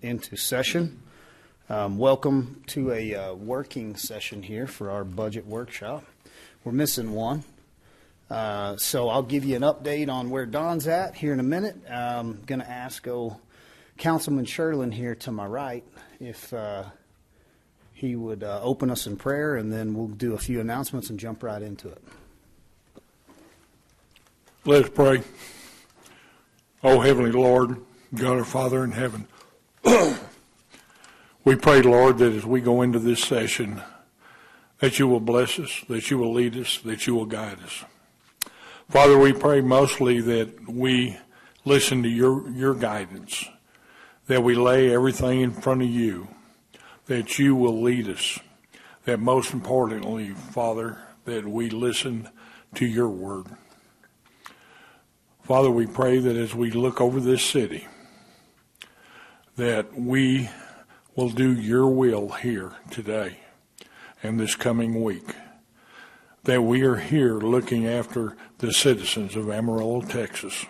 into session. Welcome to a working session here for our budget workshop. We're missing one. So I'll give you an update on where Don's at here in a minute. I'm going to ask Councilman Sherlin here to my right if he would open us in prayer, and then we'll do a few announcements and jump right into it. Let us pray. Oh, Heavenly Lord, God our Father in heaven, we pray, Lord, that as we go into this session, that you will bless us, that you will lead us, that you will guide us. Father, we pray mostly that we listen to your guidance, that we lay everything in front of you, that you will lead us, that most importantly, Father, that we listen to your word. Father, we pray that as we look over this city, that we will do your will here today and this coming week, that we are here looking after the citizens of Amarillo, Texas.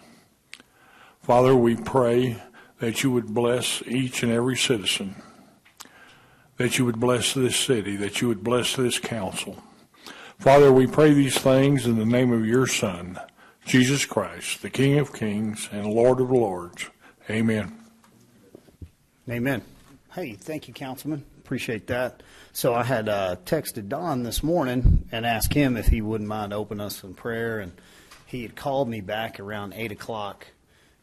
Father, we pray that you would bless each and every citizen, that you would bless this city, that you would bless this council. Father, we pray these things in the name of your Son, Jesus Christ, the King of Kings and Lord of Lords. Amen. Amen. Hey, thank you, Councilman. Appreciate that. So I had texted Don this morning and asked him if he wouldn't mind opening us in prayer, and he had called me back around 8 o'clock,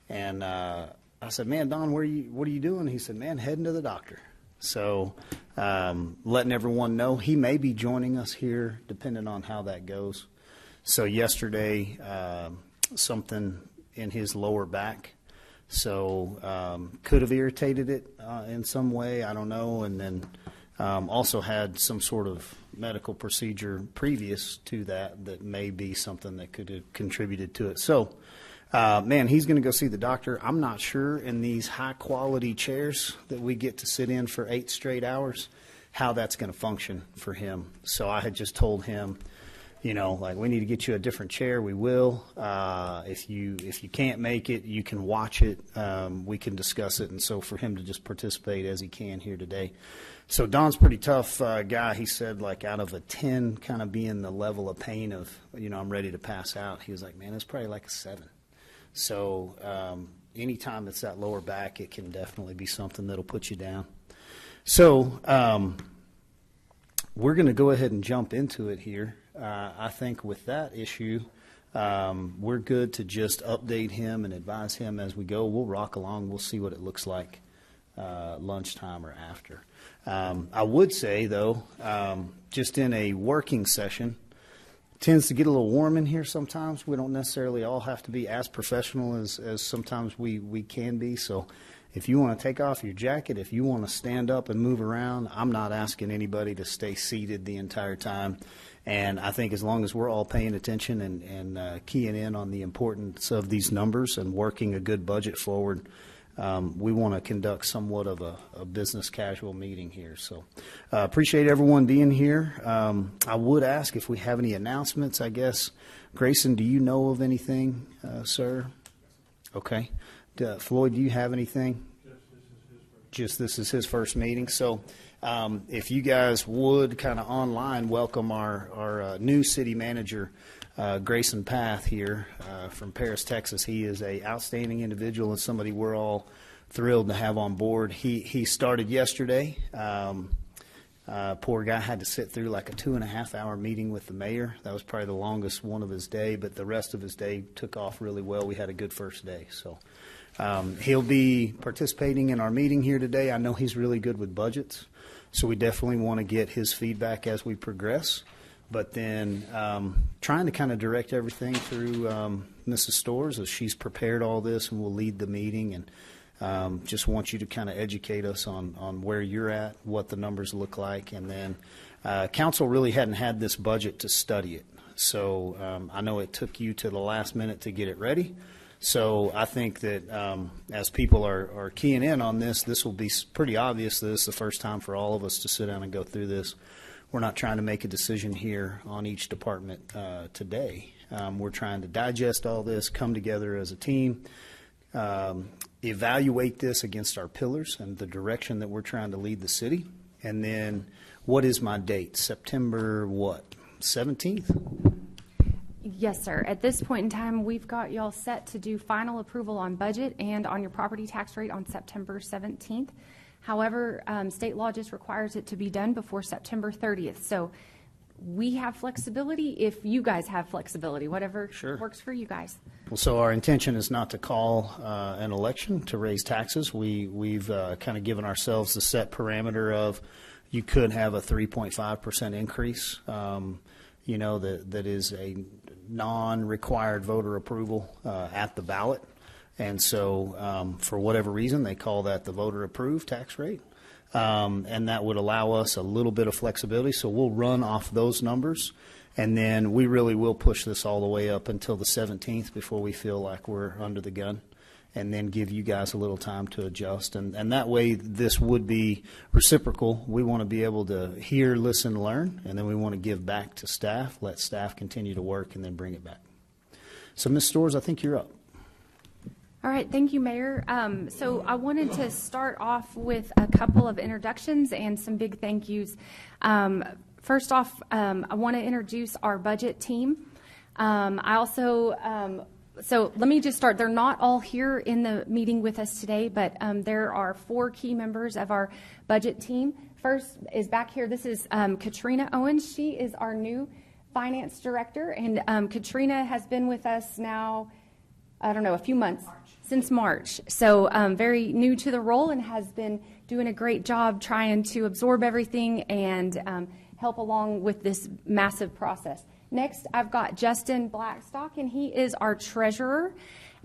and I said, man, Don, what are you doing? He said, man, heading to the doctor. So letting everyone know he may be joining us here depending on how that goes. So yesterday, something in his lower back, so could have irritated it in some way, I don't know, and then also had some sort of medical procedure previous to that may be something that could have contributed to it. So, man, he's going to go see the doctor. I'm not sure in these high-quality chairs that we get to sit in for 8 straight hours how that's going to function for him. So I had just told him, you know, like, we need to get you a different chair. We will. If you can't make it, you can watch it. We can discuss it. And so for him to just participate as he can here today. So Don's a pretty tough guy. He said, like, out of a 10 kind of being the level of pain of, you know, I'm ready to pass out. He was like, man, it's probably like a 7. So anytime it's that lower back, it can definitely be something that'll put you down. So we're going to go ahead and jump into it here. I think with that issue, we're good to just update him and advise him as we go. We'll rock along. We'll see what it looks like lunchtime or after. I would say, though, just in a working session, it tends to get a little warm in here sometimes. We don't necessarily all have to be as professional as sometimes we can be. So if you want to take off your jacket, if you want to stand up and move around, I'm not asking anybody to stay seated the entire time. And I think as long as we're all paying attention and keying in on the importance of these numbers and working a good budget forward, we want to conduct somewhat of a business casual meeting here. So appreciate everyone being here. I would ask if we have any announcements, I guess. Grayson, do you know of anything, sir? Okay. Floyd, do you have anything? Just this is his first meeting. So if you guys would kind of online welcome our new city manager, Grayson Path here from Paris, Texas. He is an outstanding individual and somebody we're all thrilled to have on board. He started yesterday. Poor guy had to sit through like a 2.5-hour meeting with the mayor. That was probably the longest one of his day, but the rest of his day took off really well. We had a good first day. So he'll be participating in our meeting here today. I know he's really good with budgets, so we definitely want to get his feedback as we progress. But then trying to kind of direct everything through Mrs. Storrs as she's prepared all this and will lead the meeting. And just want you to kind of educate us on where you're at, what the numbers look like. And then council really hadn't had this budget to study it. So I know it took you to the last minute to get it ready. So I think that as people are keying in on this, this will be pretty obvious that this is the first time for all of us to sit down and go through this. We're not trying to make a decision here on each department today. We're trying to digest all this, come together as a team, evaluate this against our pillars and the direction that we're trying to lead the city. And then what is my date? September what? 17th? Yes, sir. At this point in time, we've got y'all set to do final approval on budget and on your property tax rate on September 17th. However, state law just requires it to be done before September 30th. So we have flexibility if you guys have flexibility, whatever works for you guys. Well, so our intention is not to call an election to raise taxes. We've kind of given ourselves the set parameter of you could have a 3.5% increase, that is a non-required voter approval at the ballot. And so for whatever reason, they call that the voter-approved tax rate. And that would allow us a little bit of flexibility. So we'll run off those numbers, and then we really will push this all the way up until the 17th before we feel like we're under the gun, and then give you guys a little time to adjust. And that way this would be reciprocal. We want to be able to hear, listen, learn, and then we want to give back to staff, let staff continue to work, and then bring it back. So, Ms. Storrs, I think you're up. All right, thank you, Mayor. So I wanted to start off with a couple of introductions and some big thank yous. First off, I want to introduce our budget team. So let me just start. They're not all here in the meeting with us today, but there are 4 key members of our budget team. First is back here. This is Katrina Owens. She is our new finance director, and Katrina has been with us now, I don't know, a few months. Since March. So very new to the role and has been doing a great job trying to absorb everything and help along with this massive process. Next, I've got Justin Blackstock, and he is our treasurer.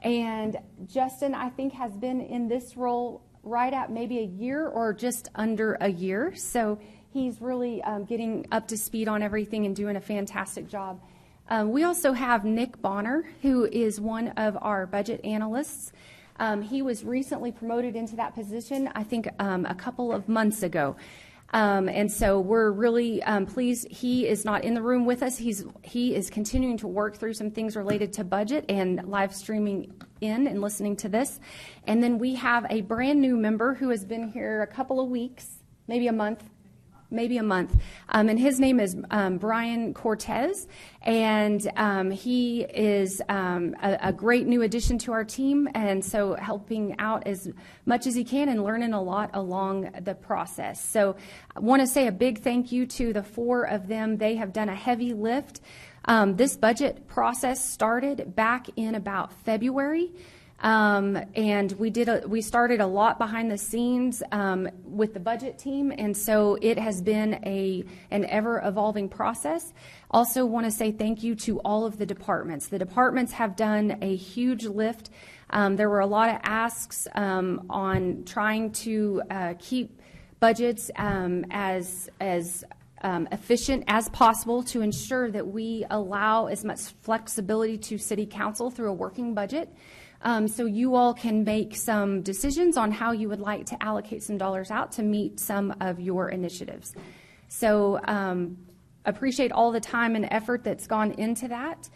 And Justin, I think, has been in this role right at maybe a year or just under a year. So he's really getting up to speed on everything and doing a fantastic job. We also have Nick Bonner, who is one of our budget analysts. He was recently promoted into that position, I think, a couple of months ago. And so we're really pleased. He is not in the room with us. He is continuing to work through some things related to budget and live streaming in and listening to this. And then we have a brand new member who has been here a couple of weeks, maybe a month. And his name is Brian Cortez, and he is a great new addition to our team, and so helping out as much as he can and learning a lot along the process. So I want to say a big thank you to the 4 of them. They have done a heavy lift. This budget process started back in about February. And we started a lot behind the scenes with the budget team, and so it has been an ever-evolving process. Also want to say thank you to all of the departments. The departments have done a huge lift. There were a lot of asks on trying to keep budgets as efficient as possible to ensure that we allow as much flexibility to City Council through a working budget. So you all can make some decisions on how you would like to allocate some dollars out to meet some of your initiatives. So appreciate all the time and effort that's gone into that.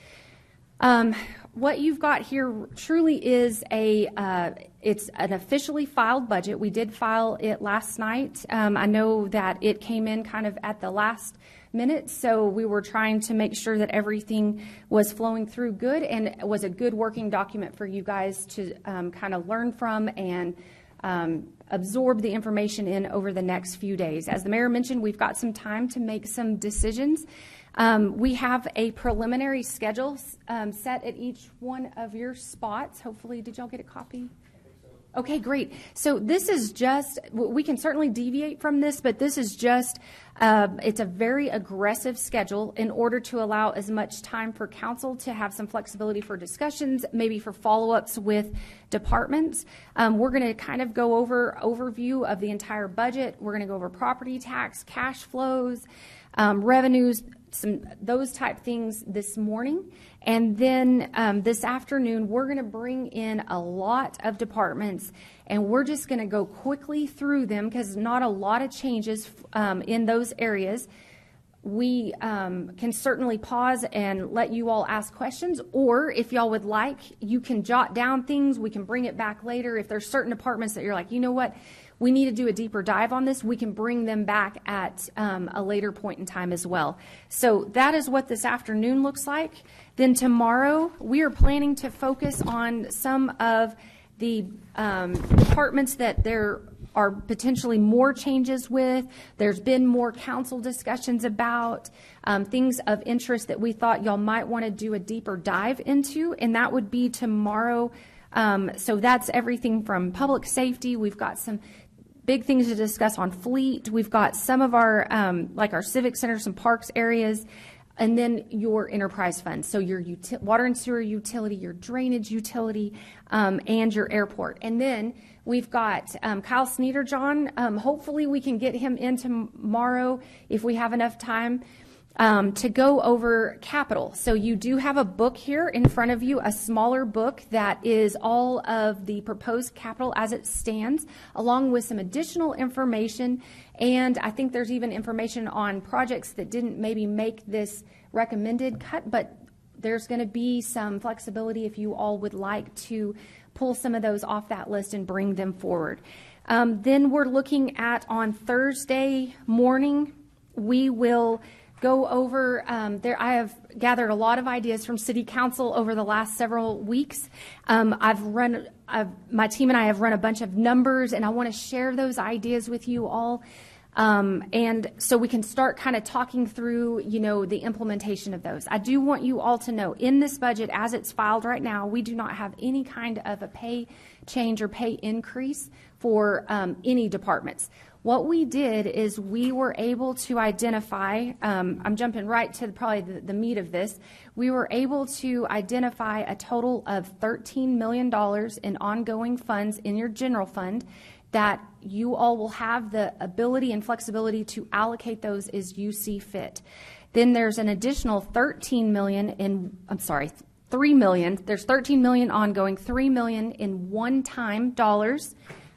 What you've got here truly is it's an officially filed budget. We did file it last night. I know that it came in kind of at the last minute, so we were trying to make sure that everything was flowing through good and was a good working document for you guys to kind of learn from and absorb the information in over the next few days. As the mayor mentioned, we've got some time to make some decisions. We have a preliminary schedule set at each one of your spots. Hopefully, did y'all get a copy? Okay, great. So this is just, we can certainly deviate from this, but this is just, it's a very aggressive schedule in order to allow as much time for council to have some flexibility for discussions, maybe for follow-ups with departments. We're going to kind of go over overview of the entire budget. We're going to go over property tax, cash flows, revenues, those type things this morning. And then this afternoon, we're going to bring in a lot of departments, and we're just going to go quickly through them because not a lot of changes in those areas. we can certainly pause and let you all ask questions, or if y'all would like, you can jot down things. We can bring it back later. If there's certain departments that you're like, you know what, we need to do a deeper dive on this, we can bring them back at a later point in time as well. So that is what this afternoon looks like. Then tomorrow, we are planning to focus on some of the departments that there are potentially more changes with. There's been more council discussions about things of interest that we thought y'all might want to do a deeper dive into, and that would be tomorrow. So that's everything from public safety. We've got some big things to discuss on fleet. We've got some of our, like our civic centers and parks areas, and then your enterprise fund. So your water and sewer utility, your drainage utility, and your airport. And then we've got Kyle Sneederjohn. Hopefully we can get him in tomorrow if we have enough time to go over capital. So you do have a book here in front of you, a smaller book that is all of the proposed capital as it stands, along with some additional information. And I think there's even information on projects that didn't maybe make this recommended cut, but there's going to be some flexibility if you all would like to pull some of those off that list and bring them forward. Then we're looking at on Thursday morning, we will go over, I have gathered a lot of ideas from City Council over the last several weeks. My team and I have run a bunch of numbers, and I want to share those ideas with you all. And so we can start kind of talking through, the implementation of those. I do want you all to know, in this budget, as it's filed right now, we do not have any kind of a pay change or pay increase for any departments. What we did is we were able to identify, I'm jumping right to probably the meat of this, we were able to identify a total of $13 million in ongoing funds in your general fund that you all will have the ability and flexibility to allocate those as you see fit. Then there's an additional $3 million, there's $13 million ongoing, $3 million in one-time dollars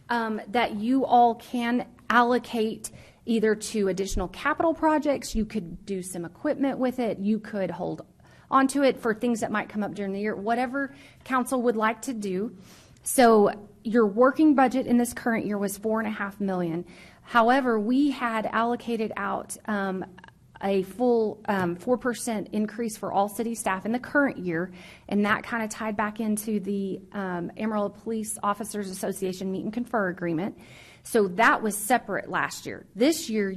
that you all can allocate either to additional capital projects. You could do some equipment with it. You could hold onto it for things that might come up during the year, whatever council would like to do. So your working budget in this current year was $4.5 million. However, we had allocated out a full 4% increase for all city staff in the current year, and that kind of tied back into the Amarillo Police Officers Association meet and confer agreement. So that was separate last year. This year,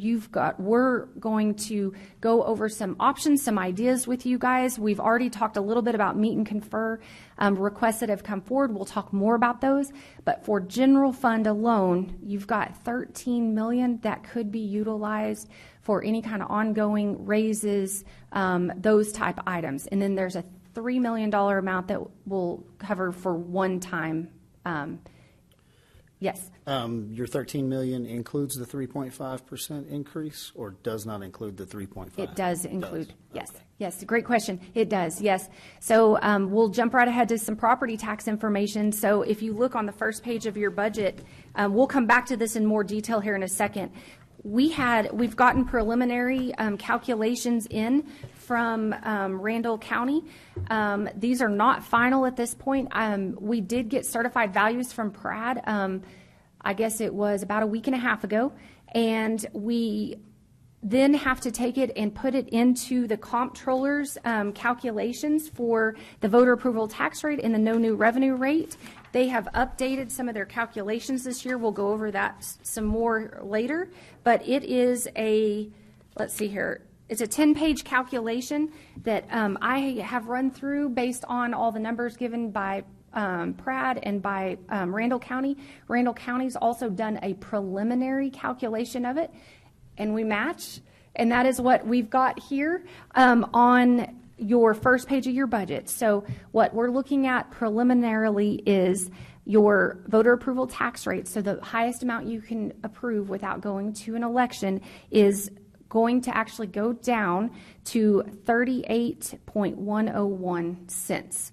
we're going to go over some options, some ideas with you guys. We've already talked a little bit about meet and confer requests that have come forward. We'll talk more about those. But for general fund alone, you've got $13 million that could be utilized for any kind of ongoing raises, those type items. And then there's a $3 million amount that will cover for one-time. Yes. Your $13 million includes the 3.5% increase, or does not include the 3.5%? It does include. Yes. Okay. Yes. Great question. It does. Yes. So we'll jump right ahead to some property tax information. So if you look on the first page of your budget, we'll come back to this in more detail here in a second. We've gotten preliminary calculations in from Randall County. These are not final at this point. We did get certified values from Prad. I guess it was about a week and a half ago, and we then have to take it and put it into the comptroller's calculations for the voter approval tax rate and the no new revenue rate. They have updated some of their calculations this year. We'll go over that some more later, but it is let's see here. It's a 10-page calculation that I have run through based on all the numbers given by Prad and by Randall County. Randall County's also done a preliminary calculation of it, and we match. And that is what we've got here on your first page of your budget. So what we're looking at preliminarily is your voter approval tax rate. So the highest amount you can approve without going to an election is going to actually go down to 38.101 cents.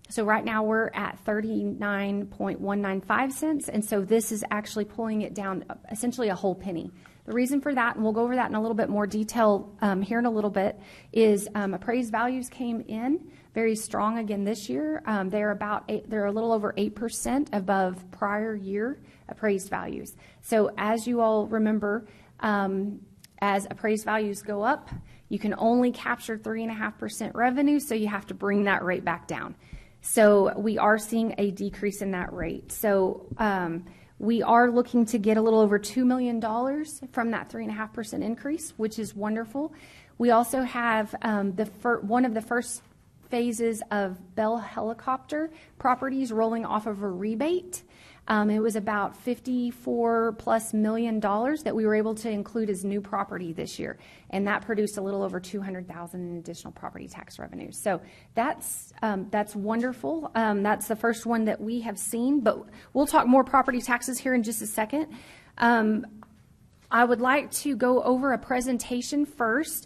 So right now we're at 39.195 cents, and so this is actually pulling it down essentially a whole penny. The reason for that, and we'll go over that in a little bit more detail here in a little bit, is appraised values came in very strong again this year. They're a little over 8% above prior year appraised values. So as you all remember, as appraised values go up, you can only capture 3.5% revenue, so you have to bring that rate back down. So we are seeing a decrease in that rate. So we are looking to get a little over $2 million from that 3.5% increase, which is wonderful. We also have one of the first phases of Bell Helicopter properties rolling off of a rebate. It was about $54+ million that we were able to include as new property this year, and that produced a little over $200,000 in additional property tax revenue. So that's wonderful. That's the first one that we have seen, but we'll talk more property taxes here in just a second. I would like to go over a presentation first,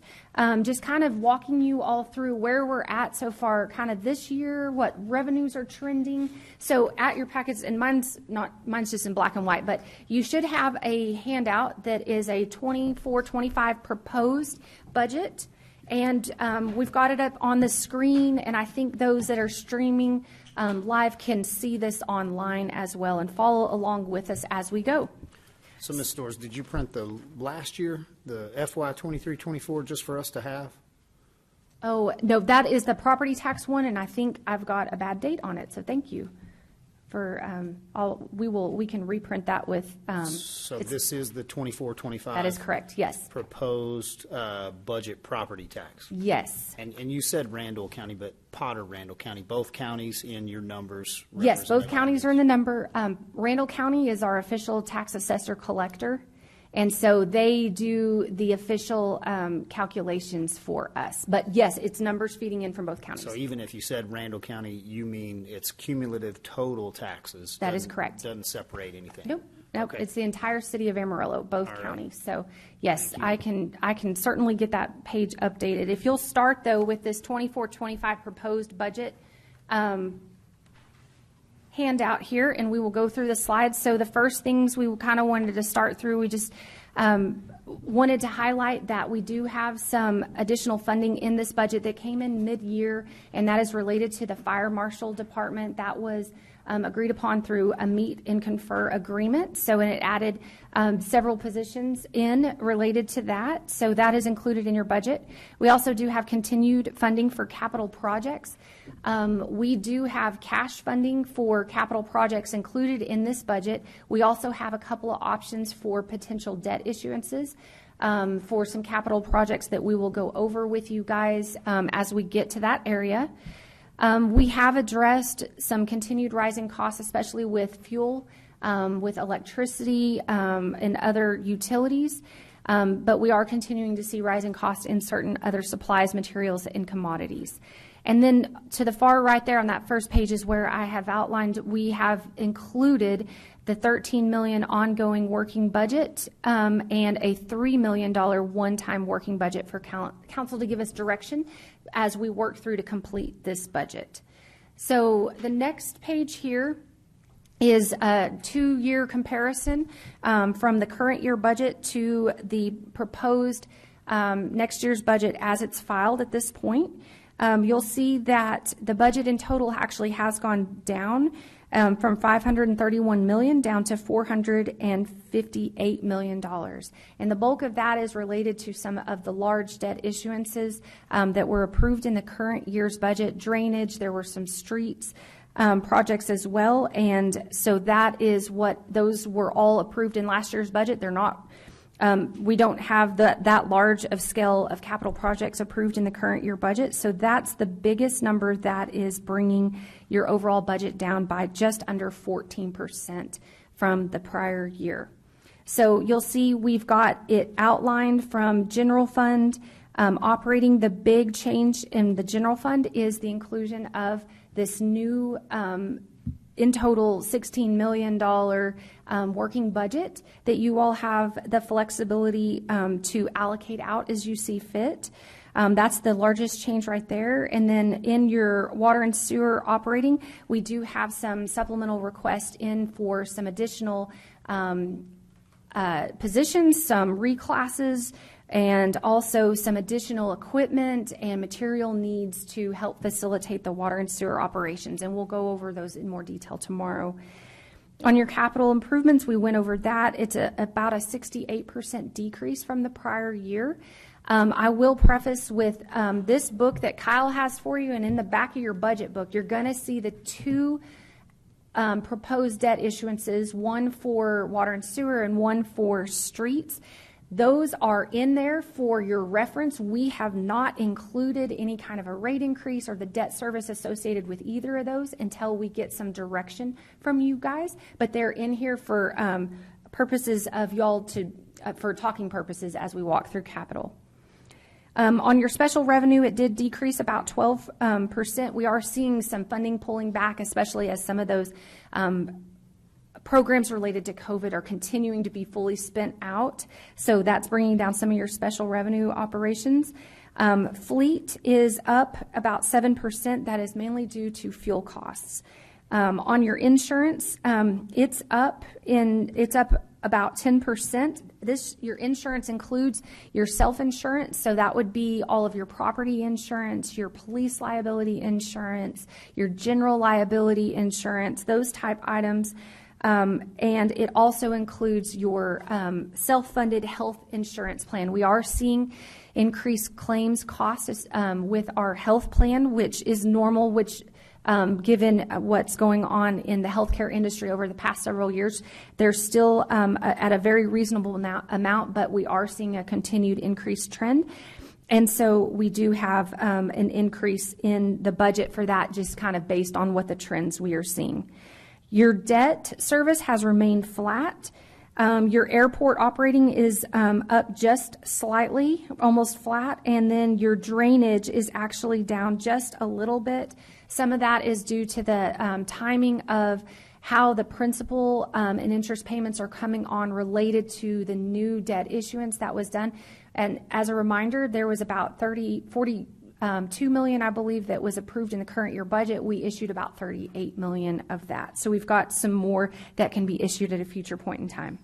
just kind of walking you all through where we're at so far, kind of this year, what revenues are trending. So at your packets, and mine's just in black and white, but you should have a handout that is a 24-25 proposed budget. And we've got it up on the screen, and I think those that are streaming live can see this online as well and follow along with us as we go. So, Ms. Storrs, did you print the last year, the FY 23-24, just for us to have? Oh, no, that is the property tax one, and I think I've got a bad date on it, so thank you for, we can reprint that with. So this is the 24-25? That is correct, yes. Proposed budget property tax? Yes. And you said Randall County, but Potter, Randall County, both counties in your numbers? Yes, both counties are in the number. Randall County is our official tax assessor collector, and so they do the official calculations for us. But yes, it's numbers feeding in from both counties. So even if you said Randall County, you mean it's cumulative total taxes? That is correct. Doesn't separate anything? Nope. Okay. It's the entire city of Amarillo, both All right. counties. So yes, I can certainly get that page updated. If you'll start though with this 24-25 proposed budget handout here, and we will go through the slides. So the first things we kind of wanted to start through, we just wanted to highlight that we do have some additional funding in this budget that came in mid-year, and that is related to the fire marshal department. That was agreed upon through a meet and confer agreement. So, and it added several positions in related to that. So that is included in your budget. We also do have continued funding for capital projects. We do have cash funding for capital projects included in this budget. We also have a couple of options for potential debt issuances for some capital projects that we will go over with you guys as we get to that area. We have addressed some continued rising costs, especially with fuel, with electricity, and other utilities. But we are continuing to see rising costs in certain other supplies, materials, and commodities. And then to the far right there on that first page is where I have outlined, we have included the $13 million ongoing working budget and a $3 million one-time working budget for council to give us direction as we work through to complete this budget. So the next page here is a 2-year comparison from the current year budget to the proposed next year's budget as it's filed at this point. You'll see that the budget in total actually has gone down from $531 million down to $458 million. And the bulk of that is related to some of the large debt issuances that were approved in the current year's budget. Drainage, there were some streets projects as well. And so that is what those were all approved in last year's budget. They're not we don't have that large of scale of capital projects approved in the current year budget. So that's the biggest number that is bringing your overall budget down by just under 14% from the prior year. So you'll see we've got it outlined from general fund operating. The big change in the general fund is the inclusion of this new in total $16 million working budget that you all have the flexibility to allocate out as you see fit. That's the largest change right there. And then in your water and sewer operating, we do have some supplemental requests in for some additional positions, some reclasses, and also some additional equipment and material needs to help facilitate the water and sewer operations. And we'll go over those in more detail tomorrow. On your capital improvements, we went over that. It's about a 68% decrease from the prior year. I will preface with this book that Kyle has for you, and in the back of your budget book, you're going to see the two proposed debt issuances, one for water and sewer and one for streets. Those are in there for your reference. We have not included any kind of a rate increase or the debt service associated with either of those until we get some direction from you guys, but they're in here for purposes of y'all for talking purposes as we walk through capital. On your special revenue, it did decrease about 12%. We are seeing some funding pulling back, especially as some of those programs related to COVID are continuing to be fully spent out. So that's bringing down some of your special revenue operations. Fleet is up about 7%. That is mainly due to fuel costs. On your insurance, it's up about 10%. Your insurance includes your self-insurance, so that would be all of your property insurance, your police liability insurance, your general liability insurance, those type items. And it also includes your self-funded health insurance plan. We are seeing increased claims costs with our health plan, which is normal, which given what's going on in the healthcare industry over the past several years, they're still at a very reasonable amount, but we are seeing a continued increased trend. And so we do have an increase in the budget for that, just kind of based on what the trends we are seeing. Your debt service has remained flat. Your airport operating is up just slightly, almost flat, and then your drainage is actually down just a little bit. Some of that is due to the timing of how the principal and interest payments are coming on related to the new debt issuance that was done. And as a reminder, there was about 42 million, I believe, that was approved in the current year budget. We issued about 38 million of that. So we've got some more that can be issued at a future point in time.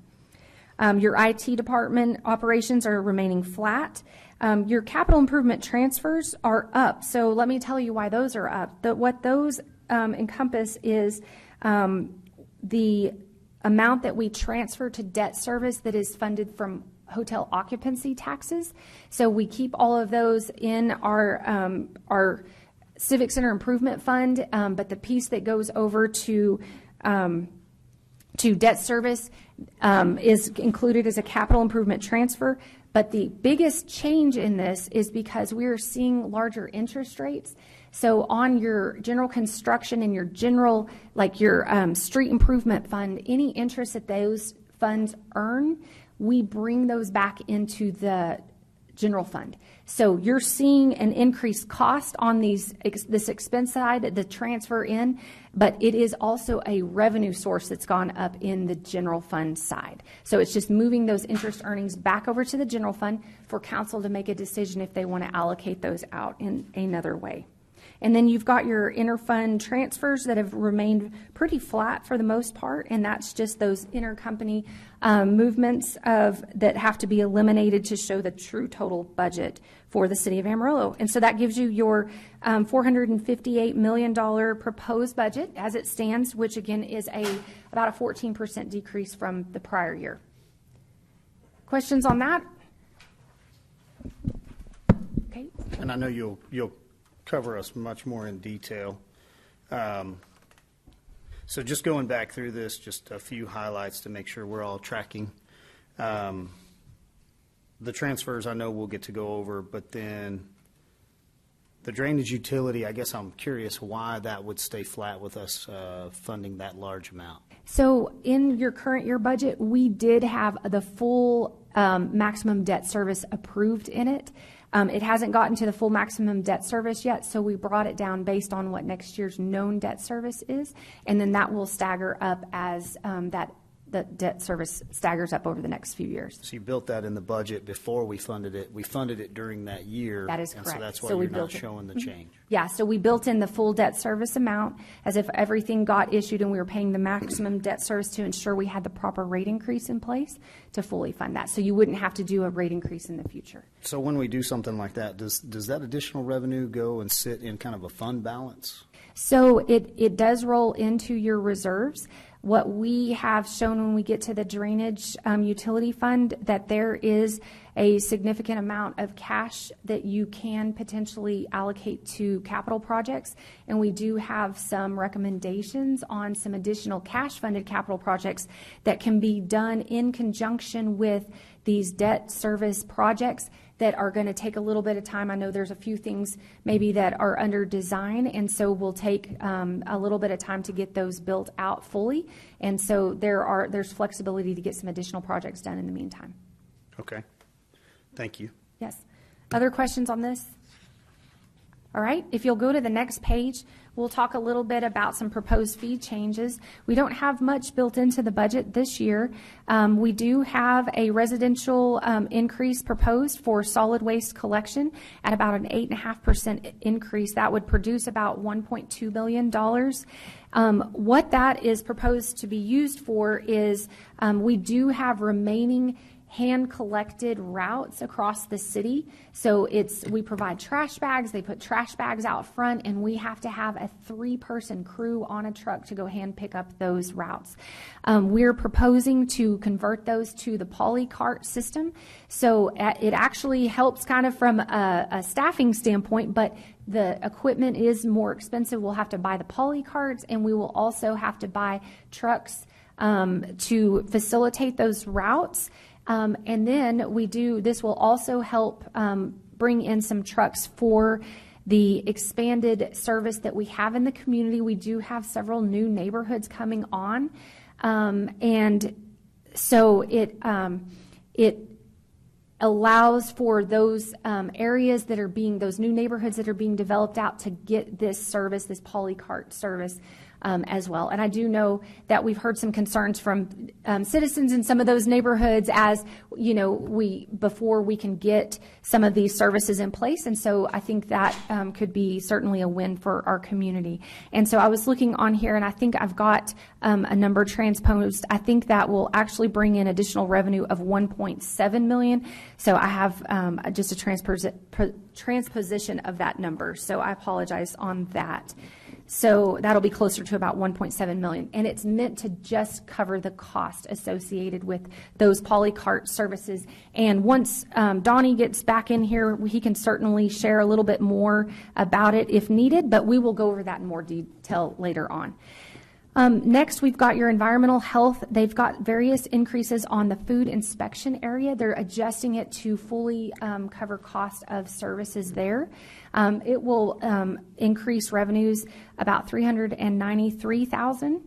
Your IT department operations are remaining flat. Your capital improvement transfers are up. So let me tell you why those are up. What those encompass is the amount that we transfer to debt service that is funded from hotel occupancy taxes. So we keep all of those in our Civic Center Improvement Fund, but the piece that goes over to debt service is included as a capital improvement transfer. But the biggest change in this is because we are seeing larger interest rates. So on your general construction and your general, like your street improvement fund, any interest that those funds earn, we bring those back into the general fund. So you're seeing an increased cost on this expense side, the transfer in, but it is also a revenue source that's gone up in the general fund side. So it's just moving those interest earnings back over to the general fund for council to make a decision if they want to allocate those out in another way. And then you've got your interfund transfers that have remained pretty flat for the most part, and that's just those intercompany movements that have to be eliminated to show the true total budget for the city of Amarillo. And so that gives you your $458 million proposed budget as it stands, which again is about a 14% decrease from the prior year. Questions on that? Okay. And I know you'll cover us much more in detail. So just going back through this, just a few highlights to make sure we're all tracking. The transfers I know we'll get to go over, but then the drainage utility, I guess I'm curious why that would stay flat with us funding that large amount. So in your current year budget, we did have the full maximum debt service approved in it. It hasn't gotten to the full maximum debt service yet, so we brought it down based on what next year's known debt service is, and then that will stagger up as that the debt service staggers up over the next few years. So you built that in the budget before we funded it. We funded it during that year. That is And correct. so that's why So we you're not built it. showing the change. Yeah, so we built in the full debt service amount as if everything got issued and we were paying the maximum debt service to ensure we had the proper rate increase in place to fully fund that. So you wouldn't have to do a rate increase in the future. So when we do something like that, does that additional revenue go and sit in kind of a fund balance? So it does roll into your reserves. What we have shown when we get to the drainage utility fund, that there is a significant amount of cash that you can potentially allocate to capital projects. And we do have some recommendations on some additional cash-funded capital projects that can be done in conjunction with these debt service projects that are going to take a little bit of time. I know there's a few things maybe that are under design, and so we'll take a little bit of time to get those built out fully. And so there's flexibility to get some additional projects done in the meantime. Okay. Thank you. Yes. Other questions on this? All right. If you'll go to the next page, we'll talk a little bit about some proposed fee changes. We don't have much built into the budget this year. We do have a residential increase proposed for solid waste collection at about an 8.5% increase. That would produce about $1.2 billion. What that is proposed to be used for is we do have remaining hand-collected routes across the city. So we provide trash bags, they put trash bags out front, and we have to have a 3-person crew on a truck to go hand pick up those routes. We're proposing to convert those to the polycart system. So it actually helps kind of from a staffing standpoint, but the equipment is more expensive. We'll have to buy the polycarts, and we will also have to buy trucks to facilitate those routes. And then this will also help bring in some trucks for the expanded service that we have in the community. We do have several new neighborhoods coming on. And so it allows for those areas that are those new neighborhoods that are being developed out to get this service, this polycart service, as well. And I do know that we've heard some concerns from citizens in some of those neighborhoods as, before we can get some of these services in place. And so I think that could be certainly a win for our community. And so I was looking on here, and I think I've got a number transposed. I think that will actually bring in additional revenue of $1.7 million. So I have just a transposition of that number. So I apologize on that. So that'll be closer to about $1.7 million. And it's meant to just cover the cost associated with those polycart services. And once Donnie gets back in here, he can certainly share a little bit more about it if needed, but we will go over that in more detail later on. Next, we've got your environmental health. They've got various increases on the food inspection area. They're adjusting it to fully cover cost of services there. It will increase revenues about $393,000.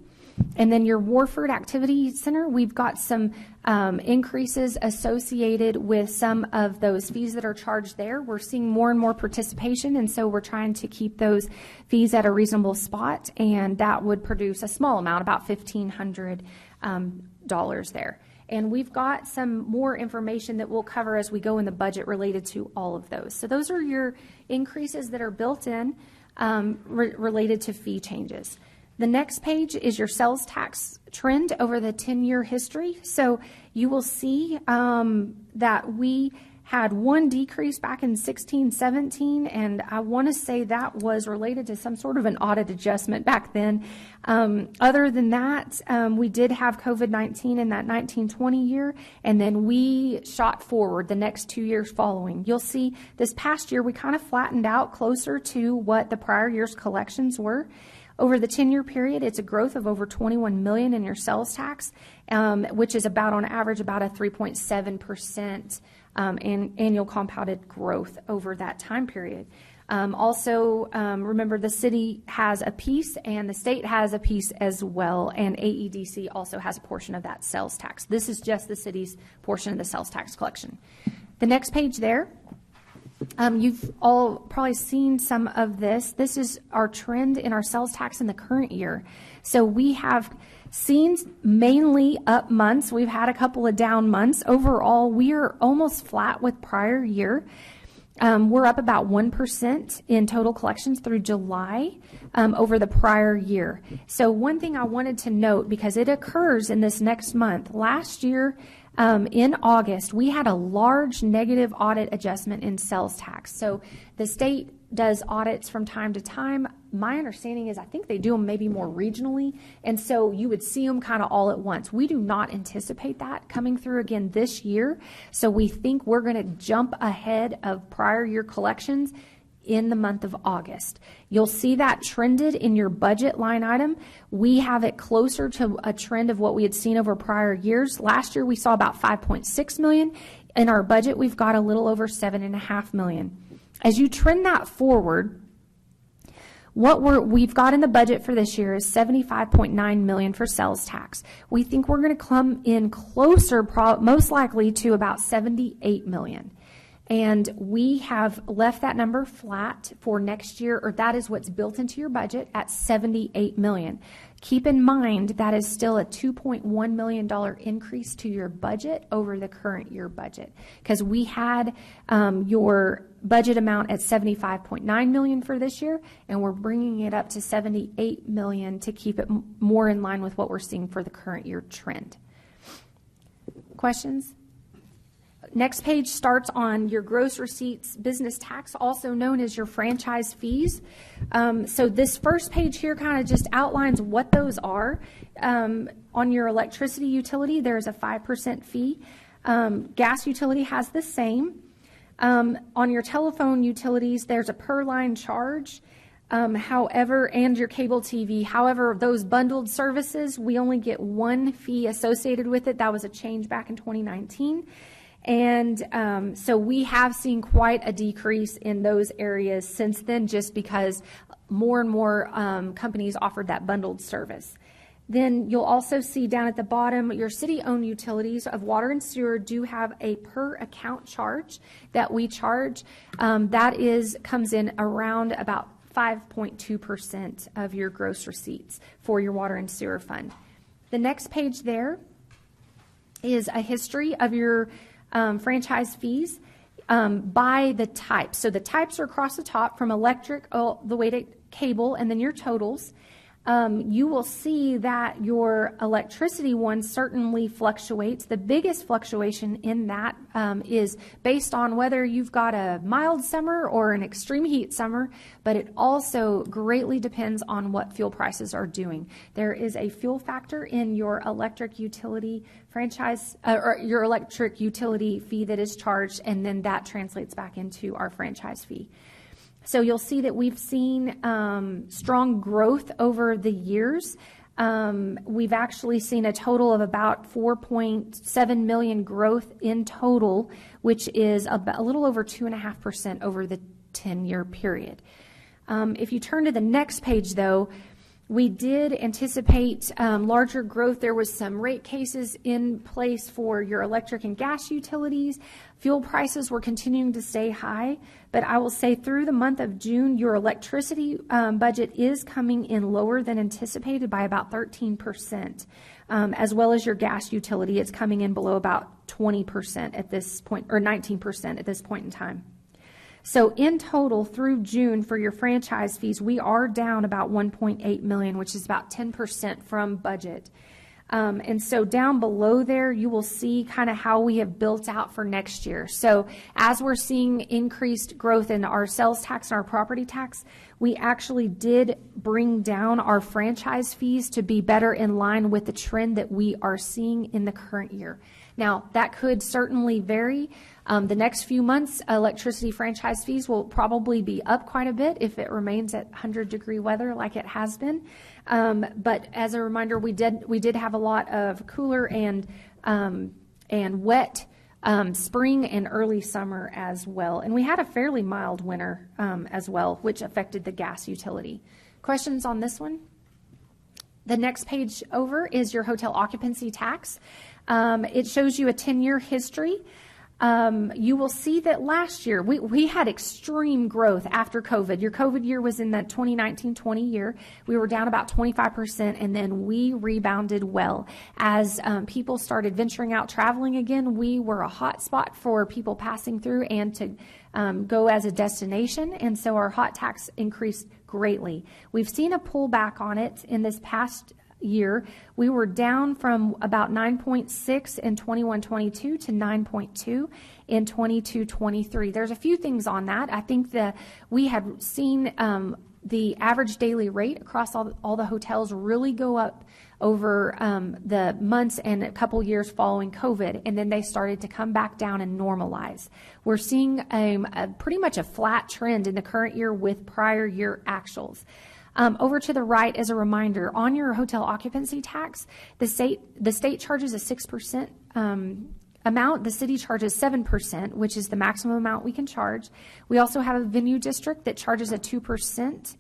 And then your Warford Activity Center, we've got some increases associated with some of those fees that are charged there. We're seeing more and more participation, and so we're trying to keep those fees at a reasonable spot, and that would produce a small amount, about $1,500 there. And we've got some more information that we'll cover as we go in the budget related to all of those. So those are your increases that are built in related to fee changes. The next page is your sales tax trend over the 10-year history. So you will see that we had one decrease back in 16-17, and I want to say that was related to some sort of an audit adjustment back then. Other than that, we did have COVID-19 in that 19-20 year, and then we shot forward the next 2 years following. You'll see this past year we kind of flattened out closer to what the prior year's collections were. Over the 10-year period, it's a growth of over $21 million in your sales tax, which is about, on average, about a 3.7% annual compounded growth over that time period. Also, remember, the city has a piece and the state has a piece as well, and AEDC also has a portion of that sales tax. This is just the city's portion of the sales tax collection. The next page there You've all probably seen some of this. This is our trend in our sales tax in the current year. So we have seen mainly up months. We've had a couple of down months. Overall, we are almost flat with prior year. We're up about 1% in total collections through July over the prior year. So one thing I wanted to note, because it occurs in this next month, last year in August, we had a large negative audit adjustment in sales tax. So the state does audits from time to time. My understanding is I think they do them maybe more regionally, and so you would see them kind of all at once. We do not anticipate that coming through again this year, so we think we're going to jump ahead of prior year collections in the month of August. You'll see that trended in your budget line item. We have it closer to a trend of what we had seen over prior years. Last year we saw about 5.6 million. In our budget we've got a little over 7.5 million. As you trend that forward, what we've got in the budget for this year is $75.9 million for sales tax. We think we're going to come in closer, most likely, to about $78 million. And we have left that number flat for next year, or that is what's built into your budget at $78 million. Keep in mind that is still a $2.1 million increase to your budget over the current year budget, because we had your budget amount at $75.9 million for this year, and we're bringing it up to $78 million to keep it more in line with what we're seeing for the current year trend. Questions? Next page starts on your gross receipts business tax, also known as your franchise fees. So this first page here kind of just outlines what those are. On your electricity utility, there's a 5% fee. Gas utility has the same. On your telephone utilities, there's a per line charge. However, and your cable TV. However, those bundled services, we only get one fee associated with it. That was a change back in 2019. And so we have seen quite a decrease in those areas since then, just because more and more companies offered that bundled service. Then you'll also see down at the bottom, your city-owned utilities of water and sewer do have a per account charge that we charge. That comes in around about 5.2% of your gross receipts for your water and sewer fund. The next page there is a history of your franchise fees by the type. So the types are across the top from electric all the way to cable, and then your totals. You will see that your electricity one certainly fluctuates. The biggest fluctuation in that is based on whether you've got a mild summer or an extreme heat summer, but it also greatly depends on what fuel prices are doing. There is a fuel factor in your electric utility franchise, or your electric utility fee that is charged, and then that translates back into our franchise fee. So you'll see that we've seen strong growth over the years. We've actually seen a total of about 4.7 million growth in total, which is a little over 2.5% over the 10-year period. If you turn to the next page, though, we did anticipate larger growth. There was some rate cases in place for your electric and gas utilities. Fuel prices were continuing to stay high, but I will say through the month of June, your electricity budget is coming in lower than anticipated by about 13%, as well as your gas utility. It's coming in below about 20% at this point, or 19% at this point in time. So in total, through June, for your franchise fees, we are down about 1.8 million, which is about 10% from budget. And so down below there, you will see kind of how we have built out for next year. So as we're seeing increased growth in our sales tax and our property tax, we actually did bring down our franchise fees to be better in line with the trend that we are seeing in the current year. Now, that could certainly vary. The next few months, electricity franchise fees will probably be up quite a bit if it remains at 100-degree weather like it has been. But as a reminder, we did have a lot of cooler and wet spring and early summer as well. And we had a fairly mild winter as well, which affected the gas utility. Questions on this one? The next page over is your hotel occupancy tax. It shows you a 10-year history. you will see that last year we had extreme growth after COVID. Your COVID year was in that 2019-20 year. We were down about 25%, and then we rebounded well. As people started venturing out traveling again, we were a hot spot for people passing through and to go as a destination, and so our hot tax increased greatly. We've seen a pullback on it in this past year. We were down from about 9.6 in 21-22 to 9.2 in 22-23. There's a few things on that. I think that we have seen the average daily rate across all the hotels really go up over the months and a couple years following COVID, and then they started to come back down and normalize. We're seeing a pretty much a flat trend in the current year with prior year actuals. Over to the right, as a reminder, on your hotel occupancy tax, the state charges a 6% amount. The city charges 7%, which is the maximum amount we can charge. We also have a venue district that charges a 2%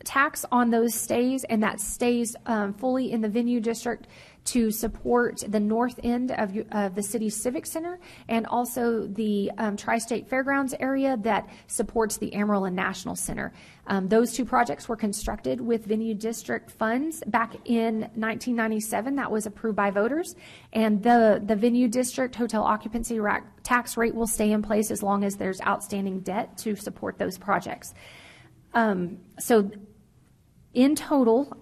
tax on those stays, and that stays fully in the venue district to support the north end of the city's civic center, and also the Tri-State Fairgrounds area that supports the Amarillo National Center. Those two projects were constructed with venue district funds back in 1997. That was approved by voters, and the venue district hotel occupancy tax rate will stay in place as long as there's outstanding debt to support those projects. So in total,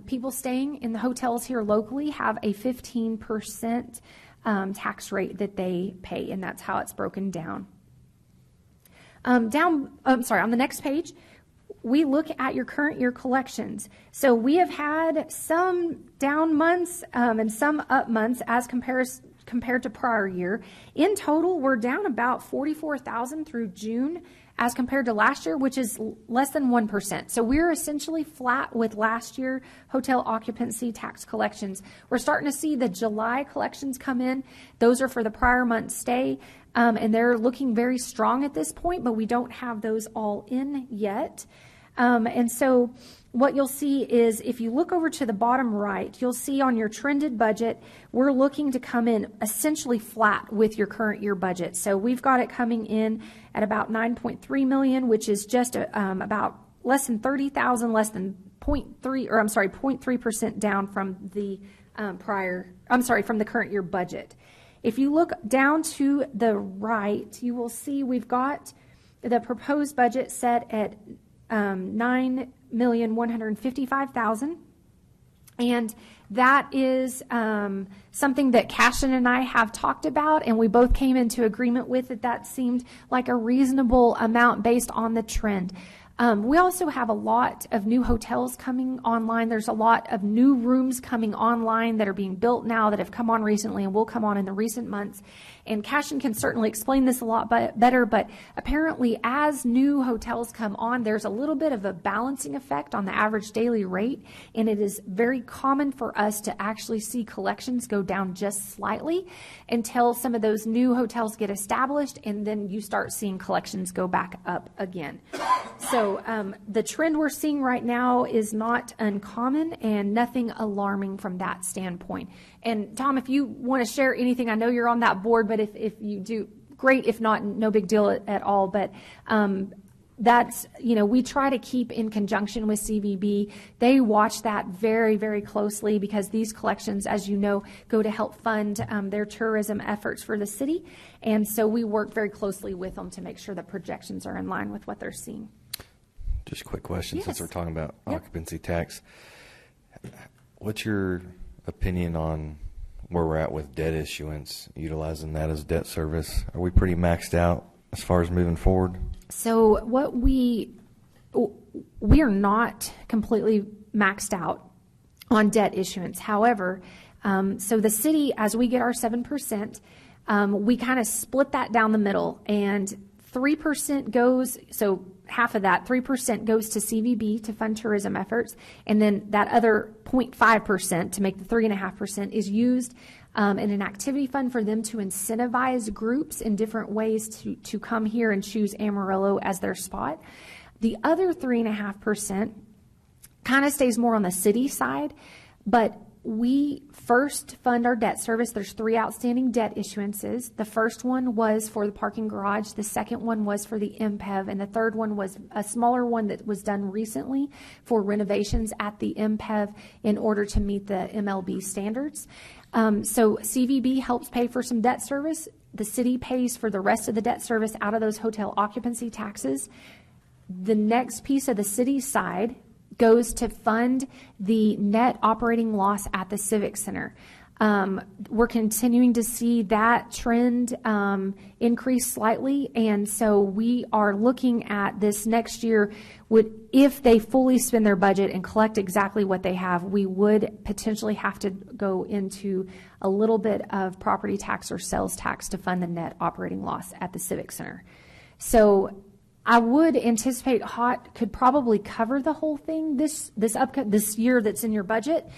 people staying in the hotels here locally have a 15% tax rate that they pay, and that's how it's broken down. On the next page, we look at your current year collections. So we have had some down months and some up months as compared to prior year. In total, we're down about $44,000 through June as compared to last year, which is less than 1%. So we're essentially flat with last year hotel occupancy tax collections. We're starting to see the July collections come in. Those are for the prior month's stay, and they're looking very strong at this point, but we don't have those all in yet. And so what you'll see is, if you look over to the bottom right, you'll see on your trended budget, we're looking to come in essentially flat with your current year budget. So we've got it coming in at about $9.3 million, which is just about less than $30,000, less than 0.3% down from the from the current year budget. If you look down to the right, you will see we've got the proposed budget set at $9,155,000, and that is something that Cashin and I have talked about, and we both came into agreement with it. That seemed like a reasonable amount based on the trend. We also have a lot of new hotels coming online. There's a lot of new rooms coming online that are being built now that have come on recently and will come on in the recent months. And Cashin can certainly explain this a lot better, but apparently as new hotels come on, there's a little bit of a balancing effect on the average daily rate, and it is very common for us to actually see collections go down just slightly until some of those new hotels get established, and then you start seeing collections go back up again. So the trend we're seeing right now is not uncommon and nothing alarming from that standpoint. And Tom, if you want to share anything, I know you're on that board, but if you do, great. If not, no big deal at all. But that's, we try to keep in conjunction with CVB. They watch that very, very closely because these collections, as you know, go to help fund their tourism efforts for the city. And so we work very closely with them to make sure that projections are in line with what they're seeing. Just a quick question, Yes. since we're talking about Yep. occupancy tax. What's your opinion on where we're at with debt issuance, utilizing that as debt service? Are we pretty maxed out as far as moving forward? So what we are not completely maxed out on debt issuance. However, so the city, as we get our 7%, we kind of split that down the middle, and 3% goes, so half of that, 3% goes to CVB to fund tourism efforts, and then that other 0.5% to make the 3.5% is used in an activity fund for them to incentivize groups in different ways to come here and choose Amarillo as their spot. The other 3.5% kind of stays more on the city side, but we first fund our debt service. There's 3 outstanding debt issuances. The first one was for the parking garage. The second one was for the MPEV. And the third one was a smaller one that was done recently for renovations at the MPEV in order to meet the MLB standards. So CVB helps pay for some debt service. The city pays for the rest of the debt service out of those hotel occupancy taxes. The next piece of the city side goes to fund the net operating loss at the Civic Center. We're continuing to see that trend increase slightly, and so we are looking at this next year. If they fully spend their budget and collect exactly what they have, we would potentially have to go into a little bit of property tax or sales tax to fund the net operating loss at the Civic Center. So I would anticipate HOT could probably cover the whole thing this year that's in your budget,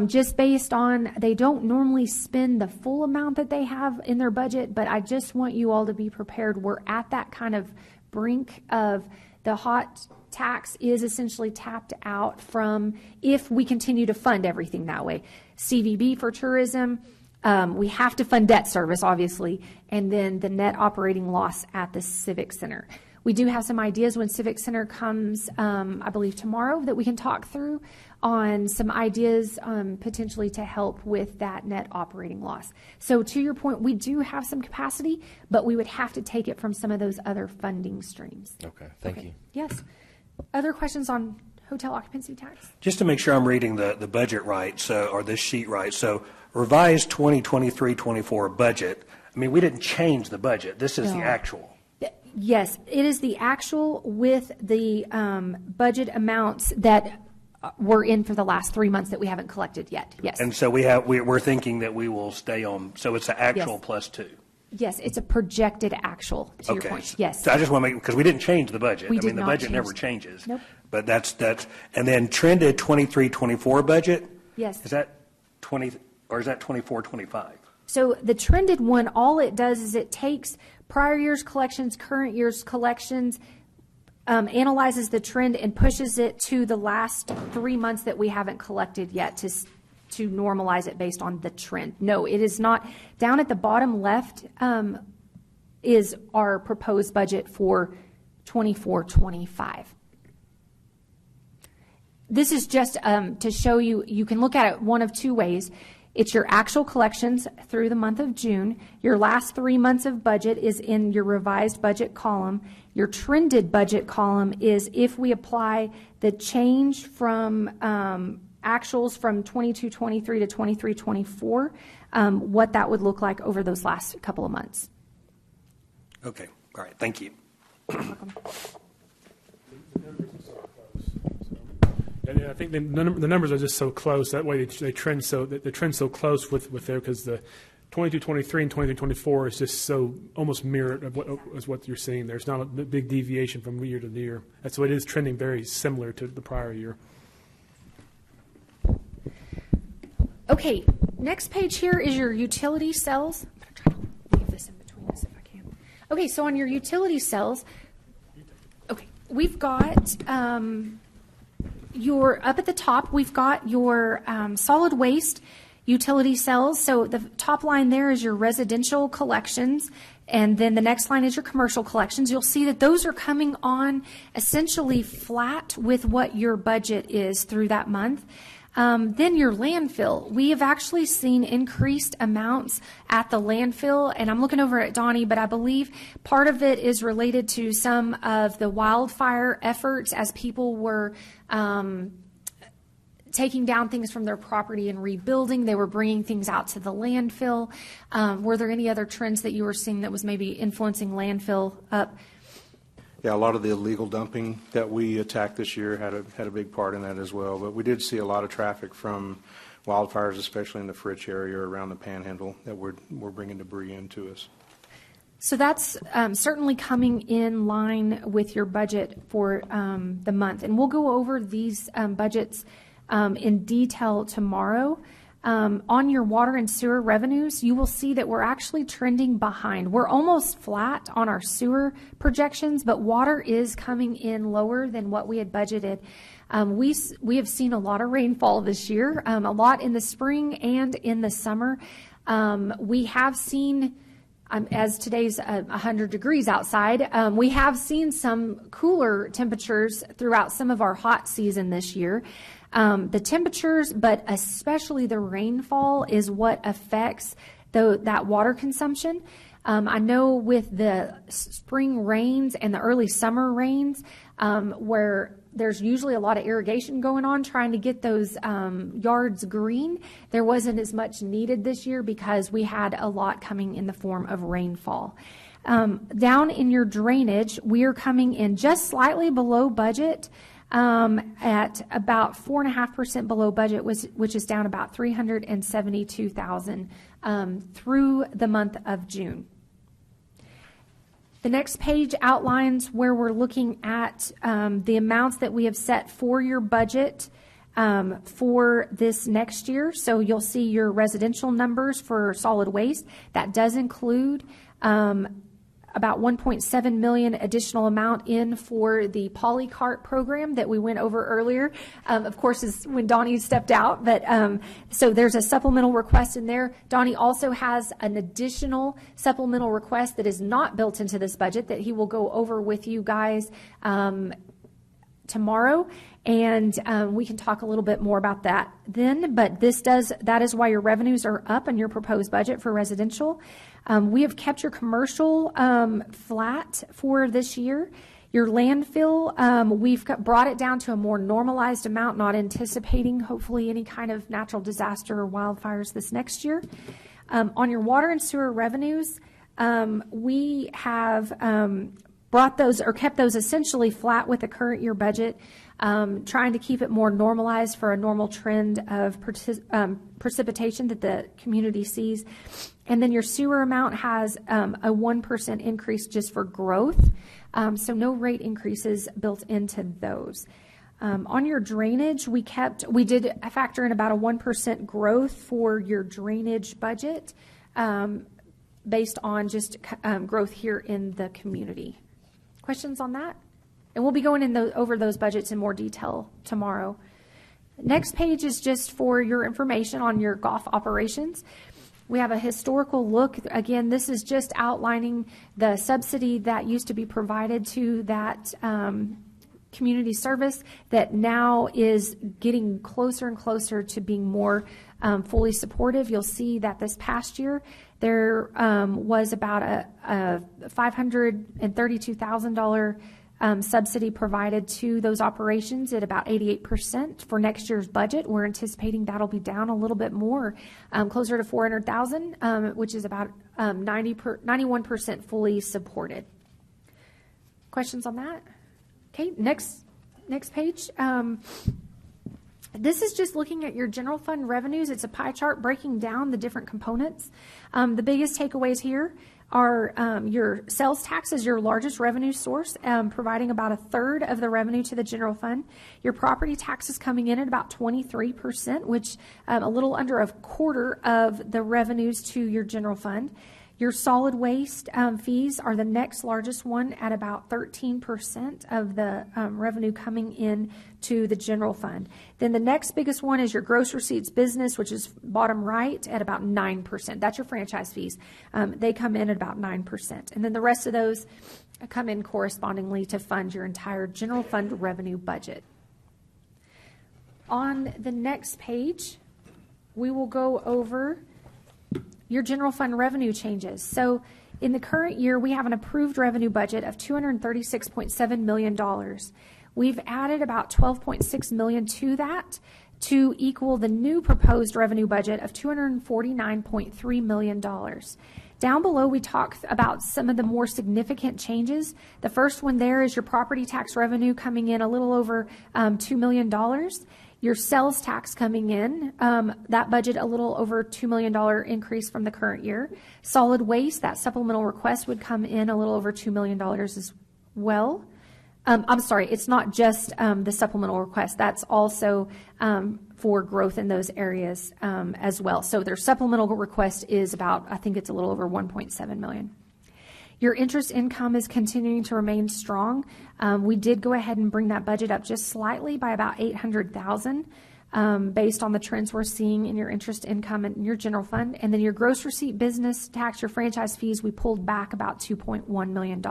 just based on they don't normally spend the full amount that they have in their budget, but I just want you all to be prepared. We're at that kind of brink of the HOT tax is essentially tapped out from if we continue to fund everything that way. CVB for tourism, we have to fund debt service, obviously, and then the net operating loss at the Civic Center. We do have some ideas when Civic Center comes, I believe tomorrow, that we can talk through on some ideas potentially to help with that net operating loss. So to your point, we do have some capacity, but we would have to take it from some of those other funding streams. Okay, thank you. Yes. Other questions on hotel occupancy tax? Just to make sure I'm reading the budget right, or this sheet right. So revised 2023-24 budget, I mean, we didn't change the budget. This is the actual. Yes, it is the actual with the budget amounts that were in for the last 3 months that we haven't collected yet. Yes. And so we're thinking that we will stay on. So it's the actual plus 2. Yes, it's a projected actual. To your point. Yes. So I just want to make, because we didn't change the budget. We I did mean, the not budget change never it. changes. Nope. But that's and then trended 23-24 budget. Yes. Is that 20 or is that 24-25? So the trended one, all it does is it takes prior year's collections, current year's collections, analyzes the trend and pushes it to the last 3 months that we haven't collected yet to normalize it based on the trend. No, it is not. Down at the bottom left is our proposed budget for 24-25. This is just to show you, you can look at it one of 2 ways. It's your actual collections through the month of June. Your last 3 months of budget is in your revised budget column. Your trended budget column is if we apply the change from actuals from 22-23 to 23-24, what that would look like over those last couple of months. Okay. All right. Thank you. And I think the numbers are just so close. That way they trend so close with there, because the 22-23 and 23-24 is just so almost mirrored of what you're seeing. There's not a big deviation from year to year. That's why it is trending very similar to the prior year. Okay, next page here is your utility cells. I'm going to try to leave this in between us if I can. Okay, so on your utility cells, okay, we've got up at the top, we've got your solid waste utility cells. So the top line there is your residential collections, and then the next line is your commercial collections. You'll see that those are coming on essentially flat with what your budget is through that month. Then your landfill. We have actually seen increased amounts at the landfill, and I'm looking over at Donnie, but I believe part of it is related to some of the wildfire efforts as people were taking down things from their property and rebuilding. They were bringing things out to the landfill. Were there any other trends that you were seeing that was maybe influencing landfill up? Yeah, a lot of the illegal dumping that we attacked this year had a big part in that as well. But we did see a lot of traffic from wildfires, especially in the Fritch area around the Panhandle, that we're bringing debris into us. So that's certainly coming in line with your budget for the month. And we'll go over these budgets in detail tomorrow. On your water and sewer revenues, you will see that we're actually trending behind. We're almost flat on our sewer projections, but water is coming in lower than what we had budgeted. We have seen a lot of rainfall this year, a lot in the spring and in the summer. We have seen, as today's 100 degrees outside, we have seen some cooler temperatures throughout some of our hot season this year. The temperatures, but especially the rainfall, is what affects that water consumption. I know with the spring rains and the early summer rains, where there's usually a lot of irrigation going on trying to get those yards green, there wasn't as much needed this year because we had a lot coming in the form of rainfall. Down in your drainage, we are coming in just slightly below budget, at about 4.5% below budget, which is down about $372,000 through the month of June. The next page outlines where we're looking at the amounts that we have set for your budget for this next year. So you'll see your residential numbers for solid waste. That does include about $1.7 million additional amount in for the polycart program that we went over earlier. Of course, is when Donnie stepped out, but so there's a supplemental request in there. Donnie also has an additional supplemental request that is not built into this budget that he will go over with you guys tomorrow, and we can talk a little bit more about that then. But that is why your revenues are up in your proposed budget for residential. We have kept your commercial flat for this year. Your landfill, we've brought it down to a more normalized amount, not anticipating hopefully any kind of natural disaster or wildfires this next year. On your water and sewer revenues, we have brought those or kept those essentially flat with the current year budget, trying to keep it more normalized for a normal trend of precipitation that the community sees. And then your sewer amount has a 1% increase just for growth, so no rate increases built into those. On your drainage, we did factor in about a 1% growth for your drainage budget based on just growth here in the community. Questions on that? And we'll be going over those budgets in more detail tomorrow. Next page is just for your information on your golf operations. We have a historical look. Again, this is just outlining the subsidy that used to be provided to that community service that now is getting closer and closer to being more fully supportive. You'll see that this past year there was about a $532,000 subsidy provided to those operations at about 88%. For next year's budget, we're anticipating that'll be down a little bit more, closer to $400,000, which is about 91% fully supported. Questions on that? Okay, next page. This is just looking at your general fund revenues. It's a pie chart breaking down the different components. The biggest takeaways here are your sales tax is your largest revenue source, providing about a third of the revenue to the general fund. Your property tax is coming in at about 23%, which a little under a quarter of the revenues to your general fund. Your solid waste fees are the next largest one at about 13% of the revenue coming in to the general fund. Then the next biggest one is your gross receipts business, which is bottom right at about 9%. That's your franchise fees. They come in at about 9%. And then the rest of those come in correspondingly to fund your entire general fund revenue budget. On the next page, we will go over your general fund revenue changes. So in the current year, we have an approved revenue budget of $236.7 million. We've added about $12.6 million to that to equal the new proposed revenue budget of $249.3 million. Down below, we talk about some of the more significant changes. The first one there is your property tax revenue coming in a little over $2 million. Your sales tax coming in, that budget a little over $2 million increase from the current year. Solid waste, that supplemental request would come in a little over $2 million as well. I'm sorry, it's not just the supplemental request. That's also for growth in those areas as well. So their supplemental request is about, I think it's a little over 1.7 million. Your interest income is continuing to remain strong. We did go ahead and bring that budget up just slightly by about 800,000 based on the trends we're seeing in your interest income and your general fund. And then your gross receipt business tax, your franchise fees, we pulled back about $2.1 million.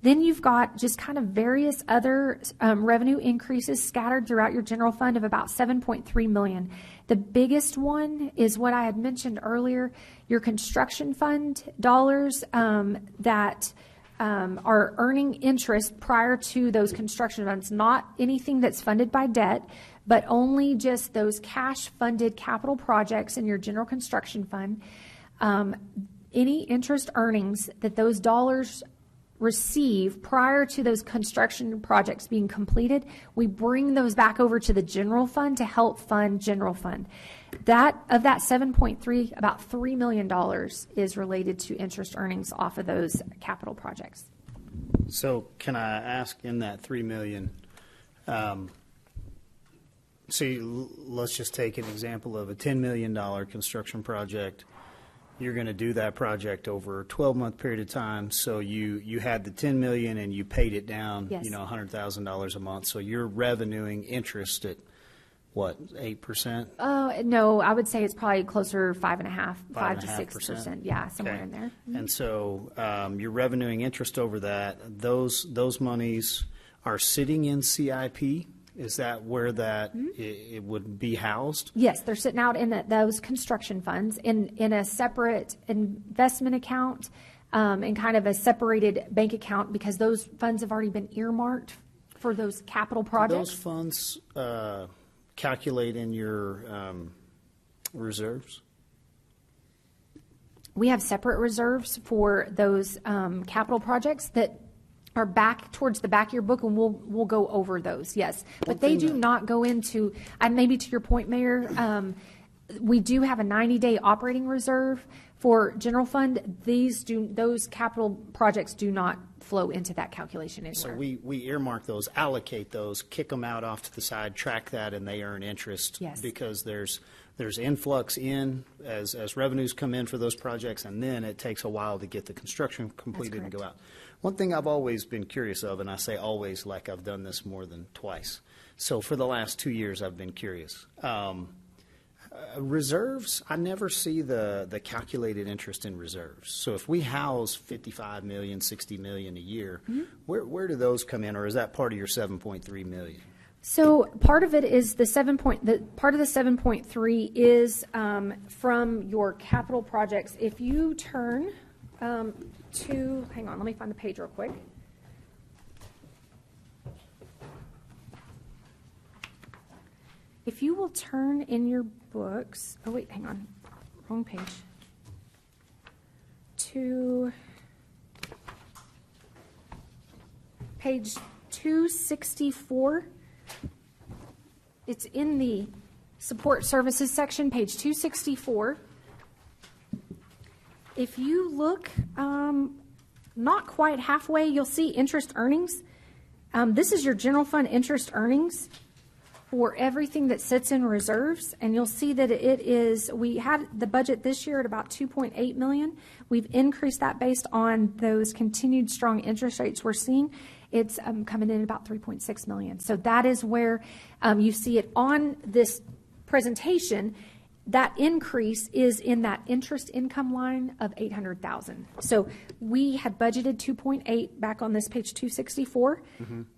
Then you've got just kind of various other revenue increases scattered throughout your general fund of about 7.3 million. The biggest one is what I had mentioned earlier, your construction fund dollars that are earning interest prior to those construction funds, not anything that's funded by debt, but only just those cash-funded capital projects in your general construction fund. Any interest earnings that those dollars receive prior to those construction projects being completed, we bring those back over to the general fund to help fund general fund. That 7.3, about $3 million is related to interest earnings off of those capital projects. So can I ask, in that 3 million, let's just take an example of a $10 million construction project. You're going to do that project over a 12-month period of time. So you had the $10 million and you paid it down, Yes. $100,000 a month. So you're revenuing interest at what, 8%? No, I would say it's probably closer 5.5, 5 to 5.5%? 6%. Yeah, somewhere Okay. in there. And so you're revenuing interest over that. Those monies are sitting in CIP. Is that where that it would be housed? Yes, they're sitting out in those construction funds in a separate investment account and kind of a separated bank account because those funds have already been earmarked for those capital Do projects. those funds calculate in your reserves? We have separate reserves for those capital projects that are back towards the back of your book, and we'll go over those, yes. But they do not go into, and maybe to your point, Mayor, we do have a 90-day operating reserve for general fund. Those capital projects do not flow into that calculation anywhere. So we earmark those, allocate those, kick them out off to the side, track that, and they earn interest. Yes. Because there's influx in as revenues come in for those projects, and then it takes a while to get the construction completed and go correct. out. One thing I've always been curious of, and I say always like I've done this more than twice. So for the last 2 years, I've been curious. Reserves, I never see the calculated interest in reserves. So if we house 55 million, 60 million a year, where do those come in, or is that part of your 7.3 million? So part of it is part of the 7.3 is from your capital projects. If you turn hang on, let me find the page real quick. If you will turn in your books, oh wait, hang on, wrong page. To page 264. It's in the support services section, page 264. If you look not quite halfway, you'll see interest earnings. This is your general fund interest earnings for everything that sits in reserves, and you'll see that we had the budget this year at about 2.8 million. We've increased that based on those continued strong interest rates we're seeing. It's coming in at about 3.6 million. So that is where you see it on this presentation. That increase is in that interest income line of 800,000. So we had budgeted 2.8 back on this page 264.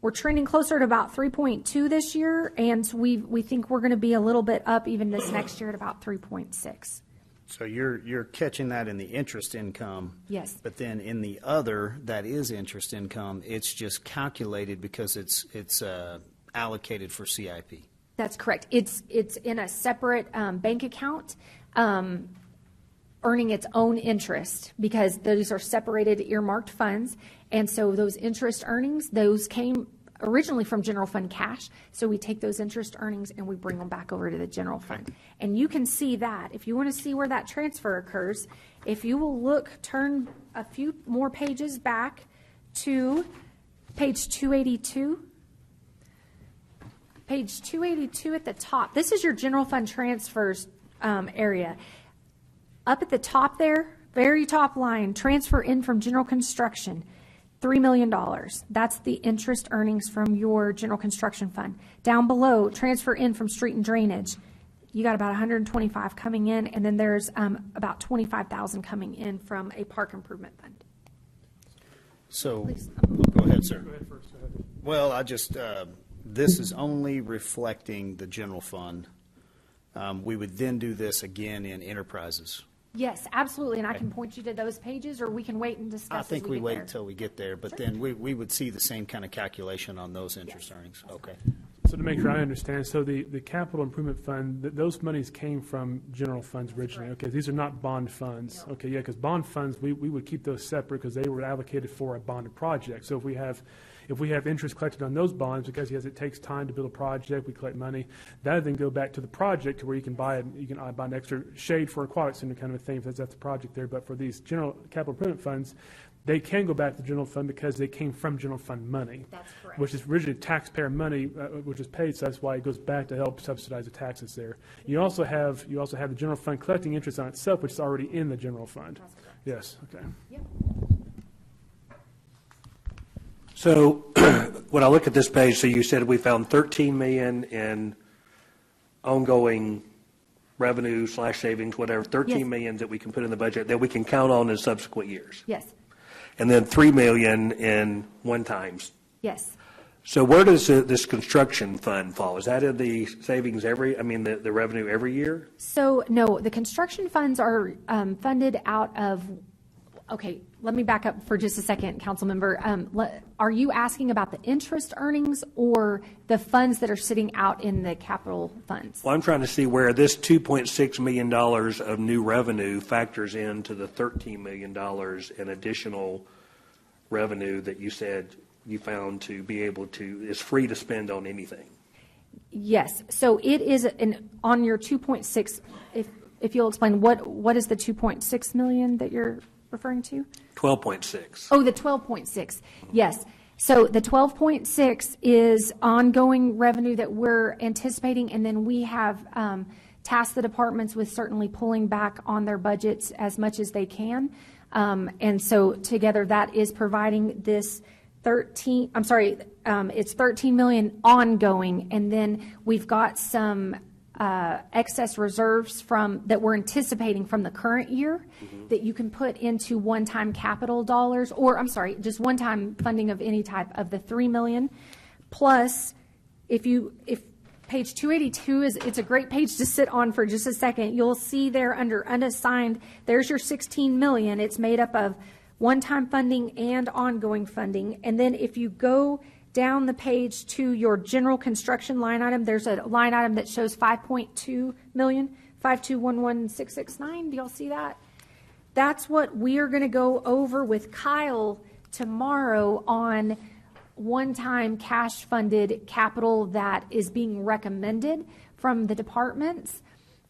We're trending closer to about 3.2 this year, and we think we're going to be a little bit up even this next year at about 3.6. So you're catching that in the interest income. Yes. But then in the other, that is interest income, it's just calculated because it's allocated for CIP. That's correct. It's in a separate bank account, earning its own interest because those are separated earmarked funds. And so those interest earnings, those came originally from general fund cash. So we take those interest earnings and we bring them back over to the general fund. And you can see that. If you want to see where that transfer occurs, if you will turn a few more pages back to Page 282. Page 282 at the top. This is your general fund transfers area. Up at the top there, very top line, transfer in from general construction, $3 million. That's the interest earnings from your general construction fund. Down below, transfer in from street and drainage. You got about 125 coming in, and then there's about 25,000 coming in from a park improvement fund. So, go ahead, sir. Well, I just, this is only reflecting the general fund. We would then do this again in enterprises. Yes, absolutely, and I can point you to those pages, or we can wait and discuss. I think we wait there. until we get there, but then we would see the same kind of calculation on those interest earnings. Okay. So to make sure I understand, so the capital improvement fund, those monies came from general funds originally. Okay, these are not bond funds. Okay, yeah, because bond funds, we would keep those separate because they were allocated for a bonded project. So if we have interest collected on those bonds, because yes, it takes time to build a project, we collect money, that would then go back to the project to where you can buy an extra shade for aquatic center kind of a thing if that's the project there. But for these general capital improvement funds, they can go back to the general fund because they came from general fund money. That's correct. Which is originally taxpayer money, which is paid, so that's why it goes back to help subsidize the taxes there. You also have the general fund collecting interest on itself, which is already in the general fund. That's correct. Yes, okay. Yep. So when I look at this page, so you said we found 13 million in ongoing revenue / savings, whatever, 13 Yes. million that we can put in the budget that we can count on in subsequent years. Yes, And then 3 million in one times. yes. So where does this construction fund fall? Is that in the savings the revenue every year? So, no, the construction funds are funded out of, okay, let me back up for just a second, council member. Are you asking about the interest earnings or the funds that are sitting out in the capital funds? Well, I'm trying to see where this $2.6 million of new revenue factors into the $13 million in additional revenue that you said you found to be able to, is free to spend on anything. Yes, so it is on your 2.6, if you'll explain, what is the 2.6 million that you're referring to? 12.6. Oh, the 12.6, yes. So the 12.6 is ongoing revenue that we're anticipating, and then we have tasked the departments with certainly pulling back on their budgets as much as they can. And so together that is providing this it's 13 million ongoing, and then we've got some excess reserves that we're anticipating from the current year that you can put into one-time capital dollars, or just one-time funding of any type of the 3 million. Plus, if page 282 it's a great page to sit on for just a second. You'll see there under unassigned, there's your 16 million. It's made up of one-time funding and ongoing funding. And then if you go down the page to your general construction line item, there's a line item that shows 5.2 million, 5211669. Do y'all see that? That's what we are going to go over with Kyle tomorrow on one-time cash-funded capital that is being recommended from the departments.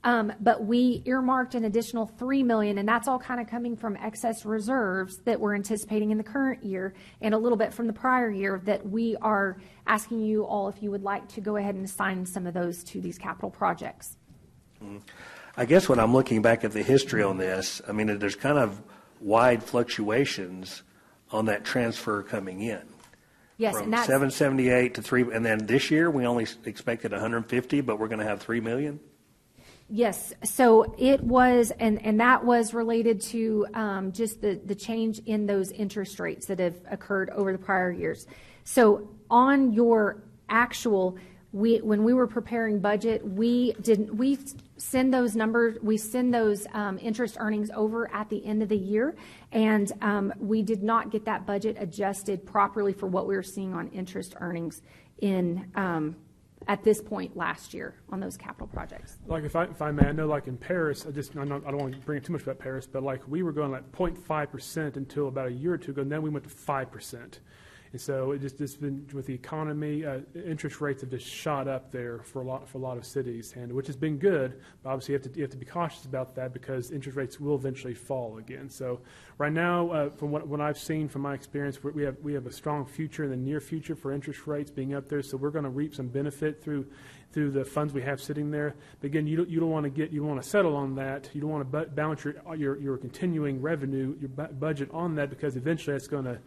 But we earmarked an additional 3 million, and that's all kind of coming from excess reserves that we're anticipating in the current year, and a little bit from the prior year that we are asking you all if you would like to go ahead and assign some of those to these capital projects. I guess when I'm looking back at the history on this, there's kind of wide fluctuations on that transfer coming in. Yes, From and that's 778 to 3, and then this year we only expected 150, but we're going to have 3 million. yes. So it was, and that was related to just the change in those interest rates that have occurred over the prior years. So on your actual, when we were preparing budget, we send those numbers, we send those interest earnings over at the end of the year, and we did not get that budget adjusted properly for what we were seeing on interest earnings in at this point last year on those capital projects. Like if I may, I know like in Paris, I don't want to bring up too much about Paris, but like we were going like 0.5% until about a year or two ago, and then we went to 5%. And so it's been with the economy, interest rates have just shot up there for a lot of cities, and which has been good. But obviously, you have to be cautious about that because interest rates will eventually fall again. So right now, from what I've seen from my experience, we have a strong future in the near future for interest rates being up there. So we're going to reap some benefit through the funds we have sitting there. But again, you don't want to settle on that. You don't want to balance your continuing revenue, your budget on that, because eventually that's going to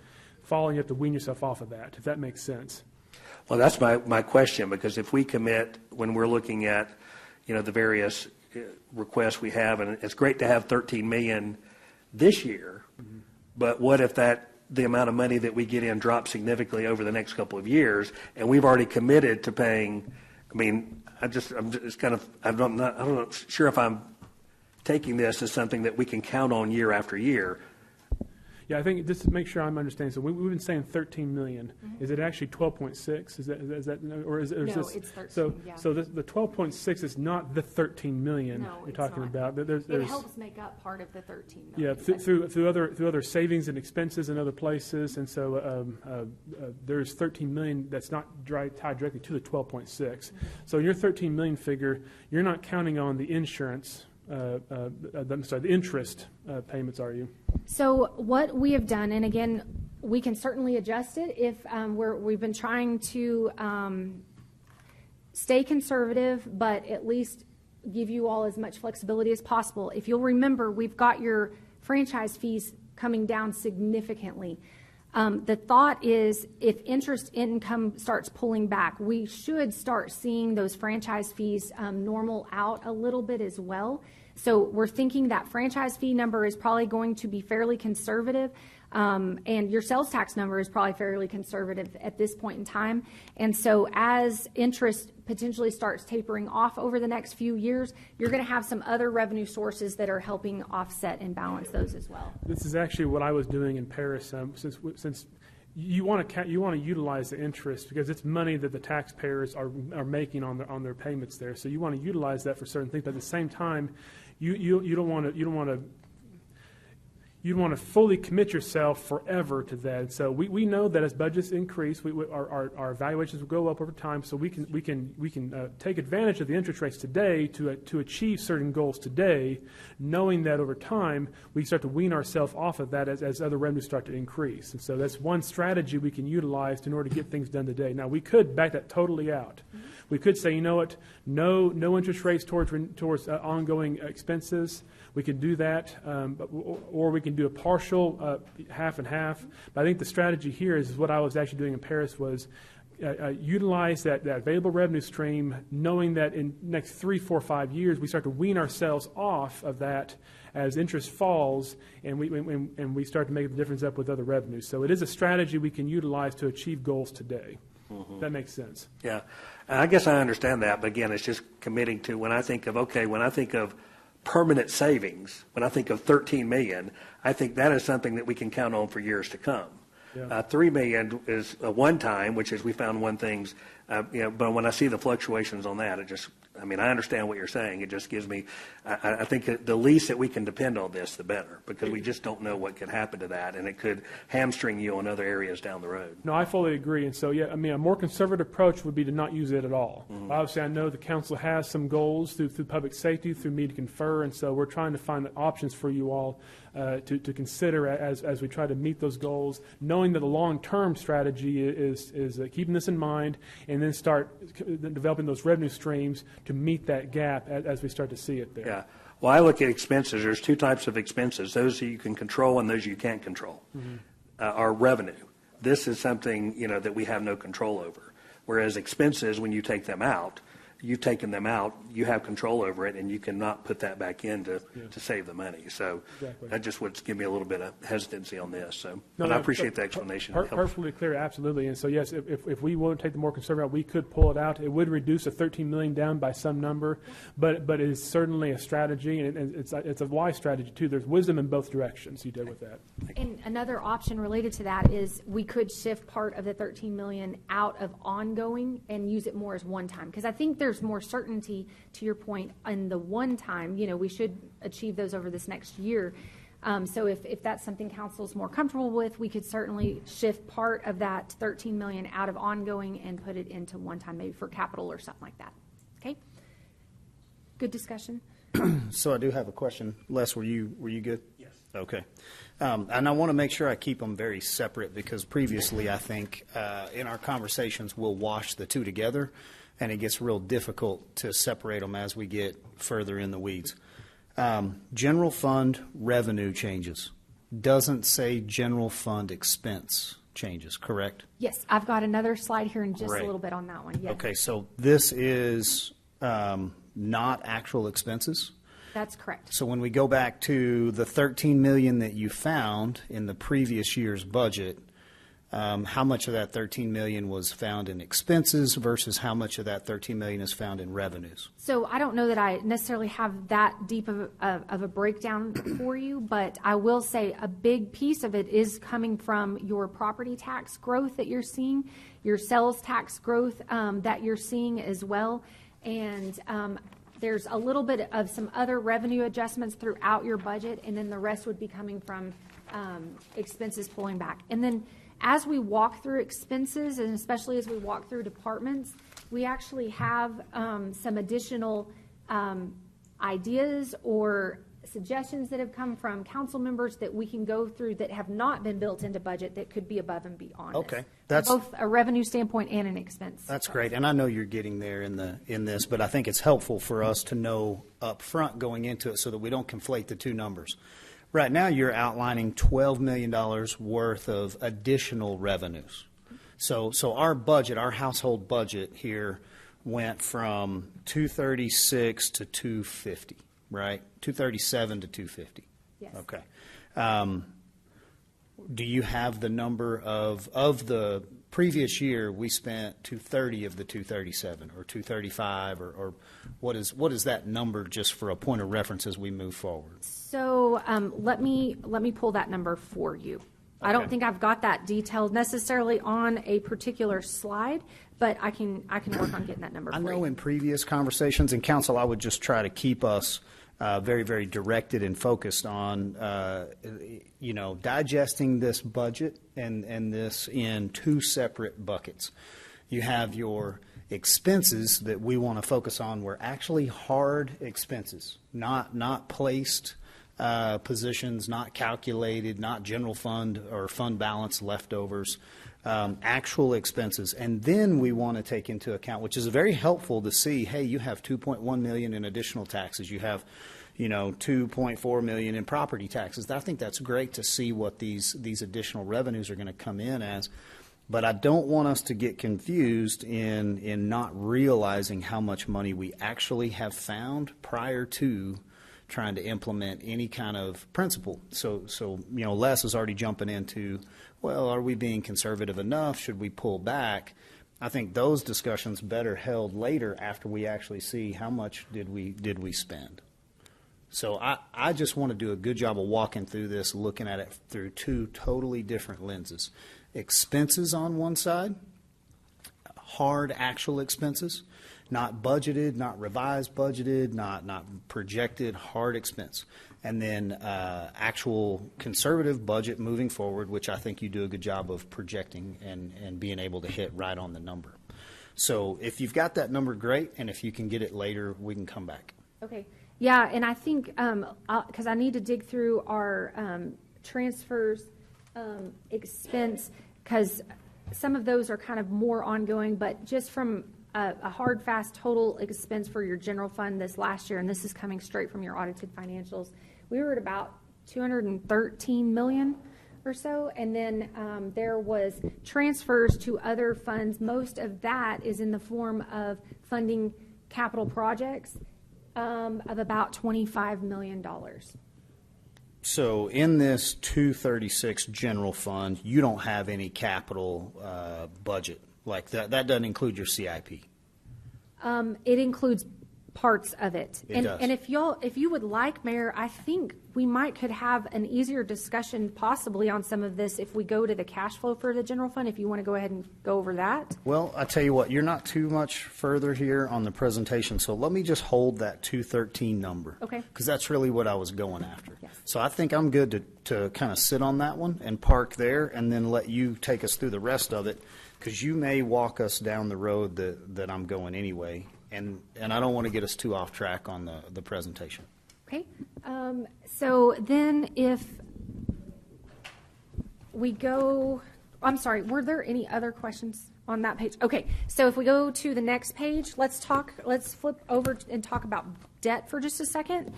fall and you have to wean yourself off of that, if that makes sense. Well, that's my question, because if we commit, when we're looking at, the various requests we have, and it's great to have 13 million this year, but what if the amount of money that we get in drops significantly over the next couple of years, and we've already committed to paying? I mean, I'm not sure if I'm taking this as something that we can count on year after year. Yeah, I think just to make sure I'm understanding. So we've been saying 13 million. Is it actually 12.6? Is that or is No, this? it's 13, So yeah. so the 12.6 is not the 13 million No, you're it's talking not. about. There's It helps make up part of the 13 yeah, million. through other savings and expenses in other places, and so there's 13 million that's not tied directly to the 12.6. So in your 13 million figure, you're not counting on the insurance. The interest payments, are you? So what we have done, and again, we can certainly adjust it if we've been trying to stay conservative, but at least give you all as much flexibility as possible. If you'll remember, we've got your franchise fees coming down significantly. The thought is if interest income starts pulling back, we should start seeing those franchise fees normal out a little bit as well. So we're thinking that franchise fee number is probably going to be fairly conservative, and your sales tax number is probably fairly conservative at this point in time. And so as interest potentially starts tapering off over the next few years, you're going to have some other revenue sources that are helping offset and balance those as well. This is actually what I was doing in Paris, since you want to utilize the interest because it's money that the taxpayers are making on their payments there. So you want to utilize that for certain things, but at the same time, you don't want to fully commit yourself forever to that. So we know that as budgets increase, our evaluations will go up over time. So we can take advantage of the interest rates today to achieve certain goals today, knowing that over time we start to wean ourselves off of that as other revenues start to increase. And so that's one strategy we can utilize in order to get things done today. Now we could back that totally out. We could say, you know what, no interest rates towards ongoing expenses. We could do that, or we can do a partial half and half. But I think the strategy here is what I was actually doing in Paris was utilize that available revenue stream, knowing that in next 3, 4, 5 years we start to wean ourselves off of that as interest falls, and we start to make the difference up with other revenues. So it is a strategy we can utilize to achieve goals today. Mm-hmm. That makes sense. Yeah, and I guess I understand that, but again, it's just committing to when I think of permanent savings, when I think of 13 million, I think that is something that we can count on for years to come. Yeah. 3 million is a one-time, which is we found one things, but when I see the fluctuations on that, I understand what you're saying. It just gives me, I think the least that we can depend on this, the better, because we just don't know what could happen to that, and it could hamstring you on other areas down the road. No, I fully agree. And so, a more conservative approach would be to not use it at all. Mm-hmm. Obviously, I know the council has some goals through public safety, through me to confer, and so we're trying to find options for you all to consider as we try to meet those goals, knowing that the long-term strategy is keeping this in mind, and then start developing those revenue streams to meet that gap as we start to see it there. Yeah. Well, I look at expenses. There's two types of expenses, those that you can control and those you can't control. Mm-hmm. Our revenue. This is something, that we have no control over. Whereas expenses, when you take them out, you've taken them out, you have control over it, and you cannot put that back in to save the money. So exactly. That just would give me a little bit of hesitancy on this. So, but I appreciate the explanation. Perfectly clear, absolutely. And so, yes, if we want to take the more conservative route, we could pull it out. It would reduce the 13 million down by some number, but it is certainly a strategy, and it's a wise strategy too. There's wisdom in both directions you did with that. And another option related to that is we could shift part of the 13 million out of ongoing and use it more as one time, because I think there's more certainty, to your point, in the one time. We should achieve those over this next year. So if that's something council's more comfortable with, we could certainly shift part of that 13 million out of ongoing and put it into one-time, maybe for capital or something like that. Okay? Good discussion. So I do have a question. Les, were you good? Yes. Okay. And I want to make sure I keep them very separate because previously I think in our conversations we'll wash the two together and it gets real difficult to separate them as we get further in the weeds. General fund revenue changes. Doesn't say general fund expense changes, correct? Yes, I've got another slide here in just Great. a little bit on that one. Yes. Okay, so this is not actual expenses? That's correct. So when we go back to the 13 million that you found in the previous year's budget, how much of that 13 million was found in expenses versus how much of that 13 million is found in revenues? So I don't know that I necessarily have that deep of a breakdown for you, but I will say a big piece of it is coming from your property tax growth that you're seeing, your sales tax growth that you're seeing as well. And there's a little bit of some other revenue adjustments throughout your budget, and then the rest would be coming from expenses pulling back. And then as we walk through expenses, and especially as we walk through departments, we actually have some additional ideas or suggestions that have come from council members that we can go through that have not been built into budget that could be above and beyond. Okay. This. That's Both a revenue standpoint and an expense. That's great, and I know you're getting there in this, but I think it's helpful for us to know up front going into it so that we don't conflate the two numbers. Right now, you're outlining $12 million worth of additional revenues. So our budget, our household budget here went from 236 to 250, right? 237 to 250. Yes. Okay. Do you have the number of the previous year we spent 230 of the 237 or 235 or what is that number just for a point of reference as we move forward? So let me pull that number for you. I don't think I've got that detailed necessarily on a particular slide, but I can work on getting that number for I you. know in previous conversations in council, I would just try to keep us very, very directed and focused on, digesting this budget and this in two separate buckets. You have your expenses that we want to focus on were actually hard expenses, not placed positions, not calculated, not general fund or fund balance leftovers, actual expenses. And then we want to take into account, which is very helpful to see, hey, you have 2.1 million in additional taxes. You have, 2.4 million in property taxes. I think that's great to see what these additional revenues are going to come in as. But I don't want us to get confused in not realizing how much money we actually have found prior to trying to implement any kind of principle. So Les is already jumping into, well, are we being conservative enough? Should we pull back? I think those discussions better held later after we actually see how much did we spend. So I just want to do a good job of walking through this, looking at it through two totally different lenses. Expenses on one side, hard actual expenses, not budgeted, not revised budgeted, not projected, hard expense. And then actual conservative budget moving forward, which I think you do a good job of projecting and being able to hit right on the number. So if you've got that number, great, and if you can get it later, we can come back. Okay. Yeah, and I think, because I need to dig through our transfers expense, because some of those are kind of more ongoing, but just from a hard, fast total expense for your general fund this last year, and this is coming straight from your audited financials, we were at about 213 million or so, and then there was transfers to other funds. Most of that is in the form of funding capital projects of about $25 million. So in this 236 general fund, you don't have any capital budget like that. That doesn't include your CIP. It includes parts of it. It does. And if you would like, Mayor, I think we could have an easier discussion possibly on some of this if we go to the cash flow for the general fund, if you want to go ahead and go over that. Well, I tell you what, you're not too much further here on the presentation, so let me just hold that 213 number. Okay. Because that's really what I was going after. Yes. So I think I'm good to kind of sit on that one and park there and then let you take us through the rest of it, because you may walk us down the road that I'm going anyway, and I don't want to get us too off track on the presentation. Okay. So then if we go, I'm sorry, were there any other questions on that page? Okay, so if we go to the next page, let's flip over and talk about debt for just a second.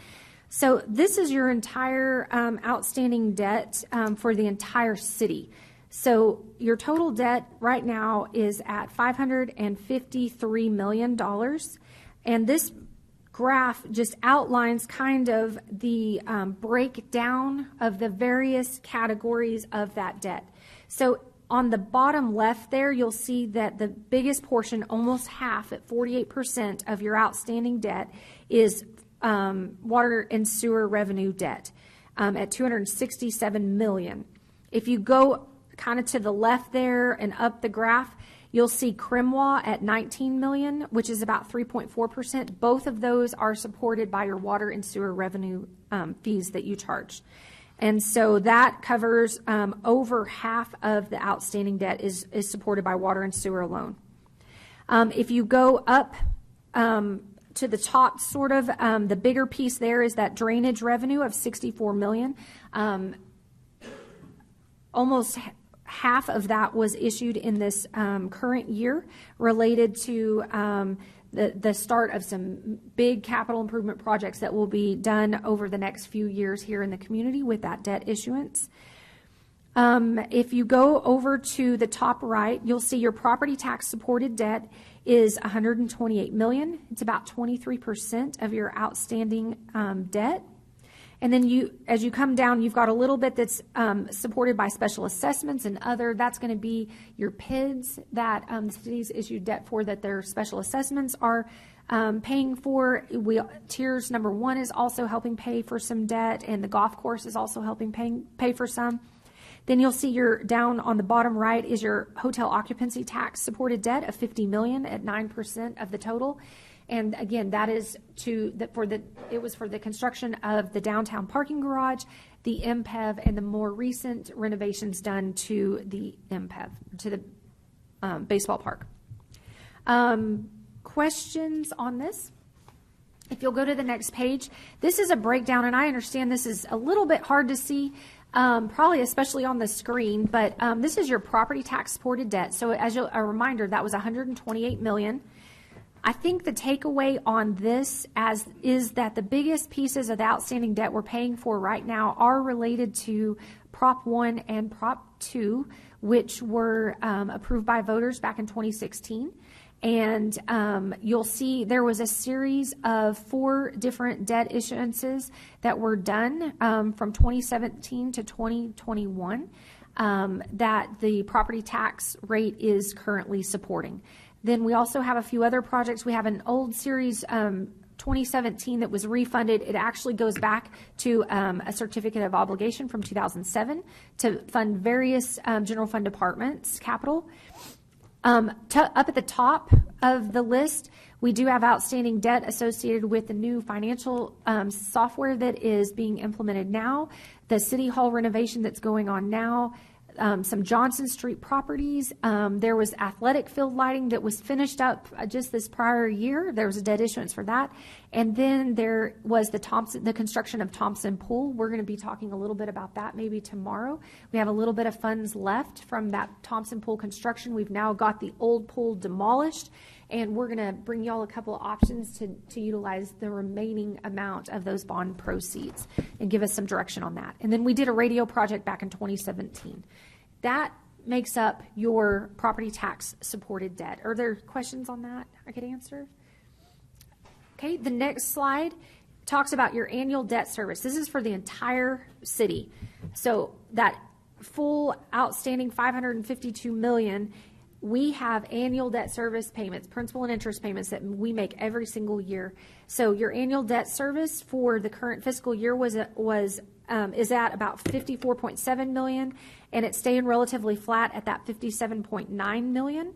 So this is your entire outstanding debt for the entire city. So your total debt right now is at $553 million. And this graph just outlines kind of the breakdown of the various categories of that debt. So on the bottom left there, you'll see that the biggest portion, almost half at 48% of your outstanding debt, is water and sewer revenue debt at $267 million. If you go kind of to the left there and up the graph, you'll see Crimwa at $19 million, which is about 3.4%. Both of those are supported by your water and sewer revenue fees that you charge. And so that covers over half of the outstanding debt is supported by water and sewer alone. If you go up to the top, sort of, the bigger piece there is that drainage revenue of $64 million. Almost half of that was issued in this current year related to the start of some big capital improvement projects that will be done over the next few years here in the community with that debt issuance. If you go over to the top right, you'll see your property tax supported debt is $128 million. It's about 23% of your outstanding debt. And then as you come down, you've got a little bit that's supported by special assessments and other. That's going to be your PIDs that the city's issued debt for, that their special assessments are paying for. Tiers number 1 is also helping pay for some debt, and the golf course is also helping pay for some. Then you'll see down on the bottom right is your hotel occupancy tax supported debt of $50 million at 9% of the total. And again, that is it was for the construction of the downtown parking garage, the MPEV, and the more recent renovations done to the MPEV, to the baseball park. Questions on this? If you'll go to the next page, this is a breakdown, and I understand this is a little bit hard to see, probably especially on the screen, but this is your property tax supported debt. So as a reminder, that was $128 million. I think the takeaway on this is that the biggest pieces of the outstanding debt we're paying for right now are related to Prop 1 and Prop 2, which were approved by voters back in 2016. And you'll see there was a series of 4 different debt issuances that were done from 2017 to 2021 that the property tax rate is currently supporting. Then we also have a few other projects. We have an old series 2017 that was refunded. It actually goes back to a certificate of obligation from 2007 to fund various general fund departments, capital. Up at the top of the list, we do have outstanding debt associated with the new financial software that is being implemented now, the City Hall renovation that's going on now, some Johnson Street properties. There was athletic field lighting that was finished up just this prior year. There was a debt issuance for that. And then there was the construction of Thompson Pool. We're going to be talking a little bit about that maybe tomorrow. We have a little bit of funds left from that Thompson Pool construction. We've now got the old pool demolished, and we're going to bring y'all a couple of options to utilize the remaining amount of those bond proceeds and give us some direction on that. And then we did a radio project back in 2017. That makes up your property tax supported debt. Are there questions on that I could answer? Okay, the next slide talks about your annual debt service. This is for the entire city. So that full outstanding $552 million we have annual debt service payments, principal and interest payments that we make every single year. So your annual debt service for the current fiscal year is at about $54.7 million, and it's staying relatively flat at that $57.9 million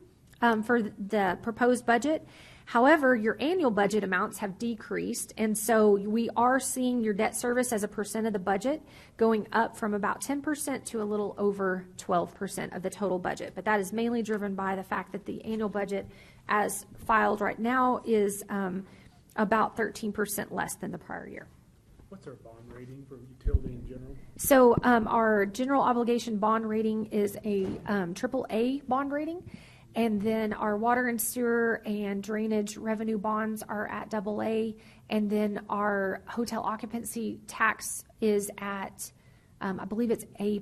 for the proposed budget. However, your annual budget amounts have decreased, and so we are seeing your debt service as a percent of the budget going up from about 10% to a little over 12% of the total budget. But that is mainly driven by the fact that the annual budget, as filed right now, is about 13% less than the prior year. What's our bond rating for utility in general? So our general obligation bond rating is a AAA bond rating. And then our water and sewer and drainage revenue bonds are at AA. And then our hotel occupancy tax is at, I believe it's A+.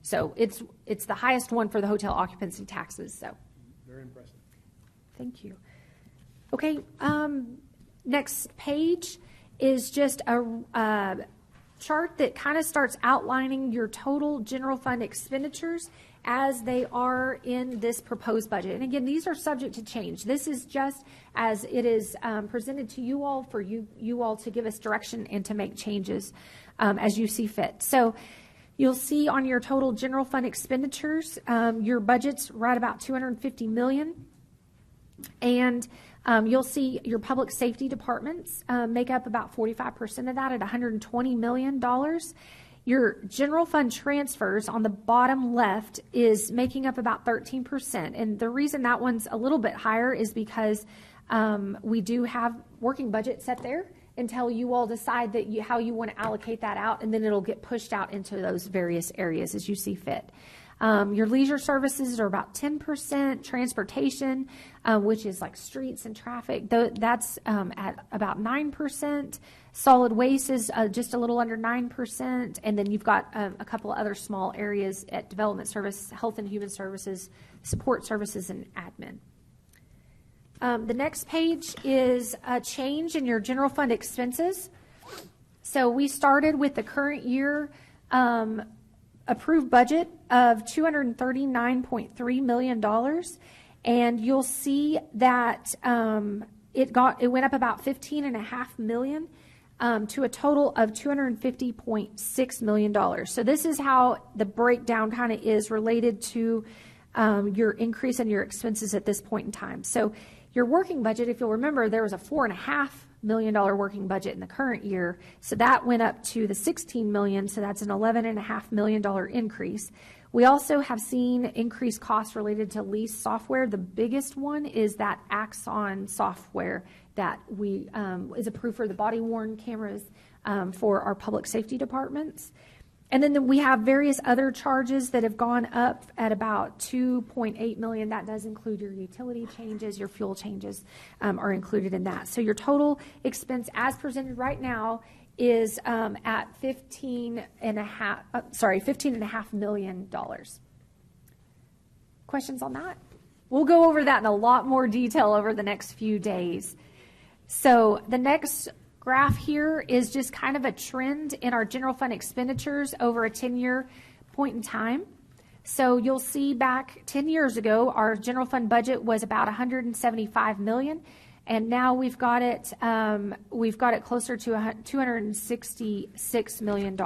So it's the highest one for the hotel occupancy taxes. So Very impressive. thank you. Okay, next page is just a chart that kind of starts outlining your total general fund expenditures as they are in this proposed budget. And again, these are subject to change. This is just as it is presented to you all for you all to give us direction and to make changes as you see fit. So you'll see on your total general fund expenditures, your budget's right about $250 million. And you'll see your public safety departments make up about 45% of that at $120 million. Your general fund transfers on the bottom left is making up about 13%. And the reason that one's a little bit higher is because we do have working budget set there until you all decide that how you want to allocate that out, and then it'll get pushed out into those various areas as you see fit. Your leisure services are about 10%, transportation, which is like streets and traffic, that's at about 9%. Solid waste is just a little under 9%. And then you've got a couple of other small areas at development service, health and human services, support services, and admin. The next page is a change in your general fund expenses. So we started with the current year approved budget of $239.3 million, and you'll see that it went up about $15.5 million to a total of $250.6 million. So this is how the breakdown kind of is related to your increase in your expenses at this point in time. So your working budget, if you'll remember, there was a $4.5 million working budget in the current year. So that went up to the $16 million. So that's an $11.5 million increase. We also have seen increased costs related to lease software. The biggest one is that Axon software that is approved for the body worn cameras for our public safety departments. And then we have various other charges that have gone up at about $2.8 million. That does include your utility changes, your fuel changes are included in that. So your total expense as presented right now is at $15.5 million. Questions on that? We'll go over that in a lot more detail over the next few days. So the next graph here is just kind of a trend in our general fund expenditures over a 10-year point in time. So you'll see back 10 years ago, our general fund budget was about $175 million, and now we've got it closer to $266 million.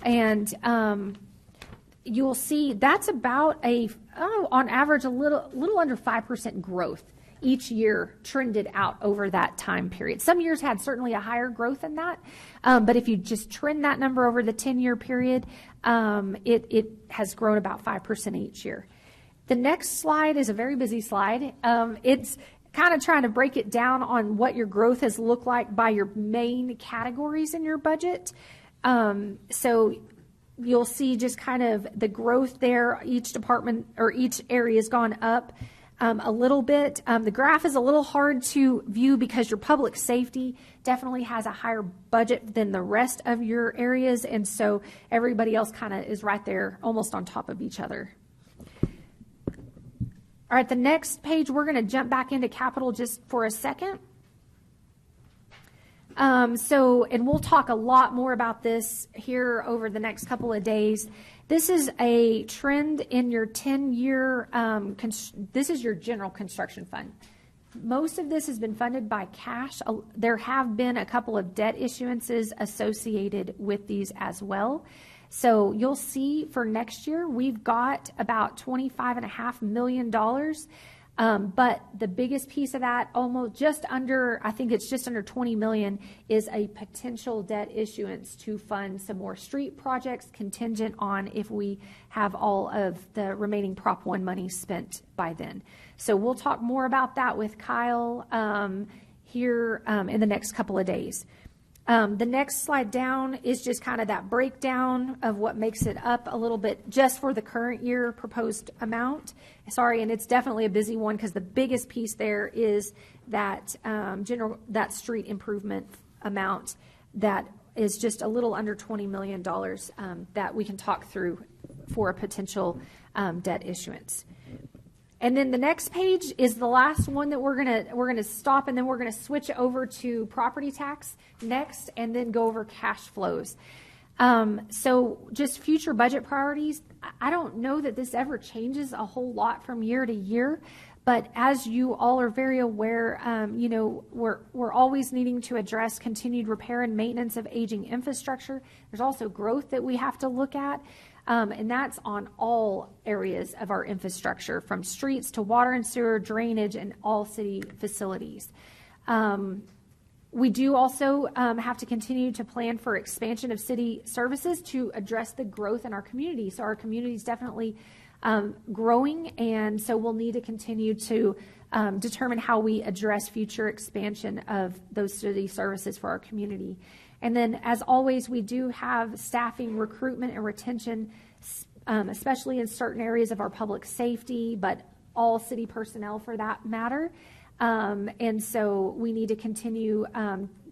And you'll see that's about on average a little under 5% growth each year trended out over that time period. Some years had certainly a higher growth than that, but if you just trend that number over the 10-year period, it has grown about 5% each year. The next slide is a very busy slide. It's kind of trying to break it down on what your growth has looked like by your main categories in your budget. So you'll see just kind of the growth there. Each department or each area has gone up a little bit. The graph is a little hard to view because your public safety definitely has a higher budget than the rest of your areas, and so everybody else kind of is right there almost on top of each other. All right, the next page, we're going to jump back into capital just for a second. And we'll talk a lot more about this here over the next couple of days. This is a trend in your 10-year, this is your general construction fund. Most of this has been funded by cash. There have been a couple of debt issuances associated with these as well. So you'll see for next year, we've got about $25.5 million. But the biggest piece of that, I think it's just under 20 million, is a potential debt issuance to fund some more street projects contingent on if we have all of the remaining Prop 1 money spent by then. So we'll talk more about that with Kyle here in the next couple of days. The next slide down is just kind of that breakdown of what makes it up a little bit just for the current year proposed amount. Sorry, and it's definitely a busy one because the biggest piece there is that that street improvement amount that is just a little under $20 million that we can talk through for a potential debt issuance. And then the next page is the last one that we're gonna stop, and then we're gonna switch over to property tax next, and then go over cash flows. So just future budget priorities. I don't know that this ever changes a whole lot from year to year, but as you all are very aware, we're always needing to address continued repair and maintenance of aging infrastructure. There's also growth that we have to look at. And that's on all areas of our infrastructure, from streets to water and sewer, drainage, and all city facilities. We do also have to continue to plan for expansion of city services to address the growth in our community. So our community is definitely growing, and so we'll need to continue to determine how we address future expansion of those city services for our community. And then, as always, we do have staffing, recruitment, and retention, especially in certain areas of our public safety, but all city personnel for that matter. And so we need to continue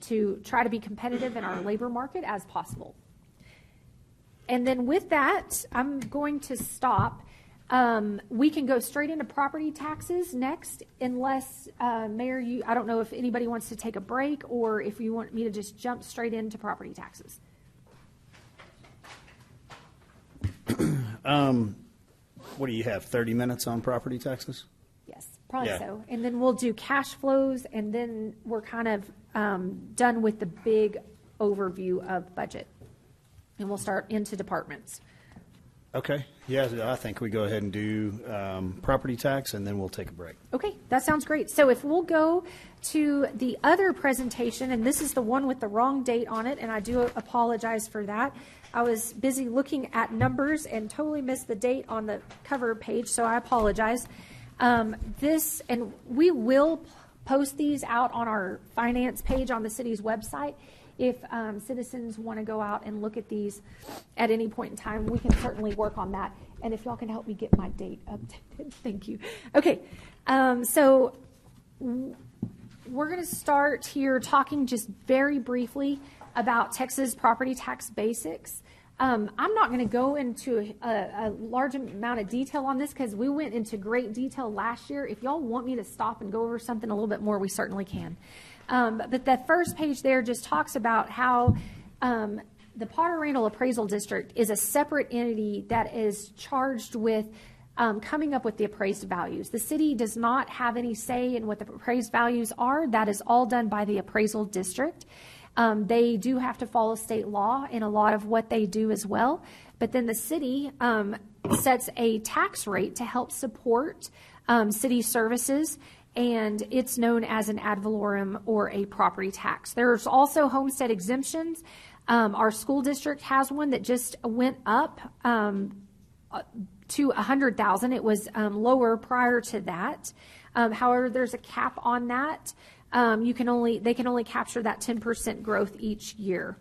to try to be competitive in our labor market as possible. And then with that, I'm going to stop. We can go straight into property taxes next, unless, Mayor, I don't know if anybody wants to take a break or if you want me to just jump straight into property taxes. What do you have, 30 minutes on property taxes? Yes, probably Yeah. so. And then we'll do cash flows, and then we're kind of done with the big overview of budget. And we'll start into departments. Okay, yeah, I think we go ahead and do property tax, and then we'll take a break. Okay, that sounds great. So if we'll go to the other presentation, and this is the one with the wrong date on it, and I do apologize for that. I was busy looking at numbers and totally missed the date on the cover page, so I apologize. And we will post these out on our finance page on the city's website. If citizens want to go out and look at these at any point in time, we can certainly work on that. And if y'all can help me get my date updated, thank you. Okay, so we're going to start here talking just very briefly about Texas property tax basics. I'm not going to go into a large amount of detail on this because we went into great detail last year. If y'all want me to stop and go over something a little bit more, we certainly can. But the first page there just talks about how the Potter Randall Appraisal District is a separate entity that is charged with coming up with the appraised values. The city does not have any say in what the appraised values are. That is all done by the appraisal district. They do have to follow state law in a lot of what they do as well. But then the city sets a tax rate to help support city services, and it's known as an ad valorem or a property tax. There's also homestead exemptions. Our school district has one that just went up to $100,000. It was lower prior to that. However, there's a cap on that. They can only capture that 10% growth each year.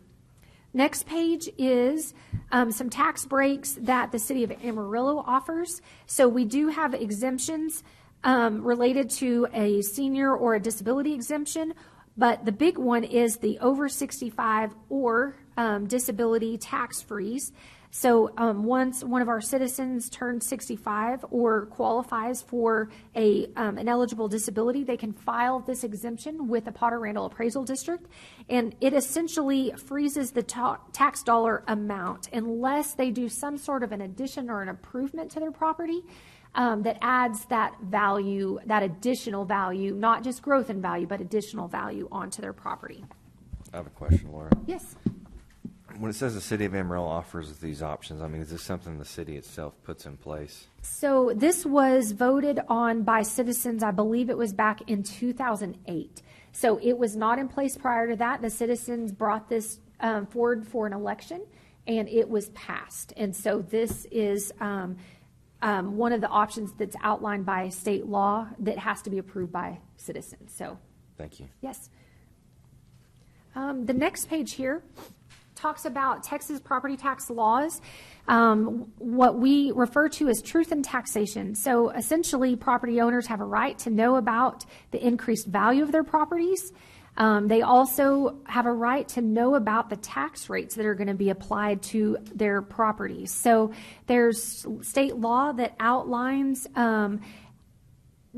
Next page is some tax breaks that the city of Amarillo offers. So we do have exemptions related to a senior or a disability exemption, but the big one is the over 65 or disability tax freeze. So once one of our citizens turns 65 or qualifies for an eligible disability, they can file this exemption with the Potter Randall Appraisal District, and it essentially freezes the tax dollar amount unless they do some sort of an addition or an improvement to their property that adds that value, that additional value, not just growth in value, but additional value onto their property. I have a question, Laura. Yes. When it says the city of Amarillo offers these options, I mean, is this something the city itself puts in place? So this was voted on by citizens, I believe it was back in 2008. So it was not in place prior to that. The citizens brought this forward for an election, and it was passed. And so this is one of the options that's outlined by state law that has to be approved by citizens. So, Thank you. yes. The next page here talks about Texas property tax laws, what we refer to as truth in taxation. So essentially, property owners have a right to know about the increased value of their properties. They also have a right to know about the tax rates that are going to be applied to their properties. So there's state law that outlines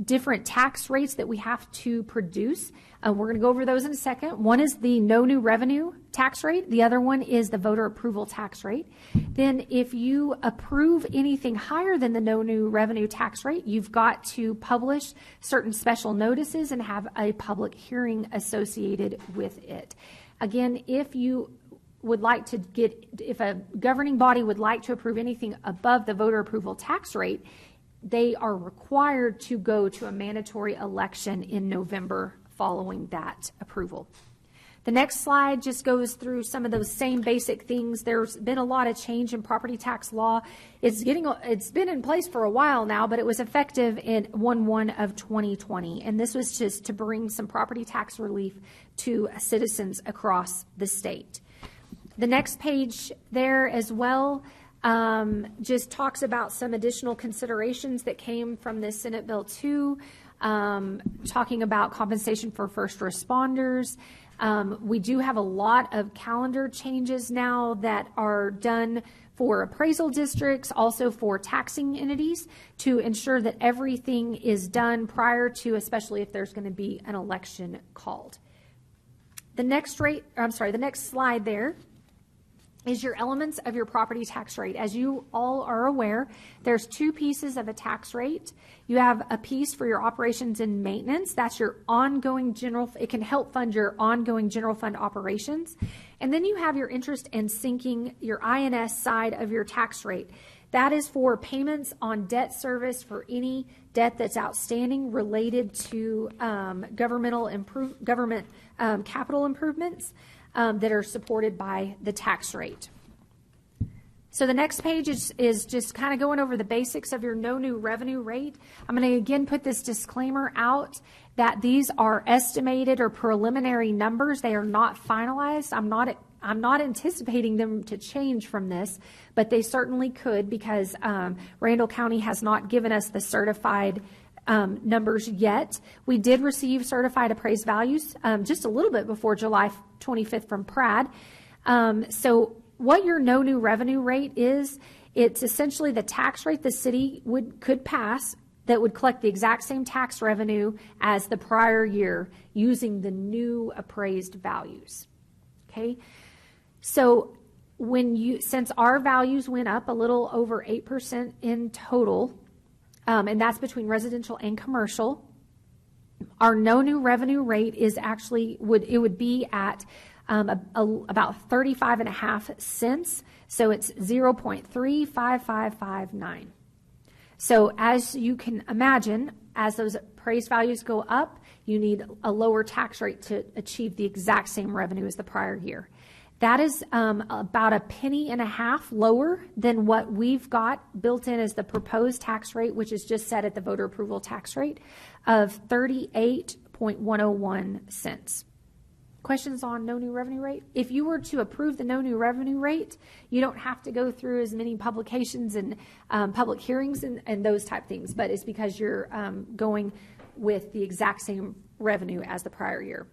different tax rates that we have to produce. We're going to go over those in a second. One is the no new revenue tax rate. The other one is the voter approval tax rate. Then if you approve anything higher than the no new revenue tax rate, you've got to publish certain special notices and have a public hearing associated with it. Again, if you would like to if a governing body would like to approve anything above the voter approval tax rate, they are required to go to a mandatory election in November following that approval. The next slide just goes through some of those same basic things. There's been a lot of change in property tax law. It's been in place for a while now, but it was effective in 1/1 of 2020. And this was just to bring some property tax relief to citizens across the state. The next page there as well just talks about some additional considerations that came from this Senate Bill 2, talking about compensation for first responders. We do have a lot of calendar changes now that are done for appraisal districts, also for taxing entities, to ensure that everything is done prior to, especially if there's going to be an election called. The next slide there is your elements of your property tax rate. As you all are aware, there's two pieces of a tax rate. You have a piece for your operations and maintenance. That's your ongoing general, it can help fund your ongoing general fund operations. And then you have your interest and sinking, your INS side of your tax rate. That is for payments on debt service for any debt that's outstanding related to government capital improvements that are supported by the tax rate. So the next page is just kind of going over the basics of your no new revenue rate. I'm going to again put this disclaimer out that these are estimated or preliminary numbers. They are not finalized. I'm not anticipating them to change from this, but they certainly could, because Randall County has not given us the certified numbers yet. We did receive certified appraised values just a little bit before July 25th from PRAD. So what your no new revenue rate is, it's essentially the tax rate the city could pass that would collect the exact same tax revenue as the prior year using the new appraised values. Okay, so since our values went up a little over 8% in total, and that's between residential and commercial, our no new revenue rate is actually would be at about 35.5 cents. So it's 0.35559. So as you can imagine, as those appraised values go up, you need a lower tax rate to achieve the exact same revenue as the prior year. That is about a penny and a half lower than what we've got built in as the proposed tax rate, which is just set at the voter approval tax rate of 38.101 cents. Questions on no new revenue rate? If you were to approve the no new revenue rate, you don't have to go through as many publications and public hearings and those type things, but it's because you're going with the exact same revenue as the prior year.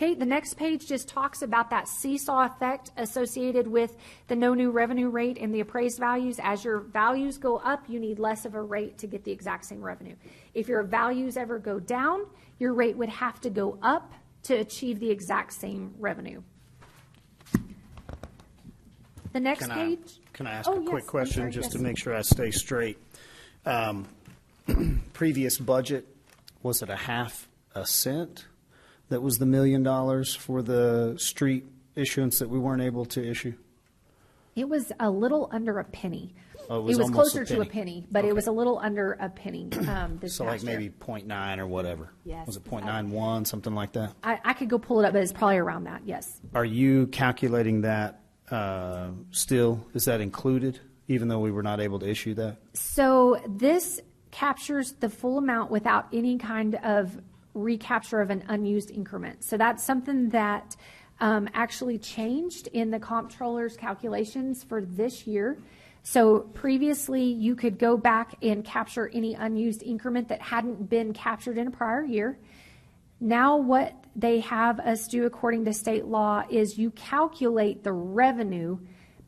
Okay, the next page just talks about that seesaw effect associated with the no new revenue rate and the appraised values. As your values go up, you need less of a rate to get the exact same revenue. If your values ever go down, your rate would have to go up to achieve the exact same revenue. The next page. Can I ask Oh, a yes, quick I'm question sorry, just yes. to make sure I stay straight? Previous budget, was it a half a cent that was the $1 million for the street issuance that we weren't able to issue? It was a little under a penny. Oh, it It was was almost closer a to a penny. penny, but it Okay. was a little under a penny this So like past year. maybe 0.9 or whatever? Yes. Was it 0.91, something like that? I could go pull it up, but it's probably around that, yes. Are you calculating that still? Is that included, even though we were not able to issue that? So this captures the full amount without any kind of recapture of an unused increment. So that's something that actually changed in the comptroller's calculations for this year. So previously, you could go back and capture any unused increment that hadn't been captured in a prior year. Now what they have us do according to state law is you calculate the revenue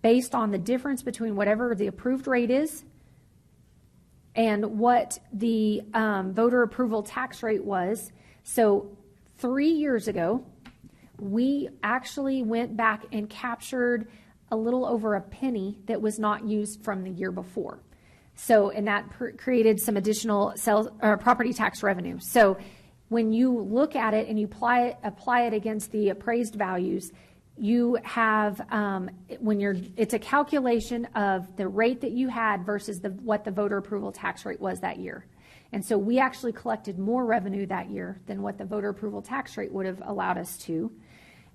based on the difference between whatever the approved rate is and what the voter approval tax rate was. So 3 years ago, we actually went back and captured a little over a penny that was not used from the year before. So, and that created some additional property tax revenue. So when you look at it and you apply it against the appraised values, you have, it's a calculation of the rate that you had versus what the voter approval tax rate was that year. And so we actually collected more revenue that year than what the voter approval tax rate would have allowed us to.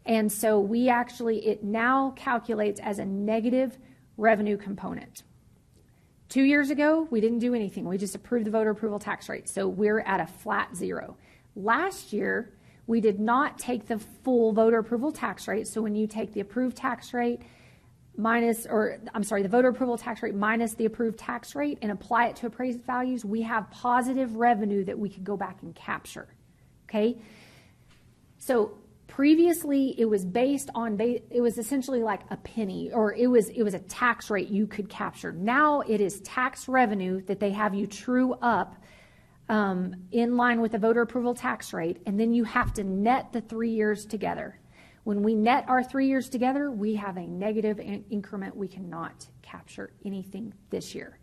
And so it now calculates as a negative revenue component. 2 years ago, we didn't do anything. We just approved the voter approval tax rate. So we're at a flat zero. Last year, we did not take the full voter approval tax rate. So when you take the approved tax rate the voter approval tax rate minus the approved tax rate and apply it to appraised values, we have positive revenue that we could go back and capture. Okay? So previously, it was based on, it was essentially like a penny, or it was a tax rate you could capture. Now it is tax revenue that they have you true up in line with the voter approval tax rate, and then you have to net the 3 years together. When we net our 3 years together, we have a negative increment. We cannot capture anything this year.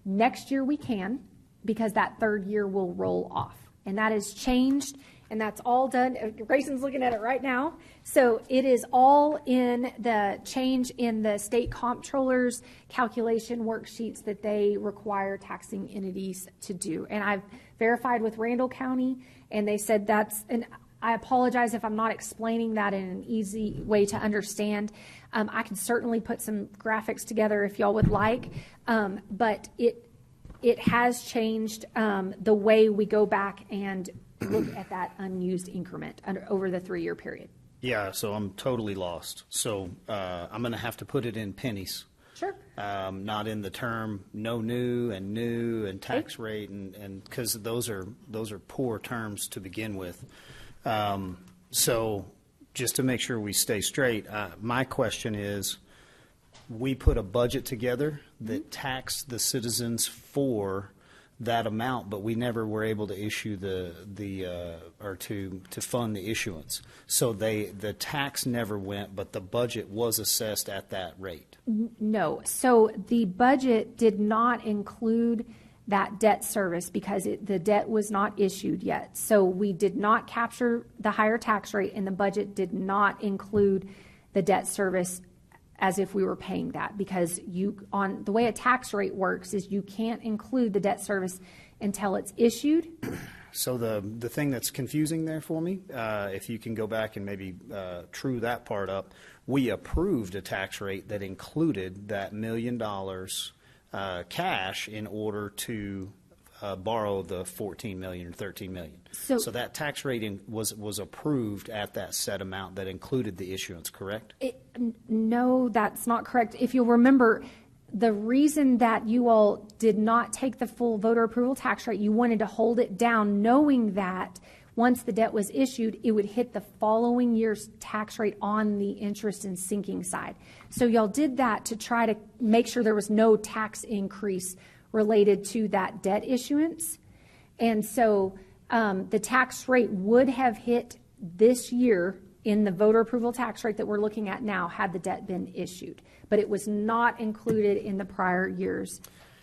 Next year we can, because that third year will roll off. And that has changed, and that's all done. Grayson's looking at it right now. So it is all in the change in the state comptroller's calculation worksheets that they require taxing entities to do. And I've verified with Randall County, and they said that's, and I apologize if I'm not explaining that in an easy way to understand. I can certainly put some graphics together if y'all would like, but it has changed the way we go back and look at that unused increment over the 3 year period. Yeah, so I'm totally lost. So I'm going to have to put it in pennies. Sure. Not in the term no new and tax rate, and because those are poor terms to begin with. So just to make sure we stay straight, my question is, we put a budget together that taxed the citizens for that amount, but we never were able to issue to fund the issuance. So the tax never went, but the budget was assessed at that rate. No. So the budget did not include that debt service because the debt was not issued yet. So we did not capture the higher tax rate, and the budget did not include the debt service as if we were paying that, because on the way a tax rate works is you can't include the debt service until it's issued. So the thing that's confusing there for me, if you can go back and maybe true that part up, we approved a tax rate that included that $1 million cash in order to borrow the $14 million or $13 million. So that tax rate was approved at that set amount that included the issuance, correct? No, that's not correct. If you'll remember, the reason that you all did not take the full voter approval tax rate, you wanted to hold it down knowing that once the debt was issued, it would hit the following year's tax rate on the interest and sinking side. So y'all did that to try to make sure there was no tax increase related to that debt issuance. And so the tax rate would have hit this year in the voter approval tax rate that we're looking at now had the debt been issued. But it was not included in the prior year's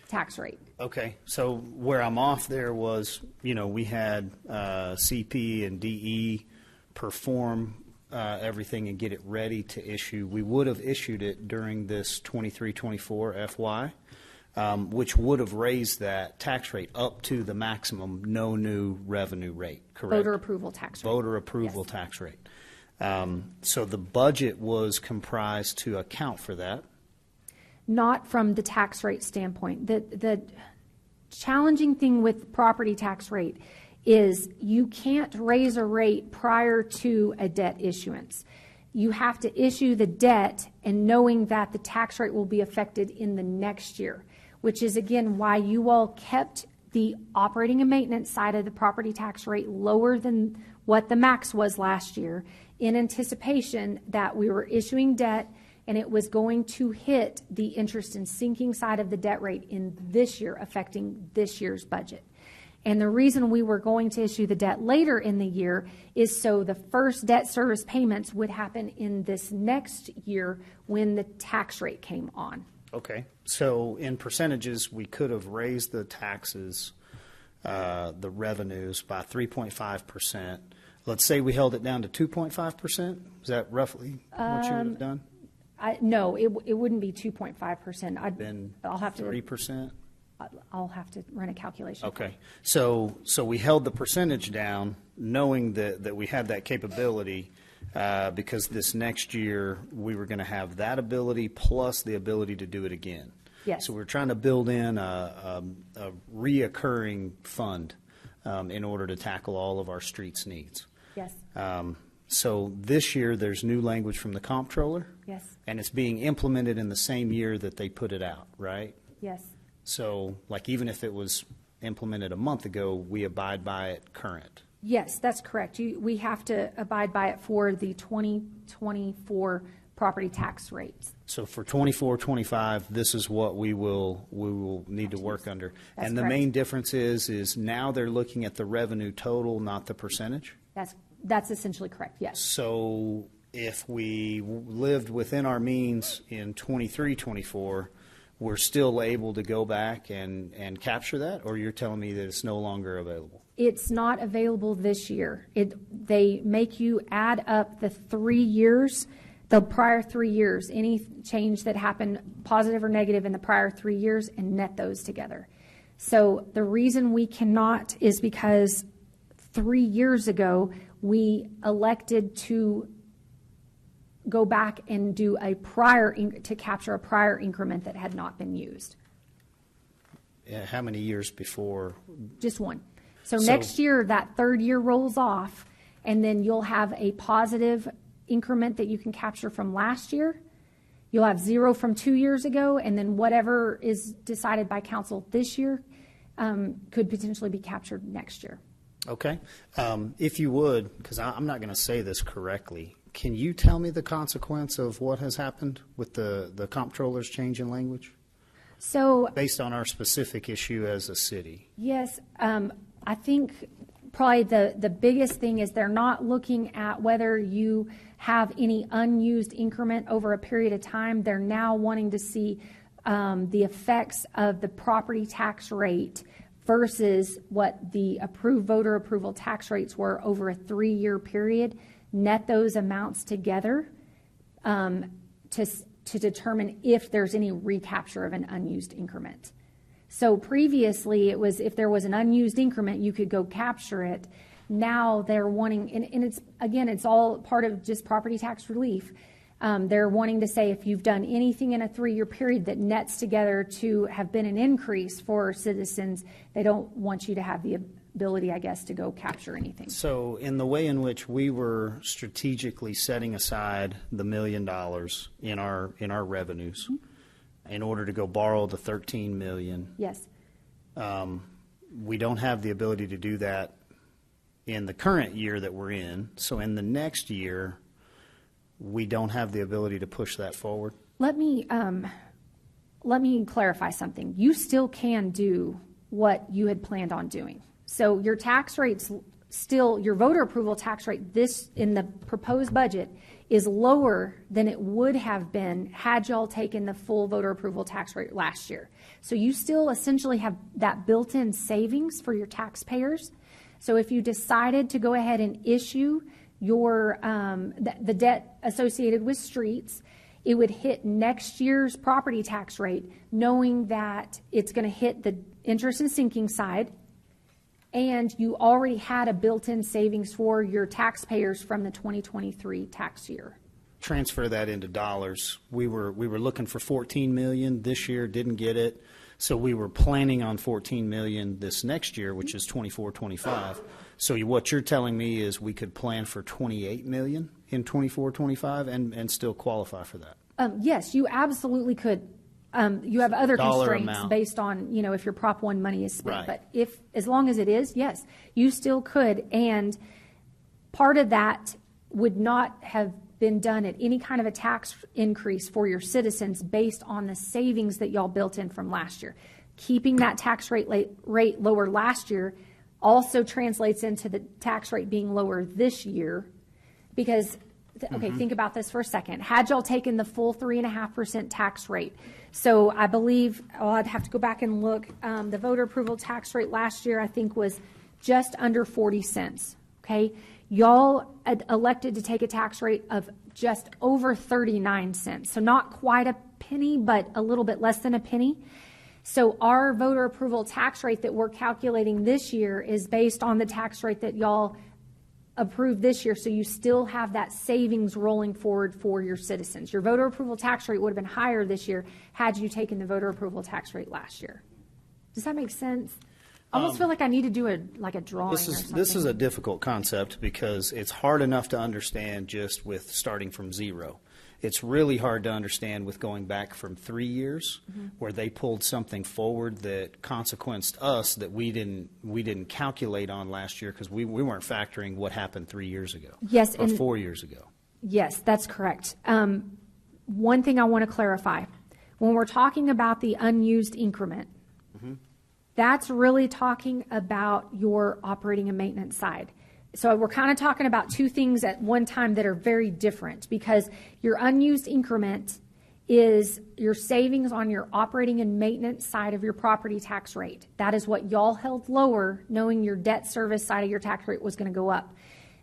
tax rate. Okay, so where I'm off there was, we had CP and DE perform everything and get it ready to issue. We would have issued it during this 23-24 FY, which would have raised that tax rate up to the maximum no new revenue rate, correct? Voter approval tax rate. Voter approval Yes. tax rate. So the budget was comprised to account for that. Not from the tax rate standpoint. The challenging thing with property tax rate is you can't raise a rate prior to a debt issuance. You have to issue the debt and knowing that the tax rate will be affected in the next year, which is again why you all kept the operating and maintenance side of the property tax rate lower than what the max was last year in anticipation that we were issuing debt and it was going to hit the interest and sinking side of the debt rate in this year, affecting this year's budget. And the reason we were going to issue the debt later in the year is so the first debt service payments would happen in this next year when the tax rate came on. Okay, so in percentages, we could have raised the taxes, the revenues by 3.5%. Let's say we held it down to 2.5%. Is that roughly what you would have done? No, it wouldn't be 2.5%. Then I'll have to 3%? I'll have to run a calculation. Okay, so we held the percentage down, knowing that we had that capability, because this next year, we were going to have that ability plus the ability to do it again. Yes. So we're trying to build in a reoccurring fund in order to tackle all of our streets needs. Yes. So this year, there's new language from the comptroller. Yes. And it's being implemented in the same year that they put it out, right? Yes. So, like, even if it was implemented a month ago, we abide by it current. Yes, that's correct. We have to abide by it for the 2024 property tax rates. So for 24, 25, this is what we will need to work under. That's And the correct. main difference is now they're looking at the revenue total, not the percentage. That's essentially correct, yes. So if we lived within our means in 23, 24, we're still able to go back and capture that, or you're telling me that it's no longer available? It's not available this year. They make you add up the 3 years, the prior 3 years, any change that happened, positive or negative in the prior 3 years, and net those together. So the reason we cannot is because 3 years ago, we elected to go back and do to capture a prior increment that had not been used. How many years before? Just one. So So- next year, that third year rolls off, and then you'll have a positive increment that you can capture from last year. You'll have 0 from 2 years ago, and then whatever is decided by council this year could potentially be captured next year. Okay. If you would, because I'm not going to say this correctly, can you tell me the consequence of what has happened with the comptroller's change in language So based on our specific issue as a city? yes, I think probably the biggest thing is they're not looking at whether you have any unused increment over a period of time. They're now wanting to see the effects of the property tax rate versus what the approved voter approval tax rates were over a 3-year period. Net those amounts together to determine if there's any recapture of an unused increment. So previously, it was if there was an unused increment, you could go capture it. Now they're wanting, and it's all part of just property tax relief. They're wanting to say if you've done anything in a 3-year period that nets together to have been an increase for citizens, they don't want you to have the ability, I guess, to go capture anything. So in the way in which we were strategically setting aside the $1 million in our revenues in order to go borrow the $13 million, Yes. we don't have the ability to do that in the current year that we're in. So in the next year, we don't have the ability to push that forward? Let me clarify something. You still can do what you had planned on doing. So your tax rates still, your voter approval tax rate this in the proposed budget is lower than it would have been had y'all taken the full voter approval tax rate last year. So you still essentially have that built-in savings for your taxpayers. So if you decided to go ahead and issue your the debt associated with streets, it would hit next year's property tax rate, knowing that it's going to hit the interest and sinking side, and you already had a built-in savings for your taxpayers from the 2023 tax year. Transfer that into dollars. We were looking for 14 million this year, didn't get it. So we were planning on 14 million this next year, which is 24, 25. So what you're telling me is we could plan for 28 million in 24, 25 and still qualify for that? Yes, you absolutely could. You have other Dollar constraints amount. based on, if your Prop 1 money is spent. Right. But as long as it is, yes, you still could. And part of that would not have been done at any kind of a tax increase for your citizens based on the savings that y'all built in from last year. Keeping that tax rate lower last year also translates into the tax rate being lower this year because, think about this for a second. Had y'all taken the full 3.5% tax rate, so I believe, I'd have to go back and look, the voter approval tax rate last year I think was just under 40 cents, okay? Y'all elected to take a tax rate of just over 39 cents. So not quite a penny, but a little bit less than a penny. So our voter approval tax rate that we're calculating this year is based on the tax rate that y'all approved this year. So you still have that savings rolling forward for your citizens. Your voter approval tax rate would have been higher this year had you taken the voter approval tax rate last year. Does that make sense? I almost feel like I need to do a drawing or something. This is a difficult concept because it's hard enough to understand just with starting from zero. It's really hard to understand with going back from 3 years where they pulled something forward that consequenced us that we didn't calculate on last year because we weren't factoring what happened 3 years ago. Yes, or and 4 years ago. Yes, that's correct. One thing I want to clarify. When we're talking about the unused increment, that's really talking about your operating and maintenance side. So we're kind of talking about two things at one time that are very different because your unused increment is your savings on your operating and maintenance side of your property tax rate. That is what y'all held lower, knowing your debt service side of your tax rate was going to go up.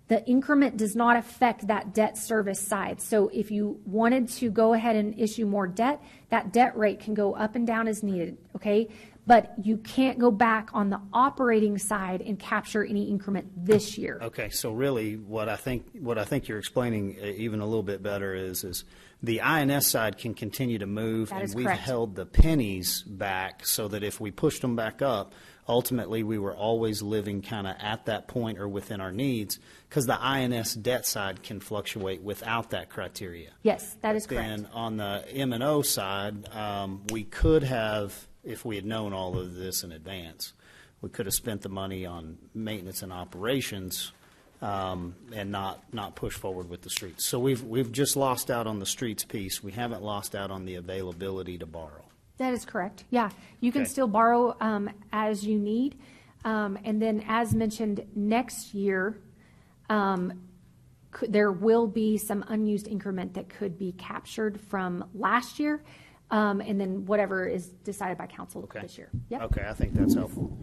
The increment does not affect that debt service side. So if you wanted to go ahead and issue more debt, that debt rate can go up and down as needed, okay? But you can't go back on the operating side and capture any increment this year. Okay, so really what I think you're explaining even a little bit better is the INS side can continue to move, That and is we've correct. held the pennies back so that if we pushed them back up, ultimately we were always living kind of at that point or within our needs because the INS debt side can fluctuate without that criteria. Yes, that is correct. Then on the M&O side, we could have, if we had known all of this in advance, we could have spent the money on maintenance and operations and not push forward with the streets. So we've just lost out on the streets piece. We haven't lost out on the availability to borrow. That is correct. Yeah, you can Okay. still borrow as you need. And then as mentioned, next year, there will be some unused increment that could be captured from last year. And then whatever is decided by council Okay. this year. Yep. Okay, I think that's helpful.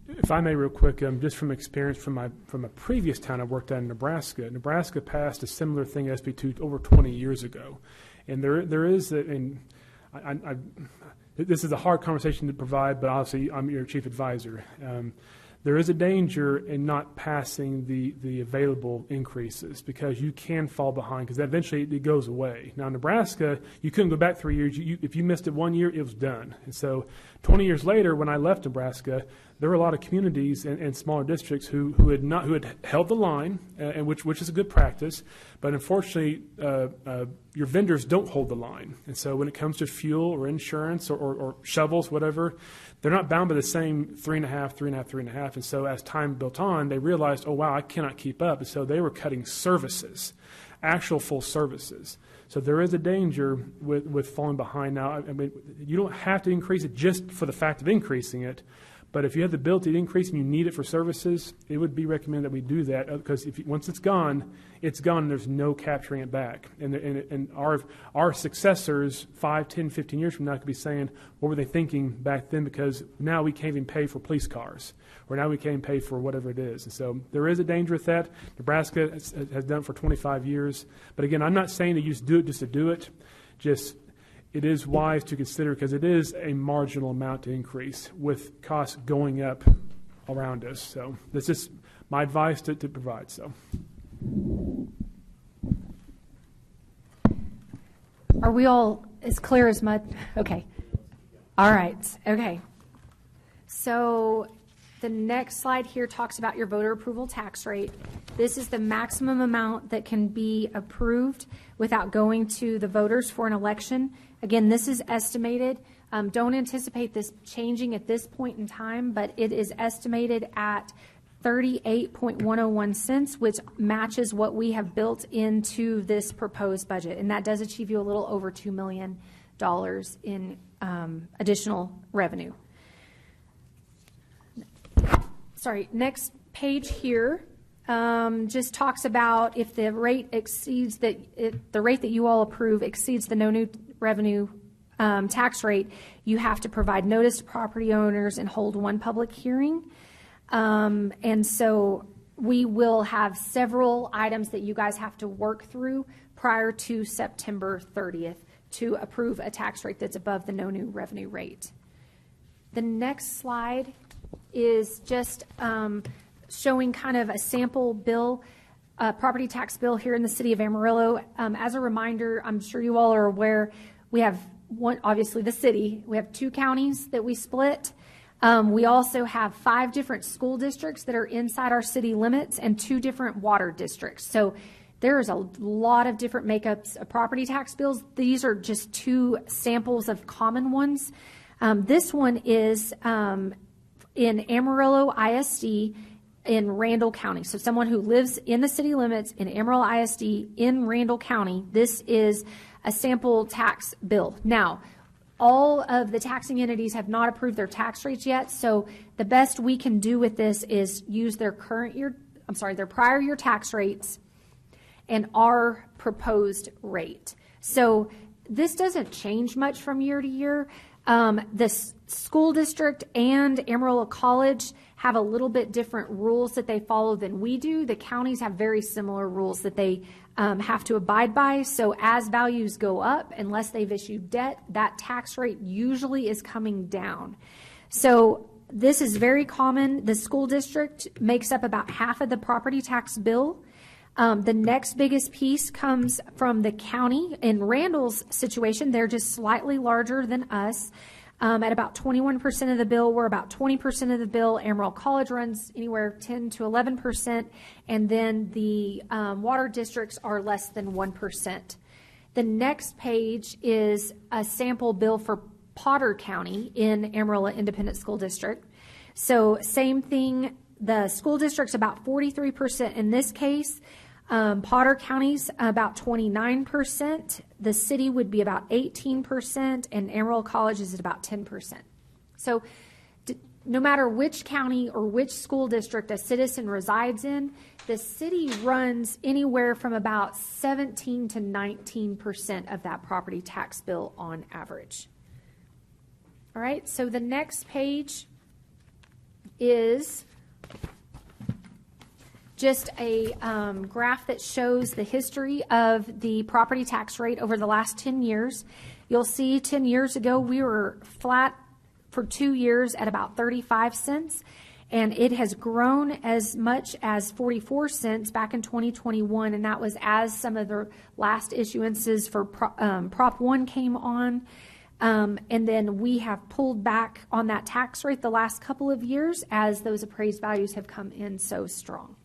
If I may, real quick, just from experience from a previous town I worked at in Nebraska. Nebraska passed a similar thing, SB2, over 20 years ago, and there is, and this is a hard conversation to provide, but obviously I'm your chief advisor. There is a danger in not passing the available increases because you can fall behind because eventually it goes away. Now, in Nebraska, you couldn't go back 3 years. If you missed it 1 year, it was done. And so 20 years later, when I left Nebraska, there were a lot of communities and smaller districts who had held the line, and which is a good practice. But unfortunately, your vendors don't hold the line. And so when it comes to fuel or insurance or shovels, whatever, they're not bound by the same 3.5, 3.5, 3.5. And so as time built on, they realized, oh, wow, I cannot keep up. And so they were cutting services, actual full services. So there is a danger with falling behind now. I mean, you don't have to increase it just for the fact of increasing it. But if you have the ability to increase and you need it for services, it would be recommended that we do that, because once it's gone, and there's no capturing it back. And our successors, 5, 10, 15 years from now, could be saying, what were they thinking back then? Because now we can't even pay for police cars, or now we can't even pay for whatever it is. And so there is a danger with that. Nebraska has done it for 25 years. But again, I'm not saying that you just do it just to do it. It is wise to consider, because it is a marginal amount to increase with costs going up around us. So this is my advice to provide. So, are we all as clear as mud? Okay. All right. Okay. So the next slide here talks about your voter approval tax rate. This is the maximum amount that can be approved without going to the voters for an election. Again, this is estimated. Don't anticipate this changing at this point in time, but it is estimated at 38.101 cents, which matches what we have built into this proposed budget. And that does achieve you a little over $2 million in additional revenue. Sorry, next page here just talks about if the rate exceeds the rate that you all approve exceeds the no new revenue tax rate, you have to provide notice to property owners and hold one public hearing. And so we will have several items that you guys have to work through prior to September 30th to approve a tax rate that's above the no new revenue rate. The next slide is just showing kind of a sample bill, property tax bill here in the city of Amarillo. As a reminder, I'm sure you all are aware, we have one, obviously the city, we have 2 counties that we split. We also have 5 different school districts that are inside our city limits and 2 different water districts. So there's a lot of different makeups of property tax bills. These are just 2 samples of common ones. This one is in Amarillo ISD in Randall County. So someone who lives in the city limits in Amarillo ISD in Randall County, this is a sample tax bill. Now, all of the taxing entities have not approved their tax rates yet, so the best we can do with this is use their their prior year tax rates and our proposed rate. So this doesn't change much from year to year. The school district and Amarillo College have a little bit different rules that they follow than we do. The counties have very similar rules that they have to abide by. So as values go up, unless they've issued debt, that tax rate usually is coming down. So this is very common. The school district makes up about half of the property tax bill. The next biggest piece comes from the county. In Randall's situation, they're just slightly larger than us. At about 21% of the bill, we're about 20% of the bill. Amarillo College runs anywhere 10 to 11%, and then the water districts are less than 1%. The next page is a sample bill for Potter County in Amarillo Independent School District. So same thing, the school district's about 43% in this case. Potter County's about 29%. The city would be about 18%, and Amarillo College is at about 10%. So no matter which county or which school district a citizen resides in, the city runs anywhere from about 17 to 19% of that property tax bill on average. All right, so the next page is just a graph that shows the history of the property tax rate over the last 10 years. You'll see 10 years ago we were flat for 2 years at about 35 cents, and it has grown as much as 44 cents back in 2021, and that was as some of the last issuances for Prop 1 came on. And then we have pulled back on that tax rate the last couple of years as those appraised values have come in so strong.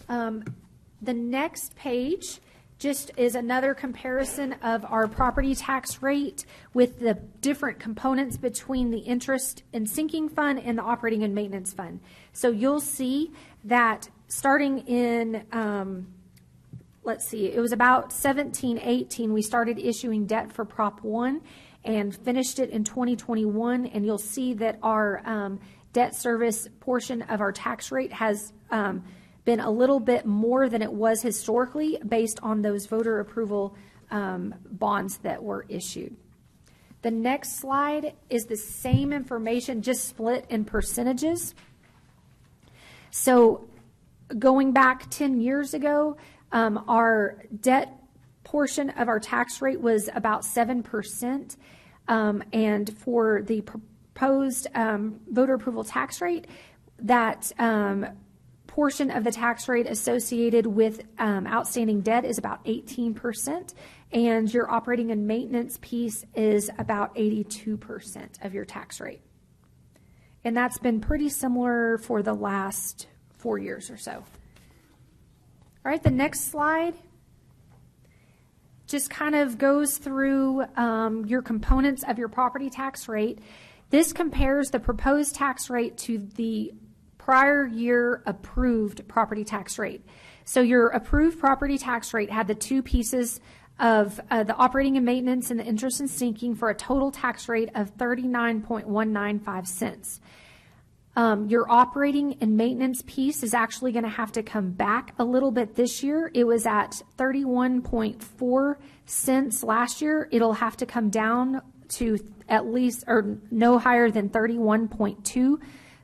The next page just is another comparison of our property tax rate with the different components between the interest and sinking fund and the operating and maintenance fund. So you'll see that starting in, let's see, it was about 17-18, we started issuing debt for Prop 1 and finished it in 2021. And you'll see that our debt service portion of our tax rate has been a little bit more than it was historically based on those voter approval bonds that were issued. The next slide is the same information, just split in percentages. So going back 10 years ago, our debt portion of our tax rate was about 7%. And for the proposed voter approval tax rate, that portion of the tax rate associated with outstanding debt is about 18%, and your operating and maintenance piece is about 82% of your tax rate. And that's been pretty similar for the last 4 years or so. All right, the next slide just kind of goes through your components of your property tax rate. This compares the proposed tax rate to the prior year approved property tax rate. So your approved property tax rate had the two pieces of the operating and maintenance and the interest and sinking for a total tax rate of 39.195 cents. Your operating and maintenance piece is actually going to have to come back a little bit this year. It was at 31.4 cents last year. It'll have to come down to at least or no higher than 31.2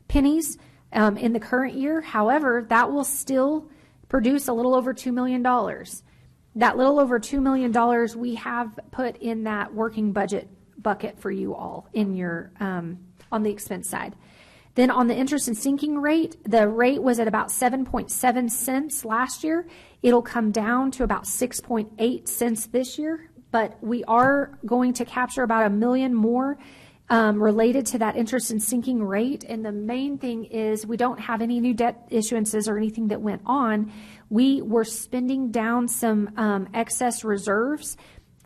pennies in the current year. However, that will still produce a little over $2 million. That little over $2 million we have put in that working budget bucket for you all in your on the expense side. Then on the interest and sinking rate, the rate was at about 7.7 cents last year. It'll come down to about 6.8 cents this year, but we are going to capture about $1 million more related to that interest and sinking rate. And the main thing is we don't have any new debt issuances or anything that went on. We were spending down some excess reserves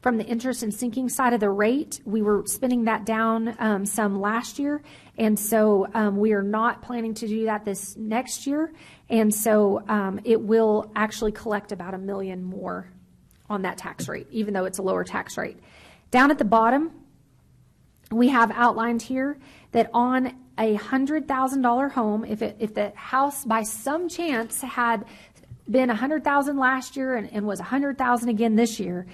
from the interest and sinking side of the rate. We were spending that down some last year. And so we are not planning to do that this next year. And so it will actually collect about $1 million more on that tax rate, even though it's a lower tax rate. Down at the bottom, we have outlined here that on a $100,000 home, if the house by some chance had been $100,000 last year and was $100,000 again this year,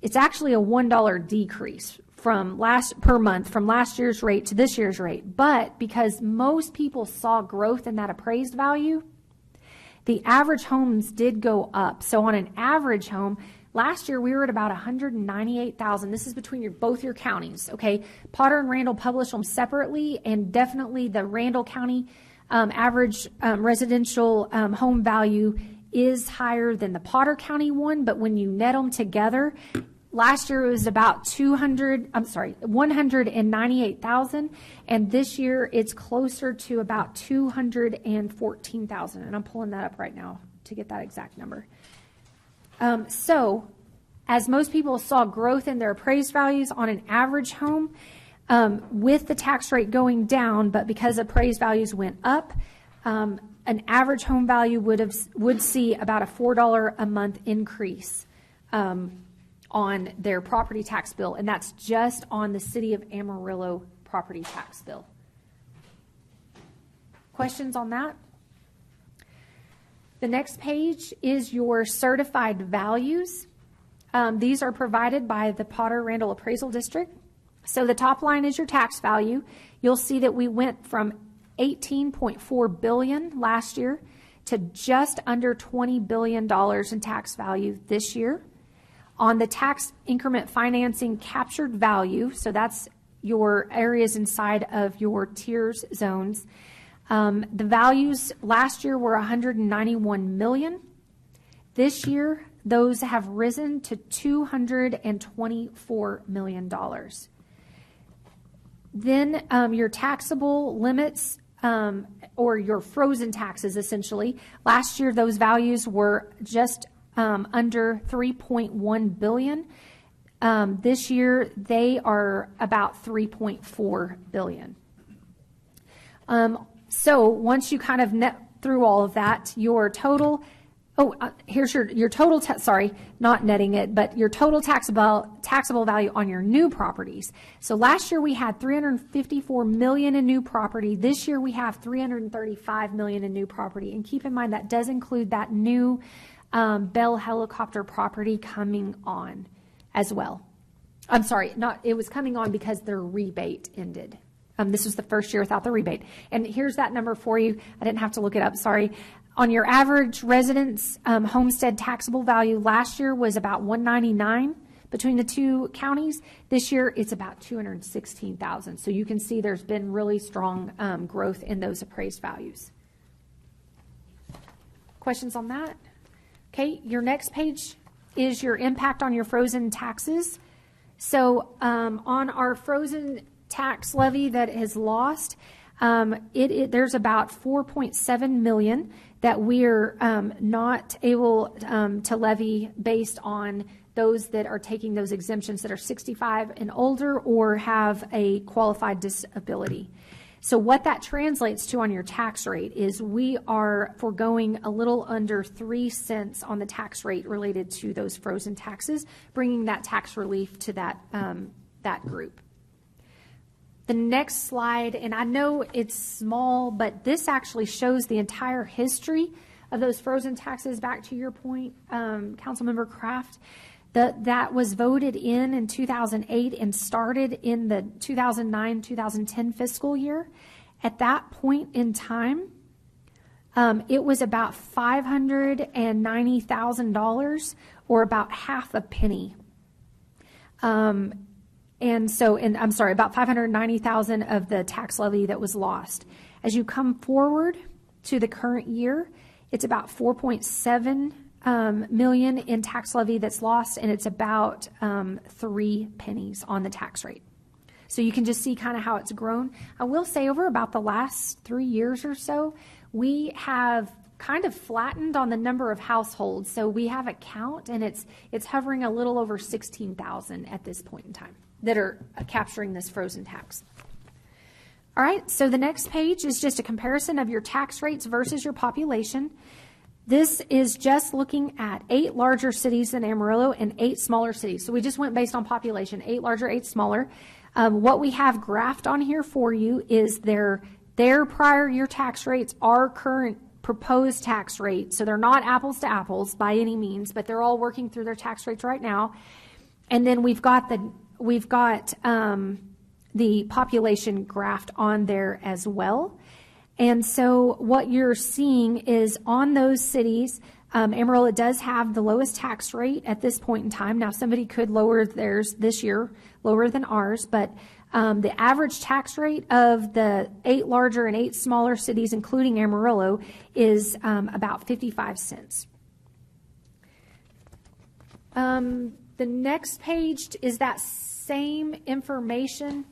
it's actually a $1 decrease per month from last year's rate to this year's rate. But because most people saw growth in that appraised value, the average homes did go up. So on an average home, last year we were at about $198,000. This is between both your counties, okay? Potter and Randall publish them separately, and definitely the Randall County average residential home value is higher than the Potter County one, but when you net them together, last year it was about $198,000, and this year it's closer to about $214,000, and I'm pulling that up right now to get that exact number. So, as most people saw growth in their appraised values on an average home, with the tax rate going down, but because appraised values went up, an average home value would see about a $4 a month increase on their property tax bill, and that's just on the City of Amarillo property tax bill. Questions on that? The next page is your certified values. These are provided by the Potter Randall Appraisal District. So the top line is your tax value. You'll see that we went from $18.4 billion last year to just under $20 billion in tax value this year. On the tax increment financing captured value, so that's your areas inside of your tiers zones, the values last year were $191 million. This year, those have risen to $224 million. Then your taxable limits, or your frozen taxes, essentially. Last year, those values were just under 3.1 billion. This year, they are about 3.4 billion. So once you kind of net through all of that, your total, here's your total, sorry, not netting it, but your total taxable value on your new properties. So last year we had 354 million in new property. This year we have 335 million in new property. And keep in mind that does include that new Bell helicopter property coming on as well. I'm sorry, it was coming on because their rebate ended. This was the first year without the rebate. And here's that number for you. I didn't have to look it up, sorry. On your average residence homestead taxable value, last year was about $199 between the two counties. This year, it's about $216,000. So you can see there's been really strong growth in those appraised values. Questions on that? Okay, your next page is your impact on your frozen taxes. So on our frozen tax levy that is lost, there's about 4.7 million that we're not able to levy based on those that are taking those exemptions that are 65 and older or have a qualified disability. So what that translates to on your tax rate is we are foregoing a little under 3 cents on the tax rate related to those frozen taxes, bringing that tax relief to that group. The next slide, and I know it's small, but this actually shows the entire history of those frozen taxes. Back to your point, Councilmember Kraft, that was voted in 2008 and started in the 2009-2010 fiscal year. At that point in time, it was about $590,000 or about half a penny. And I'm sorry, about $590,000 of the tax levy that was lost. As you come forward to the current year, it's about 4.7 million in tax levy that's lost, and it's about 3 pennies on the tax rate. So you can just see kind of how it's grown. I will say over about the last 3 years or so, we have kind of flattened on the number of households. So we have a count, and it's hovering a little over 16,000 at this point in time that are capturing this frozen tax. All right, so the next page is just a comparison of your tax rates versus your population. This is just looking at 8 larger cities than Amarillo and 8 smaller cities. So we just went based on population, 8 larger, 8 smaller. What we have graphed on here for you is their prior year tax rates, our current proposed tax rate. So they're not apples to apples by any means, but they're all working through their tax rates right now. And then we've got the population graphed on there as well. And so what you're seeing is on those cities, Amarillo does have the lowest tax rate at this point in time. Now, somebody could lower theirs this year, lower than ours, but the average tax rate of the 8 larger and 8 smaller cities, including Amarillo, is about 55 cents. The next page is that same information,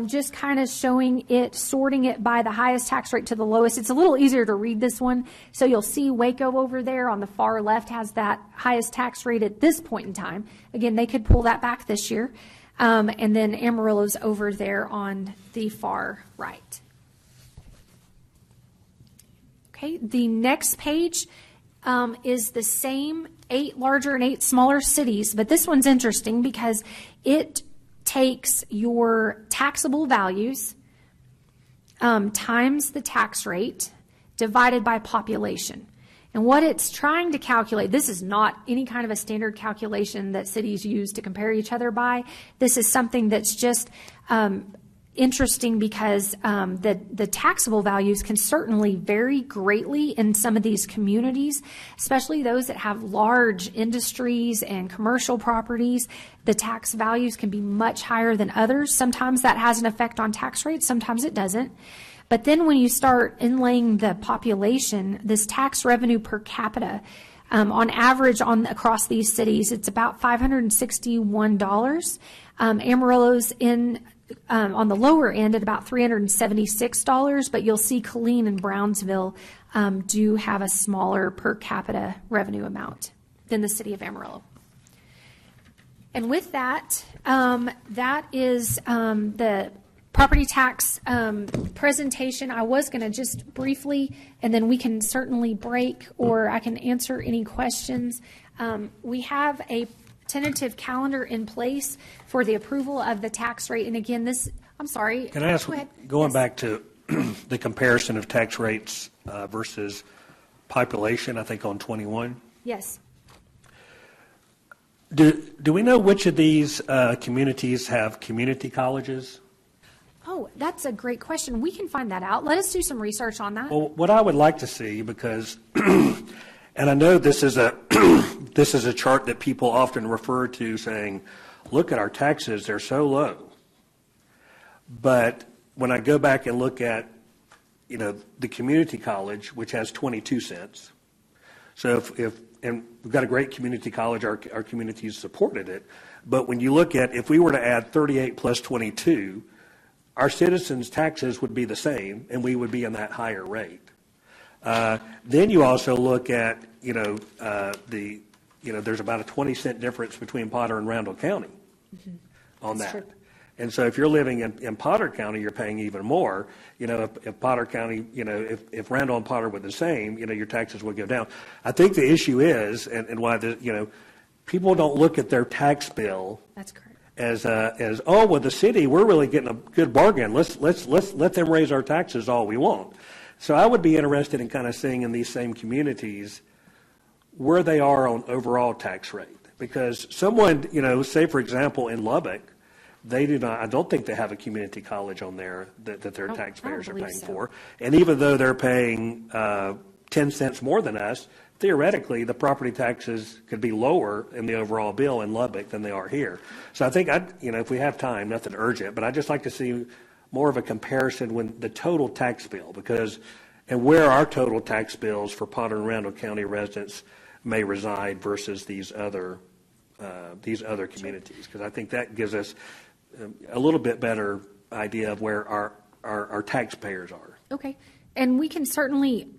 just kind of showing it, sorting it by the highest tax rate to the lowest. It's a little easier to read this one. So you'll see Waco over there on the far left has that highest tax rate at this point in time. Again, they could pull that back this year. And then Amarillo's over there on the far right. Okay, the next page is the same 8 larger and 8 smaller cities, but this one's interesting because it takes your taxable values times the tax rate divided by population. And what it's trying to calculate, this is not any kind of a standard calculation that cities use to compare each other by. This is something that's just interesting because the taxable values can certainly vary greatly in some of these communities, especially those that have large industries and commercial properties. The tax values can be much higher than others. Sometimes that has an effect on tax rates, sometimes it doesn't. But then when you start inlaying the population, this tax revenue per capita, on average across these cities, it's about $561. Amarillo's in on the lower end at about $376, but you'll see Killeen and Brownsville do have a smaller per capita revenue amount than the city of Amarillo. And with that, that is the property tax presentation. I was going to just briefly, and then we can certainly break, or I can answer any questions. We have a tentative calendar in place for the approval of the tax rate. And again, this, I'm sorry. Can I ask, Go ahead. going Yes. back to the comparison of tax rates versus population, I think on 21? Yes. Do we know which of these communities have community colleges? Oh, that's a great question. We can find that out. Let us do some research on that. Well, what I would like to see, because, and I know this is a this is a chart that people often refer to, saying, "Look at our taxes; they're so low." But when I go back and look at, the community college, which has 22 cents, so if and we've got a great community college, our communities supported it, but when you look at, if we were to add 38 plus 22, our citizens' taxes would be the same, and we would be in that higher rate. Then you also look at, there's about a 20-cent difference between Potter and Randall County on That's that. true. And so if you're living in Potter County, you're paying even more. If Potter County, if Randall and Potter were the same, your taxes would go down. I think the issue is, and why people don't look at their tax bill That's correct. as the city, we're really getting a good bargain. Let's let them raise our taxes all we want. So I would be interested in kind of seeing in these same communities where they are on overall tax rate, because someone, say for example in Lubbock, they do not. I don't think they have a community college on there that their taxpayers are believe paying so. for. And even though they're paying 10 cents more than us, theoretically, the property taxes could be lower in the overall bill in Lubbock than they are here. So I think, if we have time, nothing urgent, but I'd just like to see more of a comparison when the total tax bill, and where our total tax bills for Potter and Randall County residents may reside versus these other communities, because I think that gives us a little bit better idea of where our taxpayers are. Okay. And we can certainly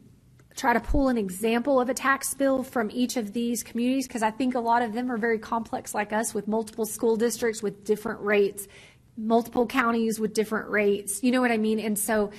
try to pull an example of a tax bill from each of these communities, because I think a lot of them are very complex like us, with multiple school districts with different rates, multiple counties with different rates. You know what I mean? And so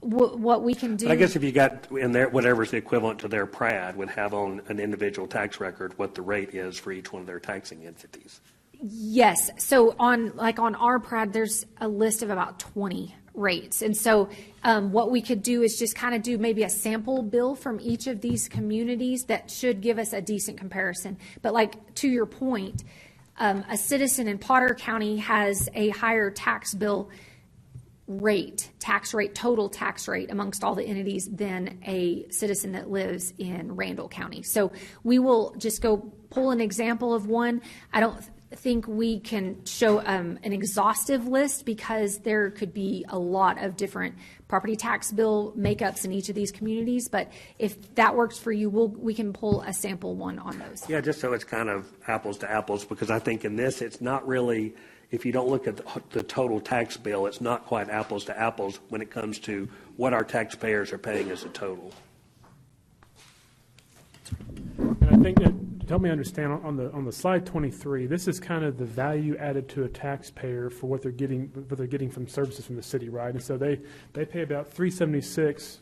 what we can do. But I guess if you got in there, whatever's the equivalent to their PRAD would have on an individual tax record what the rate is for each one of their taxing entities. Yes. So on our PRAD, there's a list of about 20 rates. And so what we could do is just kind of do maybe a sample bill from each of these communities that should give us a decent comparison. But to your point, a citizen in Potter County has a higher tax bill total tax rate amongst all the entities than a citizen that lives in Randall County. So we will just go pull an example of one. I don't think we can show an exhaustive list, because there could be a lot of different property tax bill makeups in each of these communities. But if that works for you, we can pull a sample one on those. Yeah, just so it's kind of apples to apples, because I think in this, it's not really, if you don't look at the total tax bill, it's not quite apples to apples when it comes to what our taxpayers are paying as a total. And I think that, to help me understand, on the slide 23, this is kind of the value added to a taxpayer for what they're getting from services from the city, right? And so they pay about $376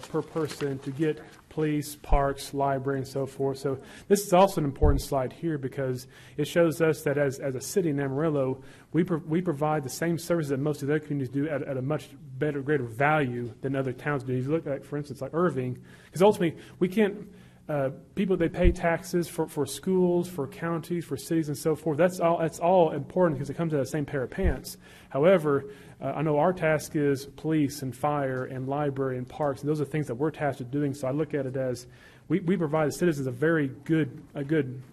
per person to get police, parks, library, and so forth. So this is also an important slide here, because it shows us that as a city in Amarillo, we provide the same services that most of the other communities do at a much better, greater value than other towns do. If you look at, for instance, like Irving, because ultimately we can't. People, they pay taxes for schools, for counties, for cities, and so forth. That's all important, because it comes out of the same pair of pants. However, I know our task is police and fire and library and parks, and those are things that we're tasked with doing. So I look at it as we provide the citizens a very good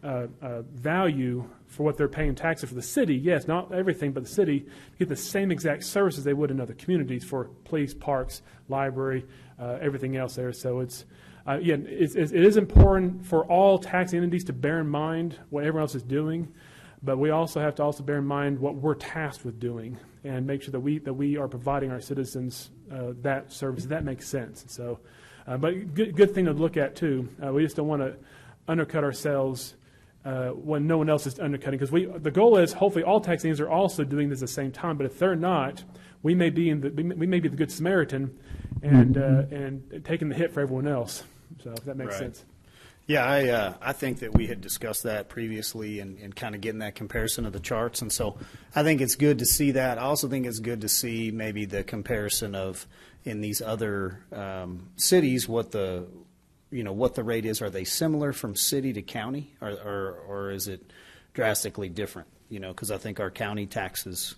value for what they're paying taxes for the city. Yes, not everything, but the city get the same exact services they would in other communities for police, parks, library, everything else there. So it is important for all tax entities to bear in mind what everyone else is doing. But we also have to also bear in mind what we're tasked with doing and make sure that we are providing our citizens that service. That makes sense. So, but good thing to look at too. We just don't want to undercut ourselves when no one else is undercutting, because the goal is hopefully all tax agencies are also doing this at the same time. But if they're not, we may be the good Samaritan and taking the hit for everyone else. So if that makes Right. sense. Yeah, I think that we had discussed that previously and kind of getting that comparison of the charts. And so I think it's good to see that. I also think it's good to see maybe the comparison of in these other cities, what the rate is. Are they similar from city to county, or is it drastically different? Because I think our county taxes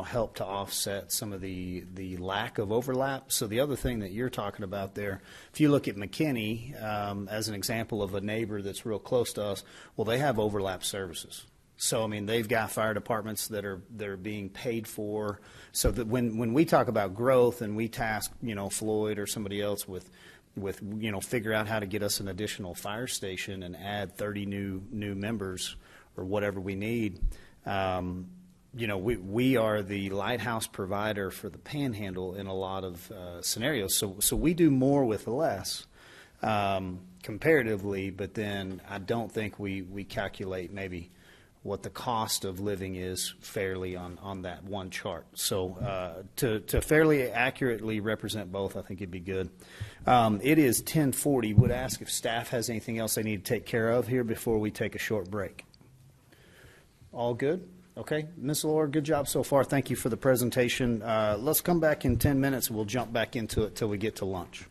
help to offset some of the lack of overlap. So the other thing that you're talking about there, if you look at McKinney as an example of a neighbor that's real close to us, well, they have overlap services. So, I mean, they've got fire departments that are being paid for. So that when we talk about growth and we task, Floyd or somebody else with figure out how to get us an additional fire station and add 30 new members or whatever we need, we are the lighthouse provider for the Panhandle in a lot of scenarios. So we do more with less comparatively, but then I don't think we calculate maybe what the cost of living is fairly on that one chart. So to fairly accurately represent both, I think it'd be good. It is 10:40. Would ask if staff has anything else they need to take care of here before we take a short break. All good? Okay. Ms. Laura, good job so far. Thank you for the presentation. Let's come back in 10 minutes and we'll jump back into it till we get to lunch.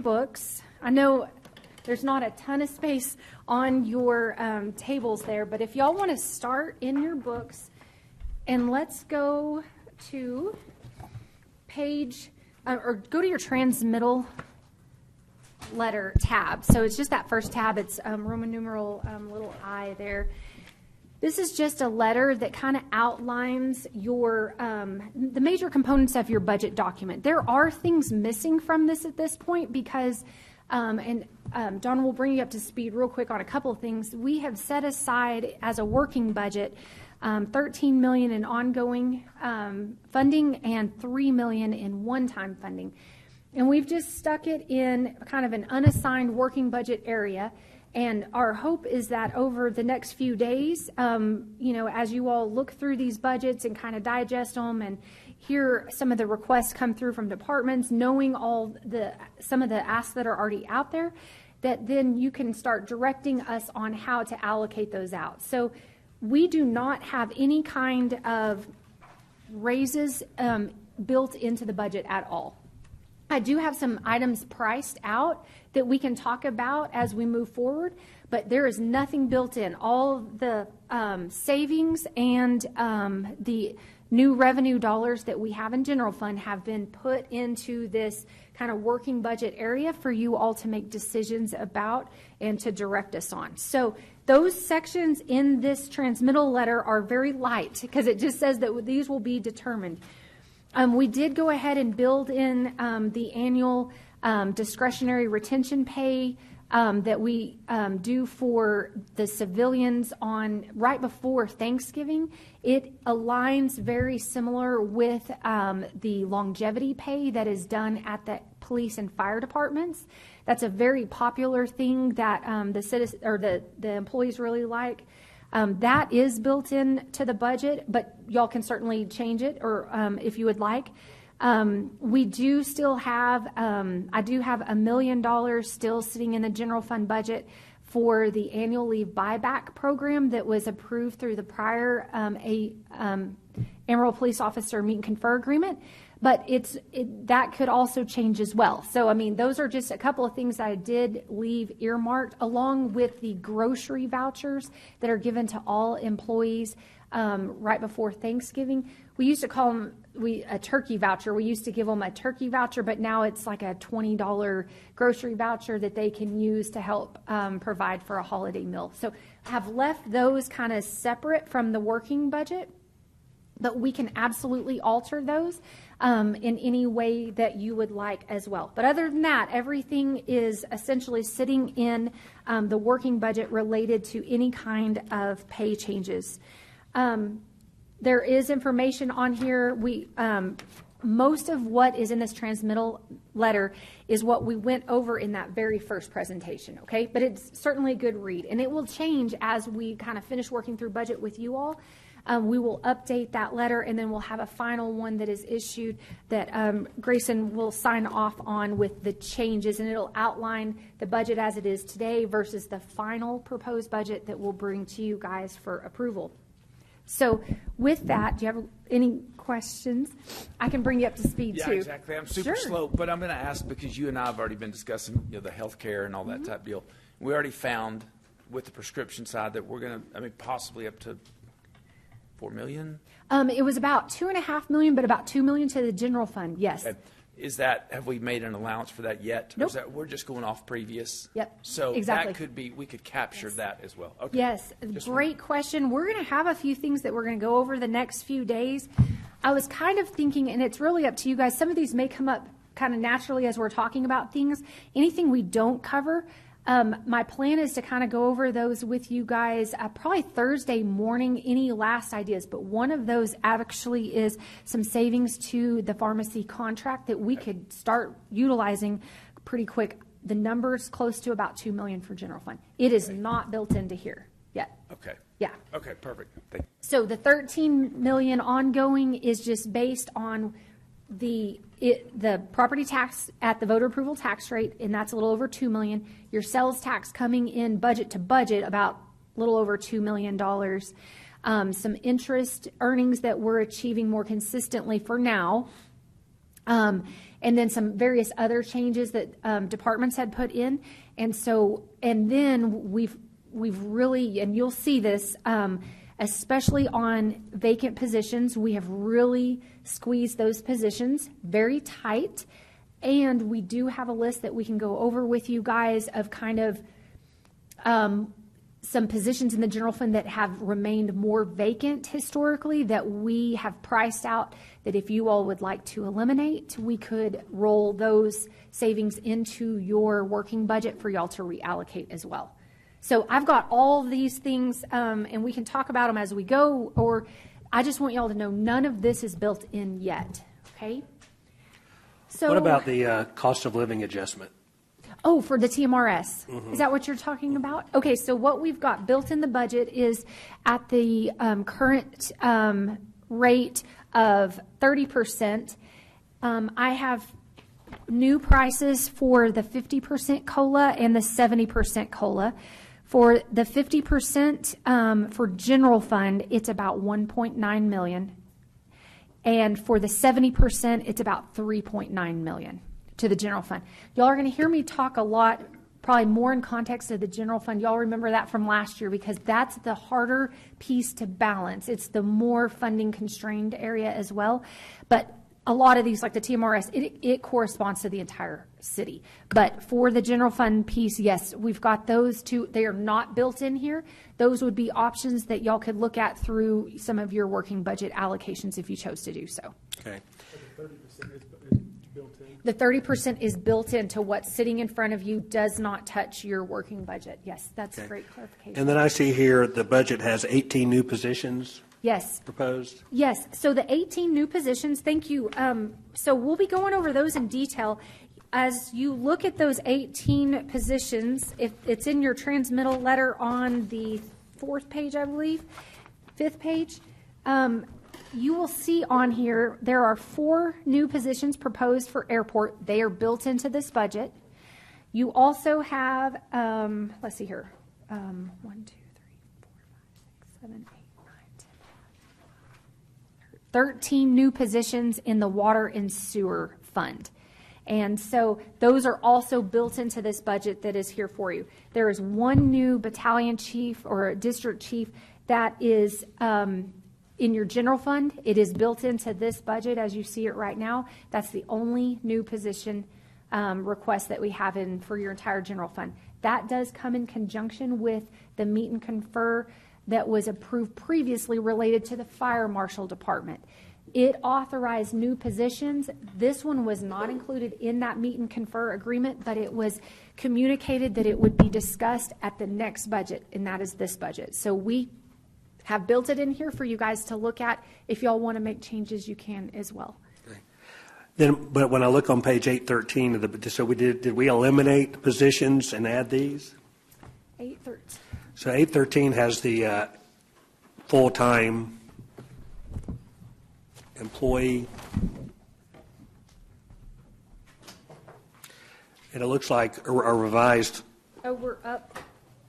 books, I know there's not a ton of space on your tables there, but if y'all want to start in your books, and let's go to page, or go to your transmittal letter tab. So it's just that first tab. It's Roman numeral little I there. This is just a letter that kind of outlines your the major components of your budget document. There are things missing from this at this point because, Don will bring you up to speed real quick on a couple of things. We have set aside as a working budget $13 million in ongoing funding and $3 million in one-time funding. And we've just stuck it in kind of an unassigned working budget area. And our hope is that over the next few days, as you all look through these budgets and kind of digest them and hear some of the requests come through from departments, knowing some of the asks that are already out there, that then you can start directing us on how to allocate those out. So we do not have any kind of raises built into the budget at all. I do have some items priced out that we can talk about as we move forward, but there is nothing built in. All the savings and the new revenue dollars that we have in general fund have been put into this kind of working budget area for you all to make decisions about and to direct us on. So those sections in this transmittal letter are very light because it just says that these will be determined. We did go ahead and build in the annual discretionary retention pay that we do for the civilians on right before Thanksgiving. It aligns very similar with the longevity pay that is done at the police and fire departments. That's a very popular thing that the employees really like. That is built in to the budget, but y'all can certainly change it or if you would like. We do still have, I do have $1 million still sitting in the general fund budget for the annual leave buyback program that was approved through the prior Amarillo police officer meet and confer agreement. But that could also change as well. So, I mean, those are just a couple of things I did leave earmarked, along with the grocery vouchers that are given to all employees right before Thanksgiving. We used to call them a turkey voucher. We used to give them a turkey voucher, but now it's like a $20 grocery voucher that they can use to help provide for a holiday meal. So I've left those kind of separate from the working budget, but we can absolutely alter those in any way that you would like as well. But other than that, everything is essentially sitting in the working budget related to any kind of pay changes. There is information on here. Most of what is in this transmittal letter is what we went over in that very first presentation, okay? But it's certainly a good read, and it will change as we kind of finish working through budget with you all. We will update that letter, and then we'll have a final one that is issued that Grayson will sign off on with the changes, and it'll outline the budget as it is today versus the final proposed budget that we'll bring to you guys for approval. So with that, do you have any questions? I can bring you up to speed, too. Yeah, exactly. I'm super slow, but I'm going to ask because you and I have already been discussing the health care and all that type deal. We already found with the prescription side that we're going to, possibly up to $4 million? It was about $2.5 million, but about $2 million to the general fund. Yes. Okay. Have we made an allowance for that yet? Nope. Or is that we're just going off previous? Yep. So exactly. that could be, we could capture that as well. Okay. Yes. Great question. We're going to have a few things that we're going to go over the next few days. I was kind of thinking, and it's really up to you guys, some of these may come up kind of naturally as we're talking about things. Anything we don't cover, my plan is to kind of go over those with you guys probably Thursday morning, any last ideas. But one of those actually is some savings to the pharmacy contract that we could start utilizing pretty quick. The number's close to about $2 million for general fund. It is not built into here yet. Okay. Yeah. Okay, perfect. Thank you. So the $13 million ongoing is just based on the property tax at the voter approval tax rate, and that's a little over $2 million. Your sales tax coming in budget to budget about a little over $2 million. Some interest earnings that we're achieving more consistently for now. and then some various other changes that departments had put in. And so, and then we've really, and you'll see this, especially on vacant positions, we have really squeezed those positions very tight. And we do have a list that we can go over with you guys of kind of some positions in the general fund that have remained more vacant historically that we have priced out, that if you all would like to eliminate, we could roll those savings into your working budget for y'all to reallocate as well. So I've got all these things, and we can talk about them as we go, or I just want y'all to know none of this is built in yet, okay? So, What about the cost of living adjustment? oh, for the TMRS. Is that what you're talking about? Okay, so what we've got built in the budget is at the current rate of 30%. I have new prices for the 50% COLA and the 70% COLA. For the 50% for general fund, it's about 1.9 million. And for the 70%, it's about 3.9 million to the general fund. Y'all are going to hear me talk a lot, probably more in context of the general fund. Y'all remember that from last year because that's the harder piece to balance. It's the more funding constrained area as well. But a lot of these, like the TMRS, it corresponds to the entire city. But for the general fund piece, yes, we've got those two. They are not built in here. Those would be options that y'all could look at through some of your working budget allocations if you chose to do so. Okay. The 30% is built into what's sitting in front of you, does not touch your working budget. Yes, that's a great clarification. And then I see here the budget has 18 new positions Yes. proposed. Yes, so the 18 new positions, thank you. So we'll be going over those in detail. As you look at those 18 positions, if it's in your transmittal letter on the 4th page, I believe, 5th page, you will see on here there are 4 new positions proposed for airport. They are built into this budget. You also have, let's see here, 1, 2, 3, 4, 5, 6, 7, 8, 9, 10, 13 new positions in the water and sewer fund. And so those are also built into this budget that is here for you. There is 1 new battalion chief or district chief that is in your general fund. It is built into this budget as you see it right now. That's the only new position request that we have in for your entire general fund. That does come in conjunction with the meet and confer that was approved previously related to the fire marshal department. It authorized new positions. This one was not included in that meet and confer agreement, but it was communicated that it would be discussed at the next budget, and that is this budget. So we have built it in here for you guys to look at. If y'all want to make changes, you can as well. Okay. Then, but when I look on page 813 of the, so we did we eliminate positions and add these? 813. So 813 has the full-time employee. And it looks like a revised. Oh, we're up.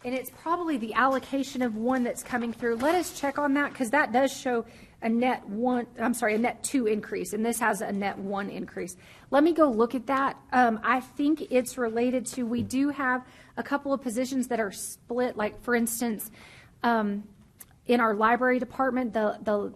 And it's probably the allocation of one that's coming through. Let us check on that because that does show a net 2 increase, and this has a net 1 increase. Let me go look at that. I think it's related to, we do have a couple of positions that are split, like for instance, in our library department, the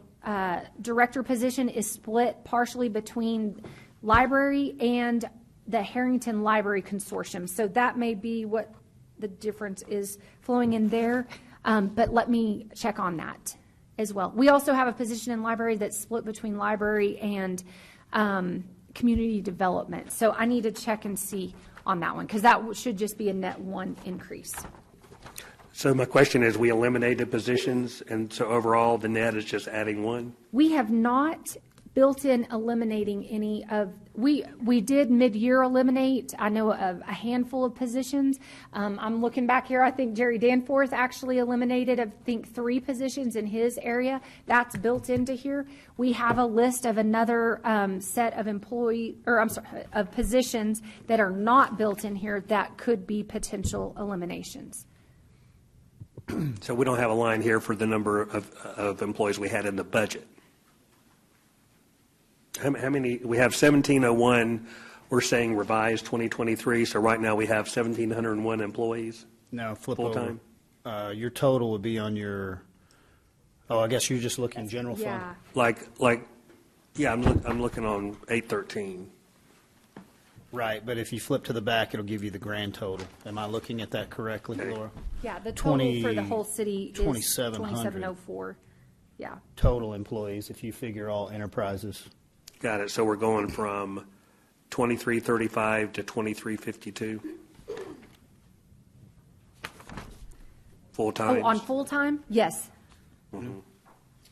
director position is split partially between library and the Harrington Library Consortium. So that may be what the difference is flowing in there, but let me check on that as well. We also have a position in library that's split between library and community development. So I need to check and see on that one because that should just be a net 1 increase. So my question is, we eliminated positions, and so overall the net is just adding 1? We have not built in eliminating any of, we did mid-year eliminate, I know, a handful of positions. I'm looking back here, I think Jerry Danforth actually eliminated, I think, 3 positions in his area. That's built into here. We have a list of another set of of positions that are not built in here that could be potential eliminations. So we don't have a line here for the number of employees we had in the budget. How many? We have 1701 we're saying revised 2023, so right now we have 1,701 employees. No, flip Full-time? over. Your total would be on your, oh, I guess you're just looking general fund. Yeah. Yeah, I'm looking on 813. Right, but if you flip to the back, it'll give you the grand total. Am I looking at that correctly, Laura? Yeah, the total for the whole city is 2,700. 2,704. Yeah. Total employees, if you figure all enterprises. Got it. So we're going from 2335 to 2352. Full-time? Oh, on full-time? Yes.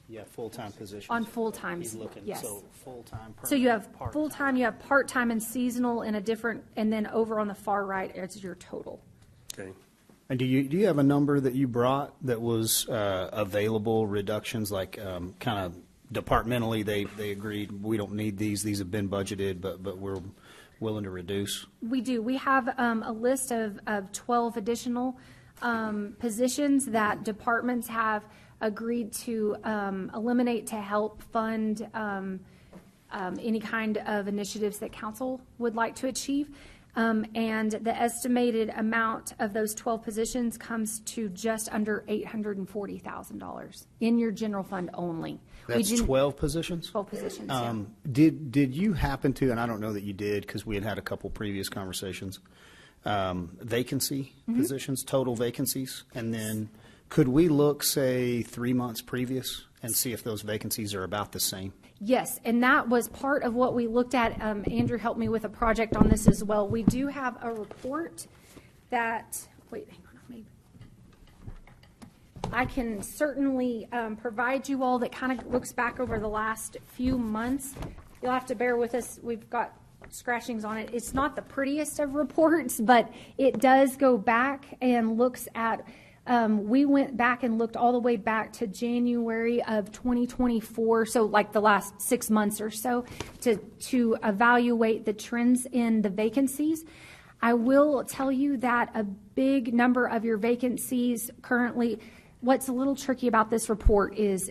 Yeah, full-time positions. On full-times, He's looking, yes. so full-time, So you have part-time. full-time, you have part-time and seasonal in a different, and then over on the far right is your total. Okay. And do you have a number that you brought that was available reductions, like kind of departmentally, they agreed, we don't need these have been budgeted, but we're willing to reduce? We do. We have a list of 12 additional positions that departments have agreed to eliminate to help fund any kind of initiatives that council would like to achieve. And the estimated amount of those 12 positions comes to just under $840,000 in your general fund only. That's 12 positions? 12 positions, yeah. Did you happen to, and I don't know that you did because we had a couple previous conversations, vacancy positions, total vacancies? And then could we look, say, 3 months previous and see if those vacancies are about the same? Yes, and that was part of what we looked at. Andrew helped me with a project on this as well. We do have a report that, wait, hang on, maybe. I can certainly provide you all that kind of looks back over the last few months. You'll have to bear with us. We've got scratchings on it. It's not the prettiest of reports, but it does go back and looks at we went back and looked all the way back to January of 2024, so like the last 6 months or so, to evaluate the trends in the vacancies. I will tell you that a big number of your vacancies currently, what's a little tricky about this report is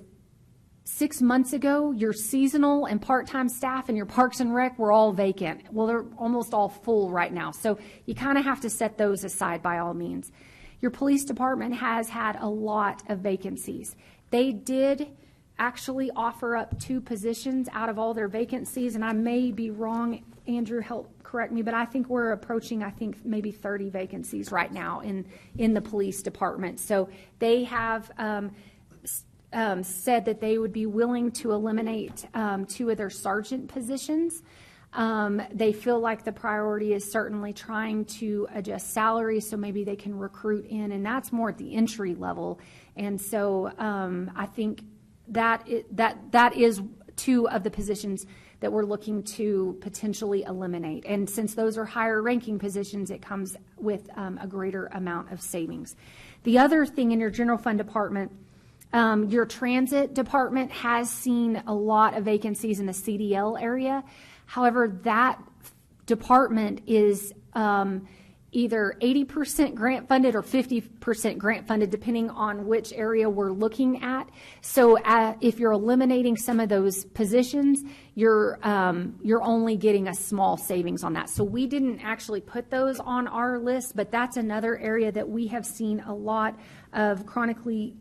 6 months ago, your seasonal and part-time staff and your parks and rec were all vacant. Well, they're almost all full right now, so you kind of have to set those aside by all means. Your police department has had a lot of vacancies. They did actually offer up 2 positions out of all their vacancies, and I may be wrong. Andrew, help correct me, but I think we're approaching, maybe 30 vacancies right now in the police department. So they have said that they would be willing to eliminate 2 of their sergeant positions. They feel like the priority is certainly trying to adjust salaries so maybe they can recruit in, and that's more at the entry level. And so I think that is 2 of the positions that we're looking to potentially eliminate. And since those are higher ranking positions, it comes with a greater amount of savings. The other thing in your general fund department, your transit department has seen a lot of vacancies in the CDL area. However, that department is either 80% grant funded or 50% grant funded, depending on which area we're looking at. So if you're eliminating some of those positions, you're only getting a small savings on that. So we didn't actually put those on our list, but that's another area that we have seen a lot of chronically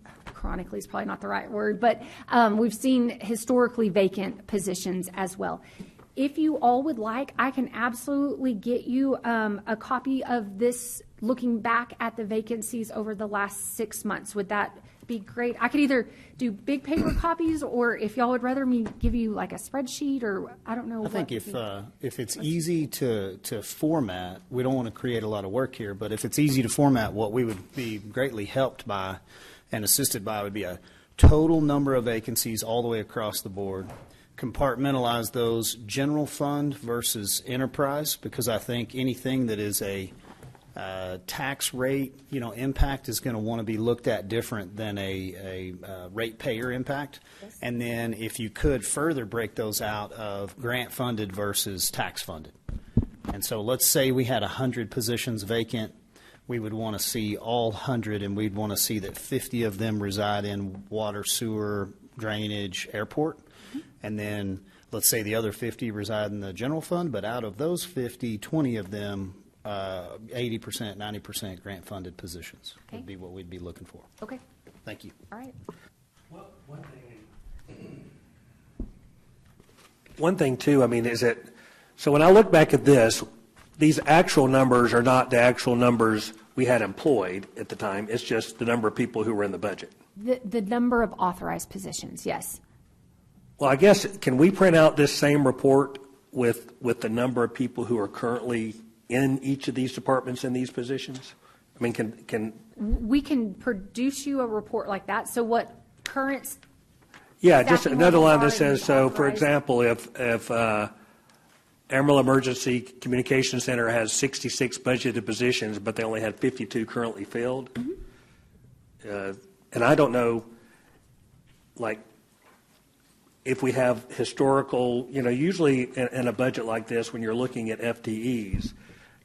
is probably not the right word, but we've seen historically vacant positions as well. If you all would like, I can absolutely get you a copy of this looking back at the vacancies over the last 6 months. Would that be great? I could either do big paper copies, or if y'all would rather me give you like a spreadsheet, or I don't know. I think if it's easy to format, we don't want to create a lot of work here, but if it's easy to format, what we would be greatly helped by and assisted by would be a total number of vacancies all the way across the board. Compartmentalize those general fund versus enterprise, because I think anything that is a tax rate, impact is going to want to be looked at different than a ratepayer impact. Yes. And then if you could further break those out of grant funded versus tax funded. And so let's say we had 100 positions vacant. We would want to see all 100, and we'd want to see that 50 of them reside in water, sewer, drainage, airport. And then let's say the other 50 reside in the general fund, but out of those 50, 20 of them, 80%, 90% grant-funded positions Okay. would be what we'd be looking for. Okay, Thank you. all right. One thing too, I mean, is that, so when I look back at this, these actual numbers are not the actual numbers we had employed at the time. It's just the number of people who were in the budget. The number of authorized positions, yes. Well, I guess, can we print out this same report with the number of people who are currently in each of these departments in these positions? I mean, can We can produce you a report like that. So what current, yeah, just staffing another line that levels are says, these so for authorized? example, if Amarillo Emergency Communication Center has 66 budgeted positions, but they only had 52 currently filled. And I don't know, like, if we have historical, usually in a budget like this, when you're looking at FTEs,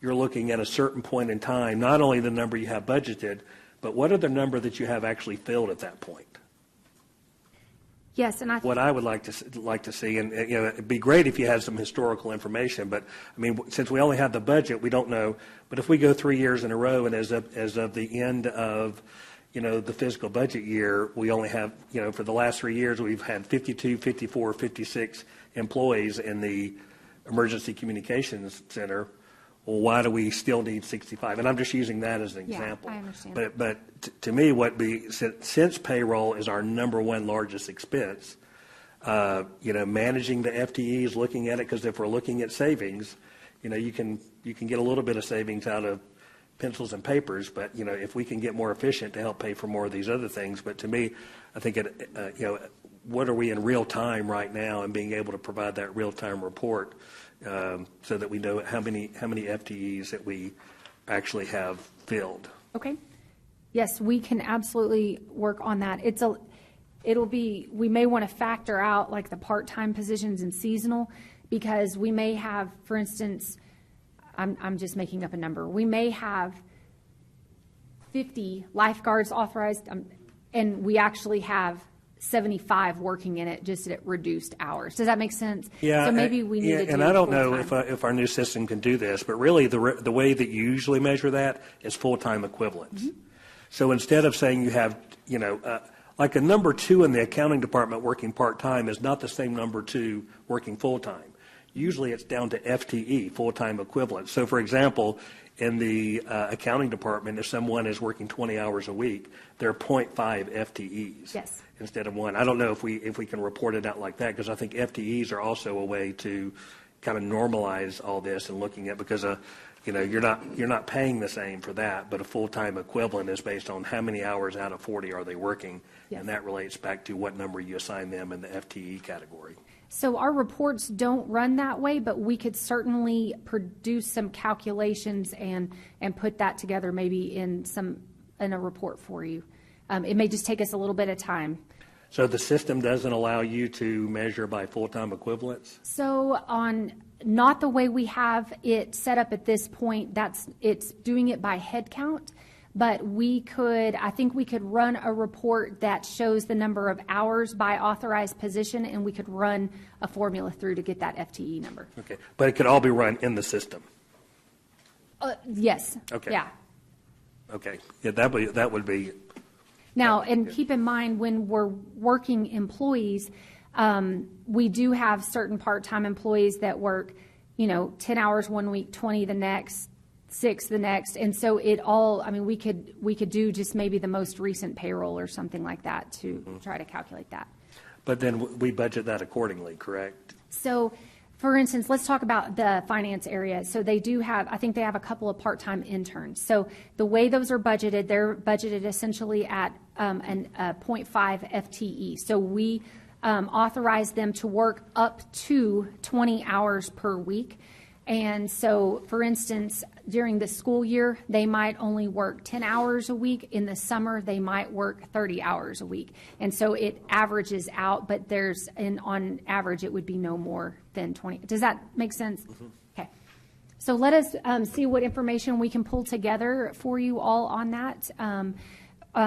you're looking at a certain point in time, not only the number you have budgeted, but what are the number that you have actually filled at that point? yes, and I, What I would like to see, and it'd be great if you had some historical information, but I mean, since we only have the budget, we don't know. But if we go 3 years in a row, and as of the end of the fiscal budget year, we only have, for the last 3 years, we've had 52, 54, 56 employees in the Emergency Communications Center. Well, why do we still need 65? And I'm just using that as an Yeah, example. I understand. But to me, since payroll is our number one largest expense, managing the FTEs, looking at it, because if we're looking at savings, you can get a little bit of savings out of pencils and papers, but if we can get more efficient to help pay for more of these other things. But to me, I think what are we in real time right now, and being able to provide that real time report so that we know how many FTEs that we actually have filled. okay. Yes, we can absolutely work on that. We may want to factor out like the part-time positions and seasonal, because we may have, for instance, I'm just making up a number. We may have 50 lifeguards authorized, and we actually have 75 working in it, just at reduced hours. Does that make sense? Yeah. So maybe we need to do and I don't know full-time. if our new system can do this, but really the way that you usually measure that is full-time equivalents. Mm-hmm. So instead of saying you have, like a number 2 in the accounting department working part-time is not the same number 2 working full-time. Usually it's down to FTE, full-time equivalent. So for example, in the accounting department, if someone is working 20 hours a week, they're 0.5 FTEs. Yes. Instead of 1. I don't know if we can report it out like that, because I think FTEs are also a way to kind of normalize all this and looking at, because you're not paying the same for that, but a full-time equivalent is based on how many hours out of 40 are they working, Yes. and that relates back to what number you assign them in the FTE category. So our reports don't run that way, but we could certainly produce some calculations and put that together maybe in a report for you. It may just take us a little bit of time. So the system doesn't allow you to measure by full-time equivalents? So not the way we have it set up at this point, it's doing it by head count, but I think we could run a report that shows the number of hours by authorized position, and we could run a formula through to get that FTE number. Okay, but it could all be run in the system? Yes. Okay. Yeah. Okay, yeah, that would be. Now, and keep in mind, when we're working employees, we do have certain part-time employees that work, 10 hours one week, 20 the next, 6 the next. And so we could do just maybe the most recent payroll or something like that to try to calculate that. But then we budget that accordingly, correct? So, for instance, let's talk about the finance area. So they do have, I think they have a couple of part-time interns. So the way those are budgeted, they're budgeted essentially at a 0.5 FTE. So we authorize them to work up to 20 hours per week. And so, for instance, during the school year, they might only work 10 hours a week. In the summer, they might work 30 hours a week. And so it averages out, but on average, it would be no more than 20. Does that make sense? Mm-hmm. Okay. So let us see what information we can pull together for you all on that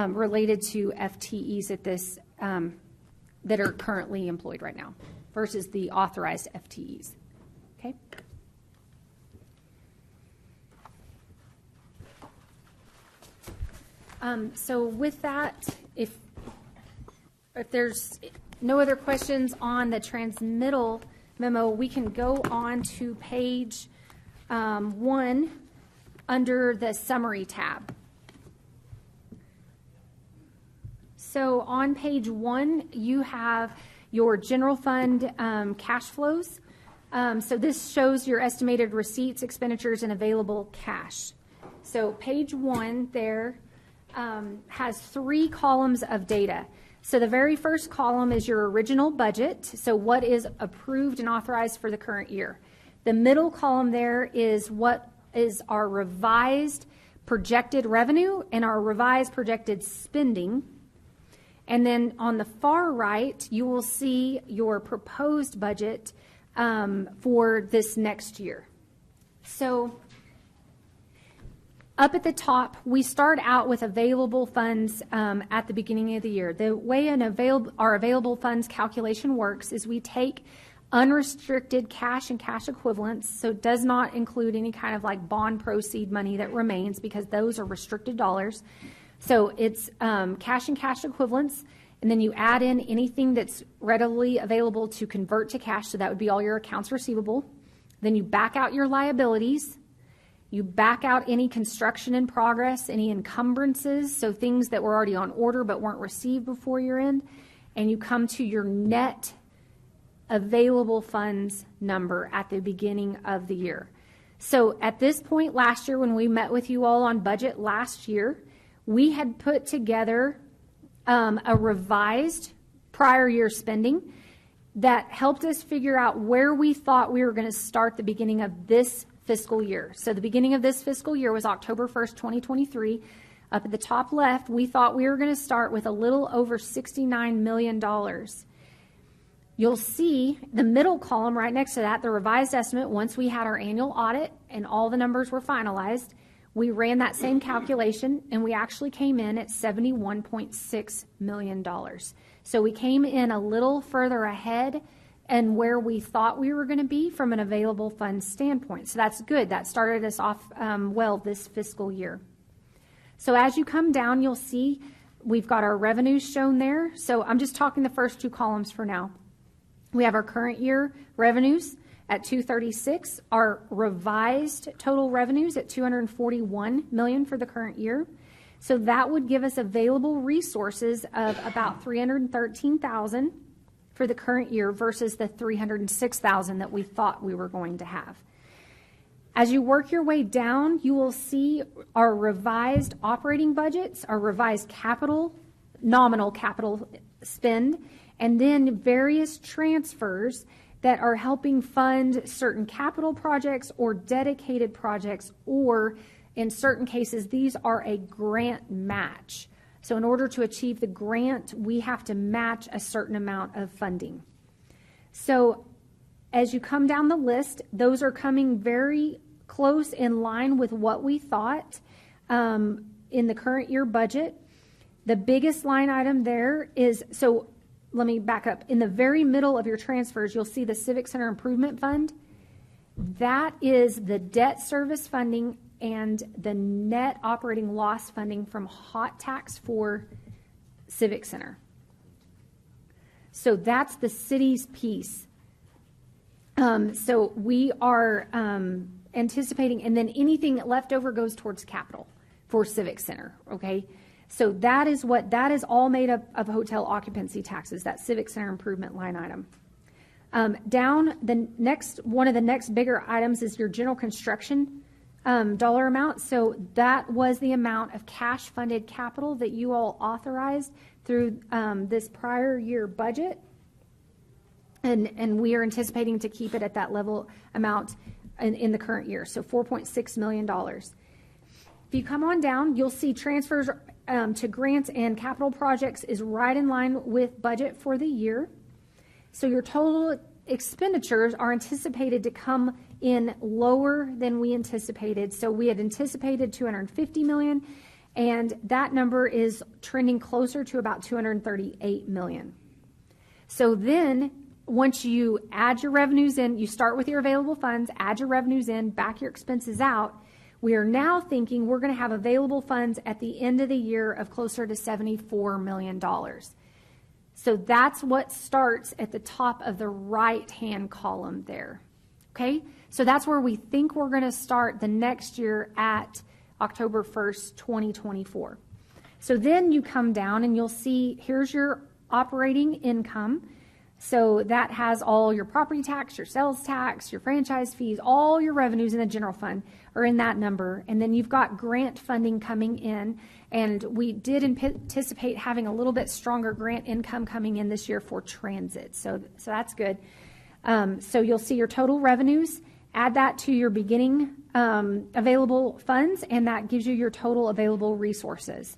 related to FTEs at this that are currently employed right now. versus the authorized FTEs. Okay? So with that, if there's no other questions on the transmittal memo, we can go on to page 1 under the summary tab. So on page 1, you have your general fund cash flows. So this shows your estimated receipts, expenditures, and available cash. So page 1 there has 3 columns of data. So the very first column is your original budget, so what is approved and authorized for the current year. The middle column there is what is our revised projected revenue and our revised projected spending. And then on the far right, you will see your proposed budget for this next year. So up at the top, we start out with available funds at the beginning of the year. The way our available funds calculation works is we take unrestricted cash and cash equivalents, so it does not include any kind of like bond proceed money that remains because those are restricted dollars. So it's cash and cash equivalents, and then you add in anything that's readily available to convert to cash, so that would be all your accounts receivable. Then you back out your liabilities. You back out any construction in progress, any encumbrances, so things that were already on order but weren't received before year end, and you come to your net available funds number at the beginning of the year. So at this point last year, when we met with you all on budget last year, we had put together a revised prior year spending that helped us figure out where we thought we were going to start the beginning of this fiscal year. So the beginning of this fiscal year was October 1st, 2023. Up at the top left, we thought we were going to start with a little over $69 million. You'll see the middle column right next to that, the revised estimate. Once we had our annual audit and all the numbers were finalized, we ran that same calculation and we actually came in at $71.6 million. So we came in a little further ahead and where we thought we were going to be from an available funds standpoint. So that's good. That started us off well this fiscal year. So as you come down, you'll see we've got our revenues shown there. So I'm just talking the first 2 columns for now. We have our current year revenues at 236, our revised total revenues at 241 million for the current year. So that would give us available resources of about 313,000 for the current year versus the 306,000 that we thought we were going to have. As you work your way down, you will see our revised operating budgets, our revised capital, nominal capital spend, and then various transfers that are helping fund certain capital projects or dedicated projects, or in certain cases, these are a grant match. So in order to achieve the grant, we have to match a certain amount of funding. So as you come down the list, those are coming very close in line with what we thought in the current year budget. The biggest line item there is, so let me back up. In the very middle of your transfers, you'll see the Civic Center Improvement Fund. That is the debt service funding and the net operating loss funding from hot tax for Civic Center. So that's the city's piece. So we are anticipating, and then anything left over goes towards capital for Civic Center, okay? So that is all made up of hotel occupancy taxes, that Civic Center improvement line item. Down one of the next bigger items is your general construction dollar amount. So that was the amount of cash funded capital that you all authorized through this prior year budget. And we are anticipating to keep it at that level amount in the current year. So $4.6 million. If you come on down, you'll see transfers to grants and capital projects is right in line with budget for the year. So your total expenditures are anticipated to come in lower than we anticipated. So we had anticipated 250 million, and that number is trending closer to about 238 million. So then once you add your revenues in, you start with your available funds, add your revenues in, back your expenses out. We are now thinking we're going to have available funds at the end of the year of closer to $74 million. So that's what starts at the top of the right-hand column there. Okay? So that's where we think we're going to start the next year at October 1st, 2024. So then you come down and you'll see here's your operating income. So that has all your property tax, your sales tax, your franchise fees, all your revenues in the general fund are in that number. And then you've got grant funding coming in. And we did anticipate having a little bit stronger grant income coming in this year for transit. So that's good. So you'll see your total revenues, add that to your beginning available funds, and that gives you your total available resources.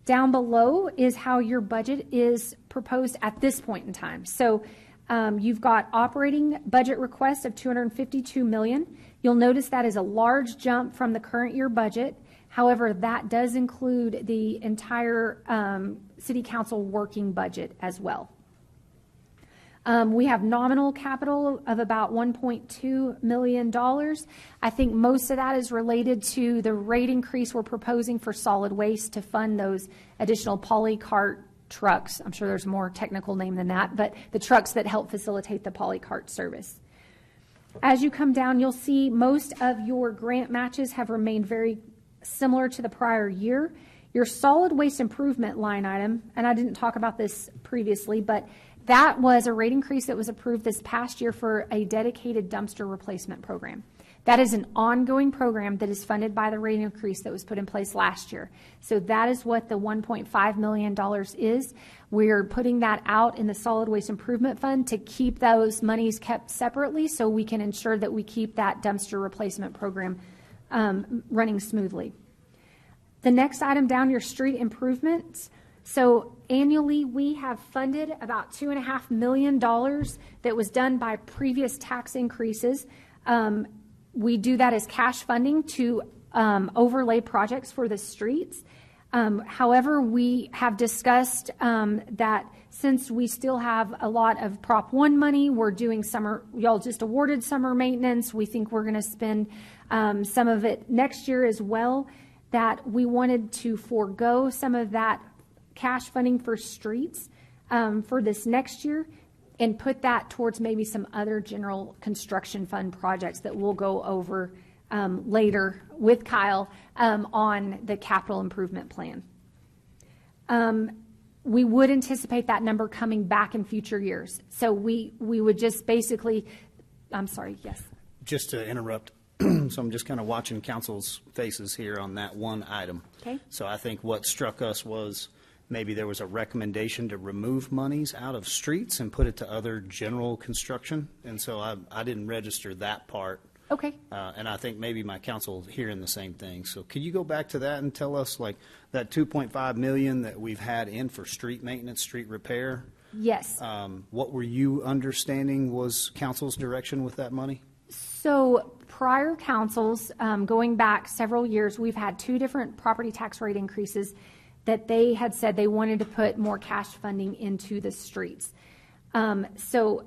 Down below is how your budget is proposed at this point in time. So you've got operating budget requests of $252 million. You'll notice that is a large jump from the current year budget. However, that does include the entire City Council working budget as well. We have nominal capital of about $1.2 million. I think most of that is related to the rate increase we're proposing for solid waste to fund those additional polycart trucks. I'm sure there's a more technical name than that, but the trucks that help facilitate the polycart service. As you come down, you'll see most of your grant matches have remained very similar to the prior year. Your solid waste improvement line item, and I didn't talk about this previously, but that was a rate increase that was approved this past year for a dedicated dumpster replacement program. That is an ongoing program that is funded by the rate increase that was put in place last year. So that is what the $1.5 million is. We're putting that out in the Solid Waste Improvement Fund to keep those monies kept separately so we can ensure that we keep that dumpster replacement program running smoothly. The next item down, your street improvements. So annually, we have funded about $2.5 million that was done by previous tax increases. We do that as cash funding to overlay projects for the streets. However, we have discussed that since we still have a lot of Prop 1 money, we're doing summer, y'all just awarded summer maintenance. We think we're going to spend some of it next year as well, that we wanted to forego some of that cash funding for streets for this next year and put that towards maybe some other general construction fund projects that we'll go over later with Kyle on the capital improvement plan. We would anticipate that number coming back in future years. So we would just basically, I'm sorry, yes. Just to interrupt, so I'm just kind of watching council's faces here on that one item. Okay. So I think what struck us was maybe there was a recommendation to remove monies out of streets and put it to other general construction. And so I didn't register that part. Okay. And I think maybe my council hearing the same thing. So could you go back to that and tell us, like, that $2.5 million that we've had in for street maintenance, street repair? Yes. What were you understanding was council's direction with that money? So prior councils, going back several years, we've had two different property tax rate increases that they had said they wanted to put more cash funding into the streets. So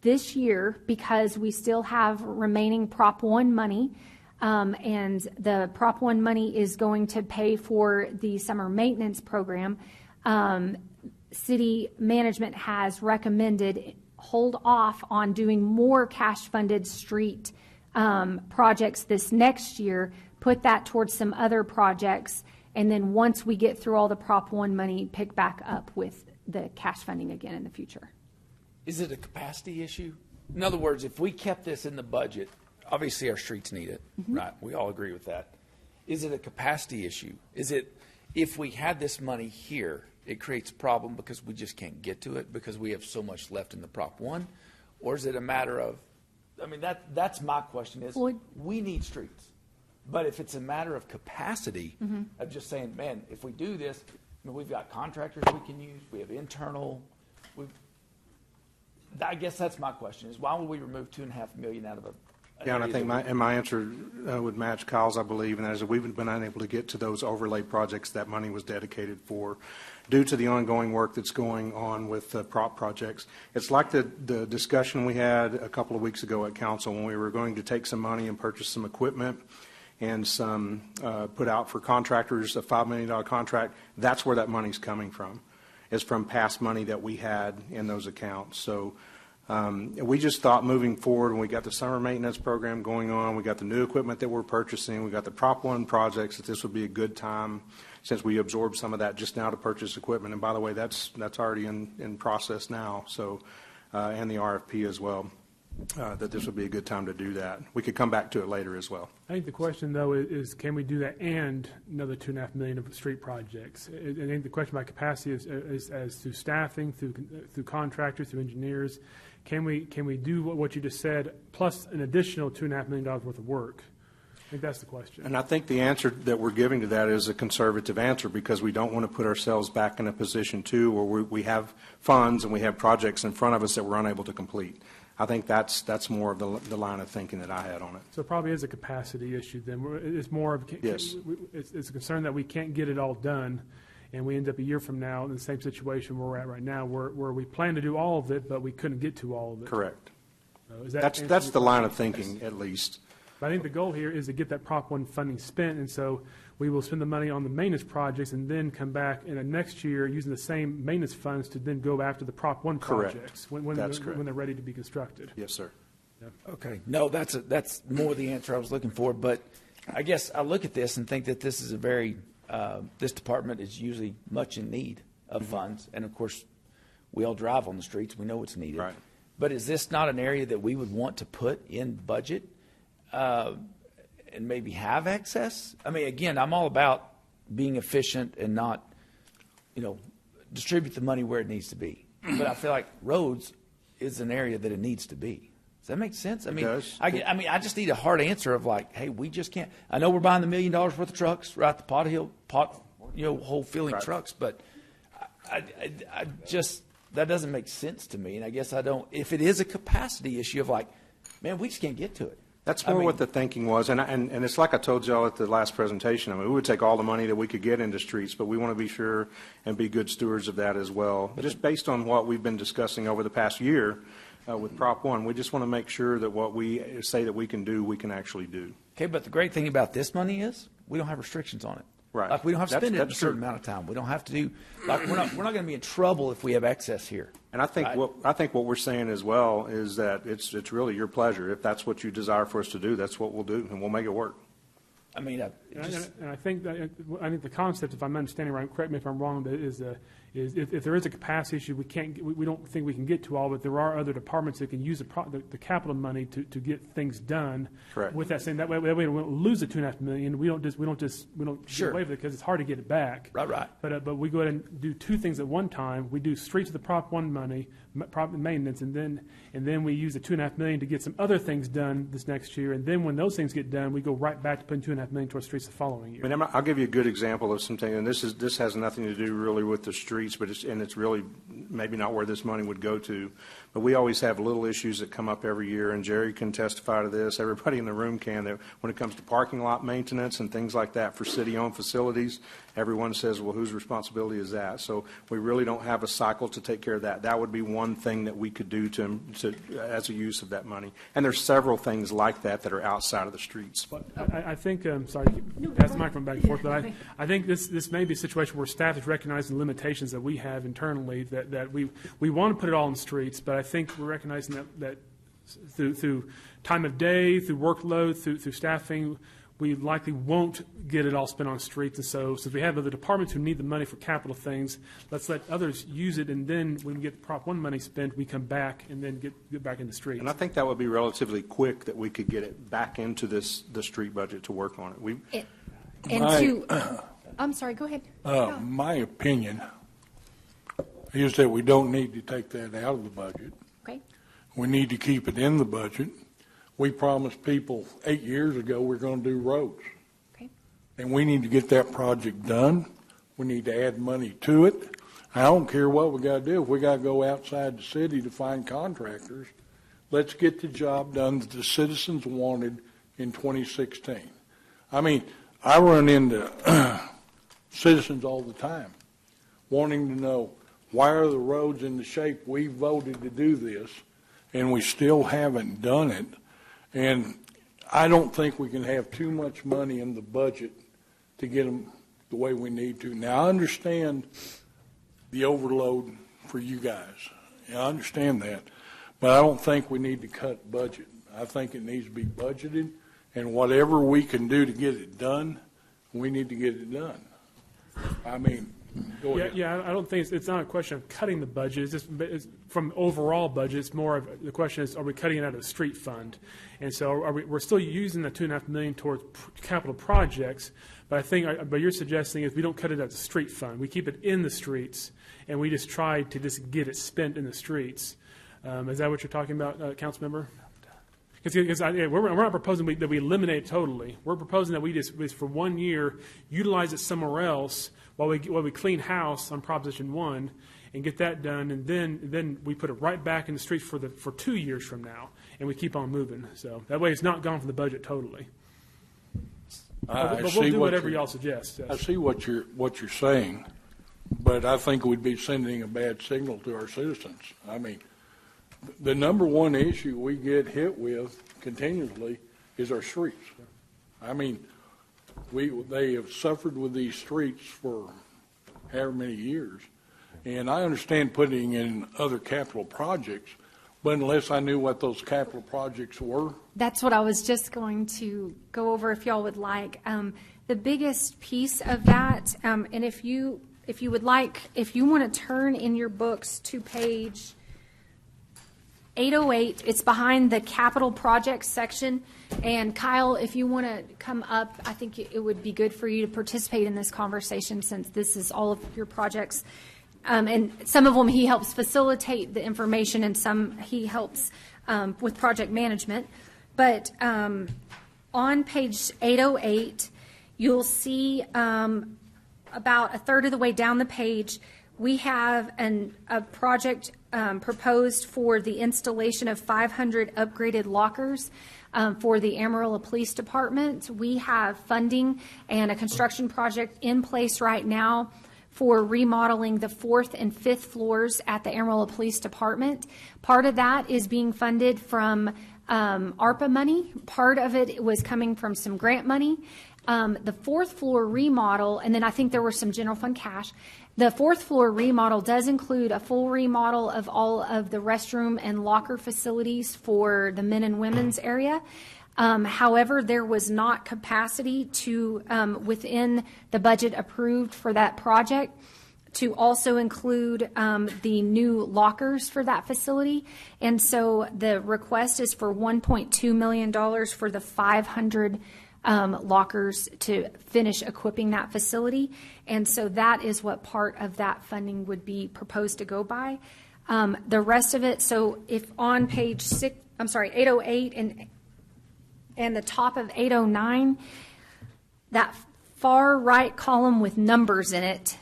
this year, because we still have remaining Prop 1 money, and the Prop 1 money is going to pay for the summer maintenance program, city management has recommended hold off on doing more cash-funded street projects this next year, put that towards some other projects, and then once we get through all the Prop 1 money, pick back up with the cash funding again in the future. Is it a capacity issue? In other words, if we kept this in the budget, obviously our streets need it, right? We all agree with that. Is it a capacity issue? Is it, if we had this money here, it creates a problem because we just can't get to it because we have so much left in the Prop 1? Or is it a matter of, I mean, that's my question is, we need streets. But if it's a matter of capacity, of just saying, man, if we do this, I mean, we've got contractors we can use, we have internal, I guess that's my question is, why would we remove $2.5 million out of Yeah, and I think my answer would match Kyle's, I believe, and that is that we've been unable to get to those overlay projects that money was dedicated for due to the ongoing work that's going on with prop projects. It's like the discussion we had a couple of weeks ago at council when we were going to take some money and purchase some equipment and some put out for contractors, a $5 million contract. That's where that money's coming from. It's from past money that we had in those accounts. So we just thought moving forward, when we got the summer maintenance program going on, we got the new equipment that we're purchasing, we got the Prop 1 projects, that this would be a good time, since we absorbed some of that just now, to purchase equipment. And by the way, that's already in process now, so and the RFP as well, that this would be a good time to do that. We could come back to it later as well. I think the question, though, is can we do that and another $2.5 million of street projects? I think the question about capacity is as to staffing, through contractors, through engineers. Can we do what you just said, plus an additional $2.5 million worth of work? I think that's the question. And I think the answer that we're giving to that is a conservative answer, because we don't want to put ourselves back in a position, too, where we have funds and we have projects in front of us that we're unable to complete. I think that's more of the line of thinking that I had on it. So it probably is a capacity issue then. It's more of, Yes. It's a concern that we can't get it all done, and we end up a year from now in the same situation where we're at right now, where we plan to do all of it, but we couldn't get to all of it. Correct. Is that That's the line of thinking, at least. But I think the goal here is to get that Prop 1 funding spent, and so we will spend the money on the maintenance projects and then come back in the next year using the same maintenance funds to then go after the Prop 1 Correct. projects when That's correct. they're ready to be constructed. Yes, sir. Okay. No, that's more the answer I was looking for. But I guess I look at this and think that this is a very, this department is usually much in need of funds. And of course, we all drive on the streets. We know it's needed. Right. But is this not an area that we would want to put in budget and maybe have excess? I mean, again, I'm all about being efficient and not, distribute the money where it needs to be. But I feel like roads is an area that it needs to be. Does that make sense? I mean, does. I just need a hard answer of like, hey, we just can't. I know we're buying the $1 million worth of trucks, right? The whole filling Right. trucks, but I just, that doesn't make sense to me. And I guess I don't. If it is a capacity issue of like, man, we just can't get to it. That's more what the thinking was, and it's like I told y'all at the last presentation. I mean, we would take all the money that we could get into streets, but we want to be sure and be good stewards of that as well. Just based on what we've been discussing over the past year with Prop 1, we just want to make sure that what we say that we can do, we can actually do. Okay, but the great thing about this money is we don't have restrictions on it. Right. Like we don't have to spend it in a That's certain true. amount of time. We don't have to do like we're not going to be in trouble if we have excess here. And I think what we're saying as well is that it's really your pleasure. If that's what you desire for us to do, that's what we'll do, and we'll make it work. I mean, And I think the concept, if I'm understanding right, correct me if I'm wrong, but is if there is a capacity issue, we don't think we can get to all, but there are other departments that can use the capital money to get things done. Correct. With that saying, that way we don't lose the $2.5 million. We don't Sure. get away with it because it's hard to get it back. Right. But we go ahead and do two things at one time. We do straight to the Prop 1 money, prop maintenance, and then we use the $2.5 million to get some other things done this next year. And then when those things get done, we go right back to putting $2.5 million towards streets the following year. I mean, I'll give you a good example of something, and this has nothing to do really with the streets, but it's really maybe not where this money would go to. But we always have little issues that come up every year, and Jerry can testify to this. Everybody in the room can. That when it comes to parking lot maintenance and things like that for city-owned facilities, everyone says, well, whose responsibility is that? So we really don't have a cycle to take care of that. That would be one thing that we could do to as a use of that money. And there's several things like that are outside of the streets. But I think, sorry, pass the microphone back and forth, but I think this may be a situation where staff is recognizing limitations that we have internally, that we want to put it all in the streets, but I think we're recognizing that through time of day, through workload, through staffing, we likely won't get it all spent on streets. And so since we have other departments who need the money for capital things, let's let others use it, and then when we get the Prop 1 money spent, we come back and then get back in the streets. And I think that would be relatively quick that we could get it back into the street budget to work on it. I'm sorry, go ahead. My opinion is that we don't need to take that out of the budget. Okay. We need to keep it in the budget. We promised people 8 years ago we're going to do roads. Okay. And we need to get that project done. We need to add money to it. I don't care what we got to do. If we got to go outside the city to find contractors, let's get the job done that the citizens wanted in 2016. I mean, I run into citizens all the time wanting to know, why are the roads in the shape we voted to do this, and we still haven't done it? And I don't think we can have too much money in the budget to get them the way we need to. Now, I understand the overload for you guys. I understand that. But I don't think we need to cut budget. I think it needs to be budgeted, and whatever we can do to get it done, we need to get it done. I mean, go ahead. Yeah, I don't think it's not a question of cutting the budget. It's just from overall budget. It's more of the question is, are we cutting it out of the street fund? And so we're still using the $2.5 million towards capital projects. But I think, but you're suggesting is we don't cut it out of the street fund. We keep it in the streets, and we just try to just get it spent in the streets. Is that what you're talking about, council member? Because we're not proposing that we eliminate it totally. We're proposing that we just for 1 year utilize it somewhere else while we clean house on Proposition 1 and get that done, and then we put it right back in the streets for 2 years from now, and we keep on moving. So that way, it's not gone from the budget totally. But we'll do whatever y'all suggest. Yes. I see what you're saying, but I think we'd be sending a bad signal to our citizens. I mean, the number one issue we get hit with continuously is our streets. I mean, they have suffered with these streets for however many years, and I understand putting in other capital projects, but unless I knew what those capital projects were. That's what I was just going to go over if y'all would like. The biggest piece of that, and if you would like, if you want to turn in your books to page 808, it's behind the capital projects section. And Kyle, if you want to come up, I think it would be good for you to participate in this conversation since this is all of your projects. And some of them he helps facilitate the information, and some he helps with project management. But on page 808, you'll see about a third of the way down the page, we have a project proposed for the installation of 500 upgraded lockers for the Amarillo Police Department. We have funding and a construction project in place right now for remodeling the 4th and 5th floors at the Amarillo Police Department. Part of that is being funded from ARPA money. Part of it was coming from some grant money. The 4th floor remodel, and then I think there were some general fund cash. The 4th floor remodel does include a full remodel of all of the restroom and locker facilities for the men and women's area. However, there was not capacity to, within the budget approved for that project, to also include the new lockers for that facility. And so the request is for $1.2 million for the 500 lockers to finish equipping that facility. And so that is what part of that funding would be proposed to go by. The rest of it, so if on page 808 and the top of 809, that far right column with numbers in it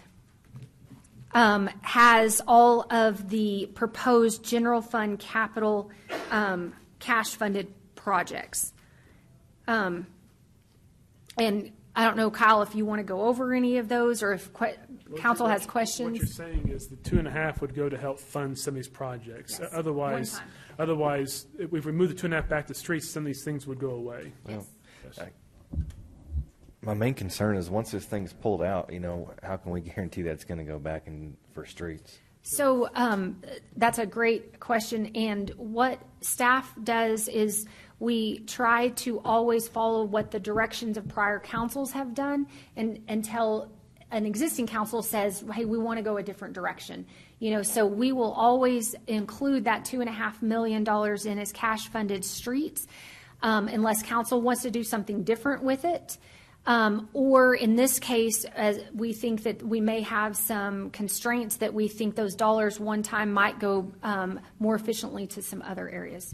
has all of the proposed general fund capital cash funded projects. And I don't know, Kyle, if you want to go over any of those or if council has questions. What you're saying is the 2.5 would go to help fund some of these projects. Yes. Otherwise, if we remove the 2.5 back to streets, some of these things would go away. Well, yes. My main concern is once this thing's pulled out, how can we guarantee that's going to go back in for streets? So that's a great question. And what staff does is we try to always follow what the directions of prior councils have done until an existing council says, hey, we want to go a different direction. So we will always include that $2.5 million in as cash funded streets unless council wants to do something different with it. Or in this case, we think that we may have some constraints that we think those dollars one time might go more efficiently to some other areas.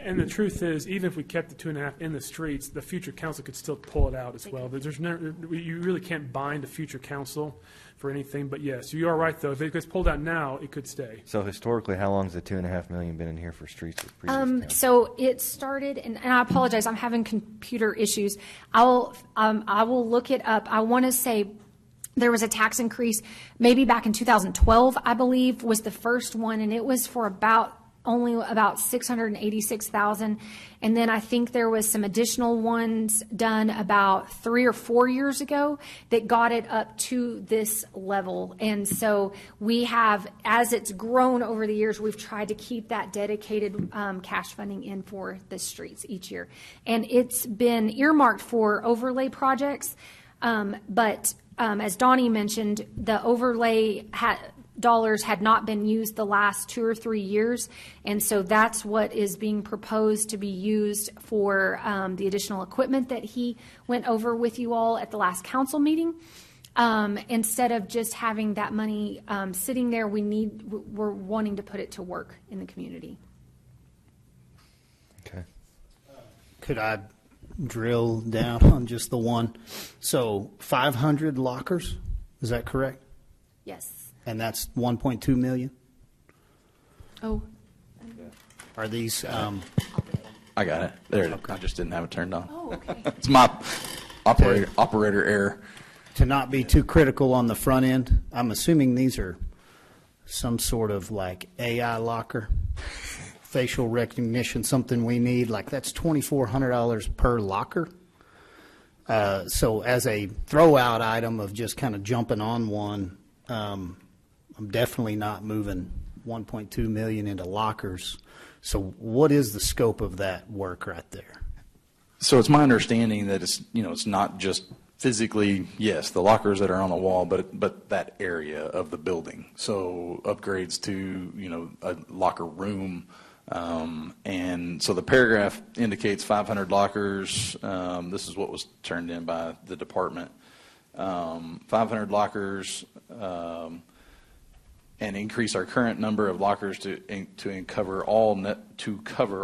And the truth is, even if we kept the 2.5 in the streets, the future council could still pull it out as well. There's never, you really can't bind a future council for anything. But yes, you are right though. If it gets pulled out now, it could stay. So historically, how long has the $2.5 million been in here for streets with previous council? So it started, and I apologize, I'm having computer issues. I will look it up. I want to say there was a tax increase maybe back in 2012, I believe, was the first one, and it was for only about $686,000. And then I think there was some additional ones done about 3 or 4 years ago that got it up to this level. And so we have, as it's grown over the years, we've tried to keep that dedicated cash funding in for the streets each year. And it's been earmarked for overlay projects, but as Donnie mentioned, the overlay dollars had not been used the last 2 or 3 years, and so that's what is being proposed to be used for the additional equipment that he went over with you all at the last council meeting. Instead of just having that money sitting there, we're wanting to put it to work in the community. Okay. Could I drill down on just the one? So 500 lockers, is that correct? Yes. And that's 1.2 million? Oh. Are these, I got it. There it is. I just didn't have it turned on. Oh, okay. It's my operator error. to not be too critical on the front end, I'm assuming these are some sort of like AI locker, facial recognition, something we need, like that's $2,400 per locker. So as a throw-out item of just kind of jumping on one, I'm definitely not moving 1.2 million into lockers. So what is the scope of that work right there? So it's my understanding that it's not just physically, yes, the lockers that are on the wall, but that area of the building. So upgrades to, a locker room. And so the paragraph indicates 500 lockers. This is what was turned in by the department. 500 lockers, and increase our current number of lockers to cover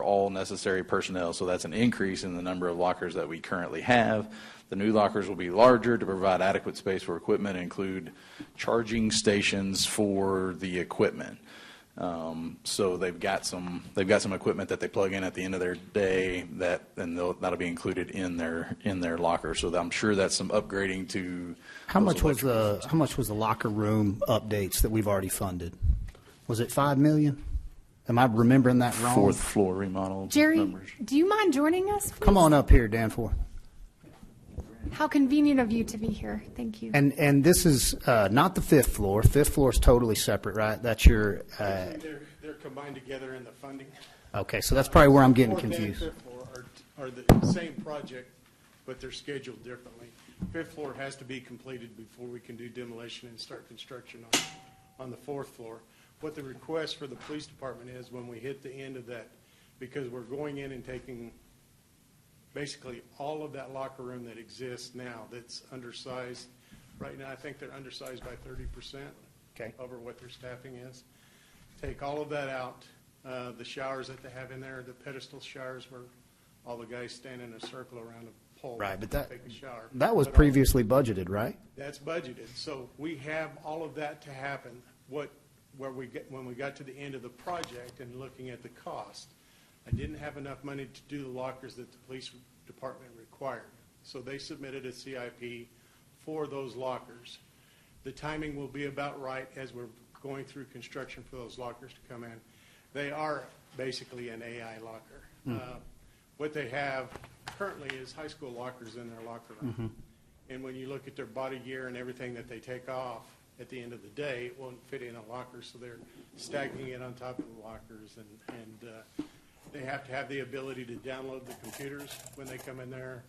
all necessary personnel. So that's an increase in the number of lockers that we currently have. The new lockers will be larger to provide adequate space for equipment and include charging stations for the equipment. So they've got some equipment that they plug in at the end of their day that'll be included in their locker. So I'm sure that's some upgrading to. How much was the locker room updates that we've already funded? Was it $5 million? Am I remembering that wrong? 4th floor remodel. Jerry, numbers. do you mind joining us, please? Come on up here, Danforth. How convenient of you to be here. Thank you. And this is not the 5th floor. 5th floor is totally separate, right? That's your. They're combined together in the funding. Okay, so that's probably where I'm getting 4th and confused. 5th floor are the same project, but they're scheduled differently. 5th floor has to be completed before we can do demolition and start construction on the 4th floor. What the request for the police department is when we hit the end of that, because we're going in and taking basically all of that locker room that exists now that's undersized. Right now, I think they're undersized by 30% over what their staffing is. Take all of that out. The showers that they have in there, the pedestal showers where all the guys stand in a circle around a pole Right, but to take a shower. that was But previously budgeted, right? that's budgeted. So we have all of that to happen. When we got to the end of the project and looking at the cost, I didn't have enough money to do the lockers that the police department required. So they submitted a CIP for those lockers. The timing will be about right as we're going through construction for those lockers to come in. They are basically an AI locker. What they have currently is high school lockers in their locker room. And when you look at their body gear and everything that they take off, at the end of the day, it won't fit in a locker, so they're stacking it on top of the lockers. And they have to have the ability to download the computers when they come in there,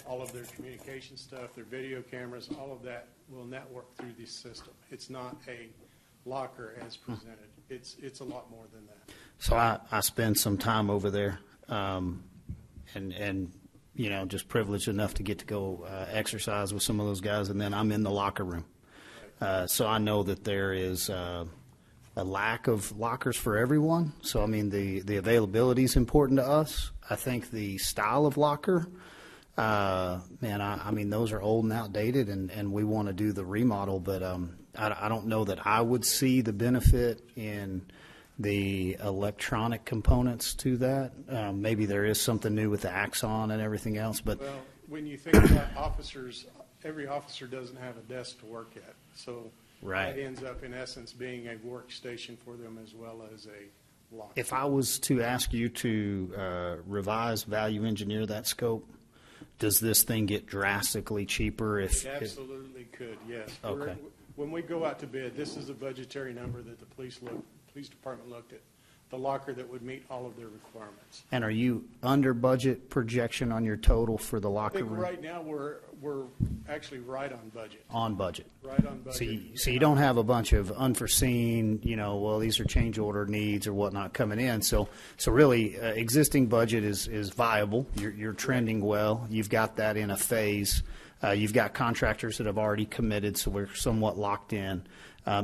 all of their communication stuff, their video cameras, all of that will network through this system. It's not a locker as presented. It's a lot more than that. So I spend some time over there, and just privileged enough to get to go exercise with some of those guys, and then I'm in the locker room. So I know that there is a lack of lockers for everyone. So, I mean, the availability is important to us. I think the style of locker, man, I mean, those are old and outdated, and we want to do the remodel, but I don't know that I would see the benefit in the electronic components to that. Maybe there is something new with the Axon and everything else, but Well, when you think about officers, every officer doesn't have a desk to work at. So Right. that ends up, in essence, being a workstation for them as well as a locker. if I was to ask you to revise, value engineer that scope, does this thing get drastically cheaper if? It absolutely could, yes. Okay. When we go out to bid, this is a budgetary number that the police department looked at, the locker that would meet all of their requirements. And are you under budget projection on your total for the I locker think room? right now, we're actually right on budget. On budget. Right on budget. So you don't have a bunch of unforeseen, well, these are change order needs or whatnot coming in. So really, existing budget is viable. You're trending well. You've got that in a phase. You've got contractors that have already committed, so we're somewhat locked in.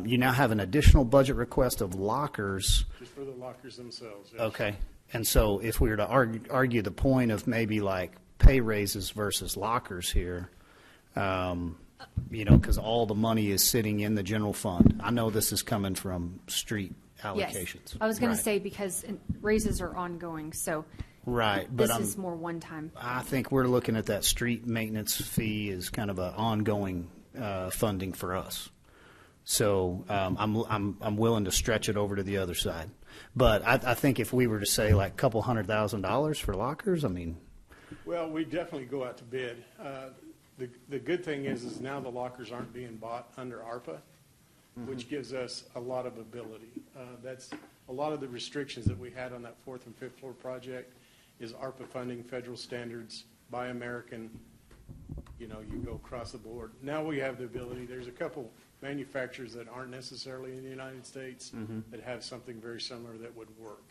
You now have an additional budget request of lockers. Just for the lockers themselves. Yes. Okay. And so if we were to argue the point of maybe like pay raises versus lockers here, because all the money is sitting in the general fund. I know this is coming from street allocations. Yes. I was going Right. to say because raises are ongoing, so Right, but this is more one time. I think we're looking at that street maintenance fee as kind of an ongoing funding for us. So I'm willing to stretch it over to the other side. But I think if we were to say like a couple $100,000 for lockers, I mean, Well, we definitely go out to bid. The good thing is now the lockers aren't being bought under ARPA, which gives us a lot of ability. That's a lot of the restrictions that we had on that fourth and fifth floor project is ARPA funding, federal standards, Buy American, you go across the board. Now we have the ability, there's a couple manufacturers that aren't necessarily in the United States that have something very similar that would work.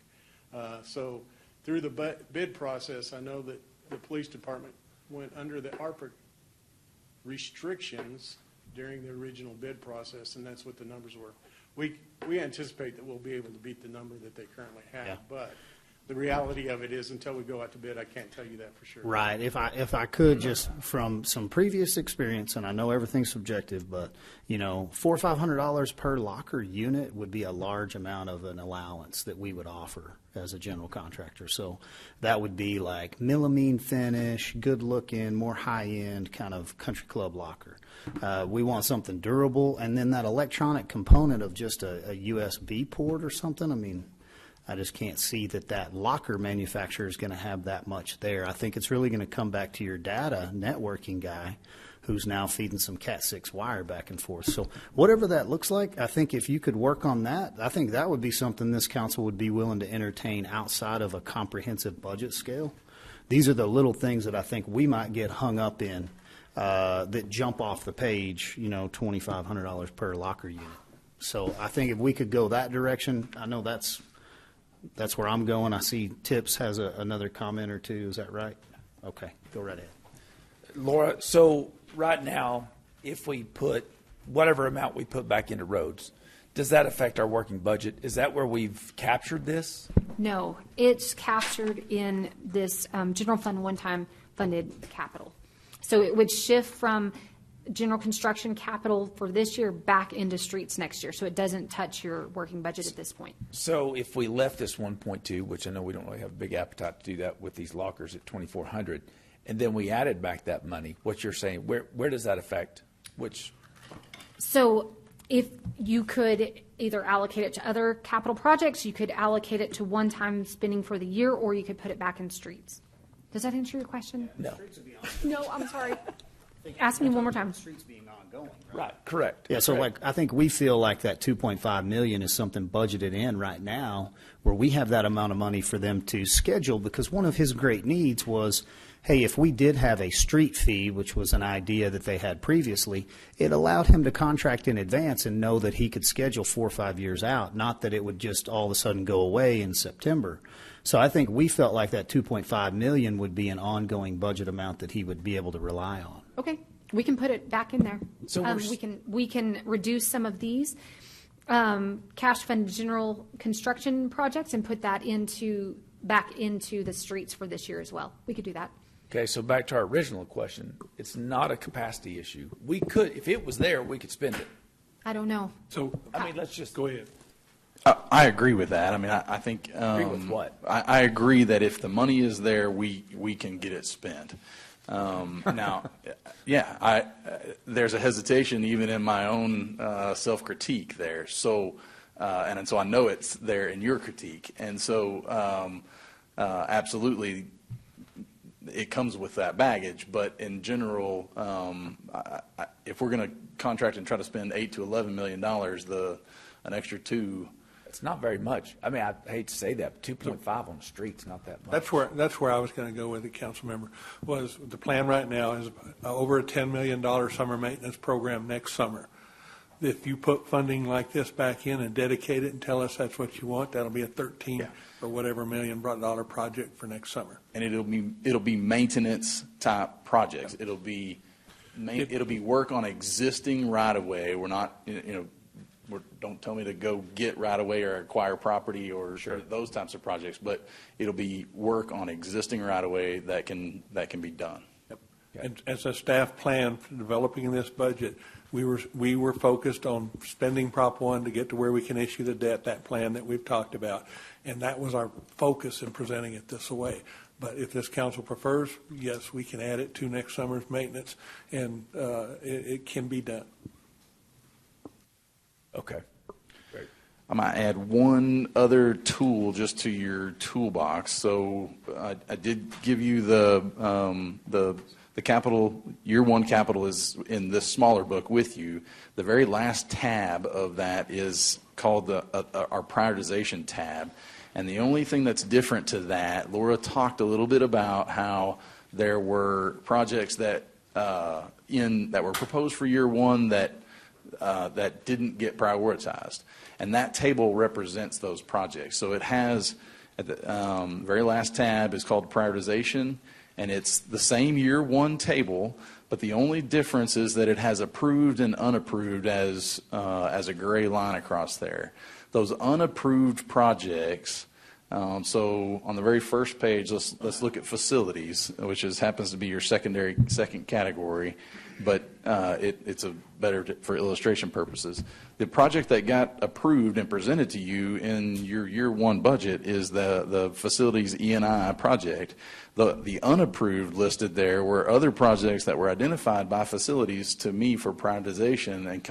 So through the bid process, I know that the police department went under the ARPA restrictions during the original bid process, and that's what the numbers were. We anticipate that we'll be able to beat the number that they currently have, Yeah. but the reality of it is until we go out to bid, I can't tell you that for sure. right. If I could just from some previous experience, and I know everything's subjective, but $400 or $500 per locker unit would be a large amount of an allowance that we would offer as a general contractor. So that would be like melamine finish, good looking, more high end kind of country club locker. We want something durable, and then that electronic component of just a USB port or something. I mean, I just can't see that locker manufacturer is going to have that much there. I think it's really going to come back to your data networking guy who's now feeding some Cat6 wire back and forth. So whatever that looks like, I think if you could work on that, I think that would be something this council would be willing to entertain outside of a comprehensive budget scale. These are the little things that I think we might get hung up in that jump off the page, $2,500 per locker unit. So I think if we could go that direction, I know that's where I'm going. I see Tips has another comment or two. Is that right? Okay, go right ahead. Laura, so right now, if we put whatever amount we put back into roads, does that affect our working budget? Is that where we've captured this? No, it's captured in this general fund one-time funded capital. So it would shift from general construction capital for this year back into streets next year. So it doesn't touch your working budget at this point. So if we left this 1.2, which I know we don't really have a big appetite to do that with these lockers at 2,400, and then we added back that money, what you're saying, where does that affect? So if you could either allocate it to other capital projects, you could allocate it to one-time spending for the year, or you could put it back in streets. Does that answer your question? No. No, I'm sorry. Ask me one more time. Streets being ongoing. Right, correct. Yeah, so Correct. I think we feel like that $2.5 million is something budgeted in right now where we have that amount of money for them to schedule, because one of his great needs was, hey, if we did have a street fee, which was an idea that they had previously, it allowed him to contract in advance and know that he could schedule 4 or 5 years out, not that it would just all of a sudden go away in September. So I think we felt like that $2.5 million would be an ongoing budget amount that he would be able to rely on. Okay, we can put it back in there. So We can reduce some of these. cash fund general construction projects and put that back into the streets for this year as well. We could do that. Okay, so back to our original question, it's not a capacity issue. We could, if it was there, we could spend it. I don't know. So, I mean, let's just go ahead. I agree with that. I mean, I think. Agree with what? I agree that if the money is there, we can get it spent. Now, yeah, there's a hesitation even in my own self-critique there. So, and so I know it's there in your critique. And so, absolutely, it comes with that baggage. But in general, if we're going to contract and try to spend $8 to $11 million, an extra $2. It's not very much. I mean, I hate to say that, but 2.5 on the street's not that much. That's where I was going to go with it, council member, was the plan right now is over a $10 million summer maintenance program next summer. If you put funding like this back in and dedicate it and tell us that's what you want, that'll be a 13 or whatever $1 million project for next summer. And it'll be maintenance type projects. It'll be work on existing right of way. We're not, don't tell me to go get right of way or acquire property or those types of projects, but it'll be work on existing right of way that can be done. Yep. And as a staff plan for developing this budget, we were focused on spending Prop 1 to get to where we can issue the debt, that plan that we've talked about. And that was our focus in presenting it this way. But if this council prefers, yes, we can add it to next summer's maintenance, and it can be done. Okay. Great. I might add one other tool just to your toolbox. So I did give you the capital, year one capital is in this smaller book with you. The very last tab of that is called our prioritization tab. And the only thing that's different to that, Laura talked a little bit about how there were projects that were proposed for year one that didn't get prioritized. And that table represents those projects. So it has, at the very last tab is called prioritization, and it's the same year one table, but the only difference is that it has approved and unapproved as a gray line across there. Those unapproved projects, so on the very first page, let's look at facilities, which happens to be your second category, but it's a better for illustration purposes. The project that got approved and presented to you in your year one budget is the facilities E&I project. The unapproved listed there were other projects that were identified by facilities to me for prioritization and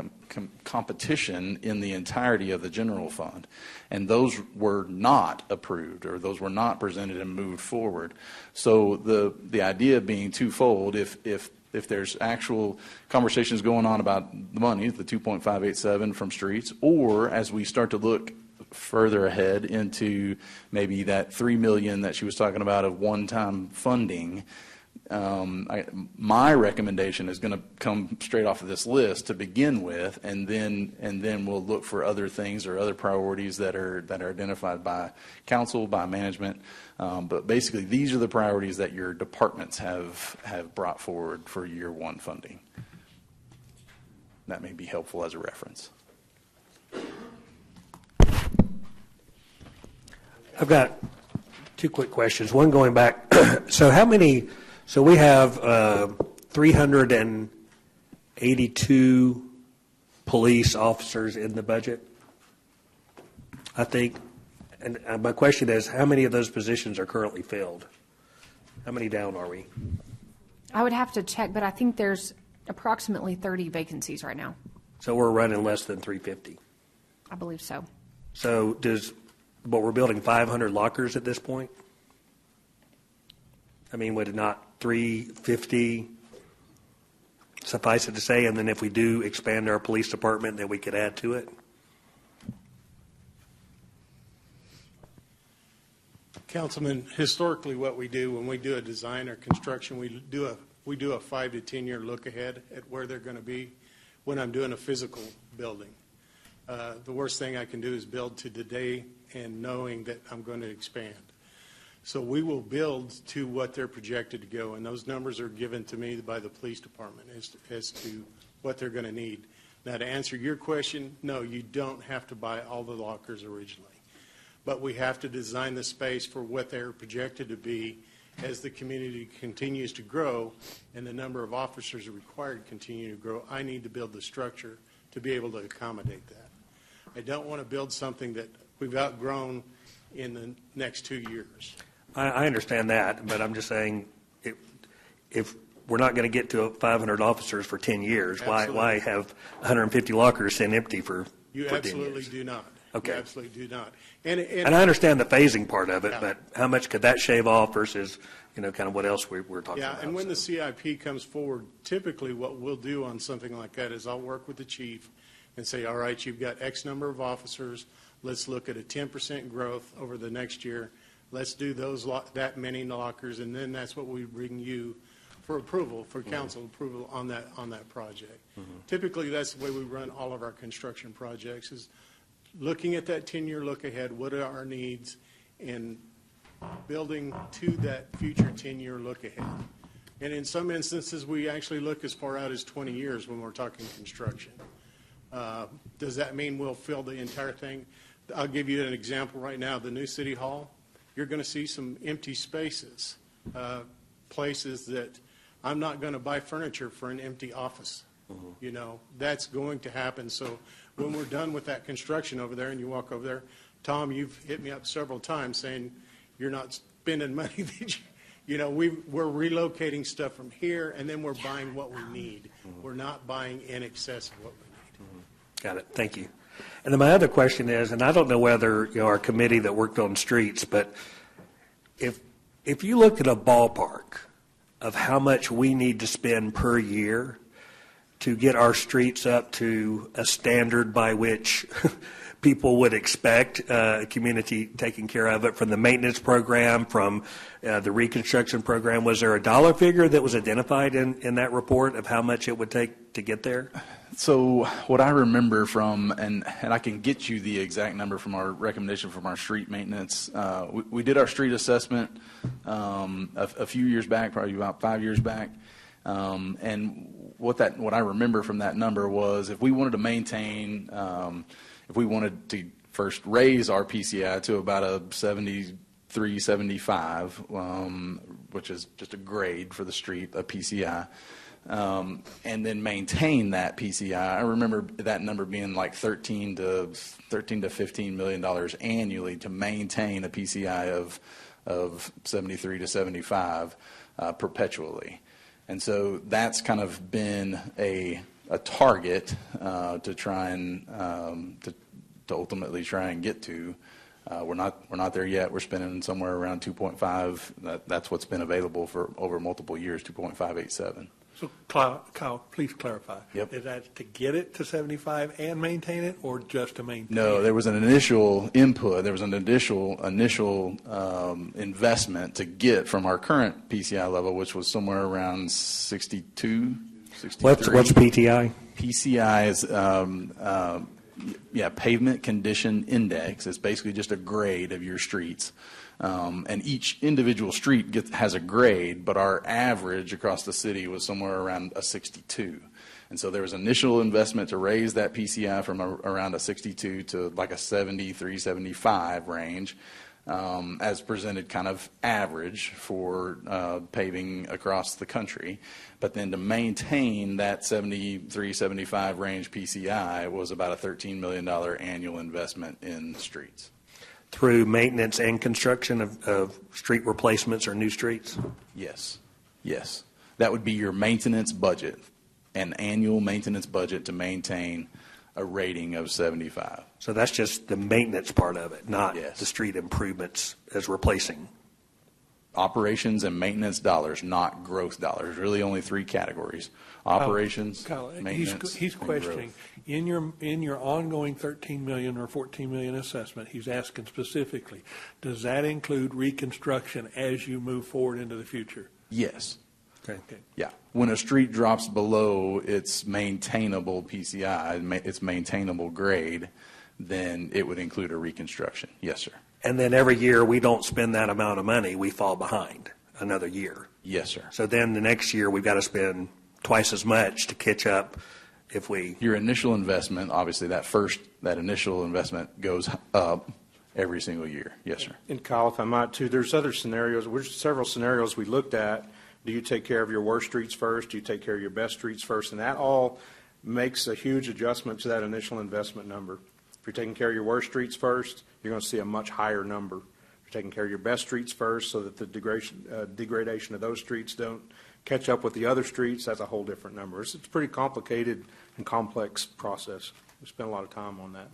competition in the entirety of the general fund. And those were not approved, or those were not presented and moved forward. So the idea being twofold, if there's actual conversations going on about the money, the 2.587 from streets, or as we start to look further ahead into maybe that $3 million that she was talking about of one-time funding, my recommendation is going to come straight off of this list to begin with, and then we'll look for other things or other priorities that are identified by council, by management. But basically, these are the priorities that your departments have brought forward for year one funding. That may be helpful as a reference. I've got two quick questions. One going back. So we have 382 police officers in the budget, I think. And my question is, how many of those positions are currently filled? How many down are we? I would have to check, but I think there's approximately 30 vacancies right now. So we're running less than 350. I believe so. So but we're building 500 lockers at this point? I mean, would it not 350 suffice it to say? And then if we do expand our police department, then we could add to it? Councilman, historically what we do when we do a design or construction, we do a 5 to 10 year look ahead at where they're going to be when I'm doing a physical building. The worst thing I can do is build to today and knowing that I'm going to expand. So we will build to what they're projected to go, and those numbers are given to me by the police department as to what they're going to need. Now, to answer your question, no, you don't have to buy all the lockers originally. But we have to design the space for what they're projected to be as the community continues to grow and the number of officers required continue to grow. I need to build the structure to be able to accommodate that. I don't want to build something that we've outgrown in the next 2 years. I understand that, but I'm just saying, if we're not going to get to 500 officers for 10 years, why have 150 lockers sitting empty for 10 years? You absolutely do not. Okay. You absolutely do not. And I understand the phasing part of it, but how much could that shave off versus, kind of what else we're talking about? Yeah, and when the CIP comes forward, typically what we'll do on something like that is I'll work with the chief and say, all right, you've got X number of officers. Let's look at a 10% growth over the next year. Let's do that many lockers, and then that's what we bring you for approval, for council approval on that project. Typically, that's the way we run all of our construction projects, is looking at that 10-year look ahead, what are our needs, and building to that future 10-year look ahead. And in some instances, we actually look as far out as 20 years when we're talking construction. Does that mean we'll fill the entire thing? I'll give you an example right now. The new city hall, you're going to see some empty spaces, places that I'm not going to buy furniture for an empty office. That's going to happen. So when we're done with that construction over there and you walk over there, Tom, you've hit me up several times saying you're not spending money that we're relocating stuff from here, and then we're buying what we need. We're not buying in excess of what we need. Got it. Thank you. And then my other question is, and I don't know whether our committee that worked on streets, but if you look at a ballpark of how much we need to spend per year to get our streets up to a standard by which people would expect a community taking care of it, from the maintenance program, from the reconstruction program, was there a dollar figure that was identified in that report of how much it would take to get there? So what I remember from, and I can get you the exact number from our recommendation from our street maintenance, we did our street assessment a few years back, probably about 5 years back. And what I remember from that number was, if we wanted to maintain, if we wanted to first raise our PCI to about a 73, 75, which is just a grade for the street, a PCI, and then maintain that PCI. I remember that number being like $13 to $15 million annually to maintain a PCI of 73 to 75 perpetually. And so that's kind of been a target to try and to ultimately try and get to. We're not there yet. We're spending somewhere around 2.5. That's what's been available for over multiple years, 2.587. So Kyle, please clarify. Yep. Is that to get it to 75 and maintain it, or just to maintain it? No, there was an initial input. There was an initial investment to get from our current PCI level, which was somewhere around 62, 63. What's PTI? PCI is pavement condition index. It's basically just a grade of your streets. And each individual street has a grade, but our average across the city was somewhere around a 62. And so there was initial investment to raise that PCI from around a 62 to like a 73, 75 range, as presented kind of average for paving across the country. But then to maintain that 73, 75 range PCI was about a $13 million annual investment in streets. Through maintenance and construction of street replacements or new streets? Yes. That would be your maintenance budget, an annual maintenance budget to maintain a rating of 75. So that's just the maintenance part of it, not Yes. the street improvements as replacing. Operations and maintenance dollars, not growth dollars. Really only three categories: operations, Kyle, maintenance, he's and questioning growth. in your ongoing 13 million or 14 million assessment. He's asking specifically, does that include reconstruction as you move forward into the future? Yes. Okay. Yeah. When a street drops below its maintainable PCI, its maintainable grade, then it would include a reconstruction. Yes, sir. And then every year we don't spend that amount of money, we fall behind another year. Yes, sir. So then the next year we've got to spend twice as much to catch up if we, Your initial investment, obviously, that initial investment goes up every single year. Yes, sir. And Kyle, if I might too, there's other scenarios, there's several scenarios we looked at. Do you take care of your worst streets first? Do you take care of your best streets first? And that all makes a huge adjustment to that initial investment number. If you're taking care of your worst streets first, you're going to see a much higher number. If you're taking care of your best streets first so that the degradation of those streets don't catch up with the other streets, that's a whole different number. It's a pretty complicated and complex process. We spent a lot of time on that.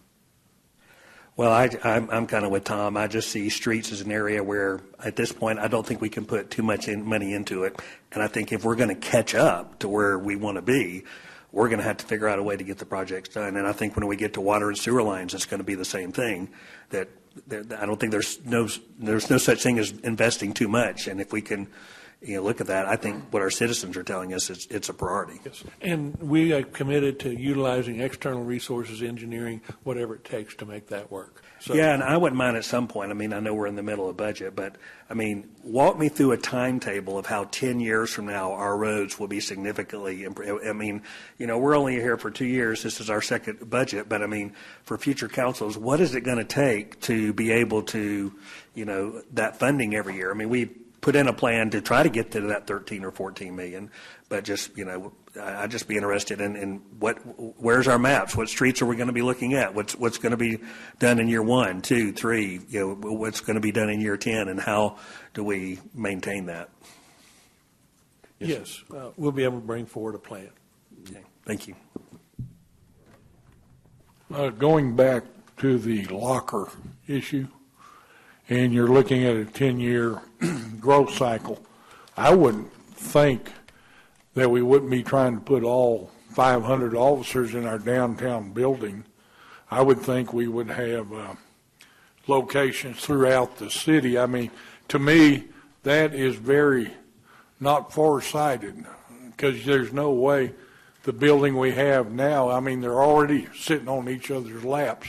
well, I'm kind of with Tom. I just see streets as an area where, at this point, I don't think we can put too much money into it. And I think if we're going to catch up to where we want to be, we're going to have to figure out a way to get the projects done. And I think when we get to water and sewer lines, it's going to be the same thing. That I don't think there's no such thing as investing too much. And if we can, look at that, I think what our citizens are telling us is it's a priority. Yes. And we are committed to utilizing external resources, engineering, whatever it takes to make that work. So, Yeah, and I wouldn't mind at some point. I mean, I know we're in the middle of budget, but I mean, walk me through a timetable of how 10 years from now our roads will be significantly improved. I mean, we're only here for 2 years. This is our second budget, but I mean, for future councils, what is it going to take to be able to, that funding every year? I mean, we put in a plan to try to get to that 13 or 14 million, but just, I'd just be interested in where's our maps? What streets are we going to be looking at? What's going to be done in year 1, 2, 3? What's going to be done in year 10, and how do we maintain that? yes, we'll be able to bring forward a plan. Okay. Thank you. Going back to the locker issue, and you're looking at a 10-year growth cycle, I wouldn't think that we wouldn't be trying to put all 500 officers in our downtown building. I would think we would have locations throughout the city. I mean, to me, that is very not far-sighted, because there's no way the building we have now, I mean, they're already sitting on each other's laps.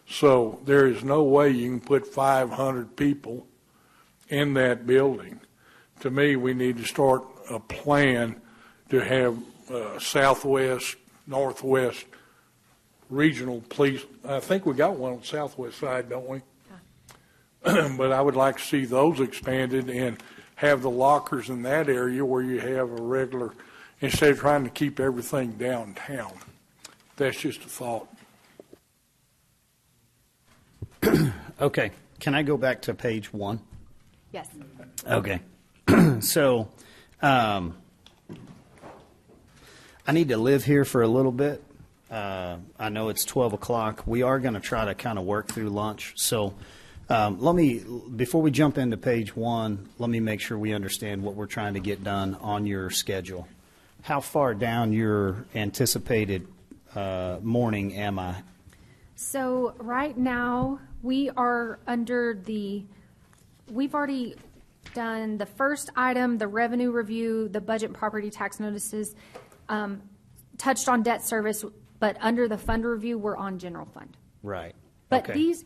So there is no way you can put 500 people in that building. To me, we need to start a plan to have southwest, northwest regional police. I think we got one on the southwest side, don't we? Yeah. But I would like to see those expanded and have the lockers in that area where you have a regular, instead of trying to keep everything downtown. That's just a thought. Okay, can I go back to page 1? Yes. Okay. So, I need to live here for a little bit. I know it's 12 o'clock. We are going to try to kind of work through lunch. So before we jump into page 1, let me make sure we understand what we're trying to get done on your schedule. How far down your anticipated morning am I? So right now, we are we've already done the first item, the revenue review, the budget and property tax notices, touched on debt service, but under the fund review, we're on general fund. Right. But Okay. these,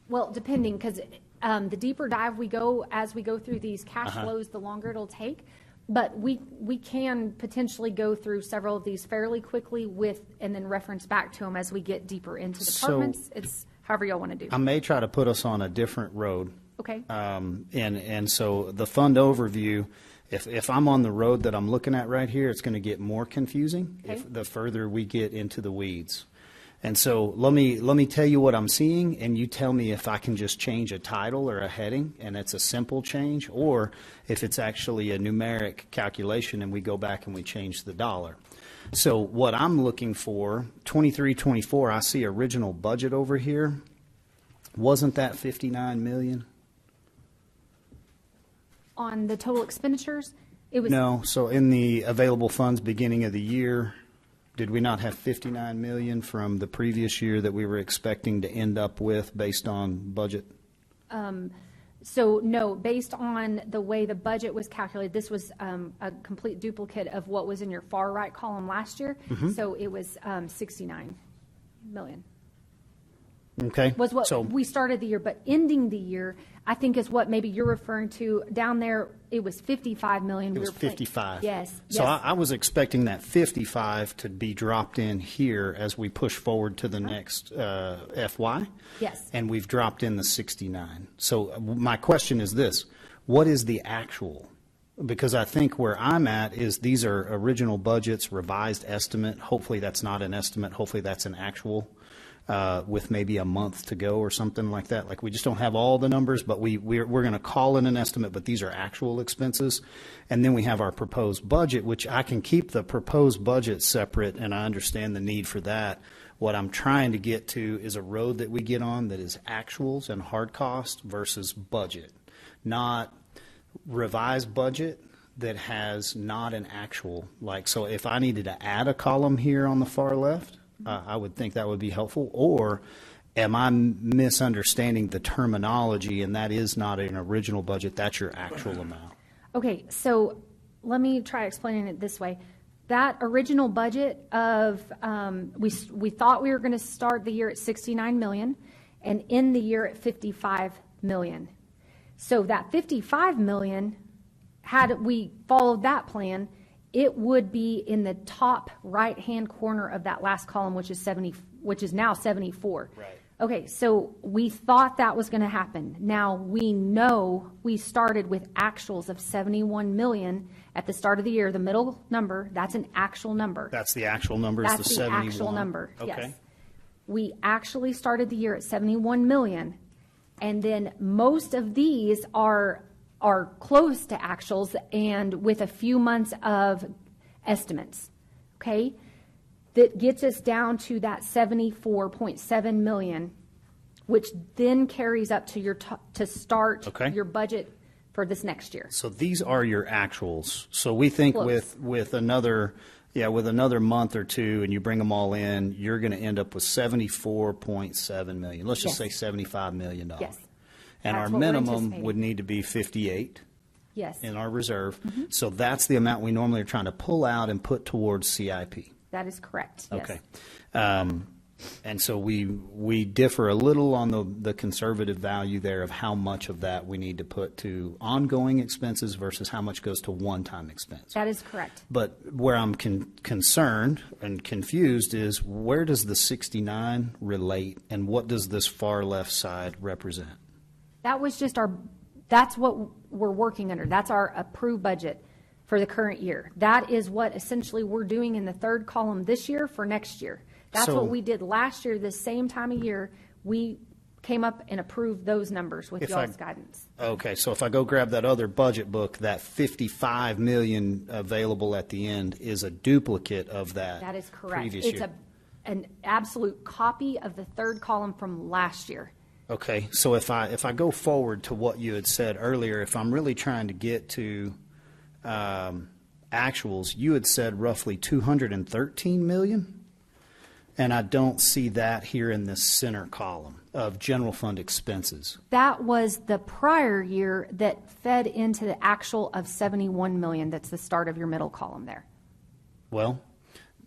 well, depending, because the deeper dive we go as we go through these cash flows, the longer it'll take. But we can potentially go through several of these fairly quickly and then reference back to them as we get deeper into departments. It's however y'all want to do. I may try to put us on a different road. Okay. And so the fund overview, if I'm on the road that I'm looking at right here, it's going to get more confusing Okay. the further we get into the weeds. And so let me tell you what I'm seeing, and you tell me if I can just change a title or a heading, and it's a simple change, or if it's actually a numeric calculation and we go back and we change the dollar. So what I'm looking for, 23-24, I see original budget over here. Wasn't that 59 million? On the total expenditures, it was. No, so in the available funds beginning of the year, did we not have 59 million from the previous year that we were expecting to end up with based on budget? So no, based on the way the budget was calculated, this was a complete duplicate of what was in your far right column last year. So it was 69 million. Okay. Was what So- we started the year, but ending the year, I think is what maybe you're referring to. Down there, it was 55 million. It was 55. Yes. So yes. I was expecting that 55 to be dropped in here as we push forward to the next FY. Yes. And we've dropped in the 69. So my question is this: what is the actual? Because I think where I'm at is these are original budgets, revised estimate. Hopefully that's not an estimate. Hopefully that's an actual. With maybe a month to go or something like that. Like we just don't have all the numbers, but we're going to call it an estimate, but these are actual expenses. And then we have our proposed budget, which I can keep the proposed budget separate, and I understand the need for that. What I'm trying to get to is a road that we get on that is actuals and hard cost versus budget, not revised budget that has not an actual. Like, so if I needed to add a column here on the far left, I would think that would be helpful. Or am I misunderstanding the terminology, and that is not an original budget, that's your actual amount? Okay, so let me try explaining it this way. That original budget of, we thought we were going to start the year at 69 million and end the year at 55 million. So that 55 million, had we followed that plan, it would be in the top right-hand corner of that last column, which is now 74. Right. Okay, so we thought that was going to happen. Now we know we started with actuals of 71 million at the start of the year. The middle number, that's an actual number. That's the actual number, is the That's the 71? actual number, Okay. yes. We actually started the year at 71 million, and then most of these are close to actuals and with a few months of estimates, okay? That gets us down to that 74.7 million, which then carries up to to start Okay. your budget for this next year. So these are your actuals. So we think Close. with another month or two, and you bring them all in, you're going to end up with 74.7 million. Let's just Yes. say $75 million. Yes. And That's our what we're minimum anticipating. would need to be 58 Yes, in our reserve. Mm-hmm. So that's the amount we normally are trying to pull out and put towards CIP. that is correct, yes. Okay. And so we differ a little on the conservative value there of how much of that we need to put to ongoing expenses versus how much goes to one-time expense. That is correct. But where I'm concerned and confused is, where does the 69 relate, and what does this far left side represent? That was just that's what we're working under. That's our approved budget for the current year. That is what essentially we're doing in the third column this year for next year. That's So- what we did last year, the same time of year. We came up and approved those numbers with If y'all's guidance. Okay, so if I go grab that other budget book, that 55 million available at the end is a duplicate of that. That is correct. Previous It's year. an absolute copy of the third column from last year. Okay, so if I go forward to what you had said earlier, if I'm really trying to get to actuals, you had said roughly 213 million, and I don't see that here in this center column of general fund expenses. That was the prior year that fed into the actual of 71 million. That's the start of your middle column there. Well,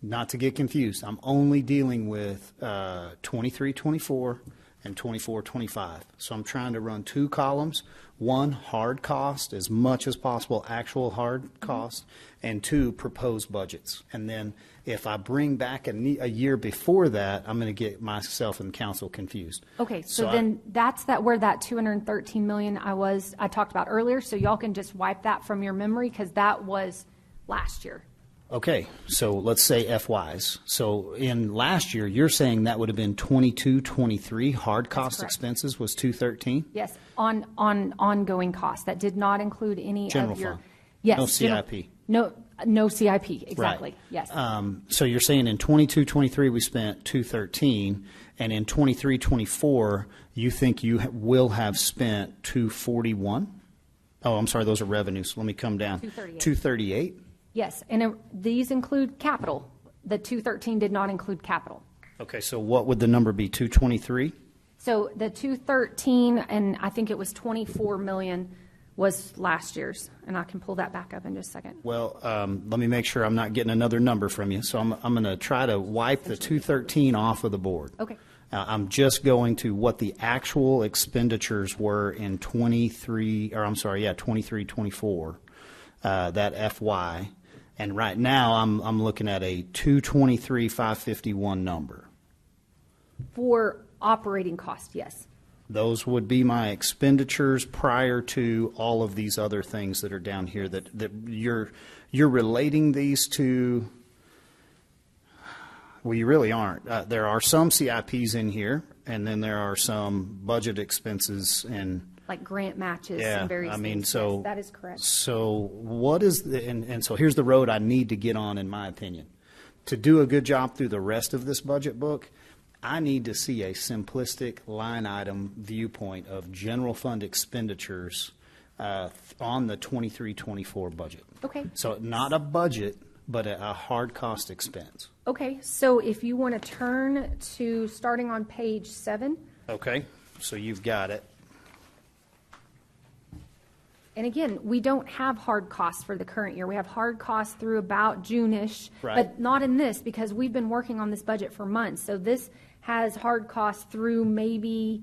not to get confused, I'm only dealing with 23-24 and 24-25. So I'm trying to run two columns: one, hard cost as much as possible, actual hard cost, and two, proposed budgets. And then if I bring back a year before that, I'm going to get myself and council confused. Okay, so I- then that's where that 213 million I talked about earlier, so y'all can just wipe that from your memory, because that was last year. Okay, so let's say FYs. So in last year, you're saying that would have been 22-23, hard cost correct. expenses was 213? Yes, on ongoing costs. That did not include any General of your. fund. Yes. No general- CIP. No CIP, exactly, Right. yes. So you're saying in 22-23, we spent 213, and in 23-24, you think you will have spent 241? Oh, I'm sorry, those are revenues. Let me come down. 238. 238? Yes, and these include capital. The 213 did not include capital. Okay, so what would the number be, 223? So the 213, and I think it was 24 million, was last year's, and I can pull that back up in just a second. Well, let me make sure I'm not getting another number from you. So I'm going to try to wipe the 213 off of the board. Okay. I'm just going to what the actual expenditures were in 23-24, that FY. And right now, I'm looking at a 223,551 number. For operating cost, yes. Those would be my expenditures prior to all of these other things that are down here that you're relating these to. Well, you really aren't. There are some CIPs in here, and then there are some budget expenses and. Like grant matches Yeah, and various I mean, things. so Yes, that is correct. So what is and so here's the road I need to get on, in my opinion, to do a good job through the rest of this budget book. I need to see a simplistic line item viewpoint of general fund expenditures on the 23-24 budget. Okay. So not a budget, but a hard cost expense. Okay, so if you want to turn to starting on page 7. Okay. So you've got it. And again, we don't have hard costs for the current year. We have hard costs through about June-ish, Right. but not in this because we've been working on this budget for months. So this has hard costs through maybe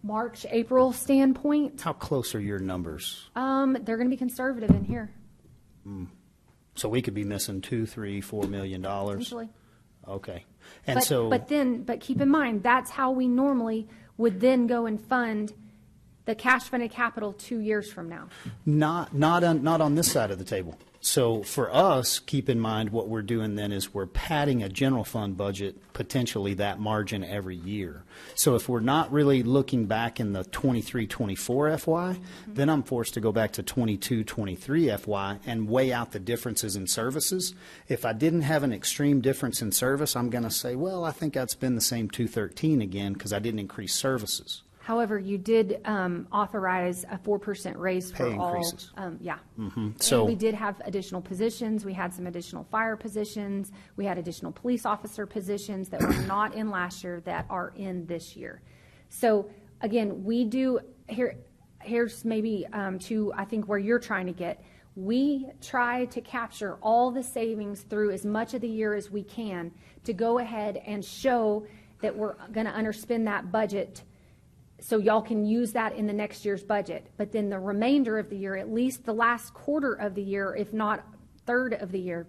March, April standpoint. How close are your numbers? They're going to be conservative in here, So we could be missing $2, $3, $4 million. essentially. Okay. And But keep in mind, that's how we normally would then go and fund the cash funded capital 2 years from now. Not on this side of the table. So for us, keep in mind what we're doing then is we're padding a general fund budget, potentially that margin every year. So if we're not really looking back in the 23-24 FY, then I'm forced to go back to 22-23 FY and weigh out the differences in services. If I didn't have an extreme difference in service, I'm going to say, well, I think I'd spend the same 213 again because I didn't increase services. However, you did authorize a 4% raise for Pay all. increases. Yeah. So And we did have additional positions. We had some additional fire positions. We had additional police officer positions that were not in last year that are in this year. So again, we do, here's maybe to, I think, where you're trying to get. We try to capture all the savings through as much of the year as we can to go ahead and show that we're going to underspend that budget so y'all can use that in the next year's budget. But then the remainder of the year, at least the last quarter of the year, if not third of the year,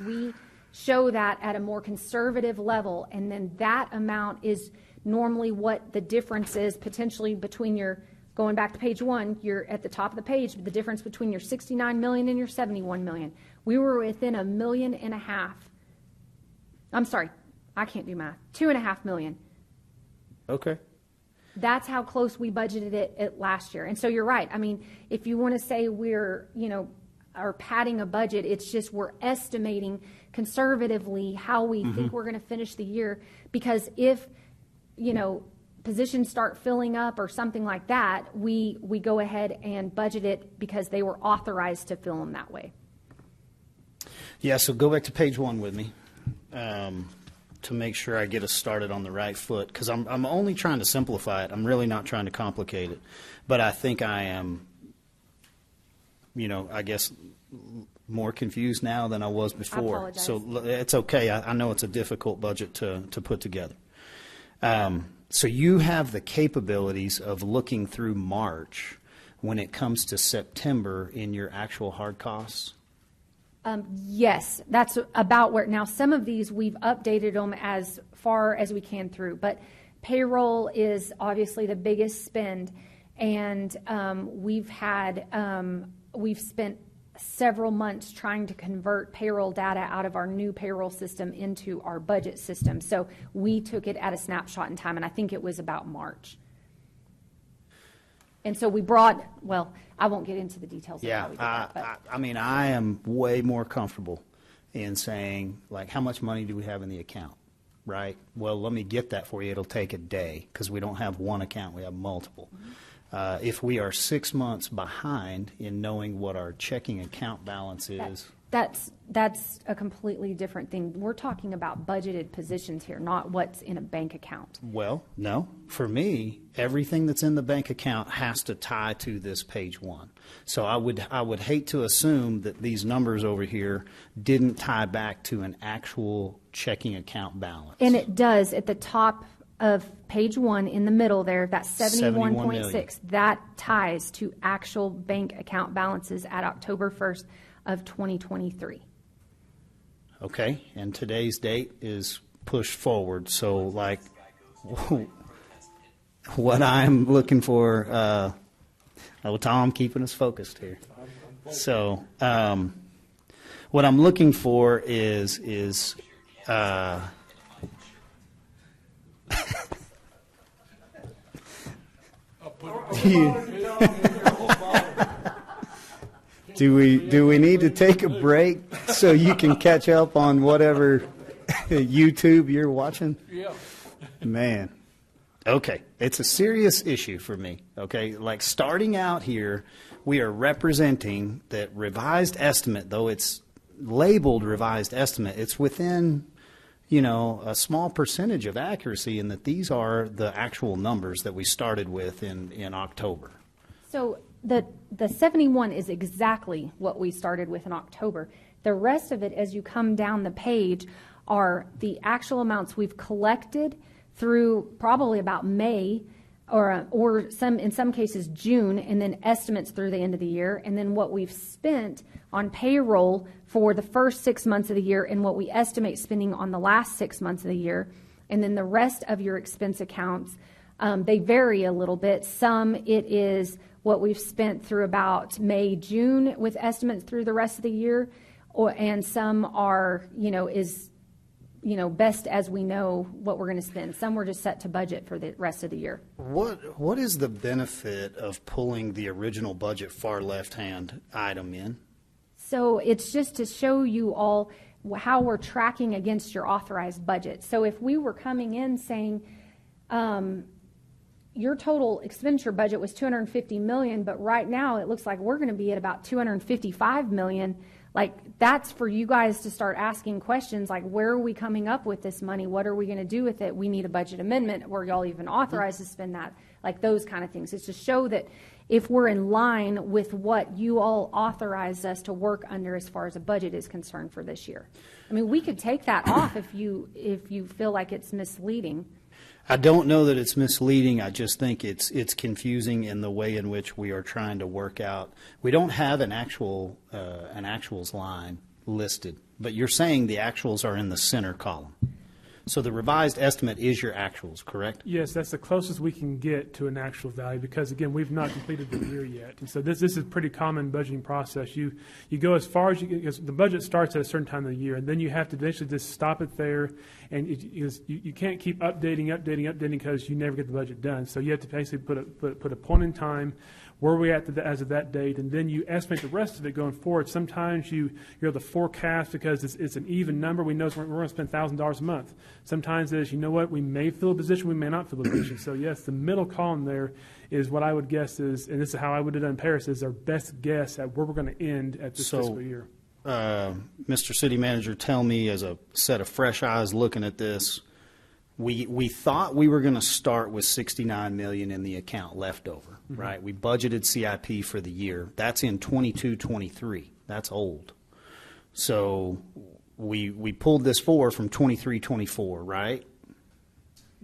we show that at a more conservative level. And then that amount is normally what the difference is potentially between your, going back to page 1, you're at the top of the page, the difference between your 69 million and your 71 million. We were within $1.5 million. I'm sorry, I can't do math. $2.5 million. okay. That's how close we budgeted it at last year. And so you're right. I mean, if you want to say we're, are padding a budget, it's just we're estimating conservatively how we think we're going to finish the year. Because if, positions start filling up or something like that, we go ahead and budget it because they were authorized to fill them that way. Yeah, so go back to page 1 with me to make sure I get us started on the right foot, because I'm only trying to simplify it. I'm really not trying to complicate it. But I think I am, I guess, more confused now than I was before. apologize. So it's okay. I know it's a difficult budget to put together. So you have the capabilities of looking through March when it comes to September in your actual hard costs? Yes, that's about where, now some of these we've updated them as far as we can through, but payroll is obviously the biggest spend, and we've spent several months trying to convert payroll data out of our new payroll system into our budget system. So we took it at a snapshot in time, and I think it was about March. And so we brought, well, I won't get into the details of how we did that. But I am way more comfortable in saying, like, how much money do we have in the account, right? Well, let me get that for you. It'll take a day because we don't have one account. We have multiple. If we are 6 months behind in knowing what our checking account balance is. That's a completely different thing. We're talking about budgeted positions here, not what's in a bank account. Well, no. For me, everything that's in the bank account has to tie to this page one. So I would hate to assume that these numbers over here didn't tie back to an actual checking account balance. And it does at the top of page one in the middle there, that 71 71.6, that ties to actual bank account balances at October 1st of 2023. Okay, and today's date is pushed forward, so like what I'm looking for, Tom keeping us focused here. So what I'm looking for is do we need to take a break so you can catch up on whatever YouTube you're watching? Yeah. Man. Okay. It's a serious issue for me. Okay. Like starting out here, we are representing that revised estimate, though it's labeled revised estimate, it's within, a small percentage of accuracy, and that these are the actual numbers that we started with in October. So the 71 is exactly what we started with in October. The rest of it, as you come down the page, are the actual amounts we've collected through probably about May, or in some cases June, and then estimates through the end of the year, and then what we've spent on payroll for the first 6 months of the year, and what we estimate spending on the last 6 months of the year, and then the rest of your expense accounts. They vary a little bit. Some it is what we've spent through about May, June with estimates through the rest of the year, and some are, best as we know what we're going to spend. Some we're just set to budget for the rest of the year. What is the benefit of pulling the original budget far left-hand item in? So it's just to show you all how we're tracking against your authorized budget. So if we were coming in saying, your total expenditure budget was $250 million, but right now it looks like we're going to be at about $255 million. Like, that's for you guys to start asking questions like, where are we coming up with this money? What are we going to do with it? We need a budget amendment. Were y'all even authorized to spend that? Like those kind of things. It's to show that if we're in line with what you all authorized us to work under as far as a budget is concerned for this year. I mean, we could take that off if you feel like it's misleading. I don't know that it's misleading. I just think it's confusing in the way in which we are trying to work out. We don't have an actuals line listed, but you're saying the actuals are in the center column. So the revised estimate is your actuals, correct? Yes, that's the closest we can get to an actual value because, again, we've not completed the year yet. And so this is a pretty common budgeting process. You go as far as you get, because the budget starts at a certain time of the year, and then you have to basically just stop it there. And you can't keep updating because you never get the budget done. So you have to basically put a point in time where we're at as of that date, and then you estimate the rest of it going forward. Sometimes you're able to forecast because it's an even number. We know we're going to spend $1,000 a month. Sometimes it's, we may fill a position, we may not fill a position. So yes, the middle column there is what I would guess is, and this is how I would have done Paris, is our best guess at where we're going to end at this fiscal year. Mr. City Manager, tell me as a set of fresh eyes looking at this, we thought we were going to start with $69 million in the account left over, right? We budgeted CIP for the year. That's in 22-23. That's old. So we pulled this forward from 23-24, right?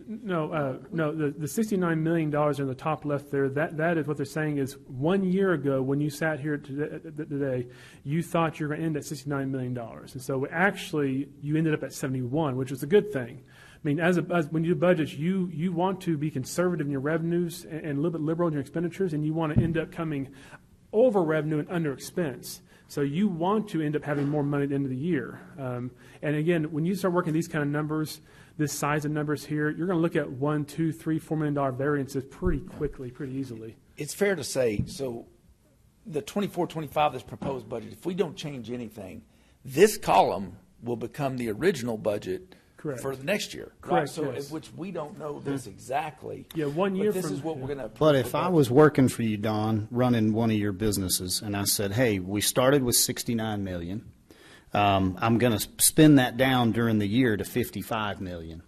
No, the $69 million in the top left there, that is what they're saying is 1 year ago when you sat here today, you thought you were going to end at $69 million. And so actually you ended up at 71, which is a good thing. I mean, as when you do budgets, you want to be conservative in your revenues and a little bit liberal in your expenditures, and you want to end up coming over revenue and under expense. So you want to end up having more money at the end of the year. And again, when you start working these kind of numbers, this size of numbers here, you're going to look at $1, $2, $3, $4 million variances pretty quickly, pretty easily. It's fair to say, so the 24-25, this proposed budget, if we don't change anything, this column will become the original budget. Correct. For the next year. Correct, right? So, yes. Which we don't know this exactly. Yeah, 1 year but this from is what we're going to. But if I was working for you, Don, running one of your businesses, and I said, hey, we started with $69 million, I'm going to spin that down during the year to 55 million.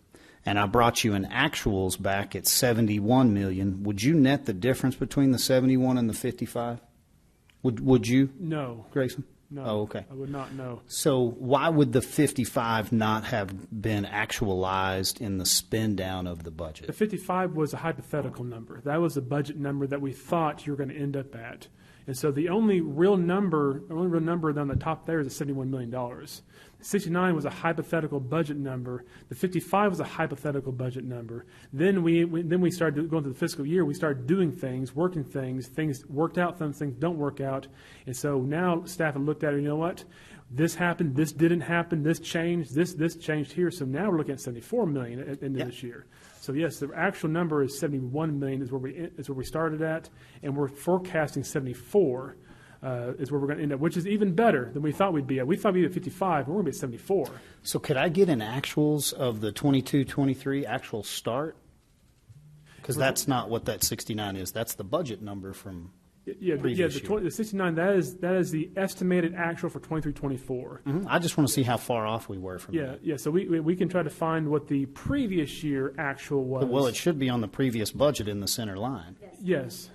And I brought you an actuals back at 71 million. Would you net the difference between the 71 and the 55? Would you? No. Grayson? No. Oh, okay. I would not know. So why would the 55 not have been actualized in the spin down of the budget? The 55 was a hypothetical number. That was a budget number that we thought you were going to end up at. And so the only real number on the top there is the $71 million. The 69 was a hypothetical budget number. The 55 was a hypothetical budget number. Then we started going through the fiscal year. We started doing things, working things. Things worked out, some things don't work out. And so now staff have looked at it, you know what? This happened, this didn't happen, this changed, this changed here. So now we're looking at 74 million at the end of this year. So yes, the actual number is 71 million is where we started at, and we're forecasting 74 is where we're going to end up, which is even better than we thought we'd be at. We thought we'd be at 55, but we're going to be at 74. So could I get an actuals of the 22-23 actual start? Because that's not what that 69 is. That's the budget number from previous year. The 69, that is the estimated actual for 23-24. I just want to see how far off we were from that. Yeah. So we can try to find what the previous year actual was. Well, it should be on the previous budget in the center line. Yes.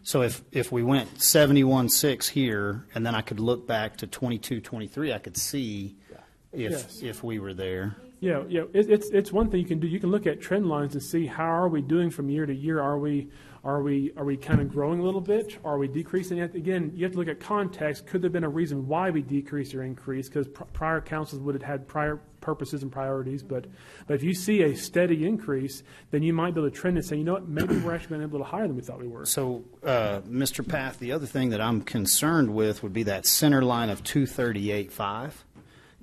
So if we went 71.6 here, and then I could look back to 22-23, I could see if we were there. Yeah. It's one thing you can do. You can look at trend lines and see how are we doing from year to year. Are we kind of growing a little bit? Are we decreasing? Again, you have to look at context. Could there have been a reason why we decreased or increased? Because prior councils would have had prior purposes and priorities. But if you see a steady increase, then you might be able to trend and say, you know what, maybe we're actually going to be a little higher than we thought we were. So, Mr. Path, the other thing that I'm concerned with would be that center line of 238.5.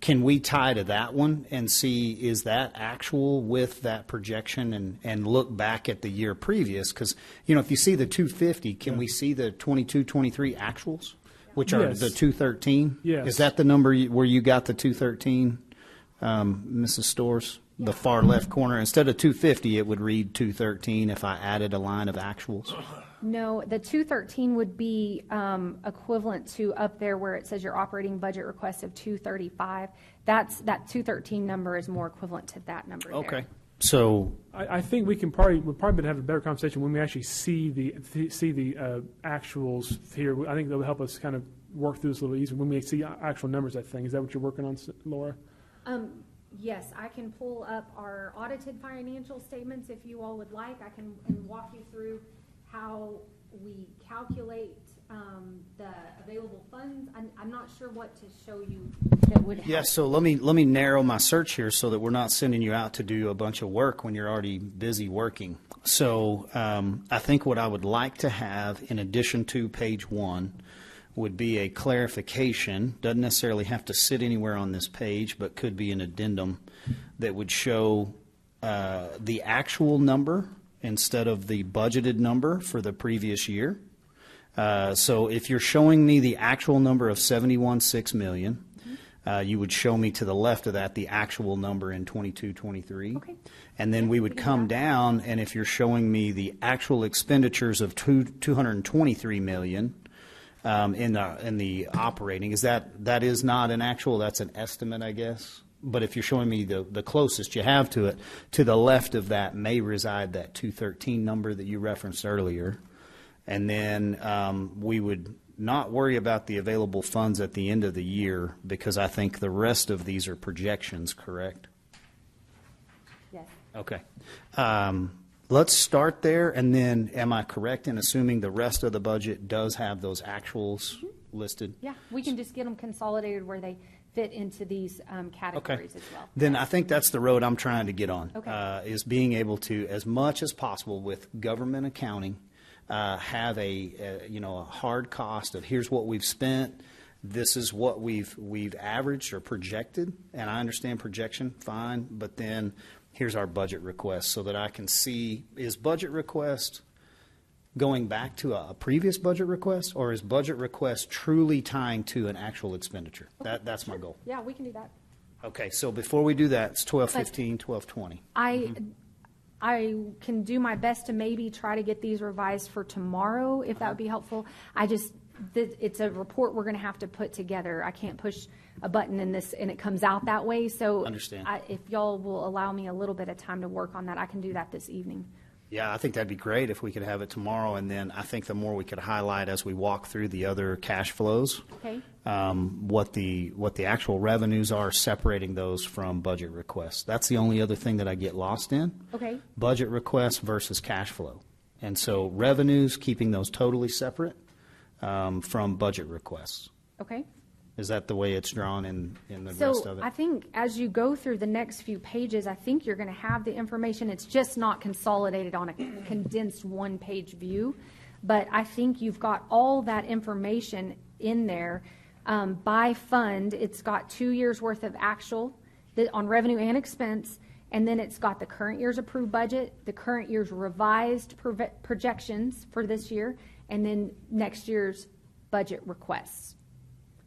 Can we tie to that one and see, is that actual with that projection and look back at the year previous? Because, if you see the 250, can we see the 22-23 actuals, which are the 213? Yes. Is that the number where you got the 213, Mrs. Stores? The far left corner. Instead of 250, it would read 213 if I added a line of actuals. No, the 213 would be equivalent to up there where it says your operating budget request of 235. That 213 number is more equivalent to that number there. Okay. So I think we'll probably have a better conversation when we actually see the actuals here. I think that will help us kind of work through this a little easier when we see actual numbers. I think, is that what you're working on, Laura? Yes, I can pull up our audited financial statements if you all would like. I can walk you through how we calculate the available funds. I'm not sure what to show you that would help. yeah, so let me narrow my search here so that we're not sending you out to do a bunch of work when you're already busy working. So I think what I would like to have in addition to page 1 would be a clarification. Doesn't necessarily have to sit anywhere on this page, but could be an addendum that would show the actual number instead of the budgeted number for the previous year. So if you're showing me the actual number of 71.6 million, you would show me to the left of that the actual number in 22-23. Okay. And then we would come down, and if you're showing me the actual expenditures of 223 million, in the operating, that is not an actual, that's an estimate, I guess. But if you're showing me the closest you have to it, to the left of that may reside that 213 number that you referenced earlier. And then we would not worry about the available funds at the end of the year because I think the rest of these are projections, correct? Yes. Okay. Let's start there, and then am I correct in assuming the rest of the budget does have those actuals listed? Yeah, we can just get them consolidated where they fit into these categories as well. Then I think that's the road I'm trying to get on, Okay. is being able to, as much as possible with government accounting, have a hard cost of here's what we've spent, this is what we've averaged or projected, and I understand projection, fine, but then here's our budget request so that I can see, is budget request going back to a previous budget request, or is budget request truly tying to an actual expenditure? Okay, That's my goal. Yeah, we can do that. Okay, so before we do that, it's 12:15, 12:20. I can do my best to maybe try to get these revised for tomorrow, if that would be helpful. it's a report we're going to have to put together. I can't push a button in this and it comes out that way. So Understand. If y'all will allow me a little bit of time to work on that, I can do that this evening. Yeah, I think that'd be great if we could have it tomorrow, and then I think the more we could highlight as we walk through the other cash flows, Okay. what the actual revenues are, separating those from budget requests. That's the only other thing that I get lost in. Okay. Budget requests versus cash flow. And so revenues, keeping those totally separate from budget requests. Okay. Is that the way it's drawn in the rest So of it? I think as you go through the next few pages, I think you're going to have the information. It's just not consolidated on a condensed one-page view. But I think you've got all that information in there by fund. It's got 2 years' worth of actual on revenue and expense. And then it's got the current year's approved budget, the current year's revised projections for this year, and then next year's budget requests.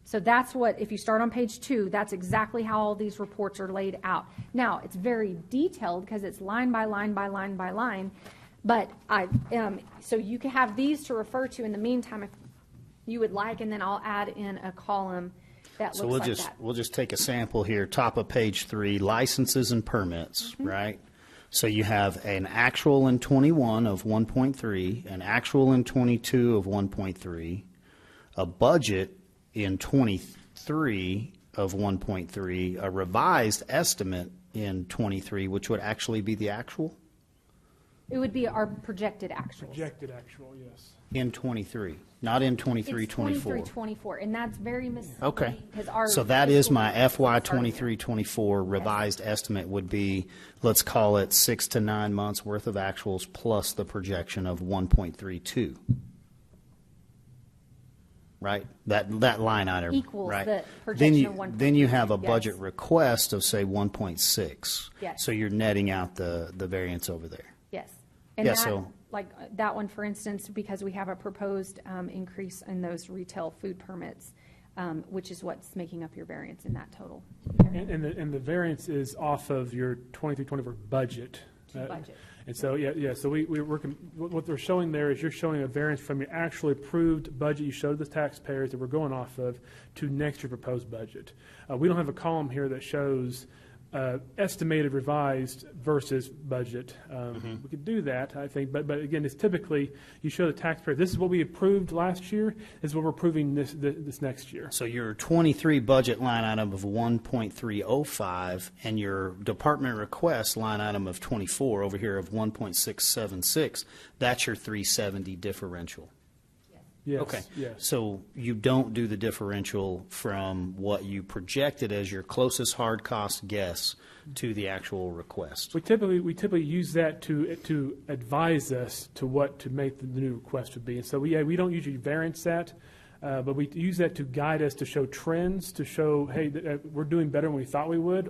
So that's what, if you start on page 2, that's exactly how all these reports are laid out. Now, it's very detailed because it's line by line by line by line, but so you can have these to refer to in the meantime if you would like, and then I'll add in a column that So looks like that. we'll just take a sample here, top of page 3, licenses and permits, right? So you have an actual in 21 of 1.3, an actual in 22 of 1.3, a budget in 23 of 1.3, a revised estimate in 23, which would actually be the actual It would be our projected actual. Projected actual, yes. in 23, not in 23, It's 24. 24, and that's very misleading. Okay. Because our So that is fiscal my year FY started 23-24 revised estimate would be, let's call it 6 to 9 months worth of actuals plus the projection of 1.32. Right? That line item. Equals right? the projection of Then you have a 1.32, budget yes. request of, say, 1.6. Yes. So you're netting out the variance over there. Yes. And Yeah, that, so- like that one, for instance, because we have a proposed increase in those retail food permits, which is what's making up your variance in that total. And the variance is off of your 23-24 budget. Budget. And so, so we're working, what they're showing there is you're showing a variance from your actually approved budget you showed the taxpayers that we're going off of to next year's proposed budget. We don't have a column here that shows estimated revised versus budget. We could do that, I think, but again, it's typically, you show the taxpayer, this is what we approved last year, this is what we're approving this next year. So your 23 budget line item of 1.305 and your department request line item of 24 over here of 1.676, that's your 370 differential. Yes, Okay. yes. So you don't do the differential from what you projected as your closest hard cost guess to the actual request. We typically use that to advise us to what to make the new request would be. And so we don't usually variance that, but we use that to guide us to show trends, to show, hey, we're doing better than we thought we would,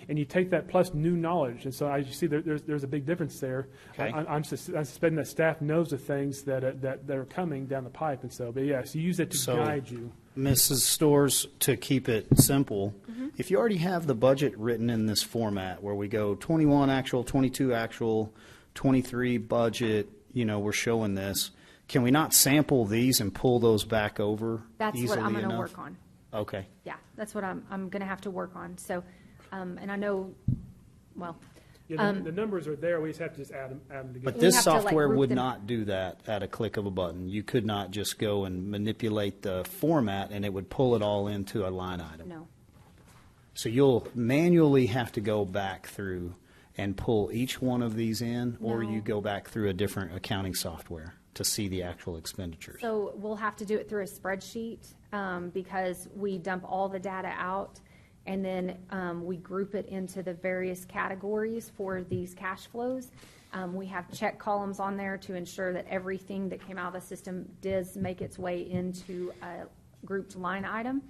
and you take that plus new knowledge. And so as you see, there's a big difference there. Okay. I'm suspecting that staff knows the things that are coming down the pipe. And so, but yes, you use it to guide you. Mrs. Stores, to keep it simple, if you already have the budget written in this format where we go 21 actual, 22 actual, 23 budget, we're showing this, can we not sample these and pull those back over That's easily what I'm going to enough? work on. Okay. Yeah, that's what I'm going to have to work on. So, and I know, well, Yeah, the numbers are there. We just have to add them together. But We this have to, like, software group would them. not do that at a click of a button. You could not just go and manipulate the format and it would pull it all into a line item. no. So you'll manually have to go back through and pull each one of these in, or No. you go back through a different accounting software to see the actual expenditures. So we'll have to do it through a spreadsheet because we dump all the data out and then we group it into the various categories for these cash flows. We have check columns on there to ensure that everything that came out of the system does make its way into a grouped line item.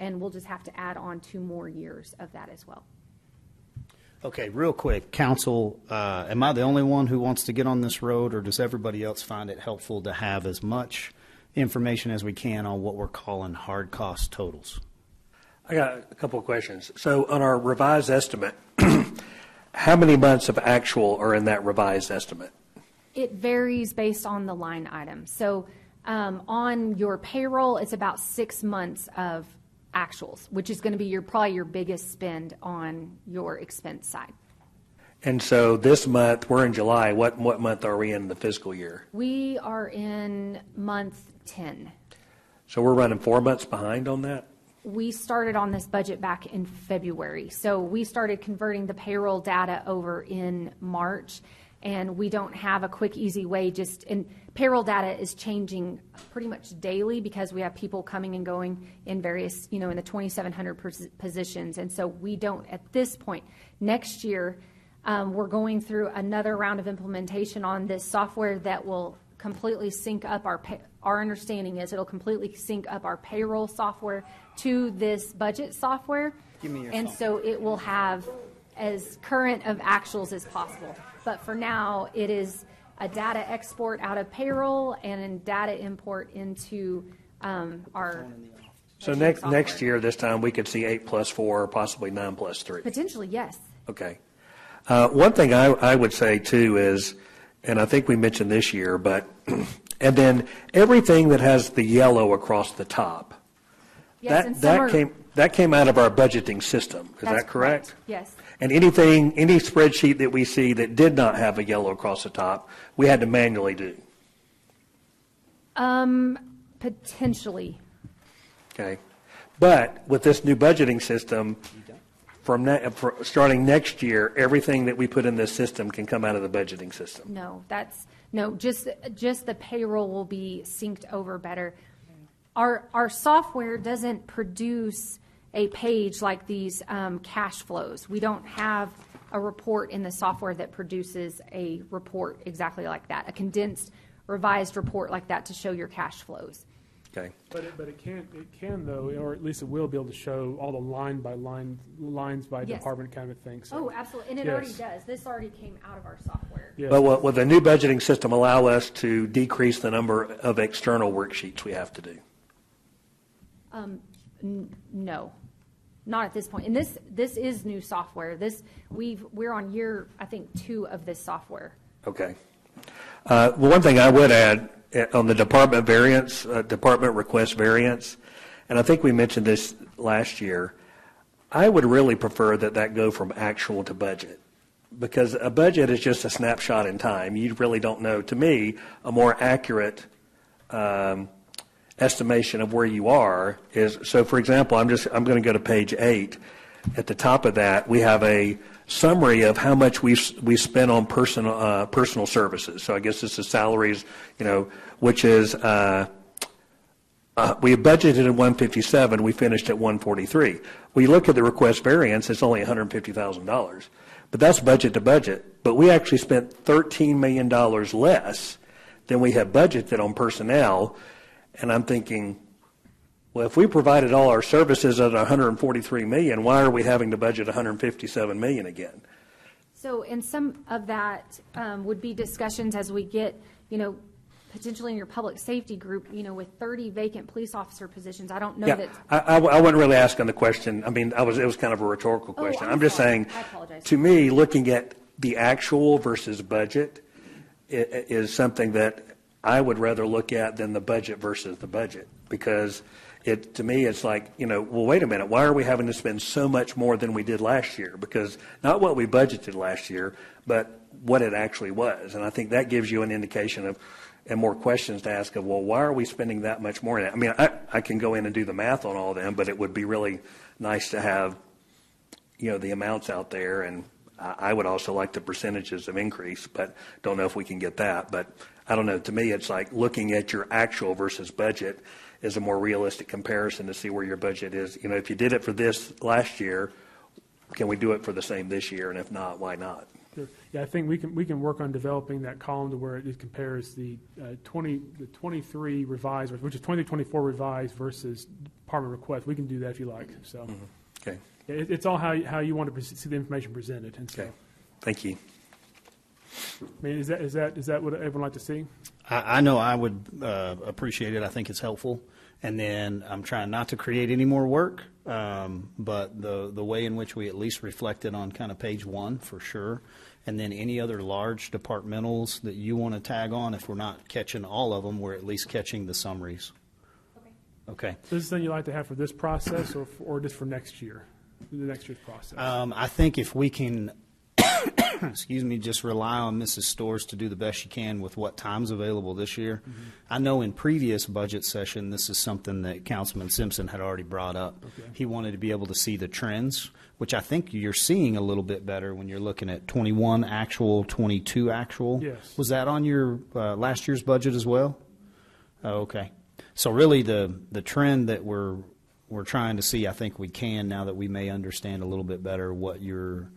And we'll just have to add on 2 more years of that as well. Okay, real quick, council, am I the only one who wants to get on this road, or does everybody else find it helpful to have as much information as we can on what we're calling hard cost totals? I got a couple of questions. So on our revised estimate, how many months of actual are in that revised estimate? It varies based on the line item. So On your payroll, it's about 6 months of actuals, which is going to be probably your biggest spend on your expense side. And so this month, we're in July. What month are we in the fiscal year? We are in month 10. So we're running 4 months behind on that? We started on this budget back in February. So we started converting the payroll data over in March, and we don't have a quick, easy way and payroll data is changing pretty much daily because we have people coming and going in various, in the 2,700 positions. And so we don't, at this point, next year, we're going through another round of implementation on this software that will completely sync up our understanding is it'll completely sync up our payroll software to this budget software. And so it will have as current of actuals as possible. But for now, it is a data export out of payroll and a data import into our. So next year, this time, we could see 8 plus 4, possibly 9 plus 3. Potentially, yes. Okay. One thing I would say too is, and I think we mentioned this year, but, and then everything that has the yellow across the top, Yes, that came out of our budgeting system. Is that correct? Yes. And any spreadsheet that we see that did not have a yellow across the top, we had to manually do. Potentially. Okay. But with this new budgeting system, starting next year, everything that we put in this system can come out of the budgeting system. Just the payroll will be synced over better. Our software doesn't produce a page like these cash flows. We don't have a report in the software that produces a report exactly like that, a condensed, revised report like that to show your cash flows. Okay. But it can though, or at least it will be able to show all the lines by Yes. department kind of thing. So, Oh, absolutely, and it already does. This already came out of our software. yes. But will the new budgeting system allow us to decrease the number of external worksheets we have to do? No, not at this point. And this is new software. We're on year, I think, 2 of this software. Okay. One thing I would add on the department variance, department request variance, and I think we mentioned this last year, I would really prefer that go from actual to budget, because a budget is just a snapshot in time. You really don't know. To me, a more accurate estimation of where you are is, so for example, I'm going to go to page 8. At the top of that, we have a summary of how much we spent on personal services. So I guess this is salaries, which is we budgeted at 157, we finished at 143. We look at the request variance, it's only $150,000, but that's budget to budget. But we actually spent $13 million less than we had budgeted on personnel, and I'm thinking, well, if we provided all our services at $143 million, why are we having to budget $157 million again? So, and some of that would be discussions as we get, potentially in your public safety group, with 30 vacant police officer positions. I don't know that. I wasn't really asking the question. I mean, it was kind of a rhetorical question. I'm just saying, I apologize. to me, looking at the actual versus budget is something that I would rather look at than the budget versus the budget, because to me, it's like, well, wait a minute, why are we having to spend so much more than we did last year? Because not what we budgeted last year, but what it actually was. And I think that gives you an indication of, and more questions to ask of, well, why are we spending that much more? I mean, I can go in and do the math on all of them, but it would be really nice to have, the amounts out there. And I would also like the percentages of increase, but don't know if we can get that. But I don't know. To me, it's like looking at your actual versus budget is a more realistic comparison to see where your budget is. If you did it for this last year, can we do it for the same this year? And if not, why not? Sure. Yeah, I think we can work on developing that column to where it compares the 23 revised, which is 2024 revised versus department request. We can do that if you like. So, Okay. It's all how you want to see the information presented. And so, Okay. Thank you. I mean, is that what everyone like to see? I know I would appreciate it. I think it's helpful. And then I'm trying not to create any more work, but the way in which we at least reflected on kind of page 1 for sure. And then any other large departmentals that you want to tag on, if we're not catching all of them, we're at least catching the summaries. Okay. So this is something you'd like to have for this process or just for next year, the next year's process? I think if we can, excuse me, just rely on Mrs. Storrs to do the best she can with what time's available this year. Mm-hmm. I know in previous budget session, this is something that Councilman Simpson had already brought up. Okay. He wanted to be able to see the trends, which I think you're seeing a little bit better when you're looking at 21 actual, 22 actual. Yes. Was that on your last year's budget as well? Oh, okay. So really the trend that we're trying to see, I think we can now that we may understand a little bit better what your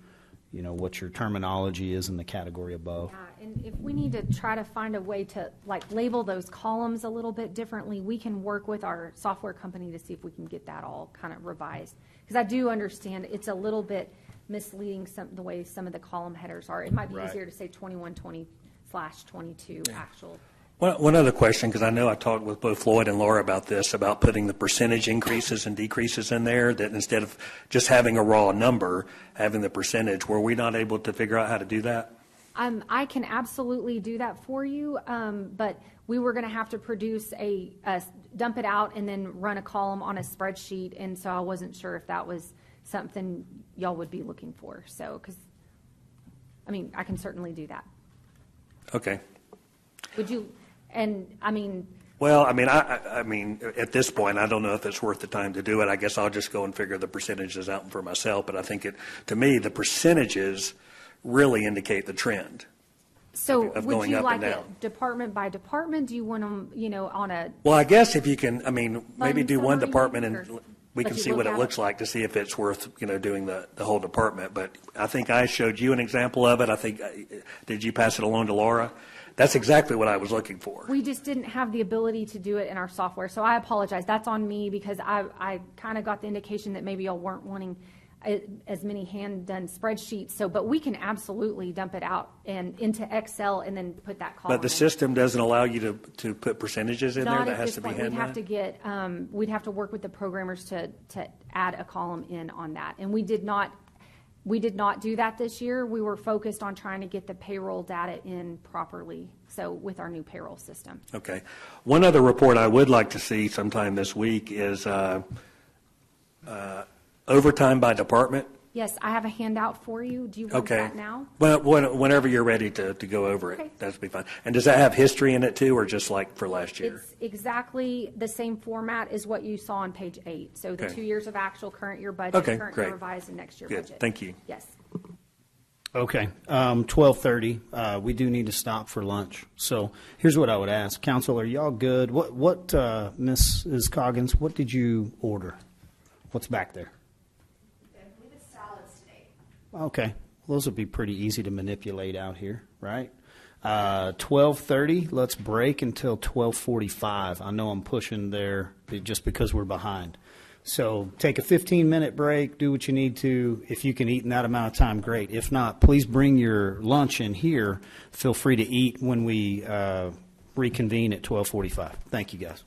terminology is in the category above. Yeah, and if we need to try to find a way to like label those columns a little bit differently, we can work with our software company to see if we can get that all kind of revised. Because I do understand it's a little bit misleading the way some of the column headers are. It might be Right. easier to say 21/20/22 actual. One other question, because I know I talked with both Floyd and Laura about this, about putting the percentage increases and decreases in there, that instead of just having a raw number, having the percentage. Were we not able to figure out how to do that? I can absolutely do that for you, but we were going to have to produce dump it out and then run a column on a spreadsheet, and so I wasn't sure if that was something y'all would be looking for. So, I can certainly do that. Okay. Would you? And Well, I mean, at this point, I don't know if it's worth the time to do it. I guess I'll just go and figure the percentages out for myself. But I think to me, the percentages really indicate the trend. So of would going you up like and it down. department by department? Do you want them, on a? Well, I guess if you can, maybe Fund do one summary, department or and we let can you see look what it at looks it? like to see if it's worth, doing the whole department. But I think I showed you an example of it. I think, did you pass it along to Laura? That's exactly what I was looking for. We just didn't have the ability to do it in our software, so I apologize. That's on me because I kind of got the indication that maybe y'all weren't wanting as many hand-done spreadsheets. But we can absolutely dump it out and into Excel and then put that column But the in. system doesn't allow you to put percentages in there? Not That at has this to be point. We'd have to hand-done? we'd have to work with the programmers to add a column in on that. And we did not do that this year. We were focused on trying to get the payroll data in properly, so with our new payroll system. Okay. One other report I would like to see sometime this week is overtime by department. Yes, I have a handout for you. Do you want Okay. that now? Well, whenever you're ready to go over it, Okay. that'd be fine. And does that have history in it too, or just like for last year? It's exactly the same format as what you saw on page 8. So the Okay. 2 years of actual, current year budget, Okay, current great. year revised, and next year Good. budget. Thank you. Yes. Okay, 12:30, we do need to stop for lunch. So here's what I would ask. Council, are y'all good? What, Mrs. Coggins, what did you order? What's back there? I believe it's salads today. Okay, those would be pretty easy to manipulate out here, right? 12:30, let's break until 12:45. I know I'm pushing there just because we're behind. So take a 15-minute break, do what you need to. If you can eat in that amount of time, great. If not, please bring your lunch in here. Feel free to eat when we reconvene at 12:45. Thank you, guys.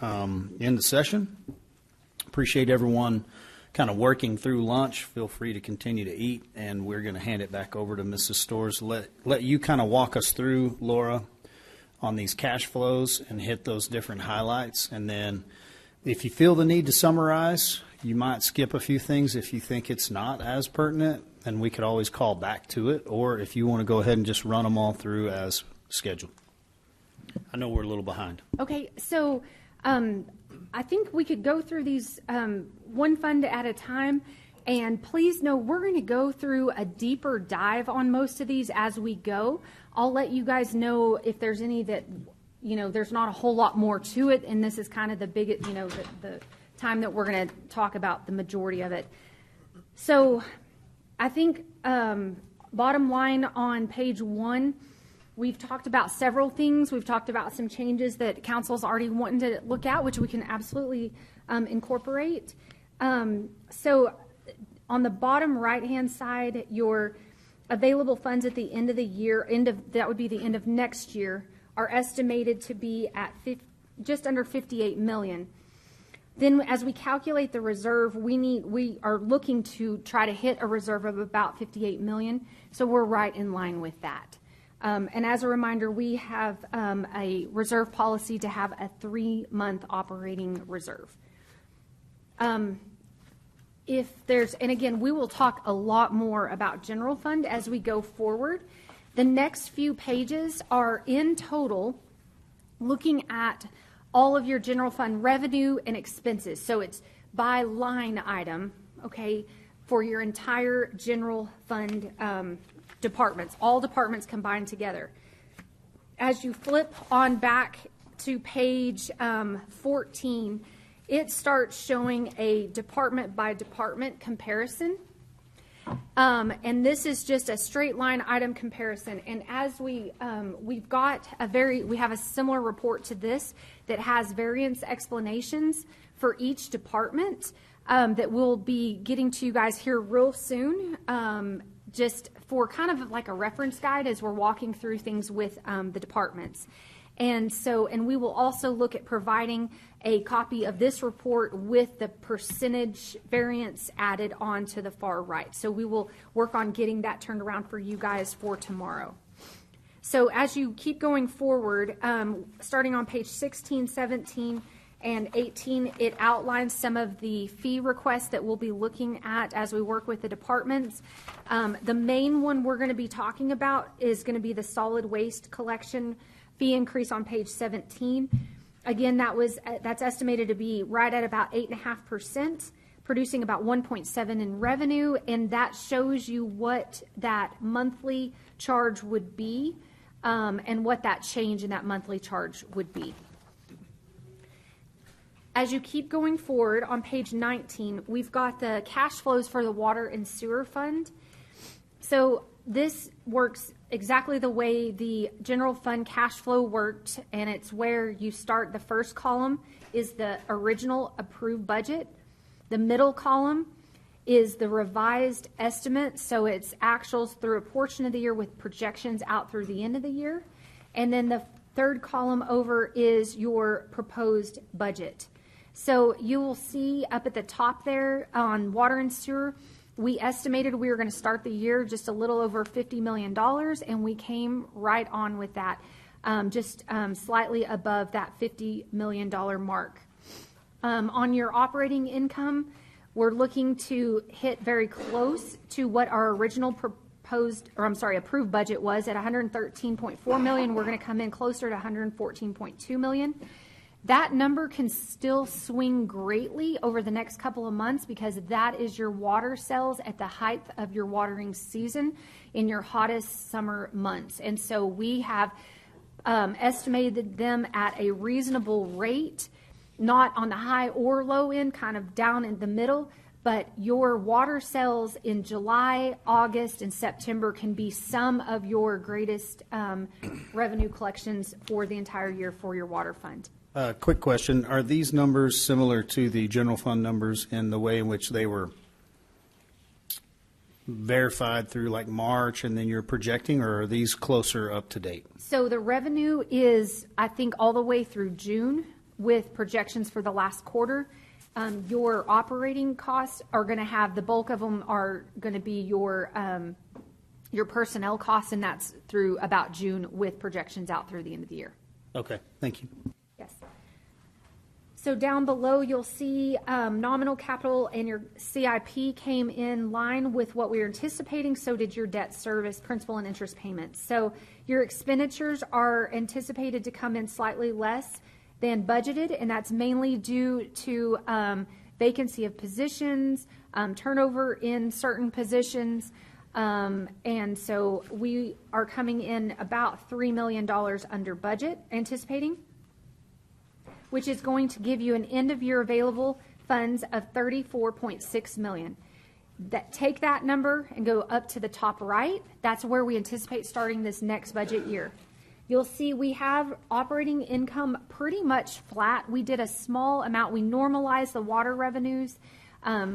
end the session. Appreciate everyone kind of working through lunch. Feel free to continue to eat, and we're going to hand it back over to Mrs. Storrs. Let you kind of walk us through, Laura, on these cash flows and hit those different highlights. And then if you feel the need to summarize, you might skip a few things if you think it's not as pertinent, and we could always call back to it. Or if you want to go ahead and just run them all through as scheduled. I know we're a little behind. Okay, so I think we could go through these one fund at a time. And please know we're going to go through a deeper dive on most of these as we go. I'll let you guys know if there's any that, there's not a whole lot more to it. And this is kind of the biggest, the time that we're going to talk about the majority of it. So I think bottom line on page 1, we've talked about several things. We've talked about some changes that council's already wanting to look at, which we can absolutely incorporate. So on the bottom right-hand side, your available funds at the end of the year, that would be the end of next year, are estimated to be at just under $58 million. Then as we calculate the reserve, we are looking to try to hit a reserve of about $58 million. So we're right in line with that. And as a reminder, we have a reserve policy to have a 3-month operating reserve. And again, we will talk a lot more about general fund as we go forward. The next few pages are in total looking at all of your general fund revenue and expenses. So it's by line item, okay, for your entire general fund departments, all departments combined together. As you flip on back to page 14, it starts showing a department by department comparison. And this is just a straight line item comparison. And as we have a similar report to this that has variance explanations for each department that we'll be getting to you guys here real soon. Just for kind of like a reference guide as we're walking through things with the departments. And we will also look at providing a copy of this report with the percentage variance added on to the far right. So we will work on getting that turned around for you guys for tomorrow. So as you keep going forward, starting on page 16, 17, and 18, it outlines some of the fee requests that we'll be looking at as we work with the departments. The main one we're going to be talking about is going to be the solid waste collection fee increase on page 17. Again, that's estimated to be right at about 8.5%, producing about 1.7 in revenue, and that shows you what that monthly charge would be, and what that change in that monthly charge would be. As you keep going forward on page 19, we've got the cash flows for the water and sewer fund. So this works exactly the way the general fund cash flow worked, and it's where you start. The first column is the original approved budget. The middle column is the revised estimate, so it's actuals through a portion of the year with projections out through the end of the year. And then the third column over is your proposed budget. So you will see up at the top there on water and sewer, we estimated we were going to start the year just a little over $50 million, and we came right on with that, just slightly above that $50 million mark. On your operating income, we're looking to hit very close to what our original approved budget was at $113.4 million. We're going to come in closer to $114.2 million. That number can still swing greatly over the next couple of months because that is your water sales at the height of your watering season in your hottest summer months. And so we have estimated them at a reasonable rate, not on the high or low end, kind of down in the middle. But your water sales in July, August, and September can be some of your greatest revenue collections for the entire year for your water fund. Quick question. Are these numbers similar to the general fund numbers in the way in which they were verified through like March and then you're projecting, or are these closer up to date? So the revenue is, I think, all the way through June. with projections for the last quarter. Your operating costs are going to have, the bulk of them are going to be your personnel costs, and that's through about June with projections out through the end of the year. Okay, thank you. Yes. So down below, you'll see nominal capital and your CIP came in line with what we were anticipating. So did your debt service, principal and interest payments. So your expenditures are anticipated to come in slightly less than budgeted, and that's mainly due to vacancy of positions, turnover in certain positions, and so we are coming in about $3 million under budget, anticipating, which is going to give you an end-of-year available funds of $34.6 million. Take that number and go up to the top right. That's where we anticipate starting this next budget year. You'll see we have operating income pretty much flat. We did a small amount. We normalized the water revenues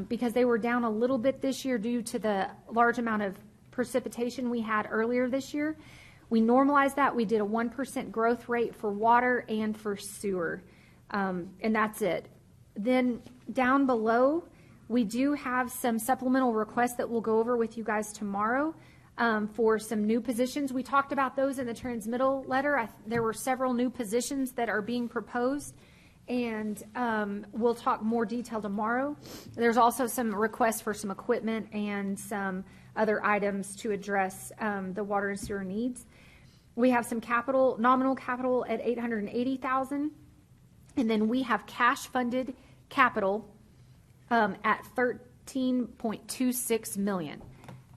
because they were down a little bit this year due to the large amount of precipitation we had earlier this year. We normalized that. We did a 1% growth rate for water and for sewer, and that's it. Then down below, we do have some supplemental requests that we'll go over with you guys tomorrow. For some new positions. We talked about those in the transmittal letter. There were several new positions that are being proposed, and we'll talk more detail tomorrow. There's also some requests for some equipment and some other items to address the water and sewer needs. We have some capital, nominal capital at $880,000, and then we have cash funded capital at $13.26 million.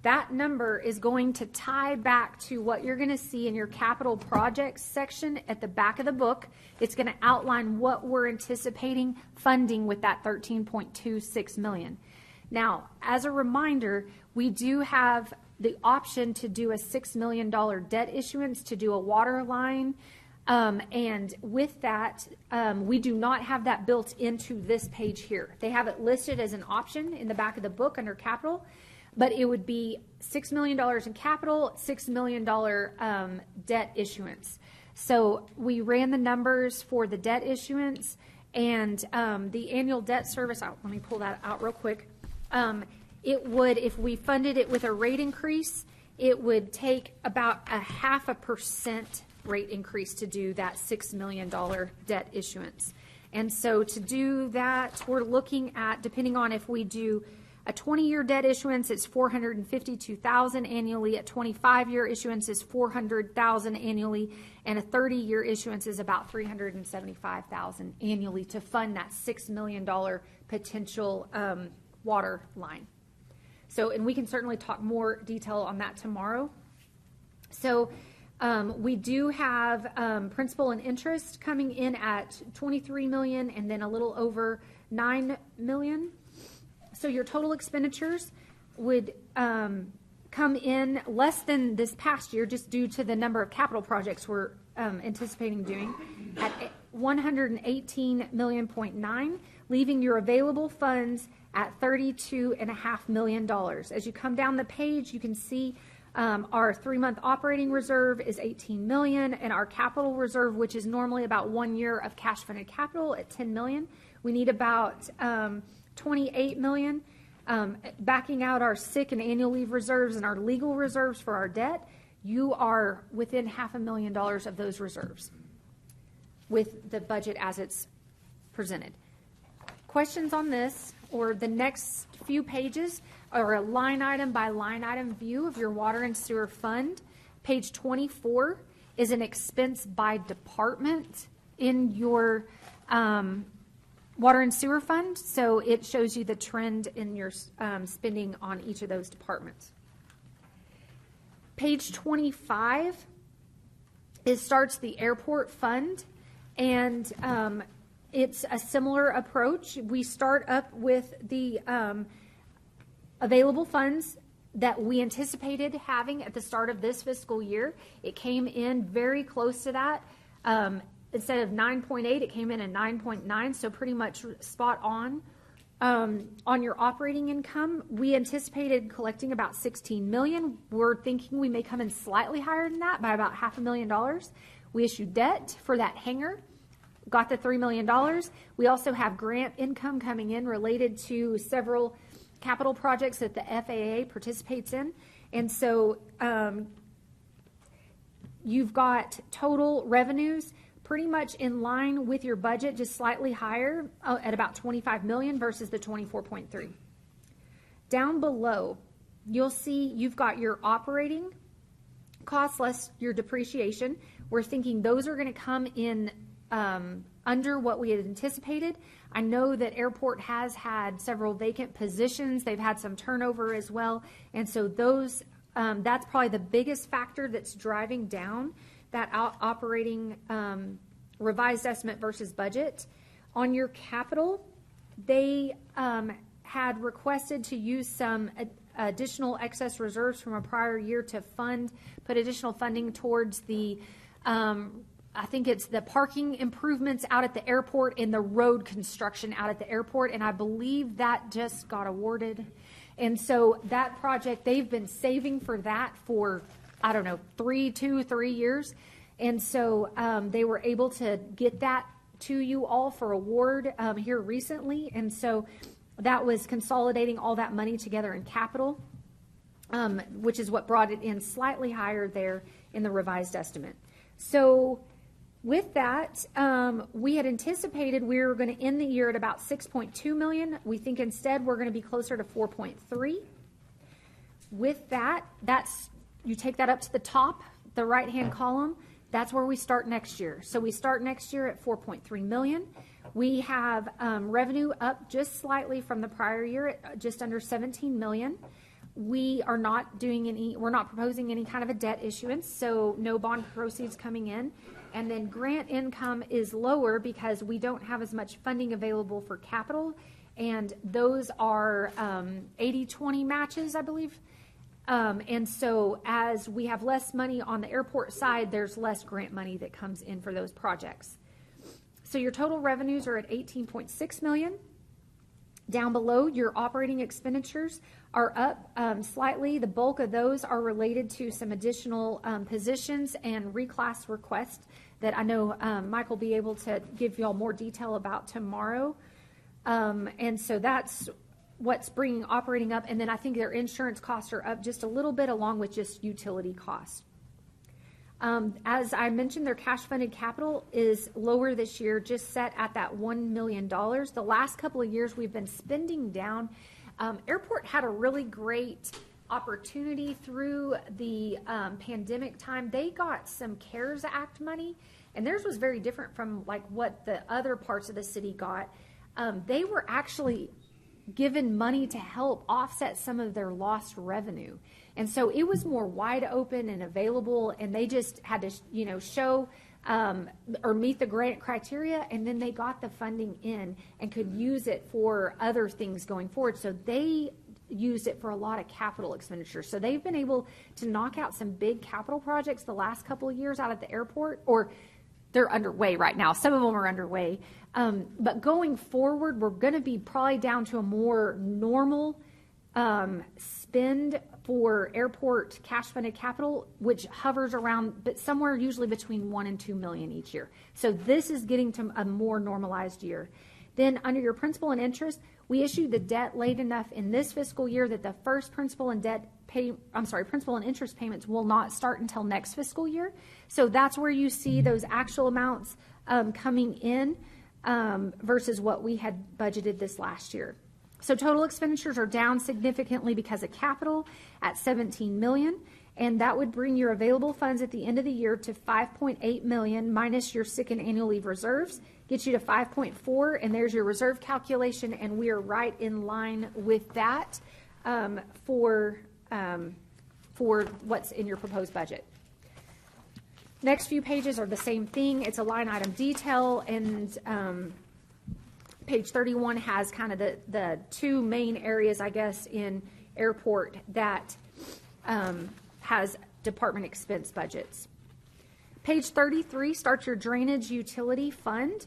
That number is going to tie back to what you're going to see in your capital projects section at the back of the book. It's going to outline what we're anticipating funding with that $13.26 million. Now, as a reminder, we do have the option to do a $6 million debt issuance to do a water line. And with that, we do not have that built into this page here. They have it listed as an option in the back of the book under capital. But it would be $6 million in capital, $6 million debt issuance. So we ran the numbers for the debt issuance and the annual debt service. Let me pull that out real quick. It would, if we funded it with a rate increase, it would take about 0.5% rate increase to do that $6 million debt issuance. And so to do that, we're looking at, depending on if we do a 20-year debt issuance, it's $452,000 annually. A 25-year issuance is $400,000 annually, and a 30-year issuance is about $375,000 annually to fund that $6 million potential water line. So, and we can certainly talk more detail on that tomorrow. So, we do have principal and interest coming in at $23 million, and then a little over $9 million. So your total expenditures would come in less than this past year just due to the number of capital projects we're anticipating doing at $118.9 million, leaving your available funds at $32.5 million. As you come down the page, you can see our 3-month operating reserve is $18 million, and our capital reserve, which is normally about 1 year of cash funded capital, at $10 million. We need about $28 million. Backing out our sick and annual leave reserves and our legal reserves for our debt, you are within $500,000 of those reserves with the budget as it's presented. Questions on this or the next few pages are a line item by line item view of your water and sewer fund. Page 24 is an expense by department in your water and sewer fund, so it shows you the trend in your spending on each of those departments. Page 25 starts the airport fund, and it's a similar approach. We start up with the available funds that we anticipated having at the start of this fiscal year. It came in very close to that. Instead of 9.8, it came in at 9.9, so pretty much spot on. On your operating income, we anticipated collecting about $16 million. We're thinking we may come in slightly higher than that by about $500,000. We issued debt for that hangar. got the $3 million. We also have grant income coming in related to several capital projects that the FAA participates in. And so you've got total revenues pretty much in line with your budget, just slightly higher at about 25 million versus the 24.3. Down below, you'll see you've got your operating costs less your depreciation. We're thinking those are going to come in under what we had anticipated. I know that airport has had several vacant positions. They've had some turnover as well. And so those, that's probably the biggest factor that's driving down that operating revised estimate versus budget. On your capital, they had requested to use some additional excess reserves from a prior year to put additional funding towards the, I think it's the parking improvements out at the airport and the road construction out at the airport. And I believe that just got awarded. And so that project, they've been saving for that for, I don't know, 3 years. And so they were able to get that to you all for award here recently. And so that was consolidating all that money together in capital, which is what brought it in slightly higher there in the revised estimate. So with that, we had anticipated we were going to end the year at about 6.2 million. We think instead we're going to be closer to 4.3. With that, you take that up to the top, the right-hand column. That's where we start next year. So we start next year at 4.3 million. We have revenue up just slightly from the prior year at just under 17 million. We are not we're not proposing any kind of a debt issuance, so no bond proceeds coming in. And then grant income is lower because we don't have as much funding available for capital. And those are 80-20 matches, I believe. And so as we have less money on the airport side, there's less grant money that comes in for those projects. So your total revenues are at 18.6 million. Down below, your operating expenditures are up slightly. The bulk of those are related to some additional positions and reclass requests that I know Mike will be able to give you all more detail about tomorrow. And so that's what's bringing operating up. And then I think their insurance costs are up just a little bit along with just utility costs. As I mentioned, their cash funded capital is lower this year, just set at that $1 million. The last couple of years we've been spending down. Airport had a really great opportunity through the pandemic time. They got some CARES Act money, and theirs was very different from like what the other parts of the city got. They were actually given money to help offset some of their lost revenue. And so it was more wide open and available, and they just had to, show or meet the grant criteria, and then they got the funding in and could use it for other things going forward. So they used it for a lot of capital expenditures. So they've been able to knock out some big capital projects the last couple of years out at the airport, or they're underway right now. Some of them are underway. But going forward, we're going to be probably down to a more normal spend for airport cash funded capital, which hovers around, but somewhere usually between 1 and 2 million each year. So this is getting to a more normalized year. Then under your principal and interest, we issued the debt late enough in this fiscal year that the first principal and interest payments will not start until next fiscal year. So that's where you see those actual amounts coming in versus what we had budgeted this last year. So total expenditures are down significantly because of capital at 17 million, and that would bring your available funds at the end of the year to 5.8 million minus your sick and annual leave reserves, gets you to 5.4, and there's your reserve calculation, and we are right in line with that for what's in your proposed budget. Next few pages are the same thing. It's a line item detail, and page 31 has kind of the two main areas, I guess, in airport that has department expense budgets. Page 33 starts your drainage utility fund.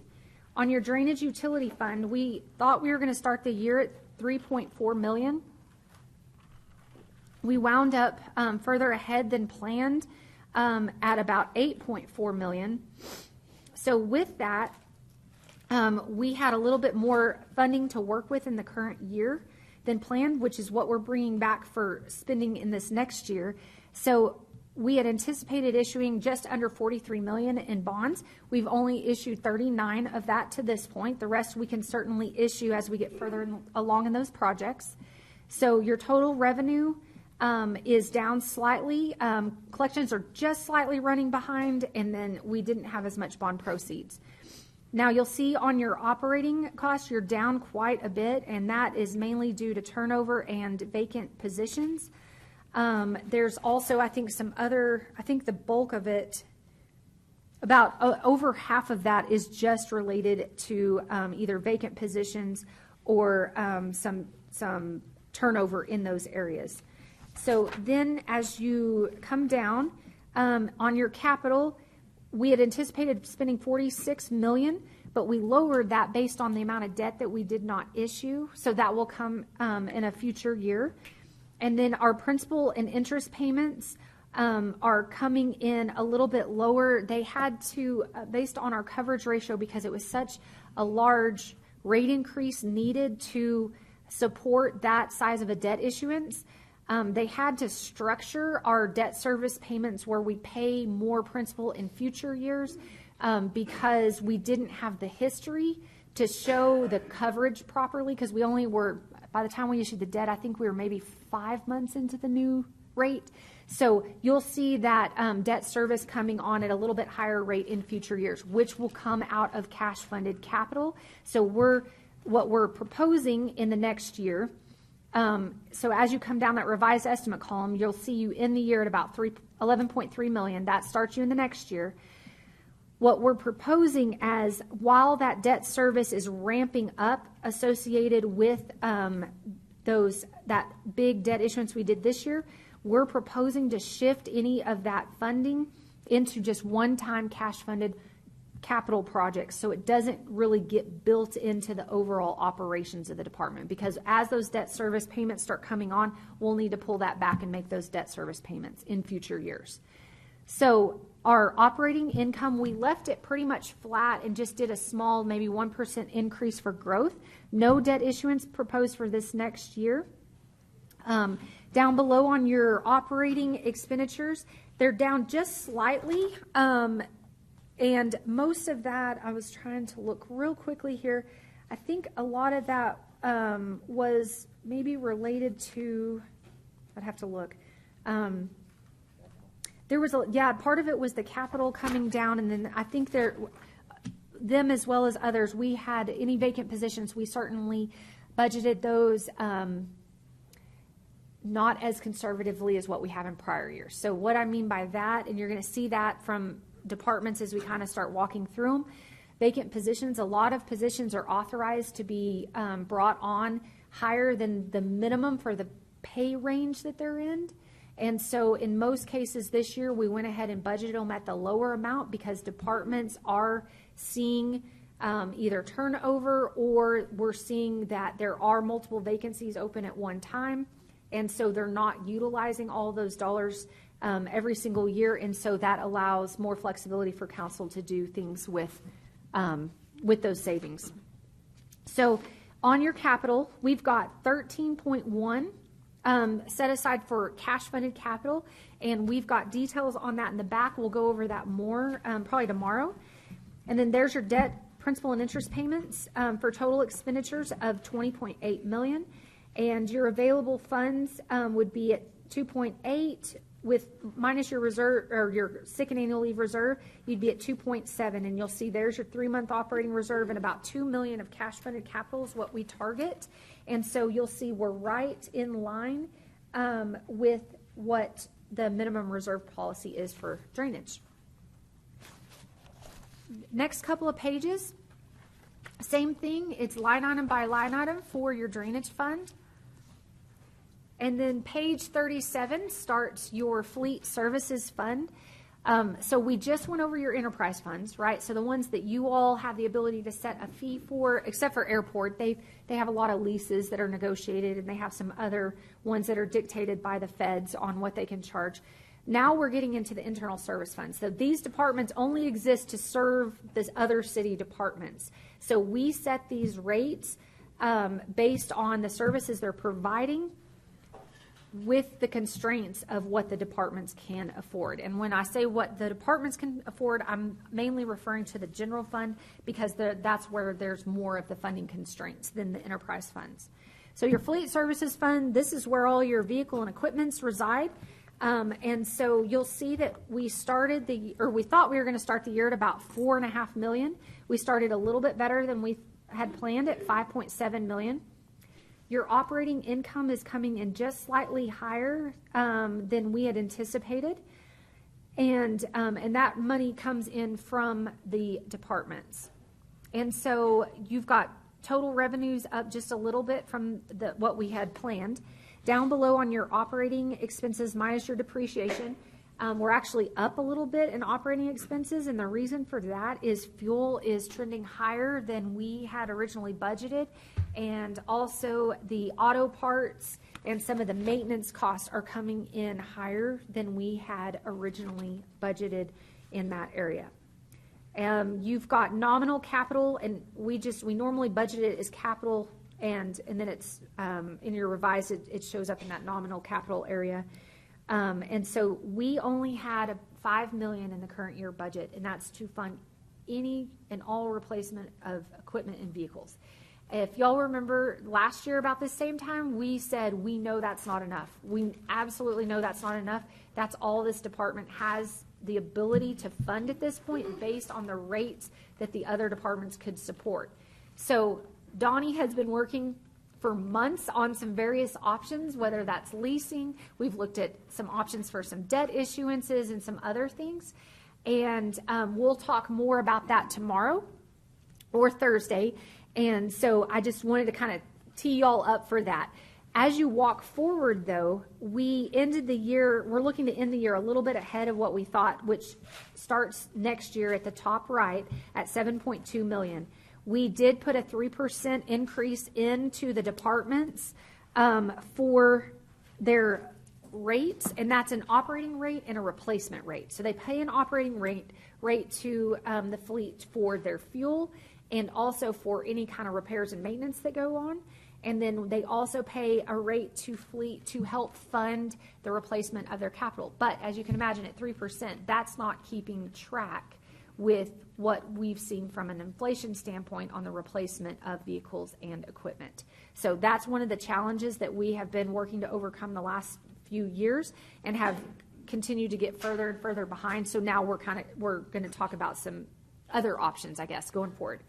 On your drainage utility fund, we thought we were going to start the year at 3.4 million. We wound up further ahead than planned at about 8.4 million. So with that, We had a little bit more funding to work with in the current year than planned, which is what we're bringing back for spending in this next year. So we had anticipated issuing just under 43 million in bonds. We've only issued 39 of that to this point. The rest we can certainly issue as we get further along in those projects. So your total revenue is down slightly. Collections are just slightly running behind, and then we didn't have as much bond proceeds. Now you'll see on your operating costs, you're down quite a bit, and that is mainly due to turnover and vacant positions. There's also, I think, I think the bulk of it, about over half of that is just related to either vacant positions or some turnover in those areas. So then as you come down on your capital, we had anticipated spending 46 million, but we lowered that based on the amount of debt that we did not issue. So that will come in a future year. And then our principal and interest payments are coming in a little bit lower. They had to, based on our coverage ratio, because it was such a large rate increase needed to support that size of a debt issuance, they had to structure our debt service payments where we pay more principal in future years because we didn't have the history to show the coverage properly, because we only were, by the time we issued the debt, I think we were maybe 5 months into the new rate. So you'll see that debt service coming on at a little bit higher rate in future years, which will come out of cash funded capital. So what we're proposing in the next year, so as you come down that revised estimate column, you'll see you in the year at about 11.3 million. That starts you in the next year. What we're proposing, as while that debt service is ramping up associated with that big debt issuance we did this year, we're proposing to shift any of that funding into just one-time cash-funded capital projects, so it doesn't really get built into the overall operations of the department, because as those debt service payments start coming on, we'll need to pull that back and make those debt service payments in future years. So our operating income, we left it pretty much flat and just did a small, maybe 1% increase for growth. No debt issuance proposed for this next year. Down below on your operating expenditures, they're down just slightly. And most of that, I was trying to look real quickly here. I think a lot of that was maybe related to, I'd have to look. There was part of it was the capital coming down, and then I think them as well as others, we had any vacant positions, we certainly budgeted those not as conservatively as what we have in prior years. So what I mean by that, and you're going to see that from departments as we kind of start walking through them, vacant positions, a lot of positions are authorized to be brought on higher than the minimum for the pay range that they're in. And so in most cases this year, we went ahead and budgeted them at the lower amount because departments are seeing either turnover, or we're seeing that there are multiple vacancies open at one time. And so they're not utilizing all those dollars every single year. And so that allows more flexibility for council to do things with those savings. So on your capital, we've got 13.1 set aside for cash funded capital, and we've got details on that in the back. We'll go over that more probably tomorrow. And then there's your debt, principal, and interest payments for total expenditures of 20.8 million, and your available funds would be at 2.8 with minus your reserve or your sick and annual leave reserve, you'd be at 2.7, and you'll see there's your 3-month operating reserve, and about 2 million of cash funded capital is what we target. And so you'll see we're right in line with what the minimum reserve policy is for drainage. Next couple of pages, same thing. It's line item by line item for your drainage fund. And then page 37 starts your fleet services fund. So we just went over your enterprise funds, right? So the ones that you all have the ability to set a fee for, except for airport, they have a lot of leases that are negotiated, and they have some other ones that are dictated by the feds on what they can charge. Now we're getting into the internal service funds. So these departments only exist to serve these other city departments. So we set these rates based on the services they're providing with the constraints of what the departments can afford. And when I say what the departments can afford, I'm mainly referring to the general fund because that's where there's more of the funding constraints than the enterprise funds. So your fleet services fund, this is where all your vehicle and equipments reside. And so you'll see that we thought we were going to start the year at about $4.5 million. We started a little bit better than we had planned at $5.7 million. Your operating income is coming in just slightly higher than we had anticipated. And that money comes in from the departments. And so you've got total revenues up just a little bit from what we had planned. Down below on your operating expenses minus your depreciation, we're actually up a little bit in operating expenses, and the reason for that is fuel is trending higher than we had originally budgeted, and also the auto parts and some of the maintenance costs are coming in higher than we had originally budgeted in that area. You've got nominal capital, and we normally budget it as capital, and then it's in your revised, it shows up in that nominal capital area. And so we only had $5 million in the current year budget, and that's to fund any and all replacement of equipment and vehicles. If y'all remember last year about this same time, we said we know that's not enough. We absolutely know that's not enough. That's all this department has the ability to fund at this point based on the rates that the other departments could support. So Donnie has been working for months on some various options, whether that's leasing. We've looked at some options for some debt issuances and some other things. And we'll talk more about that tomorrow or Thursday. And so I just wanted to kind of tee y'all up for that. As you walk forward, though, we ended the year, we're looking to end the year a little bit ahead of what we thought, which starts next year at the top right at $7.2 million. We did put a 3% increase into the departments for their rates, and that's an operating rate and a replacement rate. So they pay an operating rate to the fleet for their fuel and also for any kind of repairs and maintenance that go on. And then they also pay a rate to fleet to help fund the replacement of their capital. But as you can imagine, at 3%, that's not keeping track with what we've seen from an inflation standpoint on the replacement of vehicles and equipment. So that's one of the challenges that we have been working to overcome the last few years and have continued to get further and further behind. So now we're going to talk about some other options, I guess, going forward.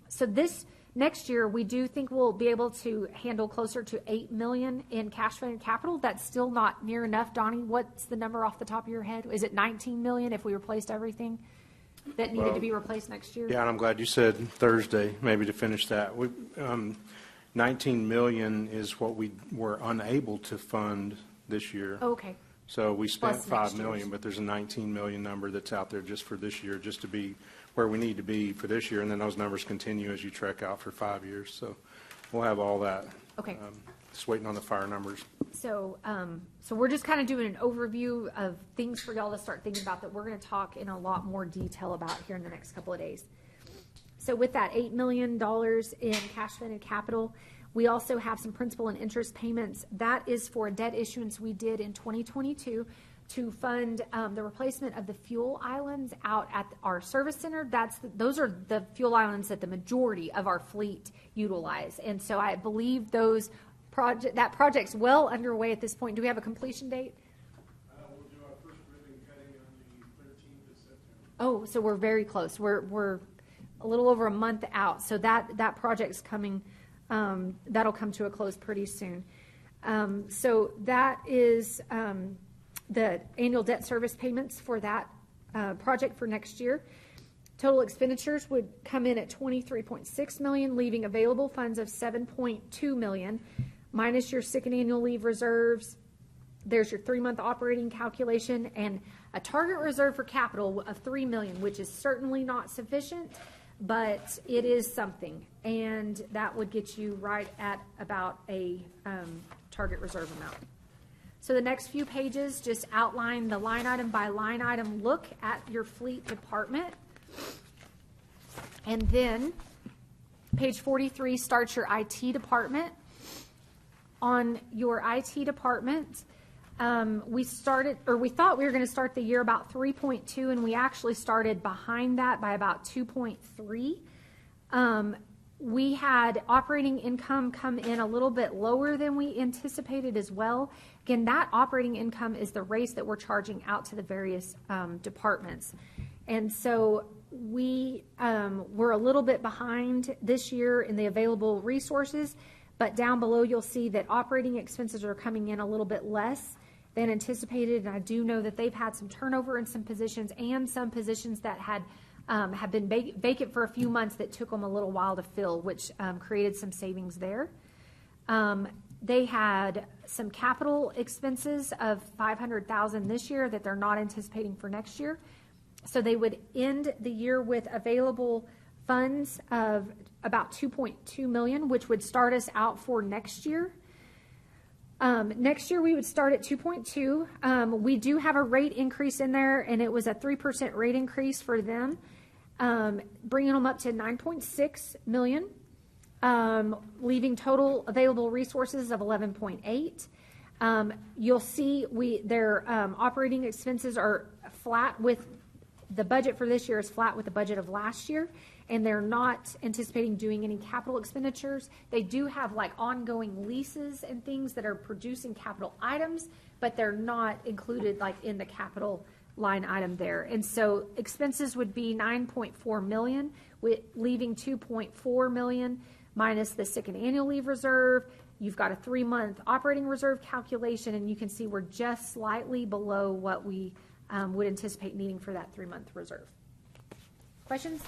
So this next year, we do think we'll be able to handle closer to $8 million in cash funded capital. That's still not near enough. Donnie, what's the number off the top of your head? Is it $19 million if we replaced everything that needed to be replaced next year? Yeah, and I'm glad you said Thursday, maybe to finish that. $19 million is what we were unable to fund this year. Okay. So we spent Plus $5 million, but there's a $19 million number that's out there just for this year, just to be where we need to be for this year, and then those numbers continue as you trek out for 5 years. So we'll have all that. Okay. Just waiting on the fire numbers. So we're just kind of doing an overview of things for y'all to start thinking about that we're going to talk in a lot more detail about here in the next couple of days. So with that $8 million in cash funded capital, we also have some principal and interest payments. That is for a debt issuance we did in 2022 to fund the replacement of the fuel islands out at our service center. Those are the fuel islands that the majority of our fleet utilize. And so I believe that project's well underway at this point. Do we have a completion date? We'll do our first ribbon cutting on the 13th of September. Oh, so we're very close. We're a little over a month out. So that project's coming. That'll come to a close pretty soon. So that is the annual debt service payments for that project for next year. Total expenditures would come in at $23.6 million, leaving available funds of $7.2 million, minus your sick and annual leave reserves. There's your 3-month operating calculation and a target reserve for capital of $3 million, which is certainly not sufficient, but it is something. And that would get you right at about a target reserve amount. So the next few pages just outline the line item by line item look at your fleet department. And then page 43 starts your IT department. On your IT department, we thought we were going to start the year about 3.2, and we actually started behind that by about 2.3. We had operating income come in a little bit lower than we anticipated as well. Again, that operating income is the rates that we're charging out to the various departments. And so we were a little bit behind this year in the available resources, but down below you'll see that operating expenses are coming in a little bit less than anticipated. And I do know that they've had some turnover in some positions and some positions that have been vacant for a few months that took them a little while to fill, which created some savings there. They had some capital expenses of $500,000 this year that they're not anticipating for next year. So they would end the year with available funds of about $2.2 million, which would start us out for next year. Next year we would start at 2.2. We do have a rate increase in there, and it was a 3% rate increase for them, bringing them up to 9.6 million, leaving total available resources of 11.8. You'll see their operating expenses are flat with the budget for this year is flat with the budget of last year, and they're not anticipating doing any capital expenditures. They do have like ongoing leases and things that are producing capital items, but they're not included like in the capital line item there. And so expenses would be 9.4 million, leaving 2.4 million minus the sick and annual leave reserve. You've got a 3-month operating reserve calculation, and you can see we're just slightly below what we would anticipate needing for that 3-month reserve. Questions?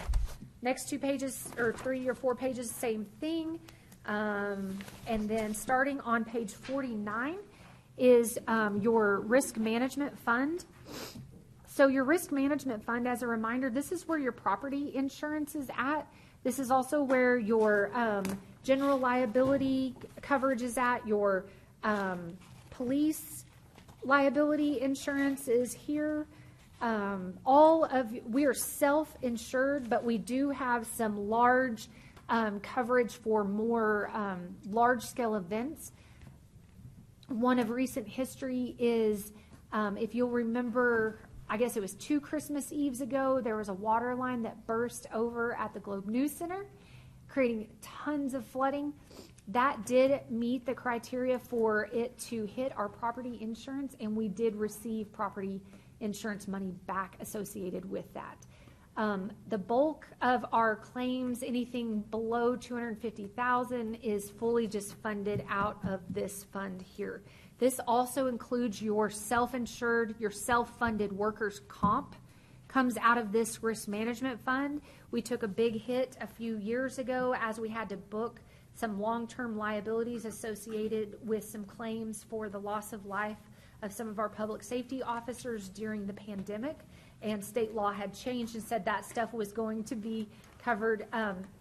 Next 2 pages, or 3 or 4 pages, same thing. And then starting on page 49 is your risk management fund. So your risk management fund, as a reminder, this is where your property insurance is at. This is also where your general liability coverage is at. Your police liability insurance is here. We are self-insured, but we do have some large coverage for more large-scale events. One of recent history is, if you'll remember, I guess it was 2 Christmas Eves ago, there was a water line that burst over at the Globe News Center, creating tons of flooding. That did meet the criteria for it to hit our property insurance, and we did receive property insurance money back associated with that. The bulk of our claims, anything below $250,000, is fully just funded out of this fund here. This also includes your self-insured, your self-funded workers' comp comes out of this risk management fund. We took a big hit a few years ago as we had to book some long-term liabilities associated with some claims for the loss of life of some of our public safety officers during the pandemic, and state law had changed and said that stuff was going to be covered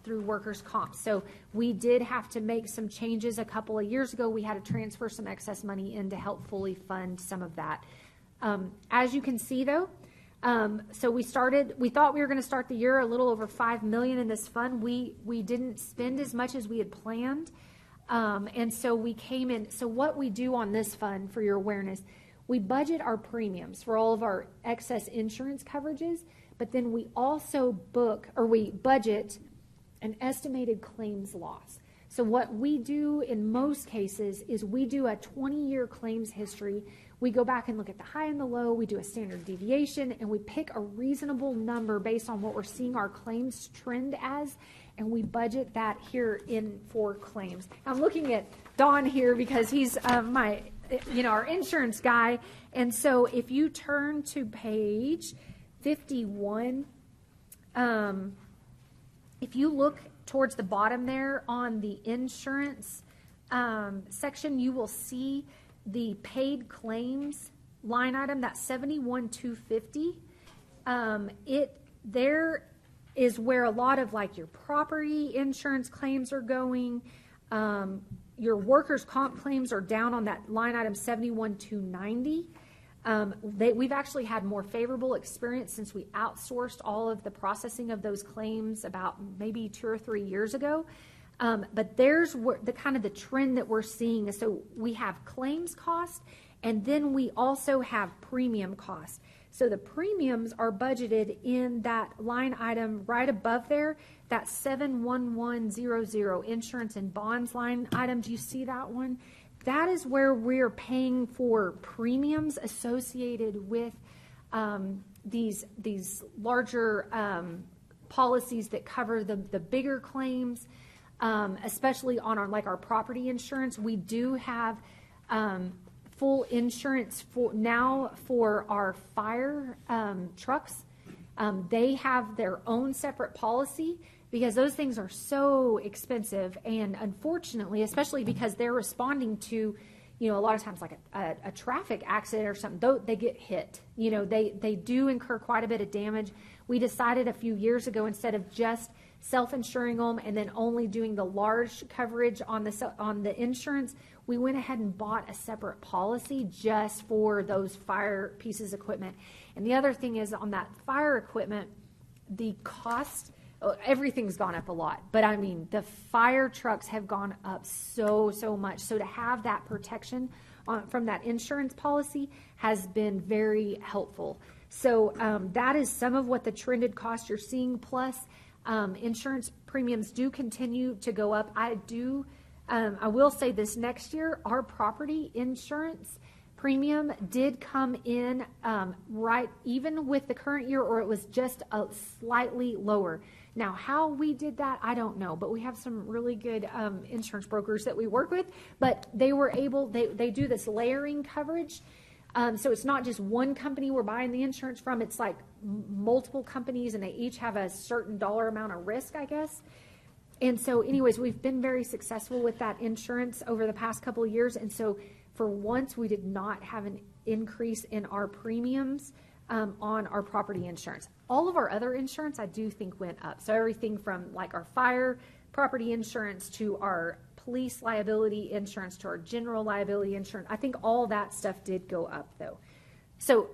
through workers' comp. So we did have to make some changes a couple of years ago. We had to transfer some excess money in to help fully fund some of that. As you can see, though, so we thought we were going to start the year a little over $5 million in this fund. We didn't spend as much as we had planned. And so we came in. So what we do on this fund, for your awareness, we budget our premiums for all of our excess insurance coverages, but then we also budget an estimated claims loss. So what we do in most cases is we do a 20-year claims history. We go back and look at the high and the low. We do a standard deviation, and we pick a reasonable number based on what we're seeing our claims trend as, and we budget that here in for claims. I'm looking at Don here because he's our insurance guy. And so if you turn to page 51, if you look towards the bottom there on the insurance section, you will see the paid claims line item, that $71,250. There is where a lot of like your property insurance claims are going. your workers' comp claims are down on that line item 71,290. We've actually had more favorable experience since we outsourced all of the processing of those claims about maybe 2 or 3 years ago. But there's the kind of the trend that we're seeing. So we have claims cost, and then we also have premium cost. So the premiums are budgeted in that line item right above there, that 71100 insurance and bonds line item. Do you see that one? That is where we're paying for premiums associated with these larger policies that cover the bigger claims, especially on our property insurance. We do have full insurance for our fire trucks. They have their own separate policy because those things are so expensive, and unfortunately, especially because they're responding to, a lot of times like a traffic accident or something, though they get hit. They do incur quite a bit of damage. We decided a few years ago, instead of just self-insuring them and then only doing the large coverage on the insurance, we went ahead and bought a separate policy just for those fire pieces of equipment. And the other thing is, on that fire equipment, the cost, everything's gone up a lot, but I mean, the fire trucks have gone up so much. So to have that protection from that insurance policy has been very helpful. So that is some of what the trended cost you're seeing, plus insurance premiums do continue to go up. I will say this: next year, our property insurance premium did come in right even with the current year, or it was just slightly lower. Now, how we did that, I don't know, but we have some really good insurance brokers that we work with. But they were able, they do this layering coverage. So it's not just one company we're buying the insurance from. It's like multiple companies, and they each have a certain dollar amount of risk, I guess. And so anyways, we've been very successful with that insurance over the past couple of years. And so for once, we did not have an increase in our premiums on our property insurance. All of our other insurance, I do think, went up. So everything from like our fire property insurance to our police liability insurance to our general liability insurance, I think all that stuff did go up, though. So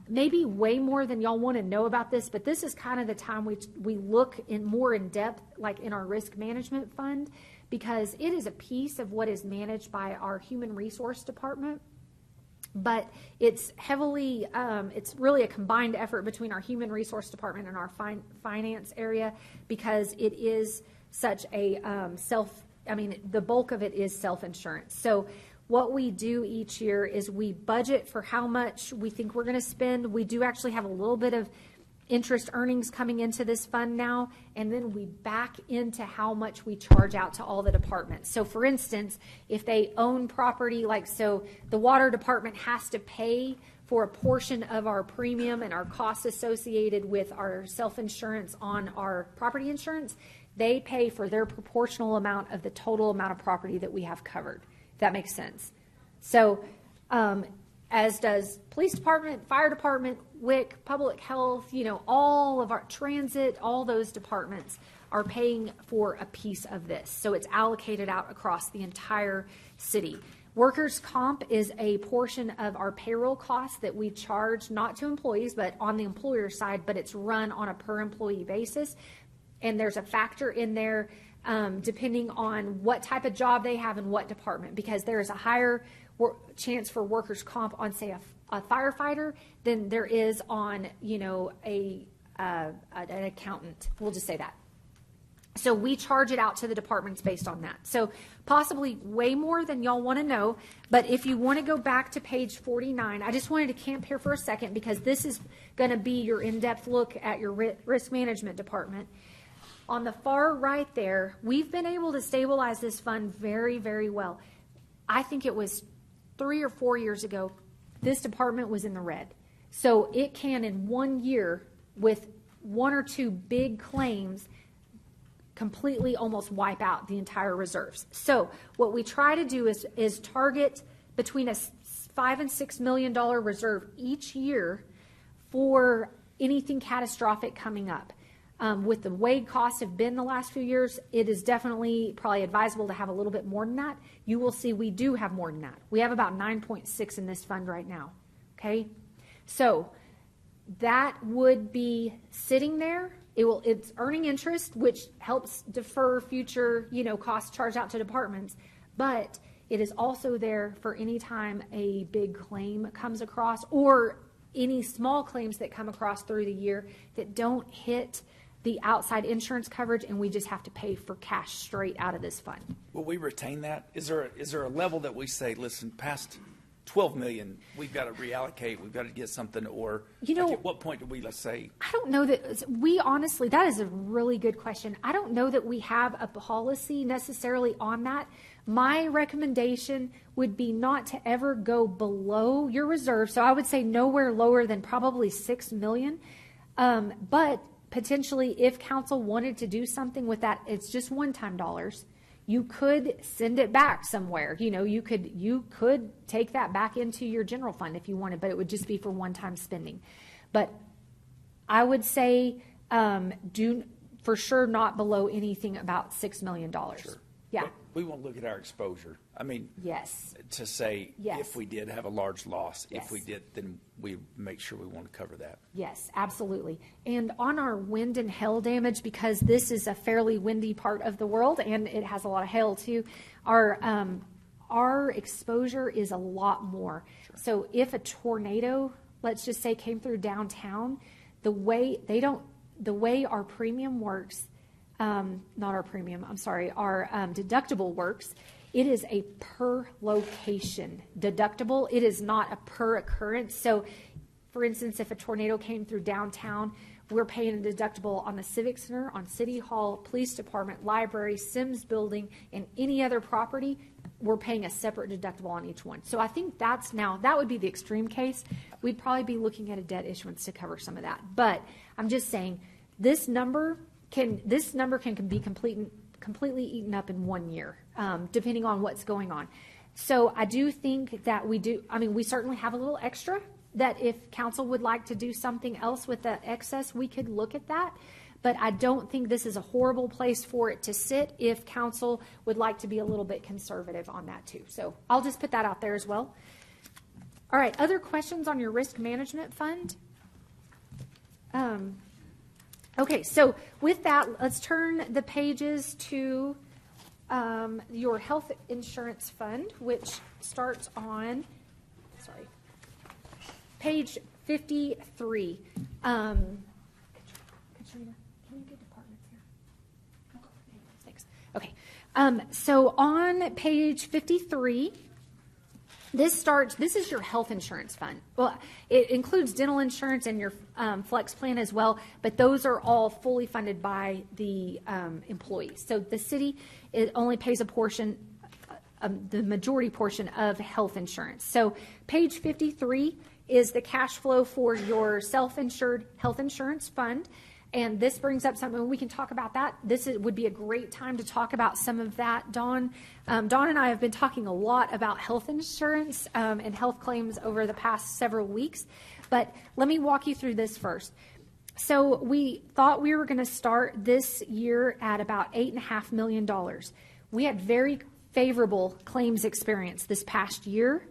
maybe way more than y'all want to know about this, but this is kind of the time we look more in depth, like in our risk management fund, because it is a piece of what is managed by our human resource department. But it's heavily, it's really a combined effort between our human resource department and our finance area, because it is such a the bulk of it is self-insurance. So what we do each year is we budget for how much we think we're going to spend. We do actually have a little bit of interest earnings coming into this fund now, and then we back into how much we charge out to all the departments. So for instance, if they own property, so the water department has to pay for a portion of our premium and our costs associated with our self-insurance on our property insurance, they pay for their proportional amount of the total amount of property that we have covered. If that makes sense. So as does police department, fire department, WIC, public health, all of our transit, all those departments are paying for a piece of this. So it's allocated out across the entire city. Workers' comp is a portion of our payroll costs that we charge not to employees, but on the employer side, but it's run on a per employee basis. And there's a factor in there depending on what type of job they have and what department, because there is a higher chance for workers' comp on, say, a firefighter than there is on, an accountant. We'll just say that. So we charge it out to the departments based on that. So possibly way more than y'all want to know. But if you want to go back to page 49, I just wanted to camp here for a second, because this is going to be your in-depth look at your risk management department. On the far right there, we've been able to stabilize this fund very, very well. I think it was 3 or 4 years ago, this department was in the red. So it can, in 1 year, with 1 or 2 big claims, completely almost wipe out the entire reserves. So what we try to do is target between a $5 and $6 million reserve each year for anything catastrophic coming up. With the way costs have been the last few years, it is definitely probably advisable to have a little bit more than that. You will see we do have more than that. We have about 9.6 in this fund right now. Okay, so that would be sitting there. It's earning interest, which helps defer future, costs charged out to departments, but it is also there for any time a big claim comes across, or any small claims that come across through the year that don't hit the outside insurance coverage, and we just have to pay for cash straight out of this fund. Will we retain that? Is there a level that we say, listen, past 12 million, we've got to reallocate, we've got to get something, or at what point do we, let's say? I don't know that honestly, that is a really good question. I don't know that we have a policy necessarily on that. My recommendation would be not to ever go below your reserve. So I would say nowhere lower than probably 6 million. But potentially, if council wanted to do something with that, it's just one-time dollars. You could send it back somewhere. You could take that back into your general fund if you wanted, but it would just be for one-time spending. But I would say do for sure not below anything about $6 million. Sure. Yeah. But we won't look at our exposure. I mean, yes. To say yes. If we did have a large loss, yes. If we did, then we make sure we want to cover that. Yes, absolutely. And on our wind and hail damage, because this is a fairly windy part of the world and it has a lot of hail too, our exposure is a lot more. Sure. So if a tornado, let's just say, came through downtown, the way our premium works, not our premium, I'm sorry, our deductible works, it is a per location deductible. It is not a per occurrence. So, for instance, if a tornado came through downtown, we're paying a deductible on the Civic Center, on City Hall, Police Department, Library, Sims Building, and any other property. We're paying a separate deductible on each one. So I think that would be the extreme case. We'd probably be looking at a debt issuance to cover some of that. But I'm just saying this number can be completely eaten up in 1 year, depending on what's going on. So I do think that we certainly have a little extra that if council would like to do something else with the excess, we could look at that. But I don't think this is a horrible place for it to sit if council would like to be a little bit conservative on that too. So I'll just put that out there as well. All right, other questions on your risk management fund? Okay, so with that, let's turn the pages to your health insurance fund, which starts on, page 53. Katrina, can you get departments here? Thanks. Okay, so on page 53, this is your health insurance fund. Well, it includes dental insurance and your flex plan as well, but those are all fully funded by the employees. So the city only pays a portion, the majority portion of health insurance. So page 53 is the cash flow for your self-insured health insurance fund. And this brings up something, we can talk about that. Would be a great time to talk about some of that, Dawn. Dawn and I have been talking a lot about health insurance and health claims over the past several weeks. But let me walk you through this first. So we thought we were going to start this year at about $8.5 million. We had very favorable claims experience this past year.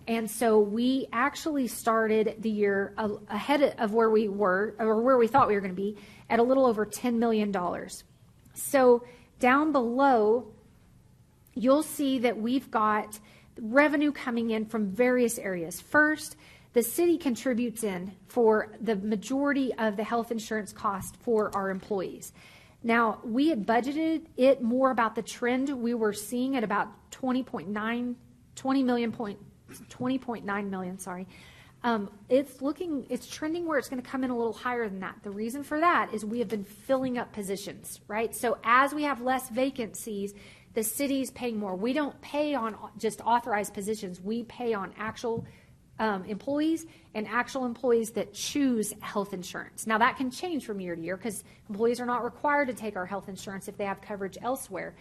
And so we actually started the year ahead of where we were, or where we thought we were going to be, at a little over $10 million. So down below, you'll see that we've got revenue coming in from various areas. First, the city contributes in for the majority of the health insurance cost for our employees. Now, we had budgeted it more about the trend we were seeing at about 20.9 million, sorry. It's trending where it's going to come in a little higher than that. The reason for that is we have been filling up positions, right? So as we have less vacancies, the city's paying more. We don't pay on just authorized positions. We pay on actual employees and actual employees that choose health insurance. Now that can change from year to year because employees are not required to take our health insurance if they have coverage elsewhere.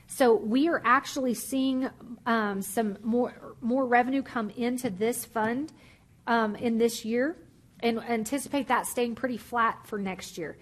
So we are actually seeing some more revenue come into this fund in this year, and anticipate that staying pretty flat for next year.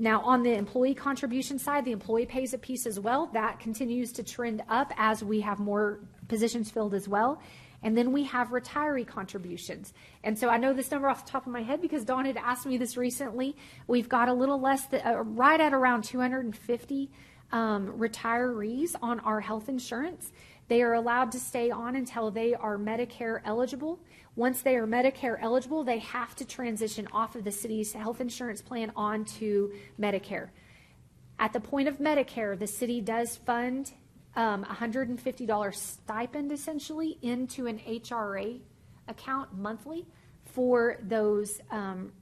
Now, on the employee contribution side, the employee pays a piece as well. That continues to trend up as we have more positions filled as well. And then we have retiree contributions. And so I know this number off the top of my head because Dawn had asked me this recently. We've got a little less than, right at around 250 retirees on our health insurance. They are allowed to stay on until they are Medicare eligible. Once they are Medicare eligible, they have to transition off of the city's health insurance plan onto Medicare. At the point of Medicare, the city does fund $150 stipend essentially into an HRA account monthly for those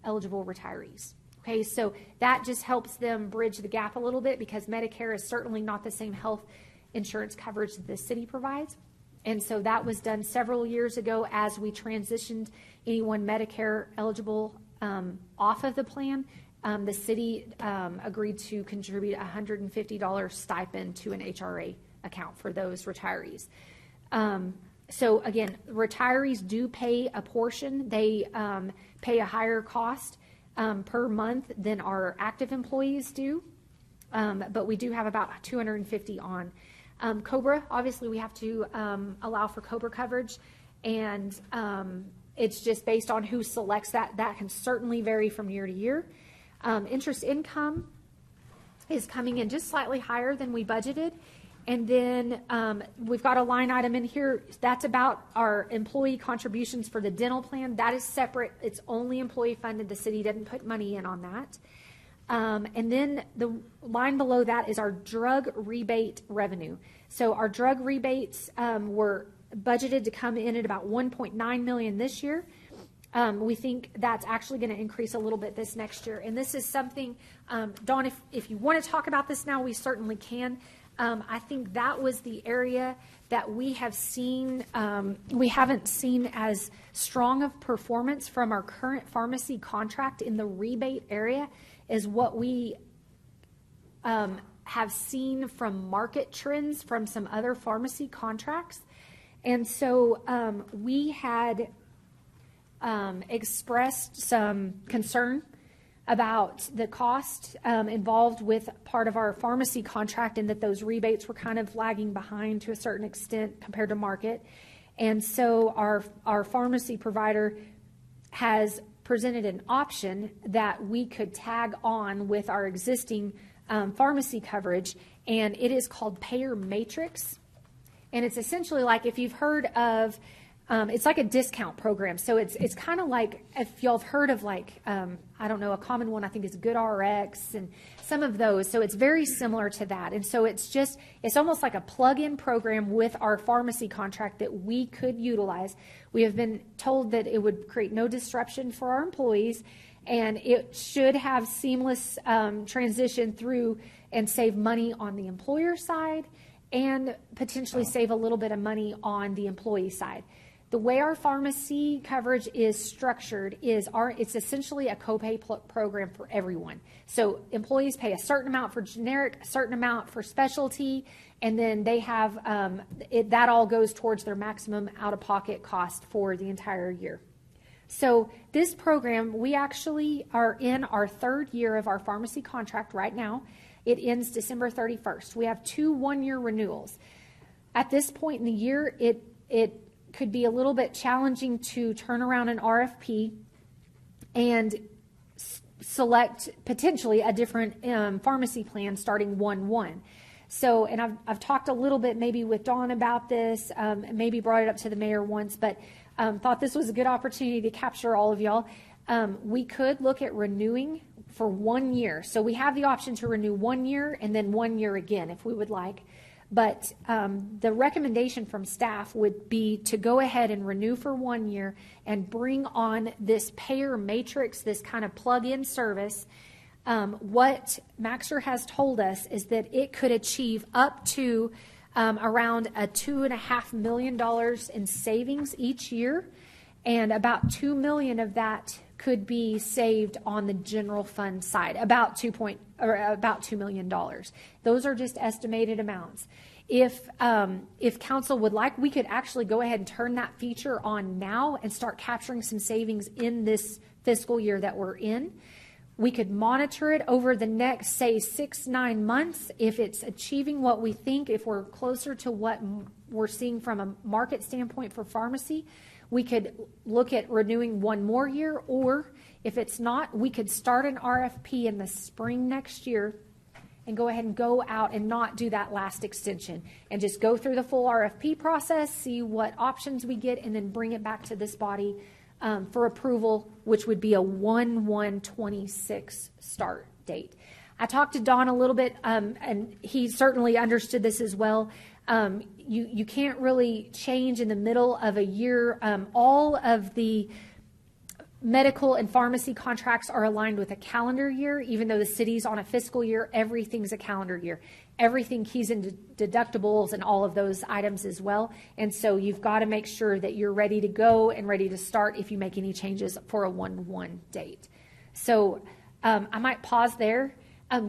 eligible retirees. Okay, so that just helps them bridge the gap a little bit because Medicare is certainly not the same health insurance coverage that the city provides. And so that was done several years ago as we transitioned anyone Medicare eligible off of the plan. The city agreed to contribute $150 stipend to an HRA account for those retirees. So again, retirees do pay a portion. They pay a higher cost per month than our active employees do. But we do have about 250 on. COBRA, obviously we have to allow for COBRA coverage, and it's just based on who selects that. That can certainly vary from year to year. Interest income is coming in just slightly higher than we budgeted. And then we've got a line item in here. That's about our employee contributions for the dental plan. That is separate. It's only employee funded. The city didn't put money in on that. And then the line below that is our drug rebate revenue. So our drug rebates were budgeted to come in at about $1.9 million this year. We think that's actually going to increase a little bit this next year. And this is something, Dawn, if you want to talk about this now, we certainly can. I think that was the area that we have seen, we haven't seen as strong of performance from our current pharmacy contract in the rebate area is what we have seen from market trends from some other pharmacy contracts. And so we had expressed some concern about the cost involved with part of our pharmacy contract and that those rebates were kind of lagging behind to a certain extent compared to market. And so our pharmacy provider has presented an option that we could tag on with our existing pharmacy coverage, and it is called Payer Matrix. And it's essentially like if you've heard of it's like a discount program. So it's kind of like if y'all have heard of like, I don't know, a common one I think is GoodRx and some of those. So it's very similar to that. And so it's almost like a plug-in program with our pharmacy contract that we could utilize. We have been told that it would create no disruption for our employees, and it should have seamless transition through and save money on the employer side and potentially save a little bit of money on the employee side. The way our pharmacy coverage is structured is it's essentially a copay program for everyone. So employees pay a certain amount for generic, a certain amount for specialty, and then they have that all goes towards their maximum out-of-pocket cost for the entire year. So this program, we actually are in our third year of our pharmacy contract right now. It ends December 31st. We have 2 one-year renewals. At this point in the year, it could be a little bit challenging to turn around an RFP and select potentially a different pharmacy plan starting 1/1. So, and I've talked a little bit maybe with Dawn about this, maybe brought it up to the mayor once, but thought this was a good opportunity to capture all of y'all. We could look at renewing for 1 year. So we have the option to renew 1 year and then 1 year again if we would like. But the recommendation from staff would be to go ahead and renew for 1 year and bring on this payer matrix, this kind of plug-in service. What Maxer has told us is that it could achieve up to around a $2.5 million in savings each year, and about $2 million of that could be saved on the general fund side, about $2 million. Those are just estimated amounts. If council would like, we could actually go ahead and turn that feature on now and start capturing some savings in this fiscal year that we're in. We could monitor it over the next, say, 6-9 months. If it's achieving what we think, if we're closer to what we're seeing from a market standpoint for pharmacy, we could look at renewing one more year, or if it's not, we could start an RFP in the spring next year and go ahead and go out and not do that last extension and just go through the full RFP process, see what options we get, and then bring it back to this body for approval, which would be a 1/1/26 start date. I talked to Don a little bit, and he certainly understood this as well. You can't really change in the middle of a year. All of the medical and pharmacy contracts are aligned with a calendar year, even though the city's on a fiscal year, everything's a calendar year. Everything keys into deductibles and all of those items as well. And so you've got to make sure that you're ready to go and ready to start if you make any changes for a 1/1 date. So I might pause there.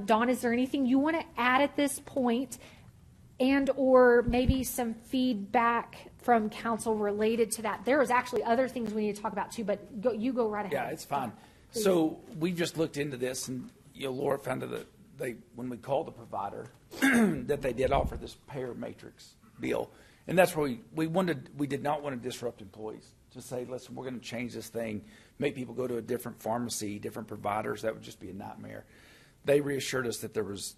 Dawn, is there anything you want to add at this point, and or maybe some feedback from council related to that? There was actually other things we need to talk about too, but you go right ahead. Yeah, it's fine. So we just looked into this, and Laura found that when we called the provider, that they did offer this payer matrix deal, and that's where we did not want to disrupt employees. To say, listen, we're going to change this thing, make people go to a different pharmacy, different providers. That would just be a nightmare. They reassured us that it was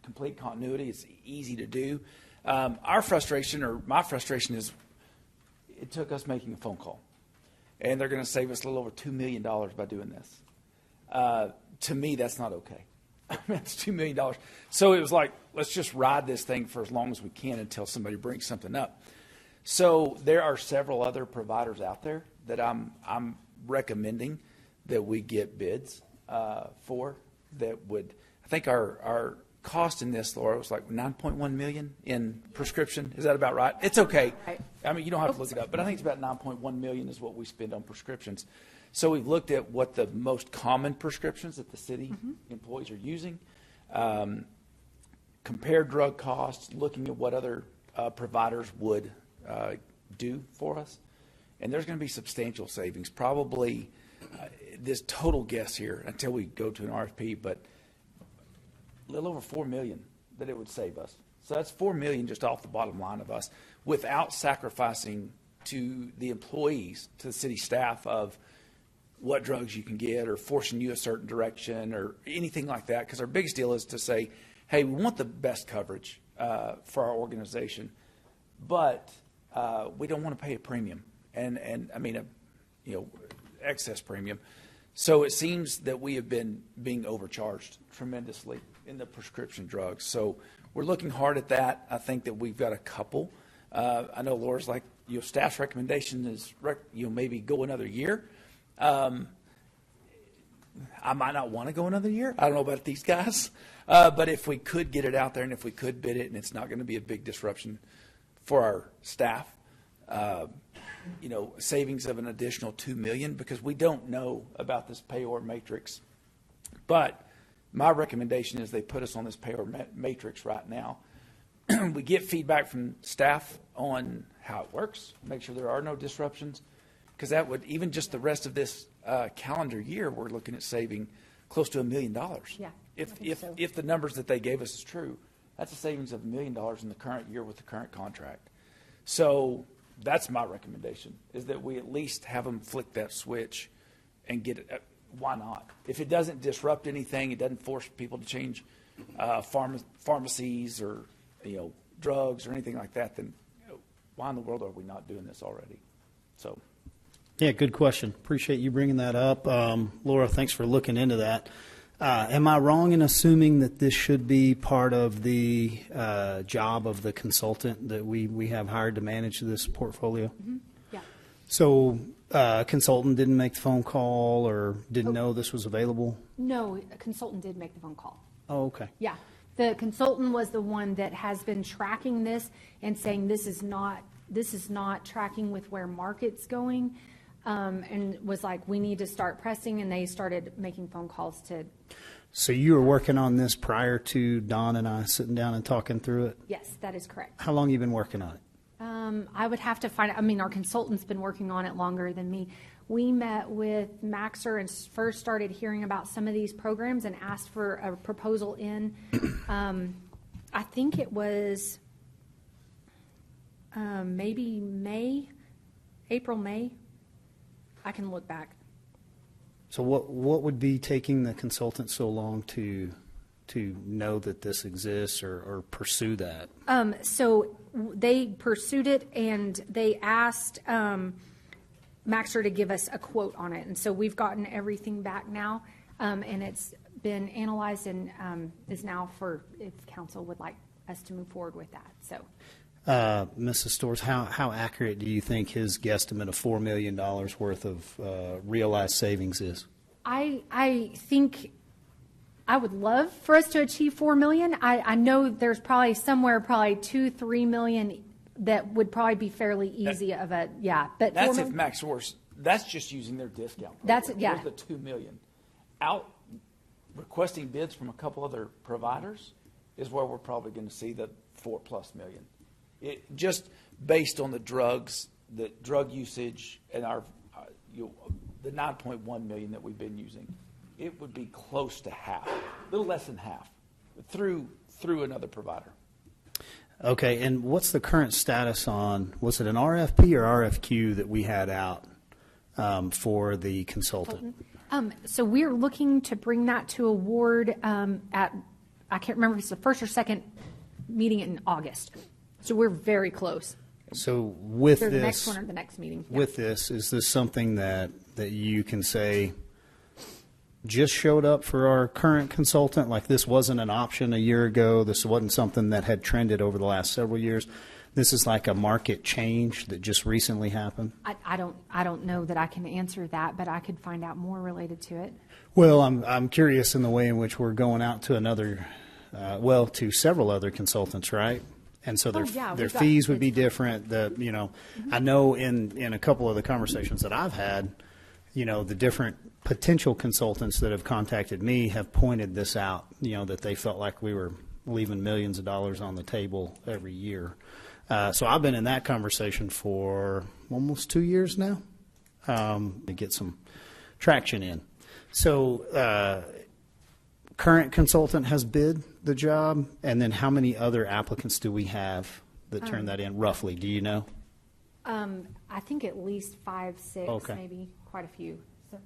complete continuity. It's easy to do. Our frustration, or my frustration, is it took us making a phone call, and they're going to save us a little over $2 million by doing this. To me, that's not okay. I mean, it's $2 million. So it was like, let's just ride this thing for as long as we can until somebody brings something up. So there are several other providers out there that I'm recommending that we get bids for. That would, I think our cost in this, Laura, was like $9.1 million in prescription. Is that about right? It's okay. I mean, you don't have to look it up, but I think it's about $9.1 million is what we spend on prescriptions. So we've looked at what the most common prescriptions that the city employees are using, compared drug costs, looking at what other providers would do for us. And there's going to be substantial savings, probably this total guess here until we go to an RFP, but a little over $4 million that it would save us. So that's $4 million just off the bottom line of us, without sacrificing to the employees, to the city staff, of what drugs you can get or forcing you a certain direction or anything like that. Because our biggest deal is to say, hey, we want the best coverage for our organization, but we don't want to pay a premium, and I mean excess premium. So it seems that we have been being overcharged tremendously in the prescription drugs. So we're looking hard at that. I think that we've got a couple. I know Laura's like, staff's recommendation is maybe go another year. I might not want to go another year. I don't know about these guys. But if we could get it out there, and if we could bid it, and it's not going to be a big disruption for our staff, savings of an additional $2 million, because we don't know about this payor matrix. But my recommendation is they put us on this payor matrix right now. We get feedback from staff on how it works, make sure there are no disruptions, because that would, even just the rest of this calendar year, we're looking at saving close to $1 million. Yeah, if the numbers that they gave us is true, that's a savings of $1 million in the current year with the current contract. So that's my recommendation, is that we at least have them flick that switch and get it. Why not? If it doesn't disrupt anything, it doesn't force people to change pharmacies or drugs or anything like that, then why in the world are we not doing this already? So. Yeah, good question. Appreciate you bringing that up. Laura, thanks for looking into that. Am I wrong in assuming that this should be part of the job of the consultant that we have hired to manage this portfolio? Mm-hmm. Yeah. So consultant didn't make the phone call or didn't know this was available? No, a consultant did make the phone call. Oh, okay. Yeah. The consultant was the one that has been tracking this and saying this is not tracking with where market's going. And was like, we need to start pressing, and they started making phone calls to. So you were working on this prior to Don and I sitting down and talking through it? Yes, that is correct. How long have you been working on it? I would have to find, I mean, our consultant's been working on it longer than me. We met with Maxer and first started hearing about some of these programs and asked for a proposal in, I think it was maybe April, May. I can look back. So what would be taking the consultant so long to know that this exists or pursue that? So they pursued it and they asked Maxer to give us a quote on it. And so we've gotten everything back now, and it's been analyzed and is now for if council would like us to move forward with that. So, Mrs. Storrs, how accurate do you think his guesstimate of $4 million worth of realized savings is? I think I would love for us to achieve $4 million. I know there's probably somewhere $2-3 million that would probably be fairly easy of a, yeah. But That's if Max Source, that's just using their discount. That's, program. yeah. There's the $2 million. Out requesting bids from a couple other providers is where we're probably going to see the $4+ million. It just based on the drugs, the drug usage, and our the 9.1 million that we've been using, it would be close to half, a little less than half, through another provider. Okay, and what's the current status on, was it an RFP or RFQ that we had out for the consultant? So we're looking to bring that to award at, I can't remember if it's the first or second meeting in August. So we're very close. So with Either this, the next one or the next meeting. Yeah. with this, is this something that you can say just showed up for our current consultant? Like this wasn't an option a year ago. This wasn't something that had trended over the last several years. This is like a market change that just recently happened. I don't know that I can answer that, but I could find out more related to it. Well, I'm curious in the way in which we're going out to to several other consultants, right? And so their fees would be different. I know in a couple of the conversations that I've had, the different potential consultants that have contacted me have pointed this out, that they felt like we were leaving millions of dollars on the table every year. So I've been in that conversation for almost 2 years now to get some traction in. So current consultant has bid the job, and then how many other applicants do we have that turn that in, roughly? Do you know? I think at least 5, 6, Okay. maybe quite a few. So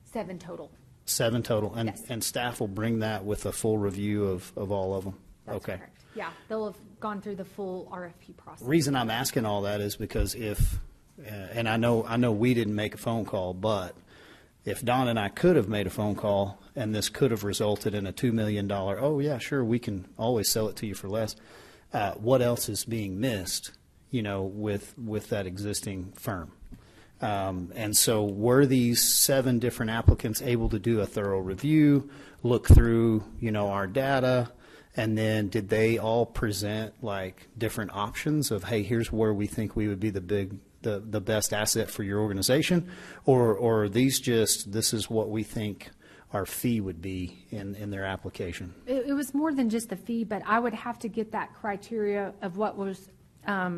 7 total. 7 total, and Yes. and staff will bring that with a full review of all of them? That's Okay. correct. Yeah, they'll have gone through the full RFP process. Reason I'm asking all that is because and I know we didn't make a phone call, but if Don and I could have made a phone call and this could have resulted in a $2 million, oh yeah, sure, we can always sell it to you for less. What else is being missed, with that existing firm? And so were these 7 different applicants able to do a thorough review, look through, our data, and then did they all present like different options of, hey, here's where we think we would be the best asset for your organization, or are these just, this is what we think our fee would be in their application? It was more than just the fee, but I would have to get that criteria of what was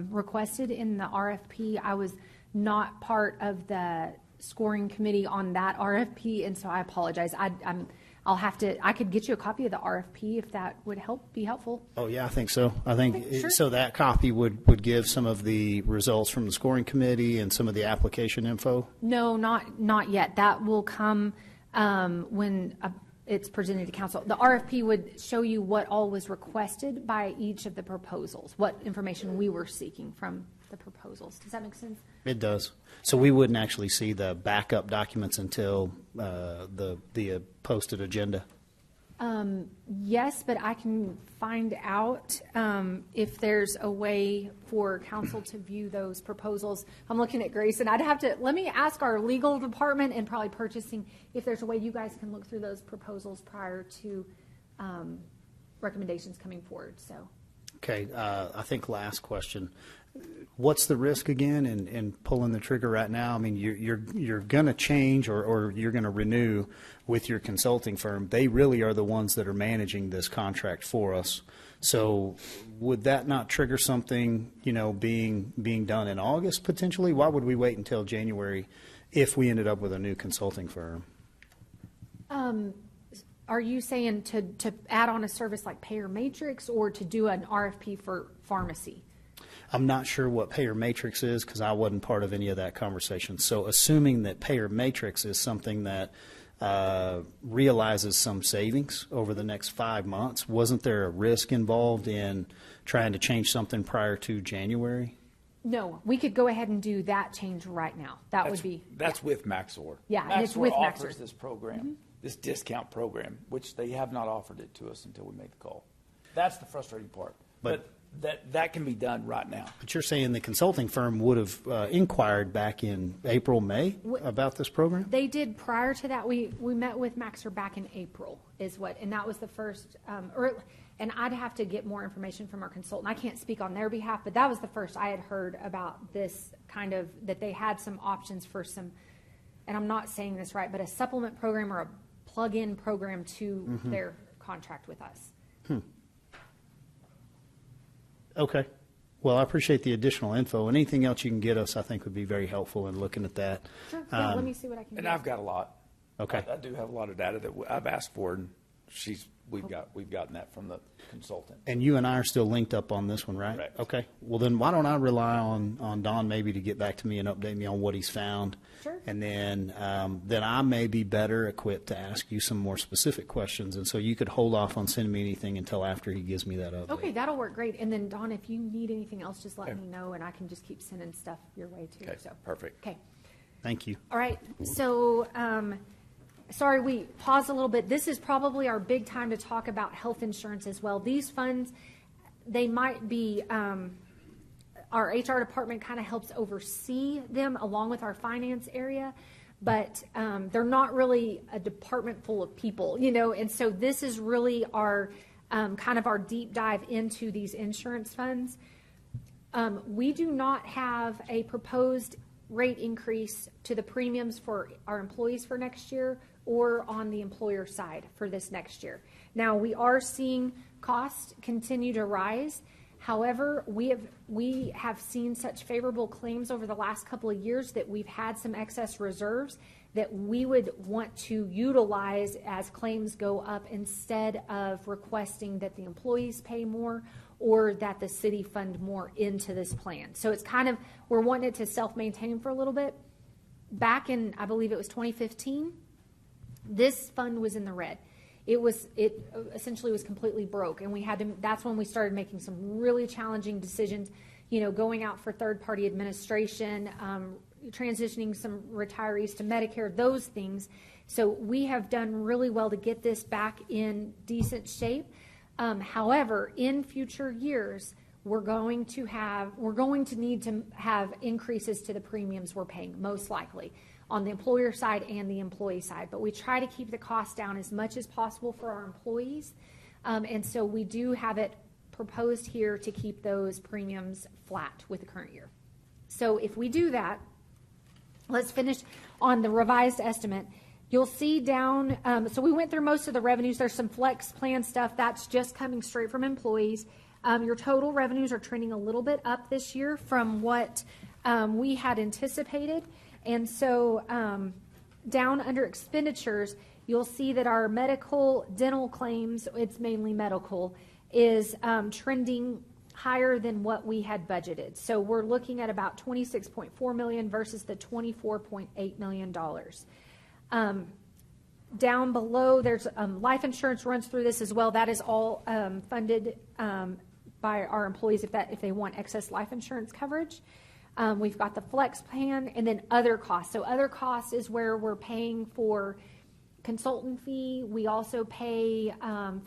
requested in the RFP. I was not part of the scoring committee on that RFP, and so I apologize. I could get you a copy of the RFP if that would be helpful. Oh, yeah, I think so. I think Okay, sure. so that copy would give some of the results from the scoring committee and some of the application info? No, not yet. That will come when it's presented to council. The RFP would show you what all was requested by each of the proposals, what information we were seeking from the proposals. Does that make sense? It does. So we wouldn't actually see the backup documents until the posted agenda? Yes, but I can find out if there's a way for council to view those proposals. I'm looking at Grace, and let me ask our legal department and probably purchasing if there's a way you guys can look through those proposals prior to recommendations coming forward. So Okay, I think last question. What's the risk again in pulling the trigger right now? I mean, you're going to change or you're going to renew with your consulting firm. They really are the ones that are managing this contract for us. So would that not trigger something, being done in August potentially? Why would we wait until January if we ended up with a new consulting firm? Are you saying to add on a service like Payer Matrix or to do an RFP for pharmacy? I'm not sure what Payer Matrix is because I wasn't part of any of that conversation. So assuming that Payer Matrix is something that realizes some savings over the next 5 months, wasn't there a risk involved in trying to change something prior to January? No, we could go ahead and do that change right now. That's with Maxor. Yeah, and it's with Maxor. offers this program, this discount program, which they have not offered it to us until we make the call. That's the frustrating part. But that can be done right now. But you're saying the consulting firm would have inquired back in April, May about this program? They did prior to that. We met with Maxor back in April and that was the first, and I'd have to get more information from our consultant. I can't speak on their behalf, but that was the first I had heard about this kind of, that they had some options for some, and I'm not saying this right, but a supplement program or a plug-in program to their contract with us. Okay. Well, I appreciate the additional info. Anything else you can get us, I think, would be very helpful in looking at that. Sure. Yeah, let me see what I can do. And I've got a lot. Okay. I do have a lot of data that I've asked for, and we've gotten that from the consultant. And you and I are still linked up on this one, right? Correct. Okay. Well, then why don't I rely on Don maybe to get back to me and update me on what he's found. Sure. And then I may be better equipped to ask you some more specific questions. And so you could hold off on sending me anything until after he gives me that update. Okay, that'll work great. And then, Don, if you need anything else, just let me know, and I can just keep sending stuff your way, too. Okay, So perfect. Okay. Thank you. All right. So, sorry, we paused a little bit. This is probably our big time to talk about health insurance as well. These funds, they might be, our HR department kind of helps oversee them along with our finance area, but they're not really a department full of people, and so this is really our kind of our deep dive into these insurance funds. We do not have a proposed rate increase to the premiums for our employees for next year or on the employer side for this next year. Now, we are seeing costs continue to rise. However, we have seen such favorable claims over the last couple of years that we've had some excess reserves that we would want to utilize as claims go up instead of requesting that the employees pay more or that the city fund more into this plan. So it's kind of, we're wanting it to self-maintain for a little bit. Back in, I believe it was 2015, this fund was in the red. It essentially was completely broke, and that's when we started making some really challenging decisions, going out for third-party administration, transitioning some retirees to Medicare, those things. So we have done really well to get this back in decent shape. However, in future years, we're going to need to have increases to the premiums we're paying, most likely, on the employer side and the employee side. But we try to keep the cost down as much as possible for our employees. And so we do have it proposed here to keep those premiums flat with the current year. So if we do that, let's finish on the revised estimate. You'll see down, so we went through most of the revenues. There's some flex plan stuff that's just coming straight from employees. Your total revenues are trending a little bit up this year from what we had anticipated. And so down under expenditures, you'll see that our medical dental claims, it's mainly medical, is trending higher than what we had budgeted. So we're looking at about $26.4 million versus the $24.8 million. Down below, there's life insurance runs through this as well. That is all funded by our employees if they want excess life insurance coverage. We've got the flex plan and then other costs. So other costs is where we're paying for consultant fee. We also pay an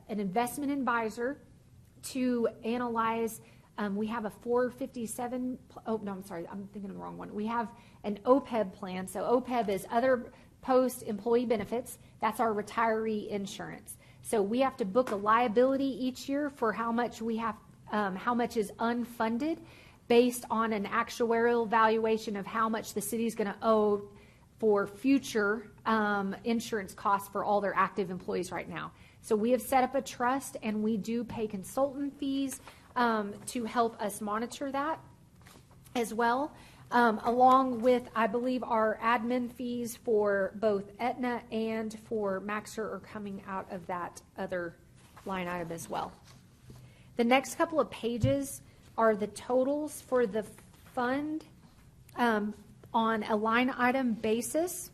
investment advisor to analyze. We have a 457, I'm sorry, I'm thinking of the wrong one. We have an OPEB plan. So OPEB is other post-employee benefits. That's our retiree insurance. So we have to book a liability each year for how much how much is unfunded based on an actuarial valuation of how much the city's going to owe for future insurance costs for all their active employees right now. So we have set up a trust, and we do pay consultant fees to help us monitor that as well, along with, I believe, our admin fees for both Aetna and for Maxer are coming out of that other line item as well. The next couple of pages are the totals for the fund on a line item basis.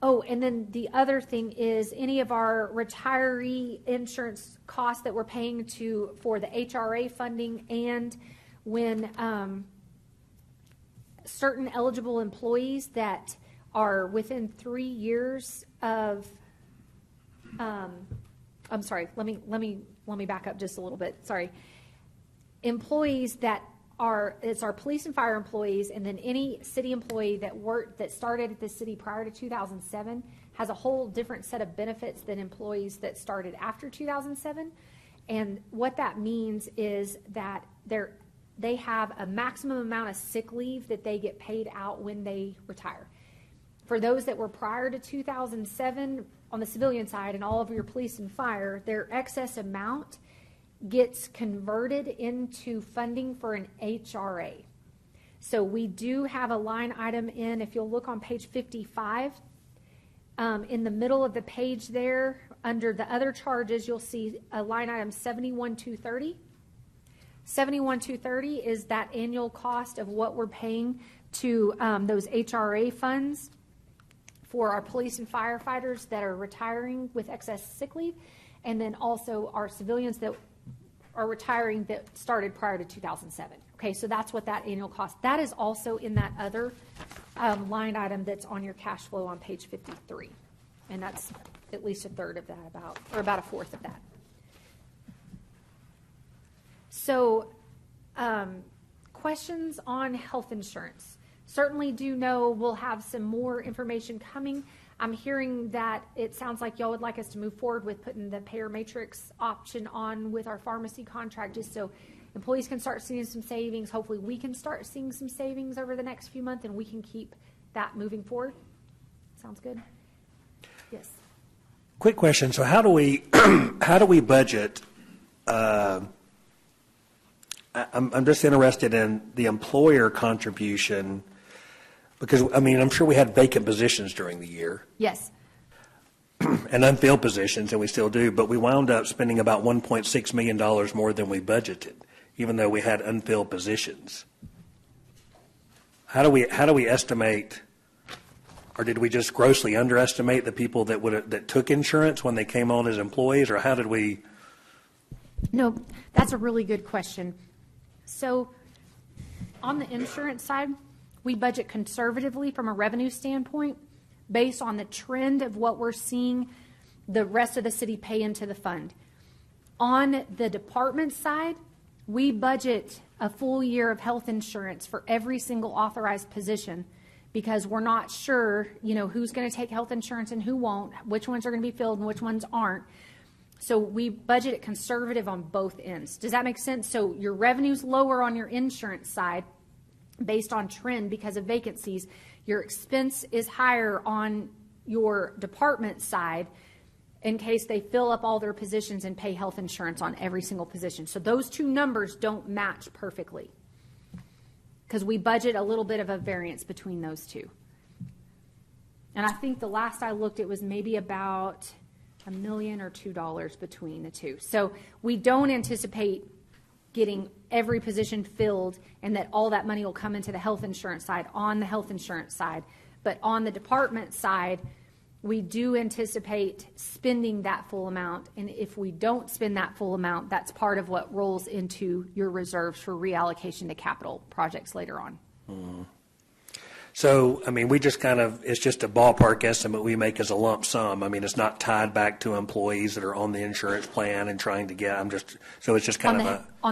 Oh, and then the other thing is any of our retiree insurance costs that we're paying for the HRA funding, and when certain eligible employees that are within 3 years of, I'm sorry, let me back up just a little bit. Sorry. Employees that it's our police and fire employees, and then any city employee that started at the city prior to 2007 has a whole different set of benefits than employees that started after 2007. And what that means is that they have a maximum amount of sick leave that they get paid out when they retire. For those that were prior to 2007 on the civilian side, and all of your police and fire, their excess amount gets converted into funding for an HRA. So we do have a line item if you'll look on page 55, in the middle of the page there, under the other charges, you'll see a line item 71,230. 71,230 is that annual cost of what we're paying to those HRA funds for our police and firefighters that are retiring with excess sick leave, and then also our civilians that are retiring that started prior to 2007. Okay, so that's what that annual cost. That is also in that other line item that's on your cash flow on page 53. And that's at least a third of that, about a fourth of that. So questions on health insurance. Certainly do know we'll have some more information coming. I'm hearing that it sounds like y'all would like us to move forward with putting the payer matrix option on with our pharmacy contract, just so employees can start seeing some savings. Hopefully we can start seeing some savings over the next few months, and we can keep that moving forward. Sounds good? Yes. Quick question. So how do we budget? I'm just interested in the employer contribution, because, I mean, I'm sure we had vacant positions during the year. Yes. And unfilled positions, and we still do, but we wound up spending about $1.6 million more than we budgeted, even though we had unfilled positions. How do we estimate, or did we just grossly underestimate the people that took insurance when they came on as employees, or how did we? No, that's a really good question. So on the insurance side, we budget conservatively from a revenue standpoint based on the trend of what we're seeing the rest of the city pay into the fund. On the department side, we budget a full year of health insurance for every single authorized position, because we're not sure, who's going to take health insurance and who won't, which ones are going to be filled and which ones aren't. So we budget it conservative on both ends. Does that make sense? So your revenue's lower on your insurance side based on trend because of vacancies. Your expense is higher on your department side in case they fill up all their positions and pay health insurance on every single position. So those two numbers don't match perfectly because we budget a little bit of a variance between those two. And I think the last I looked, it was maybe about $1 million or $2 million between the two. So we don't anticipate getting every position filled and that all that money will come into the health insurance side on the health insurance side. But on the department side, we do anticipate spending that full amount. And if we don't spend that full amount, that's part of what rolls into your reserves for reallocation to capital projects later on. Mm-hmm. So, I mean, we just it's just a ballpark estimate we make as a lump sum. I mean, it's not tied back to employees that are on the insurance plan and trying to get, so it's just on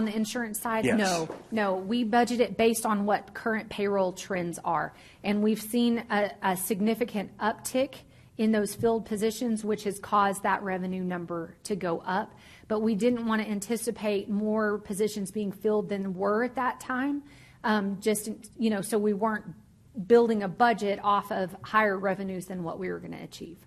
the insurance side? Yes. No, we budget it based on what current payroll trends are. And we've seen a significant uptick in those filled positions, which has caused that revenue number to go up. But we didn't want to anticipate more positions being filled than were at that time. So we weren't building a budget off of higher revenues than what we were going to achieve.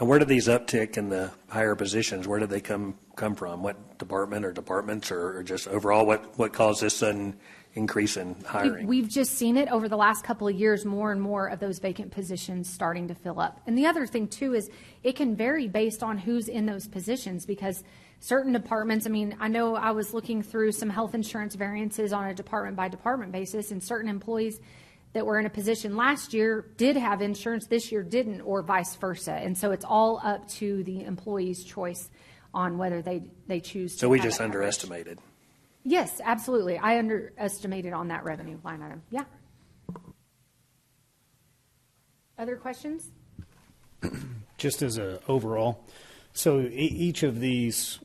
And where do these uptick in the higher positions, where do they come from? What department or departments, or just overall, what caused this sudden increase in hiring? We've just seen it over the last couple of years, more and more of those vacant positions starting to fill up. And the other thing, too, is it can vary based on who's in those positions, because certain departments, I know I was looking through some health insurance variances on a department-by-department basis, and certain employees that were in a position last year did have insurance, this year didn't, or vice versa. And so it's all up to the employee's choice on whether they choose to. So we have just that coverage. underestimated. Yes, absolutely. I underestimated on that revenue line item. Yeah. Other questions? Just as a overall, so each of these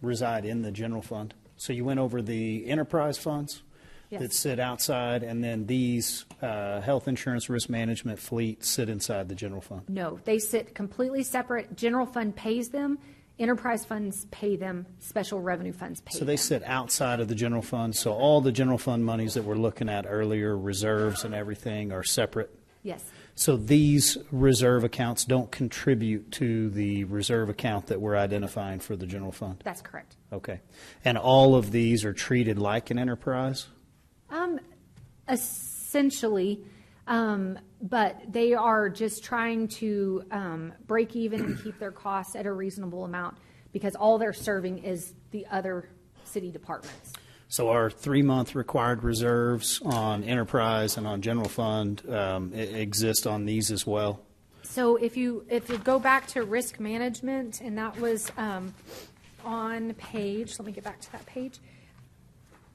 reside in the general fund. So you went over the enterprise funds that sit outside, and then these health insurance, risk management, fleet sit inside the general fund. No, they sit completely separate. General fund pays them. Enterprise funds pay them. Special revenue funds pay them. So they sit outside of the general fund. So all the general fund monies that we're looking at earlier, reserves and everything, are separate. Yes. So these reserve accounts don't contribute to the reserve account that we're identifying for the general fund? That's correct. Okay. And all of these are treated like an enterprise? Essentially, but they are just trying to break even and keep their costs at a reasonable amount, because all they're serving is the other city departments. So our 3-month required reserves on enterprise and on general fund exist on these as well? So if you go back to risk management, and that was on page, let me get back to that page.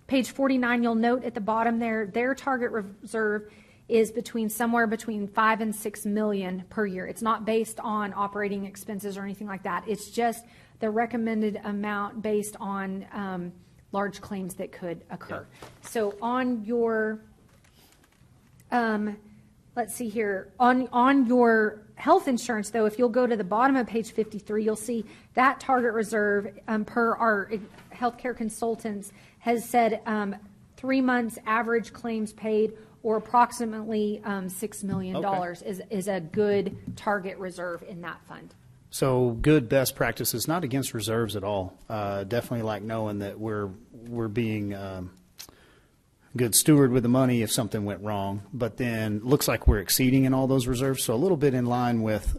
Page 49, you'll note at the bottom there, their target reserve is somewhere between 5 and 6 million per year. It's not based on operating expenses or anything like that. It's just the recommended amount based on large claims that could occur. Yeah. So on your, let's see here, on your health insurance, though, if you'll go to the bottom of page 53, you'll see that target reserve per our healthcare consultants has said 3 months average claims paid, or approximately $6 million is a good target reserve in that fund. So good best practices, not against reserves at all. Definitely like knowing that we're being good steward with the money if something went wrong. But then looks like we're exceeding in all those reserves. So a little bit in line with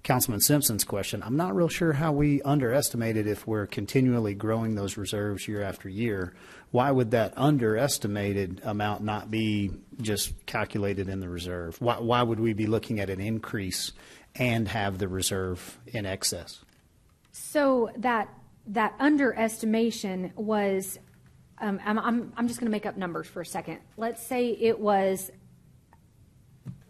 Councilman Simpson's question. I'm not real sure how we underestimated if we're continually growing those reserves year after year. Why would that underestimated amount not be just calculated in the reserve? Why would we be looking at an increase and have the reserve in excess? So that underestimation was, I'm just going to make up numbers for a second. Let's say it was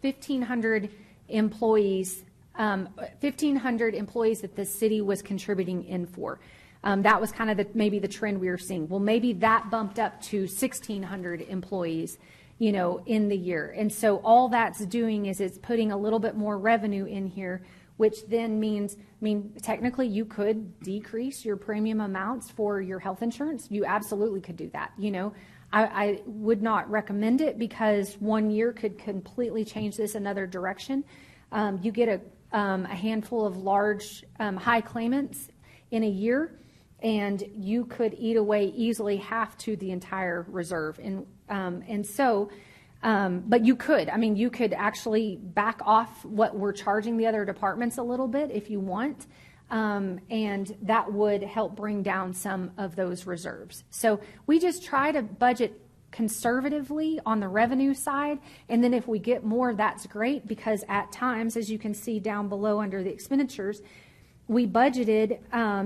1,500 employees. 1,500 employees that the city was contributing in for. That was kind of maybe the trend we were seeing. Well, maybe that bumped up to 1,600 employees, in the year. And so all that's doing is it's putting a little bit more revenue in here, which then means, technically you could decrease your premium amounts for your health insurance. You absolutely could do that. I would not recommend it, because 1 year could completely change this another direction. You get a handful of large, high claimants in a year, and you could eat away easily half to the entire reserve. But you could. You could actually back off what we're charging the other departments a little bit if you want, and that would help bring down some of those reserves. So we just try to budget conservatively on the revenue side, and then if we get more, that's great, because at times, as you can see down below under the expenditures, we budgeted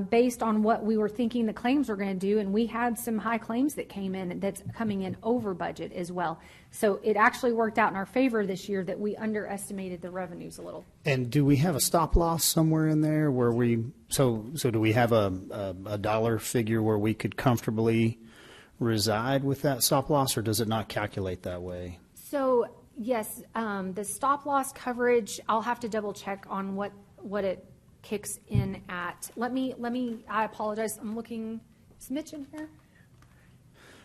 based on what we were thinking the claims were going to do, and we had some high claims that came in that's coming in over budget as well. So it actually worked out in our favor this year that we underestimated the revenues a little. And do we have a stop loss somewhere in there where so do we have a dollar figure where we could comfortably reside with that stop loss, or does it not calculate that way? So Yes, the stop loss coverage, I'll have to double check on what it kicks in at. Let me, I apologize, I'm looking, is Mitch in here?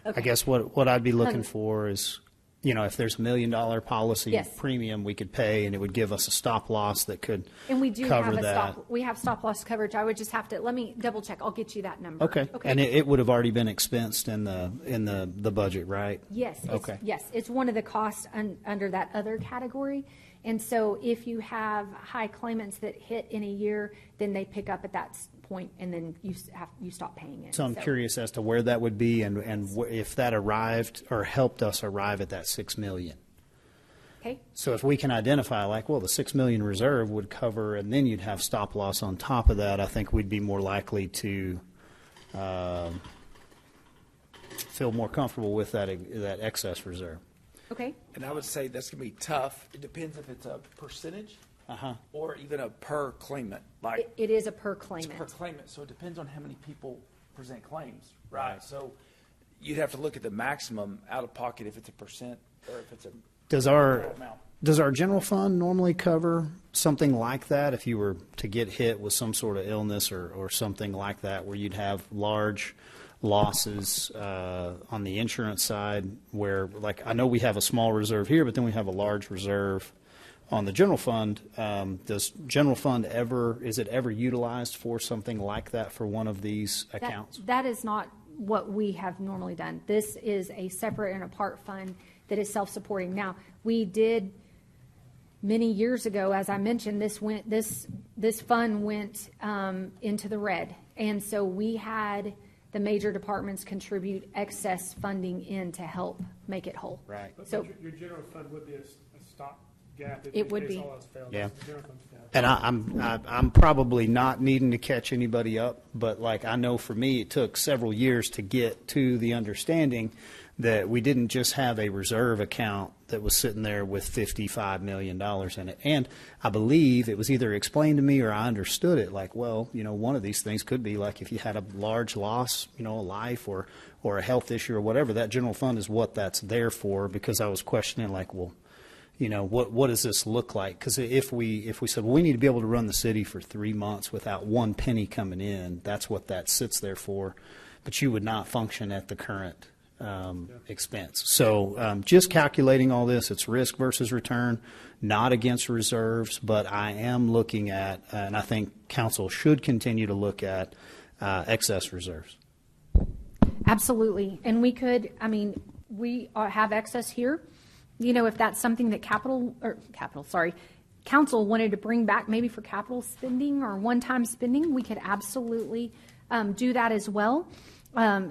I guess what I'd be looking for is, if there's $1 million policy Yes. premium we could pay, and it would give us a stop loss that could And we do cover have that. we have stop loss coverage. I would just have to, let me double check. I'll get you that number. Okay. And it would have already been expensed in the budget, right? Yes. Okay. Yes, it's one of the costs under that other category. And so if you have high claimants that hit in a year, then they pick up at that point, and then you stop paying it. So I'm curious as to where that would be, and if that arrived or helped us arrive at that $6 million. Okay. So if we can identify, the $6 million reserve would cover, and then you'd have stop loss on top of that, I think we'd be more likely to feel more comfortable with that excess reserve. Okay. And I would say that's going to be tough. It depends if it's a percentage or even a per claimant. Like It is a per it's claimant. per claimant, so it depends on how many people present claims, right? So you'd have to look at the maximum out of pocket if it's a percent or if it's a Does our general fund normally cover something like that if you were to get hit with some sort of illness or something like that, where you'd have large losses on the insurance side, where, I know we have a small reserve here, but then we have a large reserve on the general fund? Does general fund is it ever utilized for something like that for one of these accounts? That is not what we have normally done. This is a separate and apart fund that is self-supporting. Now, we did many years ago, as I mentioned, this fund went into the red, and so we had the major departments contribute excess funding in to help make it whole. Right. So Your general fund would be a stop gap. It would be. All else fails. Yeah. The general fund's failed. And I'm probably not needing to catch anybody up, but I know for me, it took several years to get to the understanding that we didn't just have a reserve account that was sitting there with $55 million in it. And I believe it was either explained to me or I understood it one of these things could be if you had a large loss, a life or a health issue or whatever, that general fund is what that's there for, because I was questioning what does this look like? Because if we said, we need to be able to run the city for 3 months without one penny coming in, that's what that sits there for. But you would not function at the current expense. So just calculating all this, it's risk versus return, not against reserves, but I am looking at, and I think council should continue to look at excess reserves. absolutely. And we have excess here. If that's something that council wanted to bring back, maybe for capital spending or one-time spending, we could absolutely do that as well.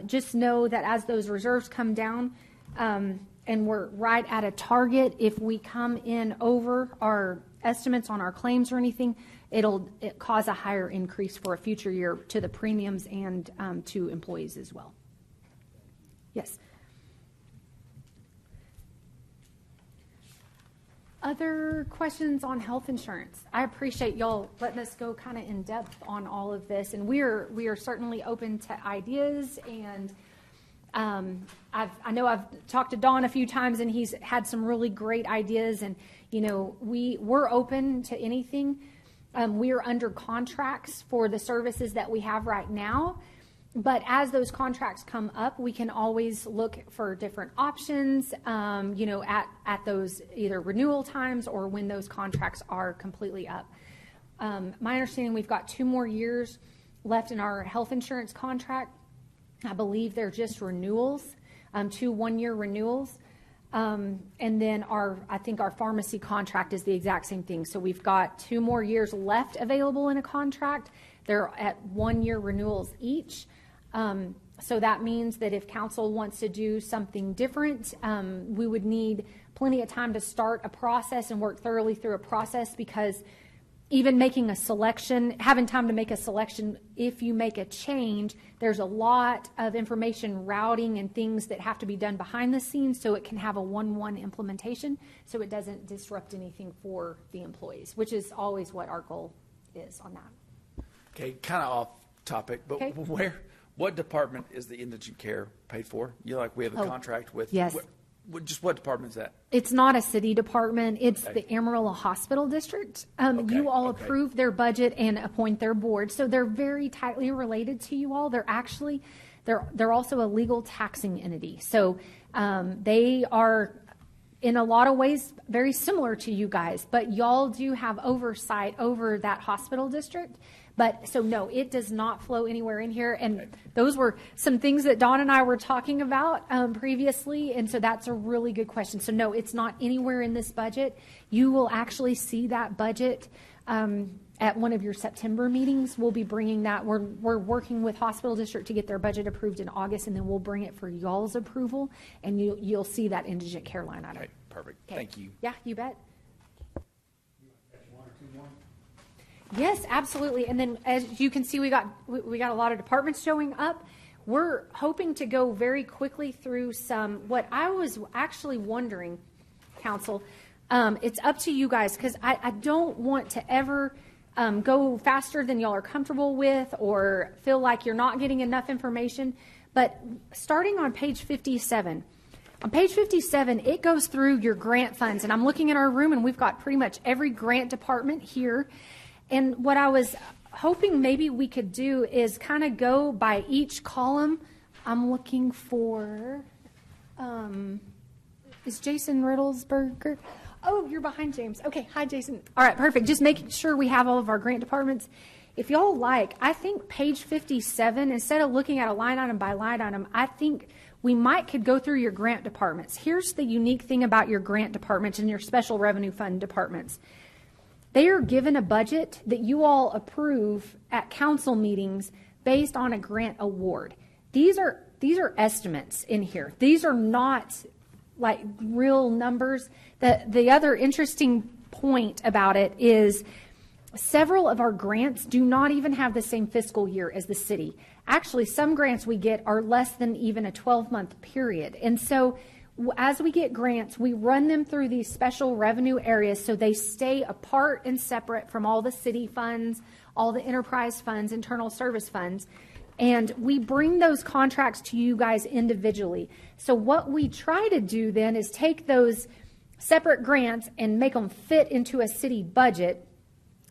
Just know that as those reserves come down, and we're right at a target, if we come in over our estimates on our claims or anything, it cause a higher increase for a future year to the premiums and to employees as well. Yes. Other questions on health insurance? I appreciate y'all letting us go kind of in depth on all of this, and we are certainly open to ideas. And I know I've talked to Don a few times, and he's had some really great ideas. And we're open to anything. We are under contracts for the services that we have right now. But as those contracts come up, we can always look for different options, at those either renewal times or when those contracts are completely up. My understanding, we've got 2 more years left in our health insurance contract. I believe they're just renewals, 2 one-year renewals. And then I think our pharmacy contract is the exact same thing. So we've got 2 more years left available in a contract. They're at 1-year renewals each. So that means that if council wants to do something different, we would need plenty of time to start a process and work thoroughly through a process, because even making a selection, having time to make a selection, if you make a change, there's a lot of information routing and things that have to be done behind the scenes so it can have a 1-1 implementation, so it doesn't disrupt anything for the employees, which is always what our goal is on that. Okay, kind of off topic, but Okay. what department is the indigent care paid for? We have a contract with. Yes. Just what department is that? It's not a city department. It's the Amarillo Hospital District. You all approve their budget and appoint their board, so they're very tightly related to you all. They're also a legal taxing entity. So they are, in a lot of ways, very similar to you guys, but y'all do have oversight over that hospital district. But so no, it does not flow anywhere in here. And those were some things that Dawn and I were talking about previously. And so that's a really good question. So no, it's not anywhere in this budget. You will actually see that budget at one of your September meetings. We'll be bringing that. We're working with hospital district to get their budget approved in August, and then we'll bring it for y'all's approval. And you'll see that indigent care line item. Okay, perfect. Thank you. Yeah, you bet. Yes, absolutely. And then, as you can see, we got a lot of departments showing up. We're hoping to go very quickly through what I was actually wondering, Council. It's up to you guys, because I don't want to ever go faster than y'all are comfortable with or feel like you're not getting enough information. But starting on page 57. On page 57, it goes through your grant funds. And I'm looking at our room, and we've got pretty much every grant department here. And what I was hoping maybe we could do is kind of go by each column. I'm looking for, is Jason Riddlesberger? Oh, you're behind James. Okay, hi, Jason. All right, perfect. Just making sure we have all of our grant departments. If y'all like, I think page 57, instead of looking at a line item by line item, I think we could go through your grant departments. Here's the unique thing about your grant departments and your special revenue fund departments. They are given a budget that you all approve at council meetings based on a grant award. These are estimates in here. These are not like real numbers. The other interesting point about it is several of our grants do not even have the same fiscal year as the city. Actually, some grants we get are less than even a 12-month period. And so as we get grants, we run them through these special revenue areas so they stay apart and separate from all the city funds, all the enterprise funds, internal service funds. And we bring those contracts to you guys individually. So what we try to do then is take those separate grants and make them fit into a city budget.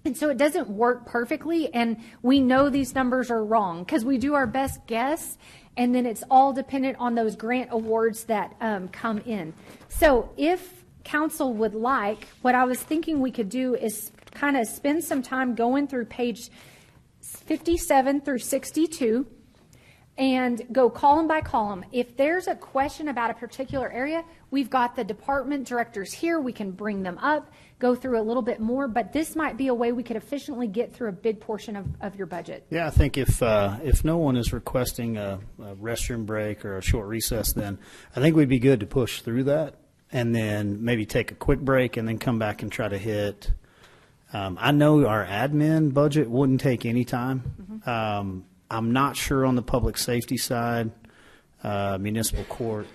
And so it doesn't work perfectly, and we know these numbers are wrong because we do our best guess, and then it's all dependent on those grant awards that come in. So if council would like, what I was thinking we could do is kind of spend some time going through page 57 through 62 and go column by column. If there's a question about a particular area, we've got the department directors here. We can bring them up, go through a little bit more, but this might be a way we could efficiently get through a big portion of your budget. Yeah, I think if no one is requesting a restroom break or a short recess, then I think we'd be good to push through that and then maybe take a quick break and then come back and try to hit. I know our admin budget wouldn't take any time. Mm-hmm. I'm not sure on the public safety side, municipal court,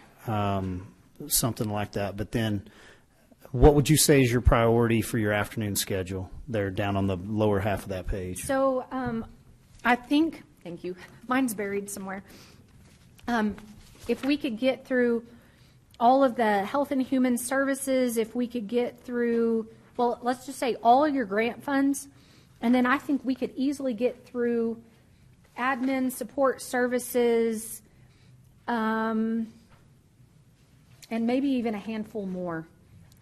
something like that. But then what would you say is your priority for your afternoon schedule? They're down on the lower half of that page. So I think, thank you, mine's buried somewhere. If we could get through all of the health and human services, if we could get through, well, let's just say all of your grant funds, and then I think we could easily get through admin, support services, and maybe even a handful more.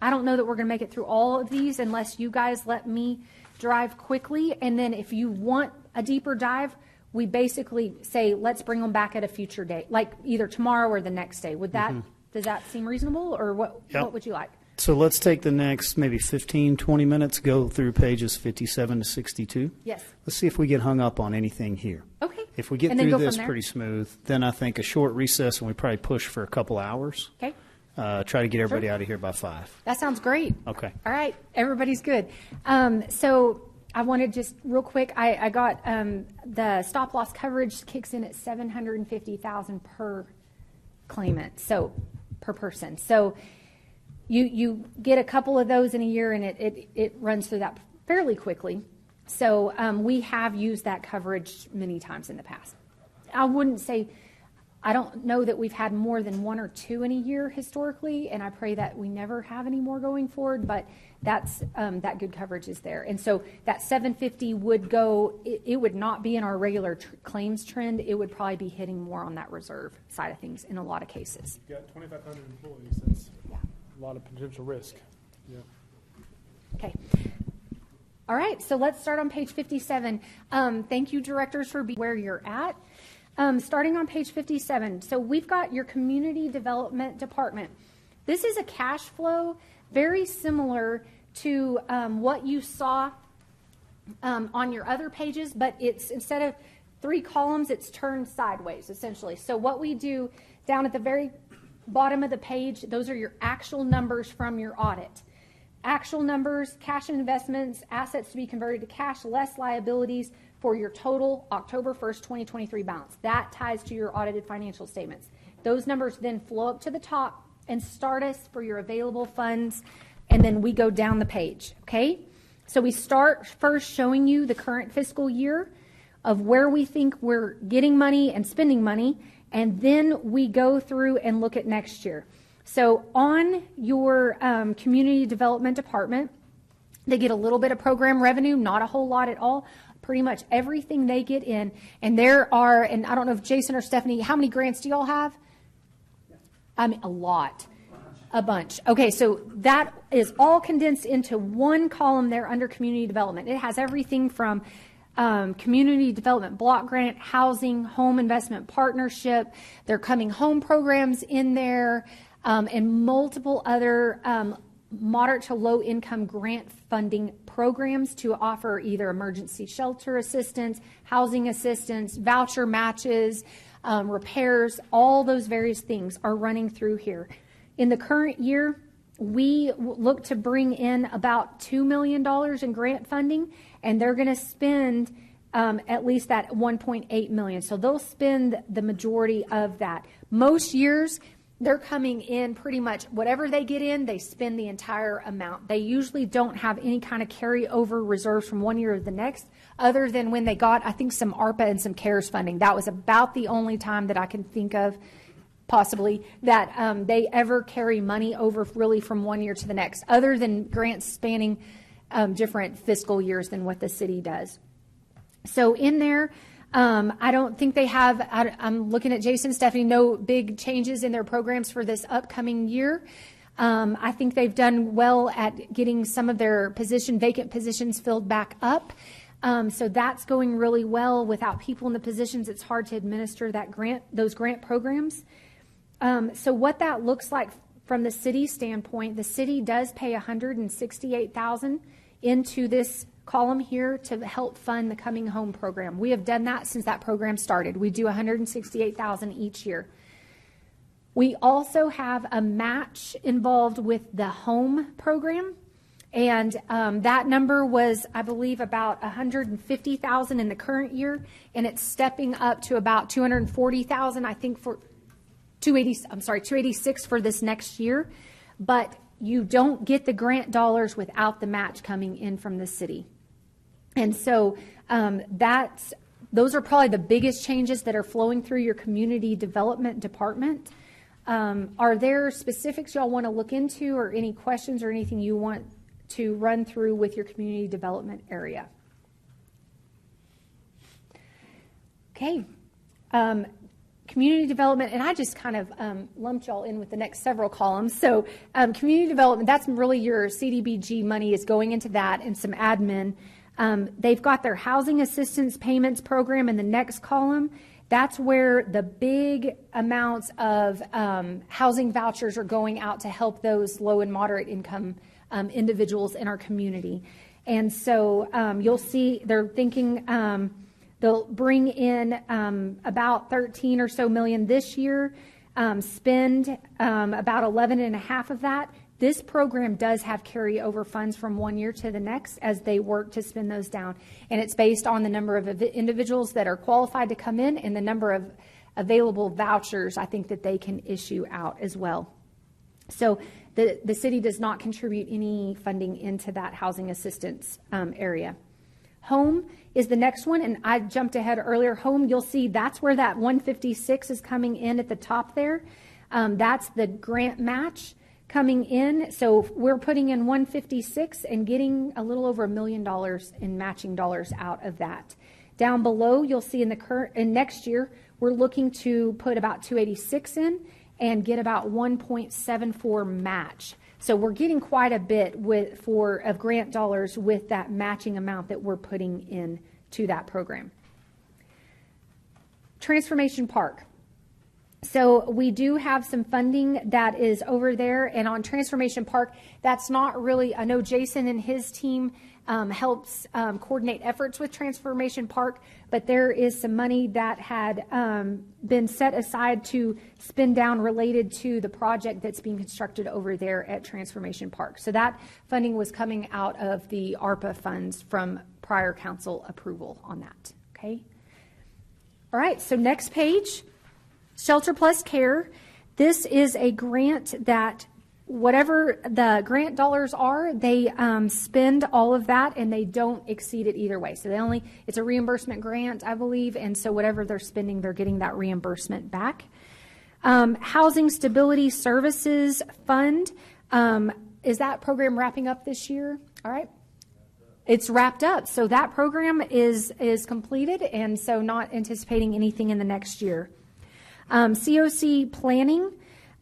I don't know that we're going to make it through all of these unless you guys let me drive quickly. And then if you want a deeper dive, we basically say, let's bring them back at a future date, like either tomorrow or the next day. Would that, does that seem reasonable, or what would you like? So let's take the next maybe 15, 20 minutes, go through pages 57 to 62. Yes. Let's see if we get hung up on anything here. Okay. If we get through this pretty smooth, then I think a short recess and we probably push for a couple hours. Okay. Try to get everybody out of here by 5. That sounds great. Okay. All right. Everybody's good. So I want to just real quick, I got the stop loss coverage kicks in at $750,000 per claimant, so per person. So you get a couple of those in a year, and it runs through that fairly quickly. So we have used that coverage many times in the past. I wouldn't say I don't know that we've had more than 1 or 2 in a year historically, and I pray that we never have any more going forward, but that's, that good coverage is there. And so that 750 would go, it would not be in our regular claims trend. It would probably be hitting more on that reserve side of things in a lot of cases. You've got 2,500 employees. That's a lot of potential risk. Yeah. Okay. All right, so let's start on page 57. Thank you, directors, for being where you're at. Starting on page 57, so we've got your community development department. This is a cash flow very similar to what you saw on your other pages, but it's instead of 3 columns, it's turned sideways, essentially. So what we do down at the very bottom of the page, those are your actual numbers from your audit. Actual numbers, cash and investments, assets to be converted to cash, less liabilities for your total October 1st, 2023 balance. That ties to your audited financial statements. Those numbers then flow up to the top and start us for your available funds, and then we go down the page, okay? So we start first showing you the current fiscal year of where we think we're getting money and spending money, and then we go through and look at next year. So on your community development department, they get a little bit of program revenue, not a whole lot at all. Pretty much everything they get in. And there are, and I don't know if Jason or Stephanie, how many grants do y'all have? I mean, a lot. A bunch. Okay, so that is all condensed into one column there under community development. It has everything from community development block grant, housing, home investment partnership. They're coming home programs in there, and multiple other moderate to low income grant funding programs to offer either emergency shelter assistance, housing assistance, voucher matches, repairs. All those various things are running through here. In the current year, we look to bring in about $2 million in grant funding, and they're going to spend at least that $1.8 million. So they'll spend the majority of that. Most years, they're coming in pretty much whatever they get in, they spend the entire amount. They usually don't have any kind of carryover reserves from one year to the next, other than when they got, I think, some ARPA and some CARES funding. That was about the only time that I can think of, possibly, that they ever carry money over really from one year to the next, other than grants spanning different fiscal years than what the city does. So in there, I don't think they have, I'm looking at Jason and Stephanie, no big changes in their programs for this upcoming year. I think they've done well at getting some of their vacant positions filled back up. So that's going really well. Without people in the positions, it's hard to administer those grant programs. So what that looks like from the city standpoint, the city does pay $168,000 into this column here to help fund the Coming Home program. We have done that since that program started. We do $168,000 each year. We also have a match involved with the home program, and that number was, I believe, about $150,000 in the current year, and it's stepping up to about $240,000, I think, for $286 for this next year. But you don't get the grant dollars without the match coming in from the city. And so those are probably the biggest changes that are flowing through your community development department. Are there specifics y'all want to look into, or any questions or anything you want to run through with your community development area? Okay. Community development, and I just kind of lumped y'all in with the next several columns. So community development, that's really your CDBG money is going into that, and some admin. They've got their housing assistance payments program in the next column. That's where the big amounts of housing vouchers are going out to help those low and moderate income individuals in our community. And so you'll see they're thinking they'll bring in about 13 or so million this year, spend about 11.5 of that. This program does have carryover funds from one year to the next as they work to spend those down. And it's based on the number of individuals that are qualified to come in and the number of available vouchers, I think, that they can issue out as well. So the city does not contribute any funding into that housing assistance area. Home is the next one, and I jumped ahead earlier. Home, you'll see that's where that 156 is coming in at the top there. That's the grant match coming in. So we're putting in 156 and getting a little over $1 million in matching dollars out of that. Down below, you'll see in next year, we're looking to put about 286 in and get about 1.74 match. So we're getting quite a bit of grant dollars with that matching amount that we're putting in to that program. Transformation Park. So we do have some funding that is over there, and on Transformation Park, that's not really, I know Jason and his team helps coordinate efforts with Transformation Park, but there is some money that had been set aside to spend down related to the project that's being constructed over there at Transformation Park. So that funding was coming out of the ARPA funds from prior council approval on that. Okay. All right. So next page, Shelter Plus Care. This is a grant that whatever the grant dollars are, they spend all of that and they don't exceed it either way. So it's a reimbursement grant, I believe, and so whatever they're spending, they're getting that reimbursement back. Housing Stability Services Fund, is that program wrapping up this year? All right. It's wrapped up. So that program is completed, and so not anticipating anything in the next year. COC Planning.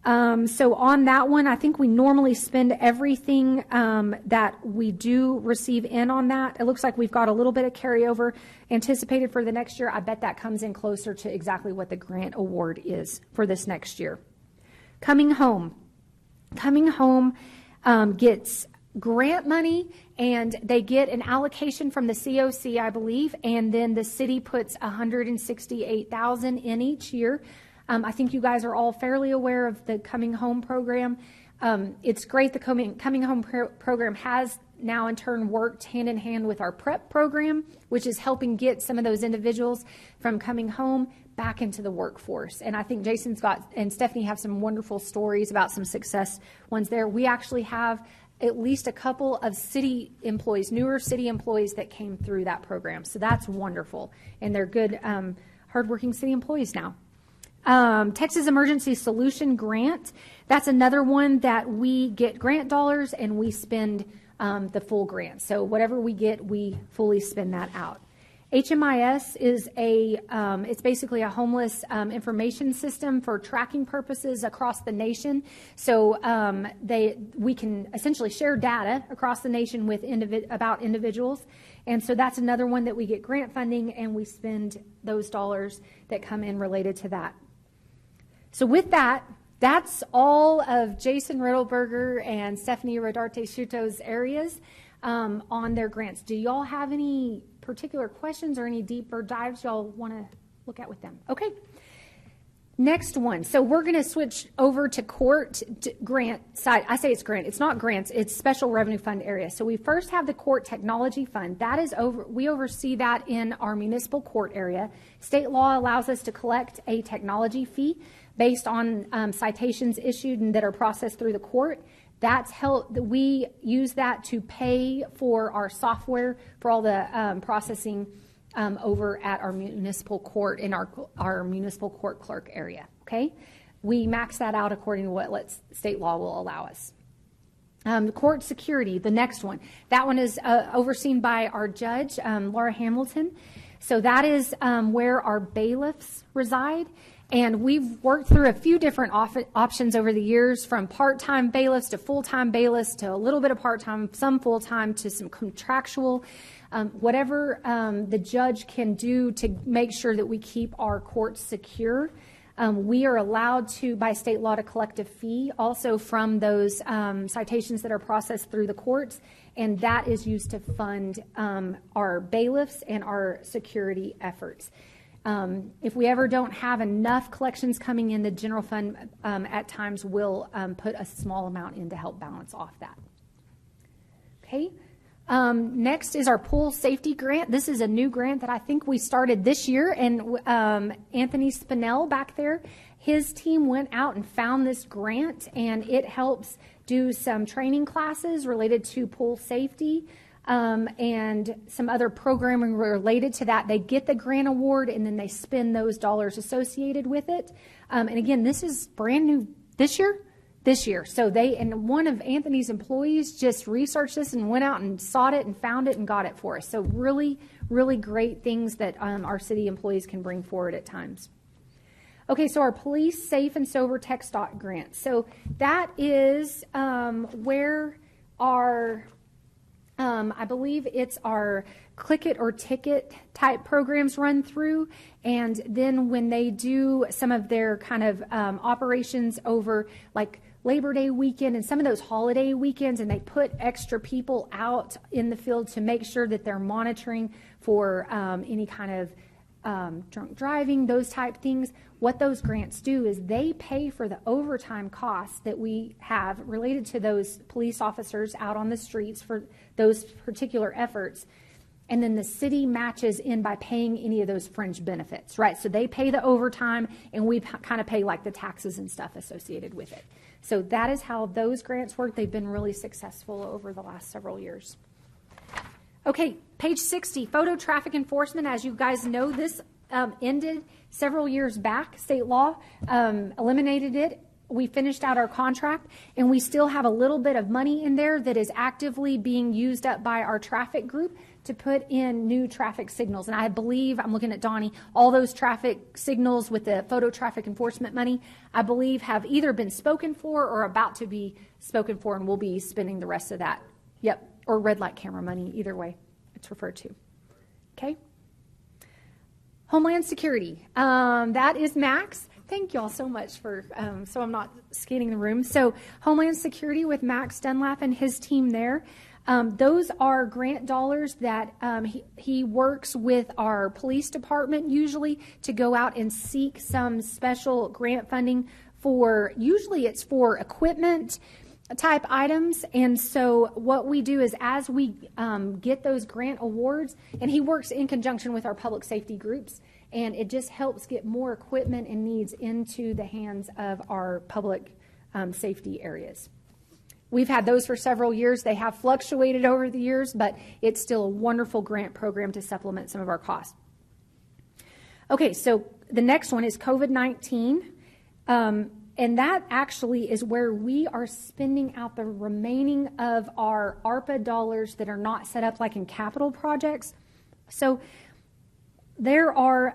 So on that one, I think we normally spend everything that we do receive in on that. It looks like we've got a little bit of carryover anticipated for the next year. I bet that comes in closer to exactly what the grant award is for this next year. Coming Home. Coming Home gets grant money, and they get an allocation from the COC, I believe, and then the city puts $168,000 in each year. I think you guys are all fairly aware of the Coming Home program. It's great. The Coming Home program has now in turn worked hand in hand with our PREP program, which is helping get some of those individuals from coming home back into the workforce. And I think Jason's and Stephanie have some wonderful stories about some success ones there. We actually have at least a couple of city employees, newer city employees that came through that program. So that's wonderful. And they're good, hardworking city employees now. Texas Emergency Solution Grant. That's another one that we get grant dollars and we spend the full grant. So whatever we get, we fully spend that out. HMIS is it's basically a homeless information system for tracking purposes across the nation. So we can essentially share data across the nation with about individuals. And so that's another one that we get grant funding, and we spend those dollars that come in related to that. So with that, that's all of Jason Riddleberger and Stephanie Rodarte-Schuto's areas on their grants. Do y'all have any particular questions or any deeper dives y'all want to look at with them? Okay. Next one. So we're going to switch over to court grant side. I say it's grant. It's not grants. It's special revenue fund area. So we first have the court technology fund. That is we oversee that in our municipal court area. State law allows us to collect a technology fee based on citations issued and that are processed through the court. We use that to pay for our software for all the processing over at our municipal court in our municipal court clerk area. Okay, we max that out according to what state law will allow us. Court security, the next one. That one is overseen by our judge, Laura Hamilton. So that is where our bailiffs reside. And we've worked through a few different options over the years, from part-time bailiffs to full-time bailiffs to a little bit of part-time, some full-time to some contractual, whatever the judge can do to make sure that we keep our courts secure. We are allowed to, by state law, to collect a fee also from those citations that are processed through the courts, and that is used to fund our bailiffs and our security efforts. If we ever don't have enough collections coming in, the general fund at times will put a small amount in to help balance off that. Okay. Next is our pool safety grant. This is a new grant that I think we started this year, and Anthony Spinell back there, his team went out and found this grant, and it helps do some training classes related to pool safety. and some other programming related to that. They get the grant award, and then they spend those dollars associated with it. And again, this is brand new this year. So and one of Anthony's employees just researched this and went out and sought it and found it and got it for us. So really, really great things that our city employees can bring forward at times. Okay, so our police safe and sober tech stock grant. So that is where our, I believe it's our click it or ticket type programs run through. And then when they do some of their kind of operations over like Labor Day weekend and some of those holiday weekends, and they put extra people out in the field to make sure that they're monitoring for any kind of drunk driving, those type things. What those grants do is they pay for the overtime costs that we have related to those police officers out on the streets for those particular efforts. And then the city matches in by paying any of those fringe benefits, right? So they pay the overtime, and we kind of pay like the taxes and stuff associated with it. So that is how those grants work. They've been really successful over the last several years. Okay, page 60, photo traffic enforcement. As you guys know, this ended several years back. State law eliminated it. We finished out our contract, and we still have a little bit of money in there that is actively being used up by our traffic group to put in new traffic signals. And I believe, I'm looking at Donnie, all those traffic signals with the photo traffic enforcement money, I believe have either been spoken for or about to be spoken for, and we'll be spending the rest of that. Yep, or red light camera money, either way it's referred to. Okay. Homeland Security. That is Max. Thank you all so much for, so I'm not scanning the room. So Homeland Security with Max Dunlap and his team there. Those are grant dollars that he works with our police department usually to go out and seek some special grant funding for, usually it's for equipment type items. And so what we do is as we get those grant awards, and he works in conjunction with our public safety groups, and it just helps get more equipment and needs into the hands of our public safety areas. We've had those for several years. They have fluctuated over the years, but it's still a wonderful grant program to supplement some of our costs. Okay, so the next one is COVID-19. And that actually is where we are spending out the remaining of our ARPA dollars that are not set up like in capital projects. So there are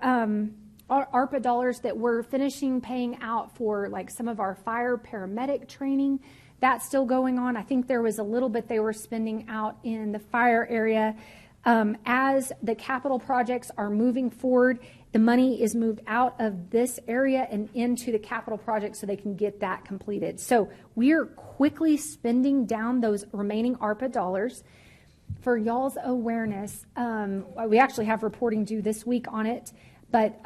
ARPA dollars that we're finishing paying out for like some of our fire paramedic training. That's still going on. I think there was a little bit they were spending out in the fire area. As the capital projects are moving forward, the money is moved out of this area and into the capital project so they can get that completed. So we are quickly spending down those remaining ARPA dollars. For y'all's awareness, we actually have reporting due this week on it, but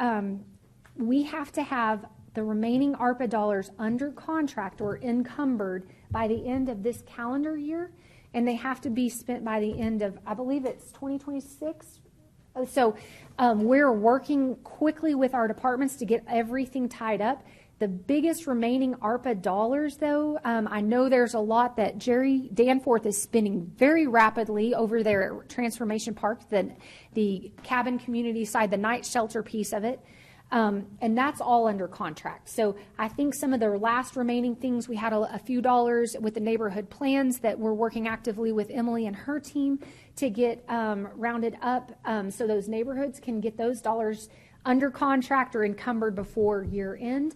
we have to have the remaining ARPA dollars under contract or encumbered by the end of this calendar year, and they have to be spent by the end of, I believe it's 2026. So we're working quickly with our departments to get everything tied up. The biggest remaining ARPA dollars, though, I know there's a lot that Jerry Danforth is spending very rapidly over there at Transformation Park, the cabin community side, the night shelter piece of it. And that's all under contract. So I think some of the last remaining things, we had a few dollars with the neighborhood plans that we're working actively with Emily and her team to get rounded up so those neighborhoods can get those dollars under contract or encumbered before year end.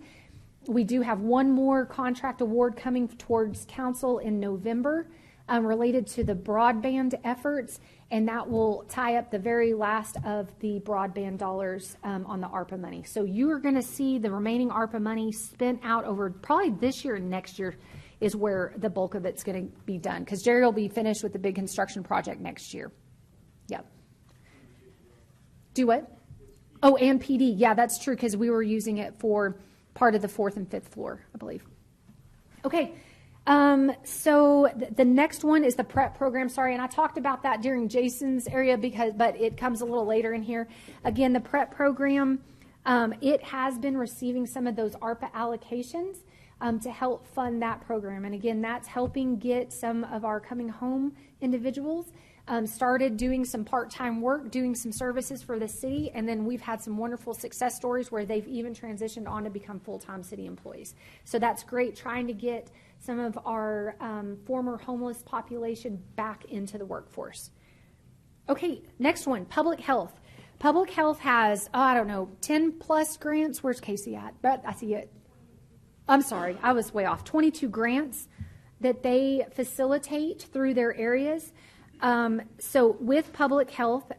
We do have one more contract award coming towards council in November related to the broadband efforts, and that will tie up the very last of the broadband dollars on the ARPA money. So you are going to see the remaining ARPA money spent out over probably this year and next year is where the bulk of it's going to be done, because Jerry will be finished with the big construction project next year. Yep. Do what? Oh, and PD. Yeah, that's true, because we were using it for part of the 4th and 5th floor, I believe. Okay. So the next one is the prep program. Sorry, and I talked about that during Jason's area but it comes a little later in here. Again, the prep program, it has been receiving some of those ARPA allocations to help fund that program. And again, that's helping get some of our coming home individuals started doing some part-time work, doing some services for the city, and then we've had some wonderful success stories where they've even transitioned on to become full-time city employees. So that's great, trying to get some of our former homeless population back into the workforce. Okay, next one, public health. Public health has, 10 plus grants. Where's Casey at? But I see it. I'm sorry, I was way off. 22 grants that they facilitate through their areas. So with public health,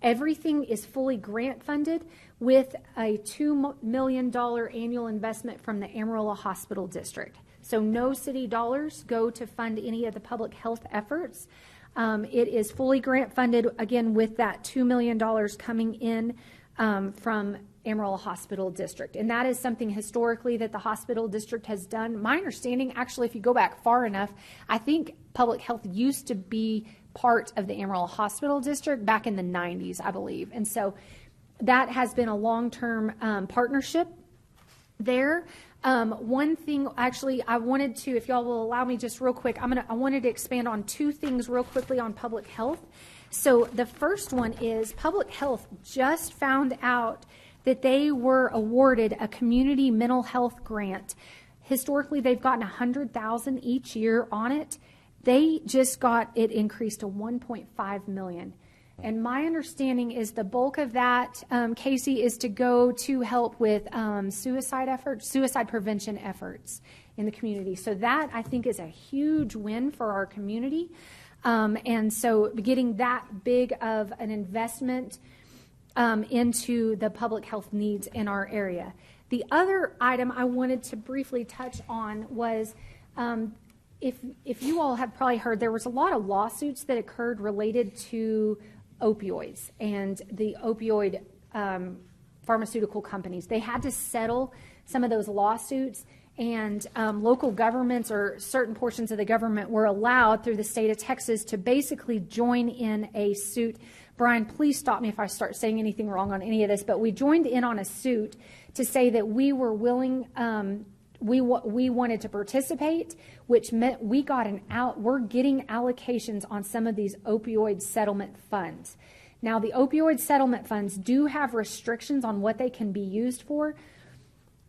everything is fully grant funded with a $2 million annual investment from the Amarillo Hospital District. So no city dollars go to fund any of the public health efforts. It is fully grant funded, again, with that $2 million coming in from Amarillo Hospital District. And that is something historically that the hospital district has done. My understanding, actually, if you go back far enough, I think public health used to be part of the Amarillo Hospital District back in the 90s, I believe. And so that has been a long-term partnership there. One thing, actually, I wanted to, if y'all will allow me just real quick, I wanted to expand on two things real quickly on public health. So the first one is public health just found out that they were awarded a community mental health grant. Historically, they've gotten $100,000 each year on it. They just got it increased to $1.5 million. And my understanding is the bulk of that, Casey, is to go to help with suicide prevention efforts in the community. So that, I think, is a huge win for our community. And so getting that big of an investment into the public health needs in our area. The other item I wanted to briefly touch on was, if you all have probably heard, there was a lot of lawsuits that occurred related to opioids and the opioid pharmaceutical companies. They had to settle some of those lawsuits, and local governments or certain portions of the government were allowed through the state of Texas to basically join in a suit. Brian, please stop me if I start saying anything wrong on any of this, but we joined in on a suit to say that we were willing, we wanted to participate, which meant we're getting allocations on some of these opioid settlement funds. Now, the opioid settlement funds do have restrictions on what they can be used for.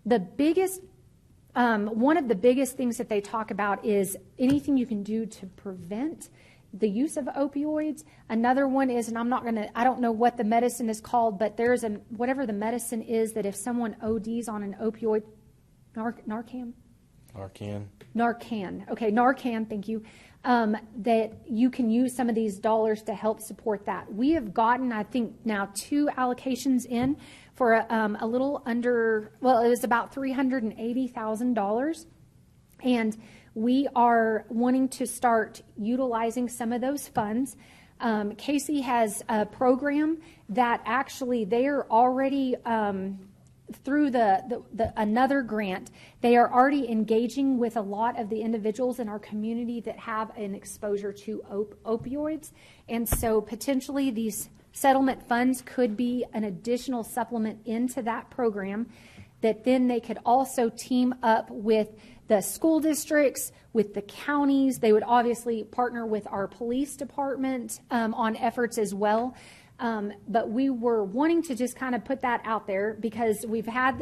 The biggest, one of the biggest things that they talk about is anything you can do to prevent the use of opioids. Another one is, and I don't know what the medicine is called, but there's whatever the medicine is that if someone ODs on an opioid, Narcan. Okay, Narcan, thank you. That you can use some of these dollars to help support that. We have gotten, I think, now 2 allocations in for a little under, well, it was about $380,000. And we are wanting to start utilizing some of those funds. Casey has a program that actually they are already through another grant, they are already engaging with a lot of the individuals in our community that have an exposure to opioids. And so potentially these settlement funds could be an additional supplement into that program that then they could also team up with the school districts, with the counties. They would obviously partner with our police department on efforts as well. But we were wanting to just kind of put that out there because we've got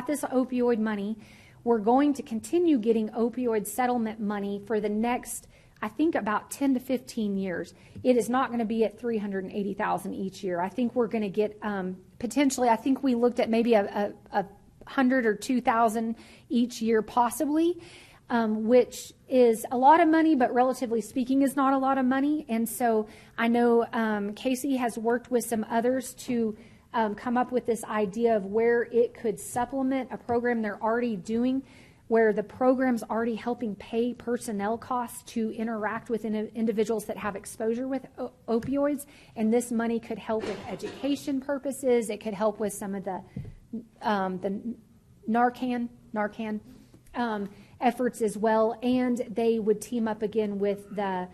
this opioid money. We're going to continue getting opioid settlement money for the next, I think, about 10 to 15 years. It is not going to be at $380,000 each year. I think we're going to get potentially, I think we looked at maybe a 100 or 2,000 each year possibly, which is a lot of money, but relatively speaking is not a lot of money. And so I know Casey has worked with some others to come up with this idea of where it could supplement a program they're already doing, where the program's already helping pay personnel costs to interact with individuals that have exposure with opioids. And this money could help with education purposes. It could help with some of the Narcan efforts as well, and they would team up again with the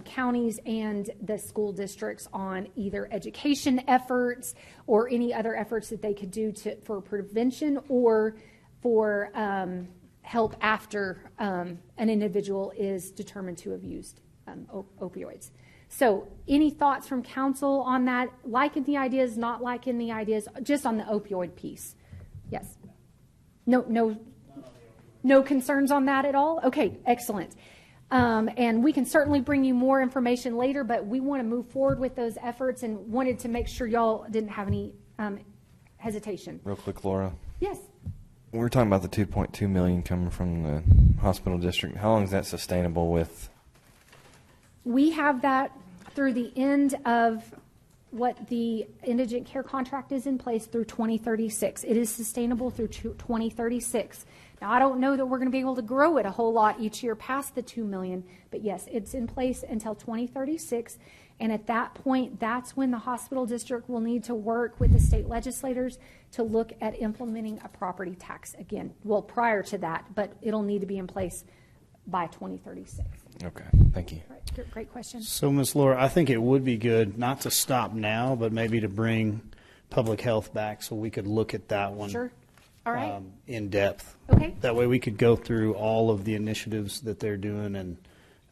counties and the school districts on either education efforts or any other efforts that they could do for prevention or for help after an individual is determined to have used opioids. So any thoughts from council on that? Liking the ideas, not liking the ideas, just on the opioid piece? Yes. No concerns on that at all? Okay, excellent. And we can certainly bring you more information later, but we want to move forward with those efforts and wanted to make sure y'all didn't have any hesitation. Real quick, Laura. Yes. We were talking about the 2.2 million coming from the hospital district. How long is that sustainable with? We have that through the end of what the indigent care contract is in place through 2036. It is sustainable through 2036. Now, I don't know that we're going to be able to grow it a whole lot each year past the 2 million, but yes, it's in place until 2036. And at that point, that's when the hospital district will need to work with the state legislators to look at implementing a property tax again. Well, prior to that, but it'll need to be in place by 2036. Okay, thank you. Right, great question. So, Ms. Laura, I think it would be good not to stop now, but maybe to bring public health back so we could look at that one. Sure. All right. In depth. Okay. That way we could go through all of the initiatives that they're doing, and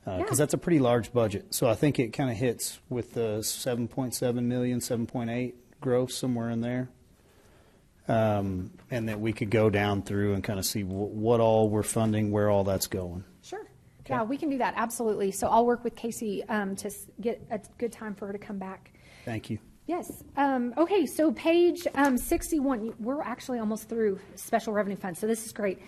because that's a pretty large budget. So I think it kind of hits with the 7.7 million, 7.8 gross, somewhere in there. And that we could go down through and kind of see what all we're funding, where all that's going. Sure. Okay. Yeah, we can do that. Absolutely. So I'll work with Casey to get a good time for her to come back. Thank you. Yes. Okay, so page 61, we're actually almost through special revenue funds, so this is great.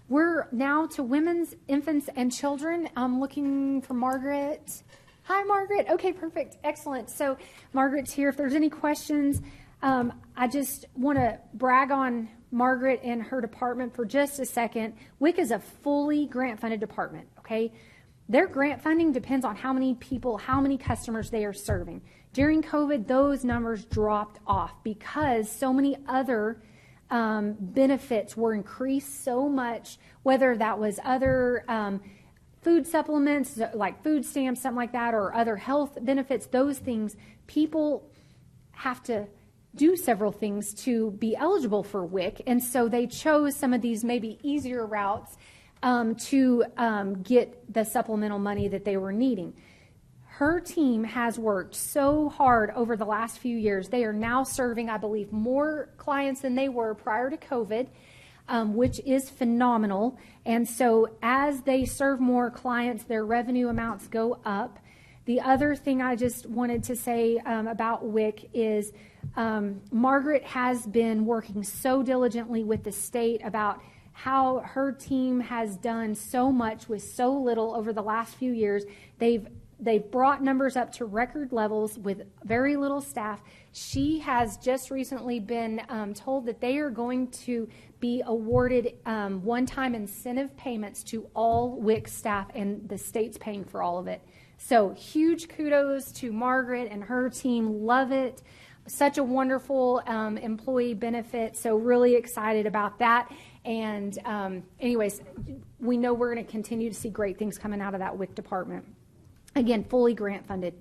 We're now to women's, infants, and children. I'm looking for Margaret. Hi, Margaret. Okay, perfect. Excellent. So Margaret's here. If there's any questions, I just want to brag on Margaret and her department for just a second. WIC is a fully grant-funded department, okay? Their grant funding depends on how many people, how many customers they are serving. During COVID, those numbers dropped off because so many other benefits were increased so much, whether that was other food supplements like food stamps, something like that, or other health benefits, those things. People have to do several things to be eligible for WIC, and so they chose some of these maybe easier routes to get the supplemental money that they were needing. Her team has worked so hard over the last few years. They are now serving, I believe, more clients than they were prior to COVID, which is phenomenal. And so as they serve more clients, their revenue amounts go up. The other thing I just wanted to say about WIC is Margaret has been working so diligently with the state about how her team has done so much with so little over the last few years. They've brought numbers up to record levels with very little staff. She has just recently been told that they are going to be awarded one-time incentive payments to all WIC staff, and the state's paying for all of it. So huge kudos to Margaret and her team. Love it. Such a wonderful employee benefit. So really excited about that. And anyways, we know we're going to continue to see great things coming out of that WIC department. Again, fully grant funded.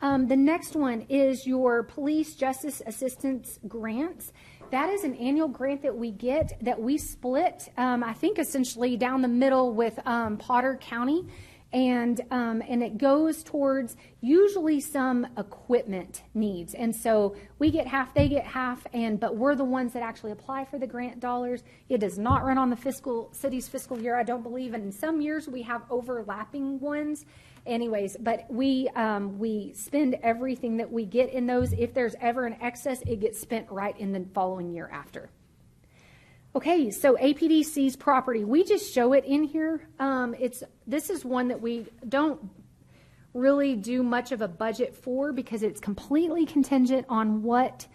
The next one is your police justice assistance grants. That is an annual grant that we get that we split, I think, essentially down the middle with Potter County. And it goes towards usually some equipment needs. And so we get half, they get half, but we're the ones that actually apply for the grant dollars. It does not run on the city's fiscal year, I don't believe. And in some years we have overlapping ones. Anyways, but we spend everything that we get in those. If there's ever an excess, it gets spent right in the following year after. Okay, so APDC's property, we just show it in here. This is one that we don't really do much of a budget for because it's completely contingent on what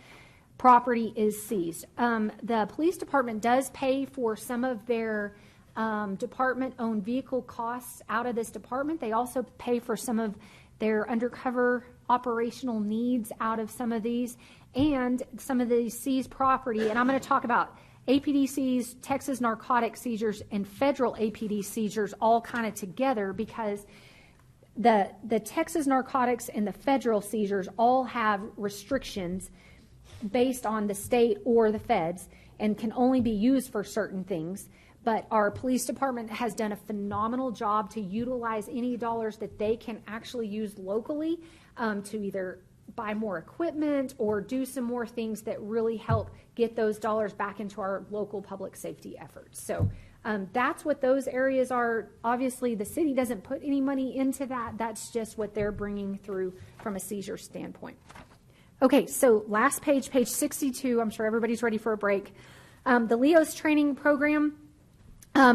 property is seized. The police department does pay for some of their department-owned vehicle costs out of this department. They also pay for some of their undercover operational needs out of some of these and some of the seized property. And I'm going to talk about APDCs, Texas narcotic seizures, and federal APD seizures all kind of together because the Texas narcotics and the federal seizures all have restrictions based on the state or the feds and can only be used for certain things. But our police department has done a phenomenal job to utilize any dollars that they can actually use locally to either buy more equipment or do some more things that really help get those dollars back into our local public safety efforts. So that's what those areas are. Obviously, the city doesn't put any money into that. That's just what they're bringing through from a seizure standpoint. Okay, so last page, page 62. I'm sure everybody's ready for a break. The LEOS training program.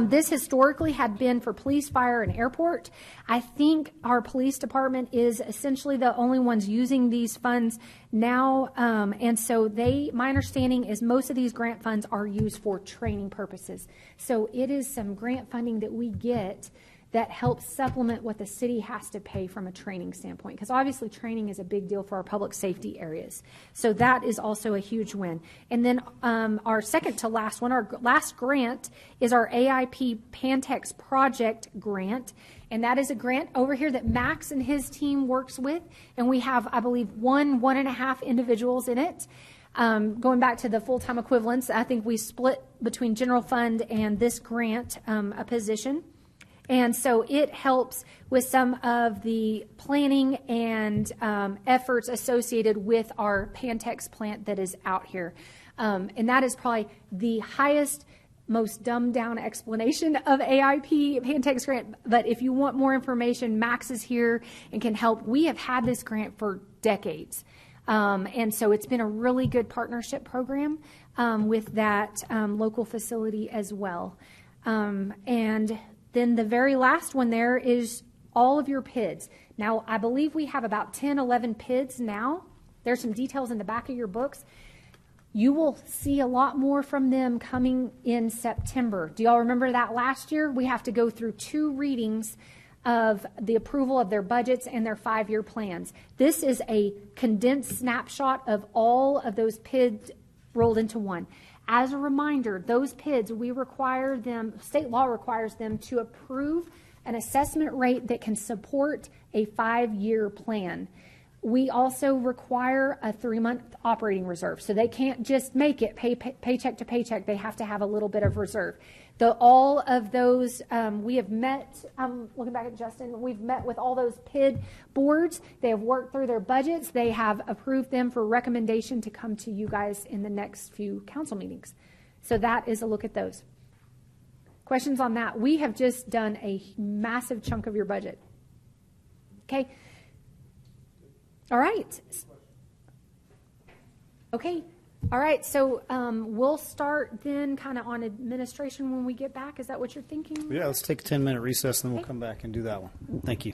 This historically had been for police, fire, and airport. I think our police department is essentially the only ones using these funds now. And so my understanding is most of these grant funds are used for training purposes. So it is some grant funding that we get that helps supplement what the city has to pay from a training standpoint. Because obviously training is a big deal for our public safety areas. So that is also a huge win. And then our second to last one, our last grant is our AIP Pantex project grant. And that is a grant over here that Max and his team works with. And we have, I believe, 1.5 individuals in it. Going back to the full-time equivalents, I think we split between general fund and this grant a position. And so it helps with some of the planning and efforts associated with our Pantex plant that is out here. And that is probably the highest, most dumbed down explanation of AIP Pantex grant. But if you want more information, Max is here and can help. We have had this grant for decades. And so it's been a really good partnership program with that local facility as well. And then the very last one there is all of your PIDs. Now, I believe we have about 10, 11 PIDs now. There's some details in the back of your books. You will see a lot more from them coming in September. Do y'all remember that last year? We have to go through 2 readings of the approval of their budgets and their 5-year plans. This is a condensed snapshot of all of those PIDs rolled into one. As a reminder, those PIDs, we require them, state law requires them to approve an assessment rate that can support a 5-year plan. We also require a 3-month operating reserve. So they can't just make it paycheck to paycheck. They have to have a little bit of reserve. All of those, we have met, looking back at Justin, we've met with all those PID boards. They have worked through their budgets. They have approved them for recommendation to come to you guys in the next few council meetings. So that is a look at those. Questions on that? We have just done a massive chunk of your budget. Okay. All right. Okay. All right. So we'll start then kind of on administration when we get back. Is that what you're thinking? Yeah, let's take a 10-minute recess, and then we'll come back and do that one. Thank you.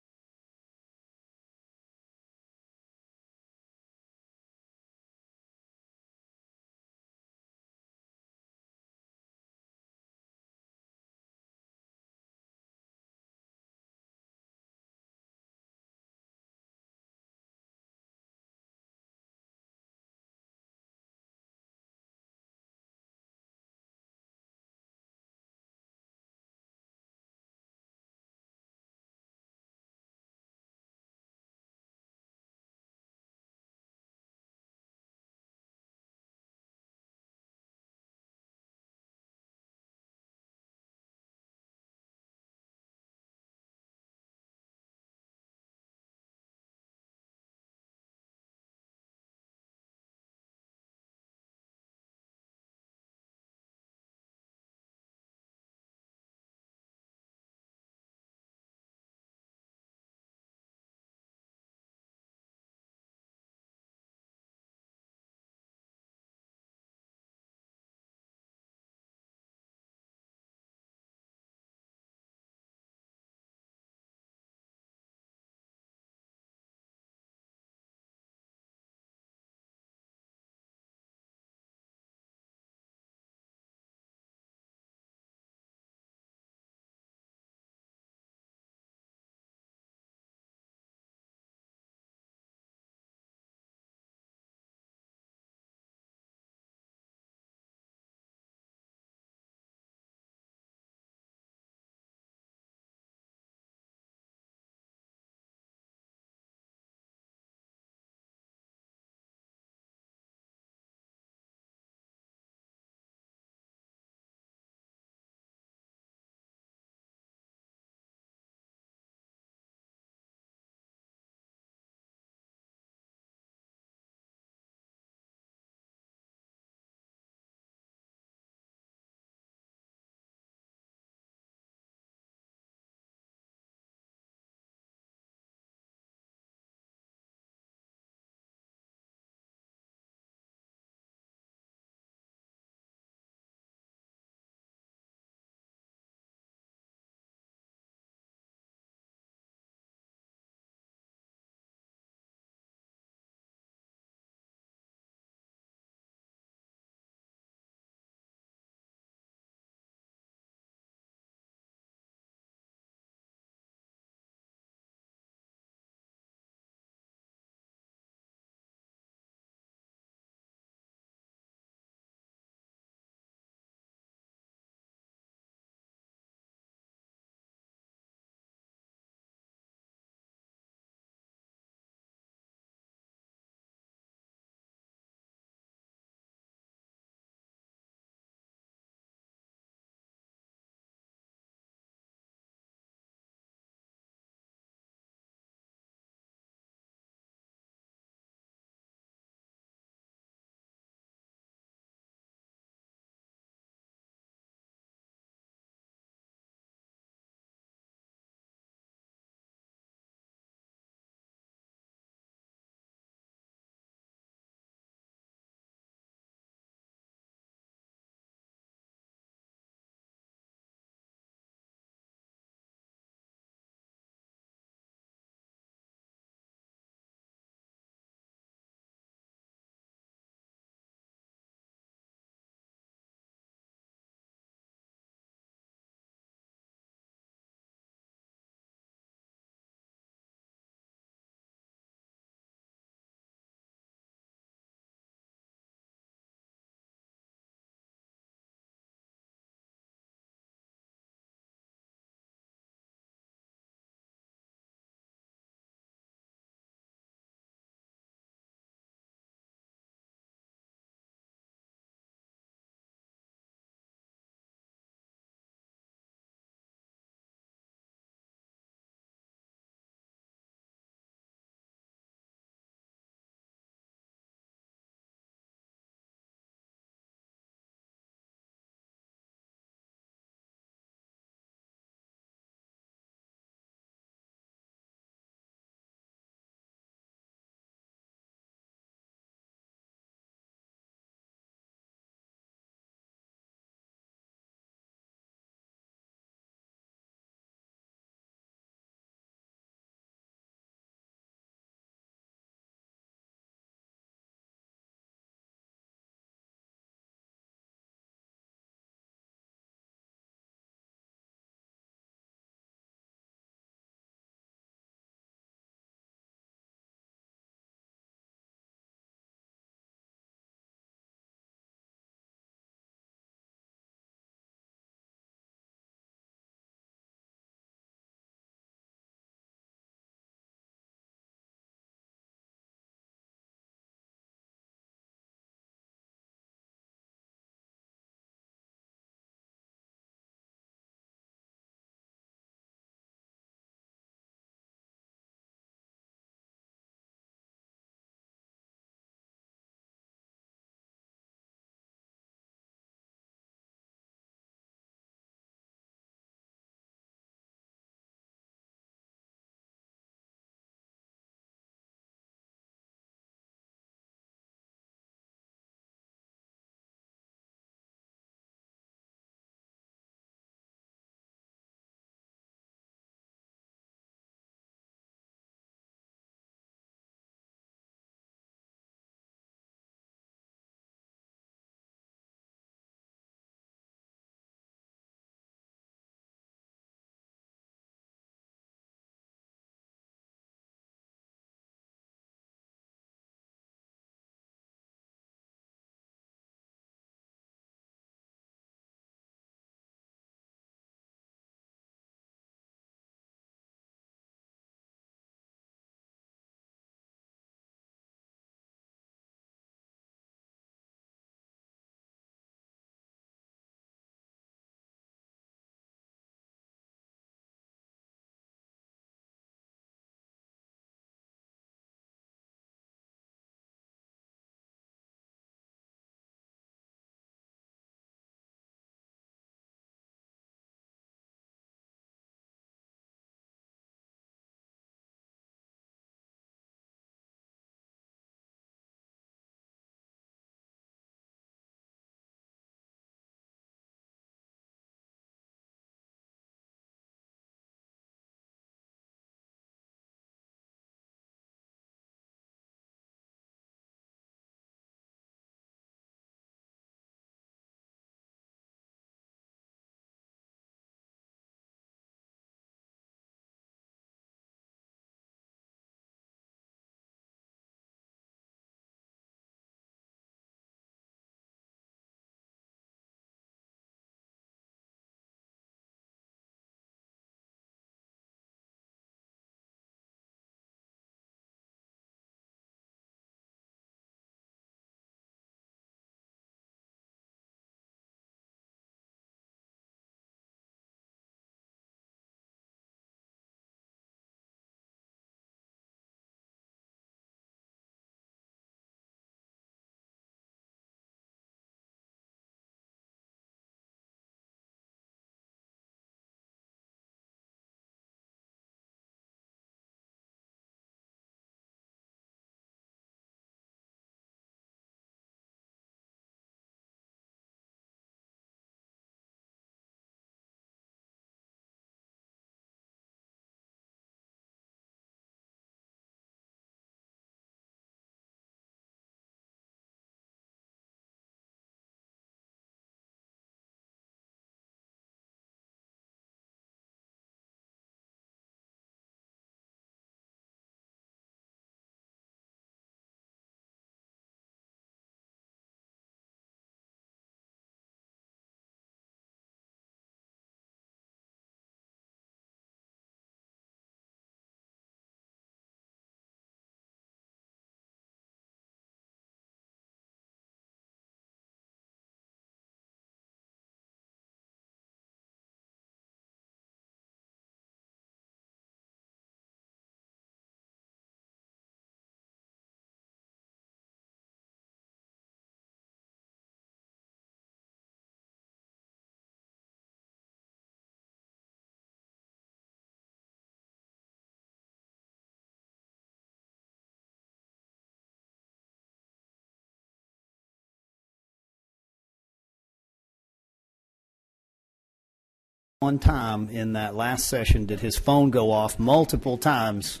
one time in that last session did his phone go off multiple times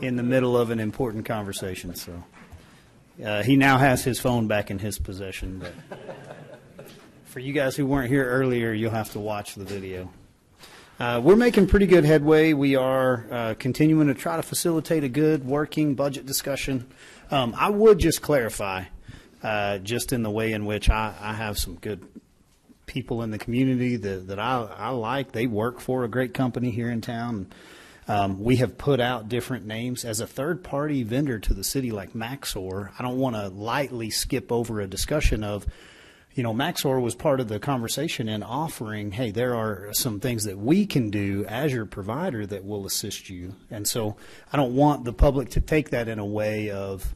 in the middle of an important conversation. So he now has his phone back in his possession. But for you guys who weren't here earlier, you'll have to watch the video. We're making pretty good headway. We are continuing to try to facilitate a good working budget discussion. I would just clarify, just in the way in which I have some good people in the community that I like. They work for a great company here in town. We have put out different names. As a third-party vendor to the city like Maxor, I don't want to lightly skip over a discussion of, Maxor was part of the conversation in offering, hey, there are some things that we can do as your provider that will assist you. And so I don't want the public to take that in a way of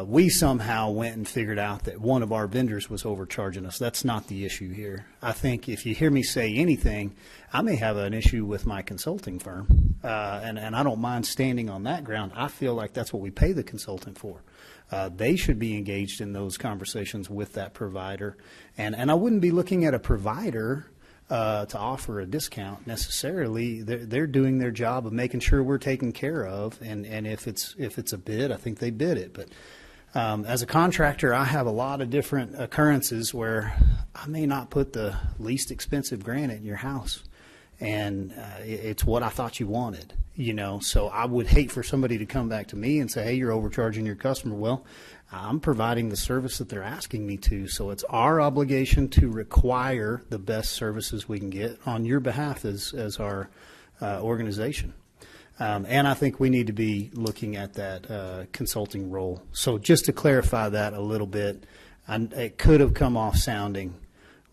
we somehow went and figured out that one of our vendors was overcharging us. That's not the issue here. I think if you hear me say anything, I may have an issue with my consulting firm, and I don't mind standing on that ground. I feel like that's what we pay the consultant for. They should be engaged in those conversations with that provider, and I wouldn't be looking at a provider to offer a discount necessarily. They're doing their job of making sure we're taken care of, and if it's a bid, I think they bid it. But as a contractor, I have a lot of different occurrences where I may not put the least expensive granite in your house, and it's what I thought you wanted. So I would hate for somebody to come back to me and say, hey, you're overcharging your customer. Well, I'm providing the service that they're asking me to, so it's our obligation to require the best services we can get on your behalf as our organization. And I think we need to be looking at that consulting role. So just to clarify that a little bit, it could have come off sounding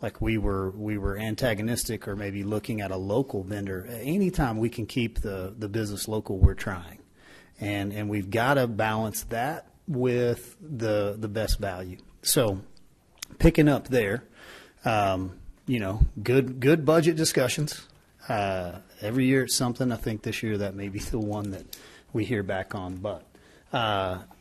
like we were antagonistic or maybe looking at a local vendor. Anytime we can keep the business local, we're trying. And we've got to balance that with the best value. So picking up there, good budget discussions. Every year it's something. I think this year that may be the one that we hear back on. But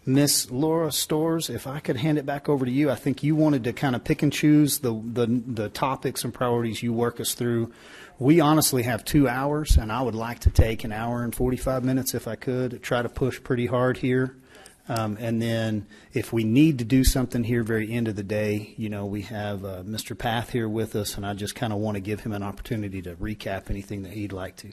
Miss Laura Storrs, if I could hand it back over to you. I think you wanted to kind of pick and choose the topics and priorities you work us through. We honestly have 2 hours, and I would like to take an hour and 45 minutes if I could, try to push pretty hard here. And then if we need to do something here very end of the day, we have Mr. Path here with us, and I just kind of want to give him an opportunity to recap anything that he'd like to.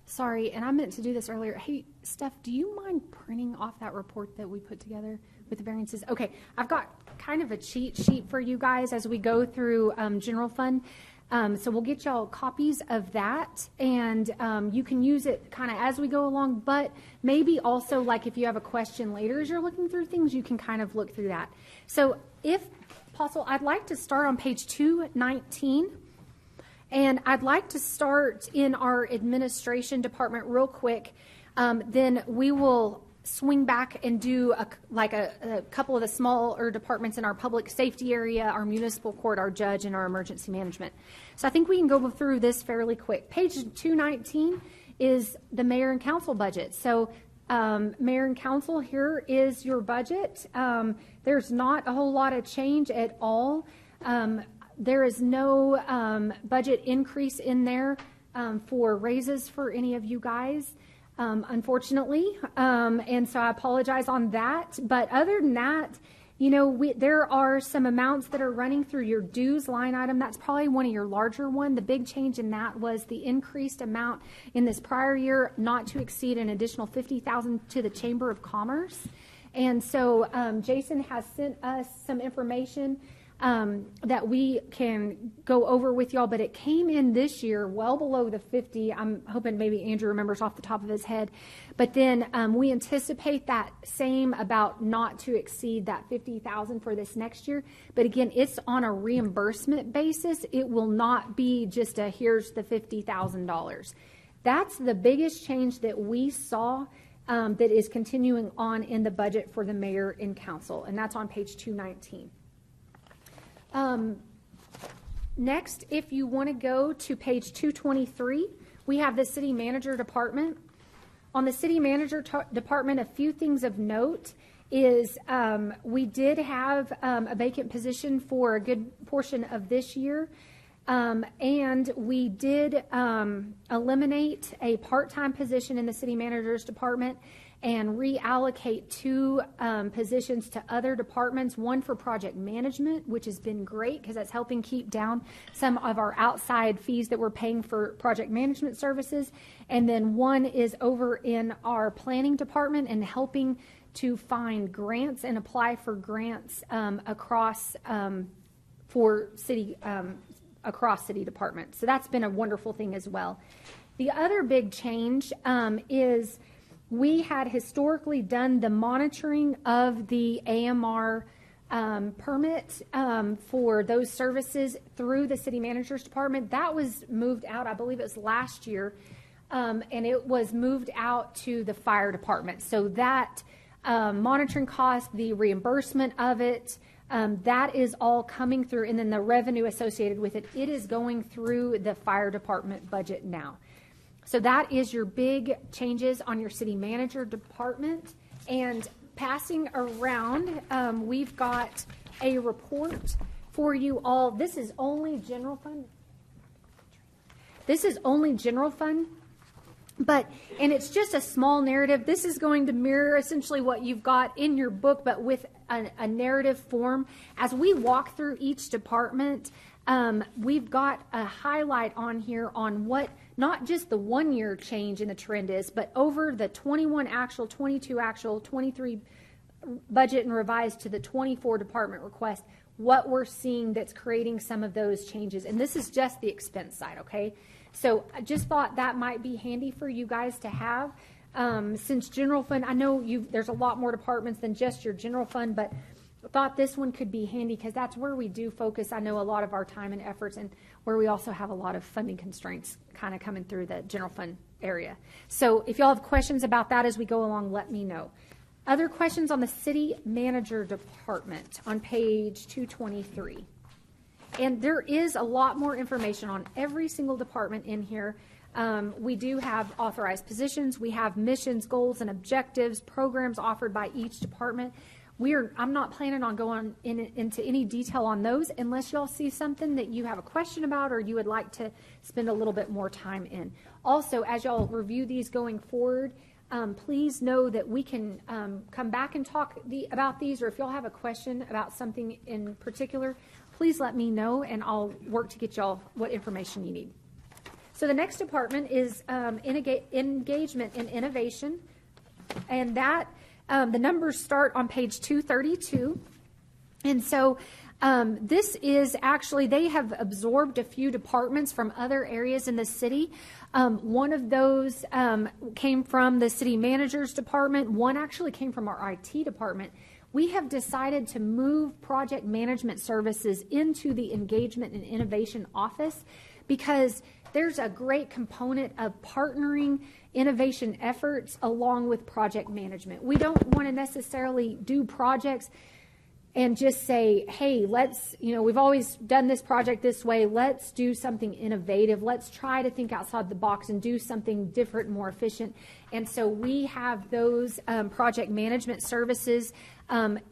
Sorry, and I meant to do this earlier. Hey, Steph, do you mind printing off that report that we put together with the variances? Okay, I've got kind of a cheat sheet for you guys as we go through general fund. So we'll get y'all copies of that, and you can use it kind of as we go along, but maybe also like if you have a question later as you're looking through things, you can kind of look through that. So if possible, I'd like to start on page 219. And I'd like to start in our administration department real quick. Then we will swing back and do a couple of the smaller departments in our public safety area, our municipal court, our judge, and our emergency management. So I think we can go through this fairly quick. Page 219 is the mayor and council budget. So mayor and council, here is your budget. There's not a whole lot of change at all. There is no budget increase in there for raises for any of you guys, unfortunately. And so I apologize on that. But other than that, there are some amounts that are running through your dues line item. That's probably one of your larger one. The big change in that was the increased amount in this prior year not to exceed an additional $50,000 to the Chamber of Commerce. And so Jason has sent us some information that we can go over with y'all, but it came in this year well below the 50. I'm hoping maybe Andrew remembers off the top of his head. But then we anticipate that same about not to exceed that 50,000 for this next year. But again, it's on a reimbursement basis. It will not be just a here's the $50,000. That's the biggest change that we saw that is continuing on in the budget for the mayor and council, and that's on page 219. Next, if you want to go to page 223, we have the city manager department. On the city manager department, a few things of note is we did have a vacant position for a good portion of this year. And we did eliminate a part-time position in the city manager's department and reallocate 2 positions to other departments, one for project management, which has been great because that's helping keep down some of our outside fees that we're paying for project management services. And then one is over in our planning department and helping to find grants and apply for grants across city departments. So that's been a wonderful thing as well. The other big change is we had historically done the monitoring of the AMR permit for those services through the city manager's department. That was moved out, I believe it was last year, and it was moved out to the fire department. So that monitoring cost, the reimbursement of it, that is all coming through, and then the revenue associated with it, it is going through the fire department budget now. So that is your big changes on your city manager department. And passing around, we've got a report for you all. This is only general fund. This is only general fund. And it's just a small narrative. This is going to mirror essentially what you've got in your book, but with a narrative form. As we walk through each department, we've got a highlight on here on what not just the 1 year change in the trend is, but over the 21 actual, 22 actual, 23 budget and revised to the 24 department request, what we're seeing that's creating some of those changes. And this is just the expense side, okay? So I just thought that might be handy for you guys to have. Since general fund, I know there's a lot more departments than just your general fund, but I thought this one could be handy because that's where we do focus, I know, a lot of our time and efforts, and where we also have a lot of funding constraints kind of coming through the general fund area. So if y'all have questions about that as we go along, let me know. Other questions on the city manager department on page 223. And there is a lot more information on every single department in here. We do have authorized positions. We have missions, goals, and objectives, programs offered by each department. I'm not planning on going into any detail on those unless y'all see something that you have a question about or you would like to spend a little bit more time in. Also, as y'all review these going forward, please know that we can come back and talk about these, or if y'all have a question about something in particular, please let me know and I'll work to get y'all what information you need. So the next department is engagement and innovation, and that the numbers start on page 232. And so this is actually, they have absorbed a few departments from other areas in the city. One of those came from the city manager's department. One actually came from our IT department. We have decided to move project management services into the engagement and innovation office because there's a great component of partnering innovation efforts along with project management. We don't want to necessarily do projects and just say, hey, we've always done this project this way. Let's do something innovative. Let's try to think outside the box and do something different and more efficient. And so we have those project management services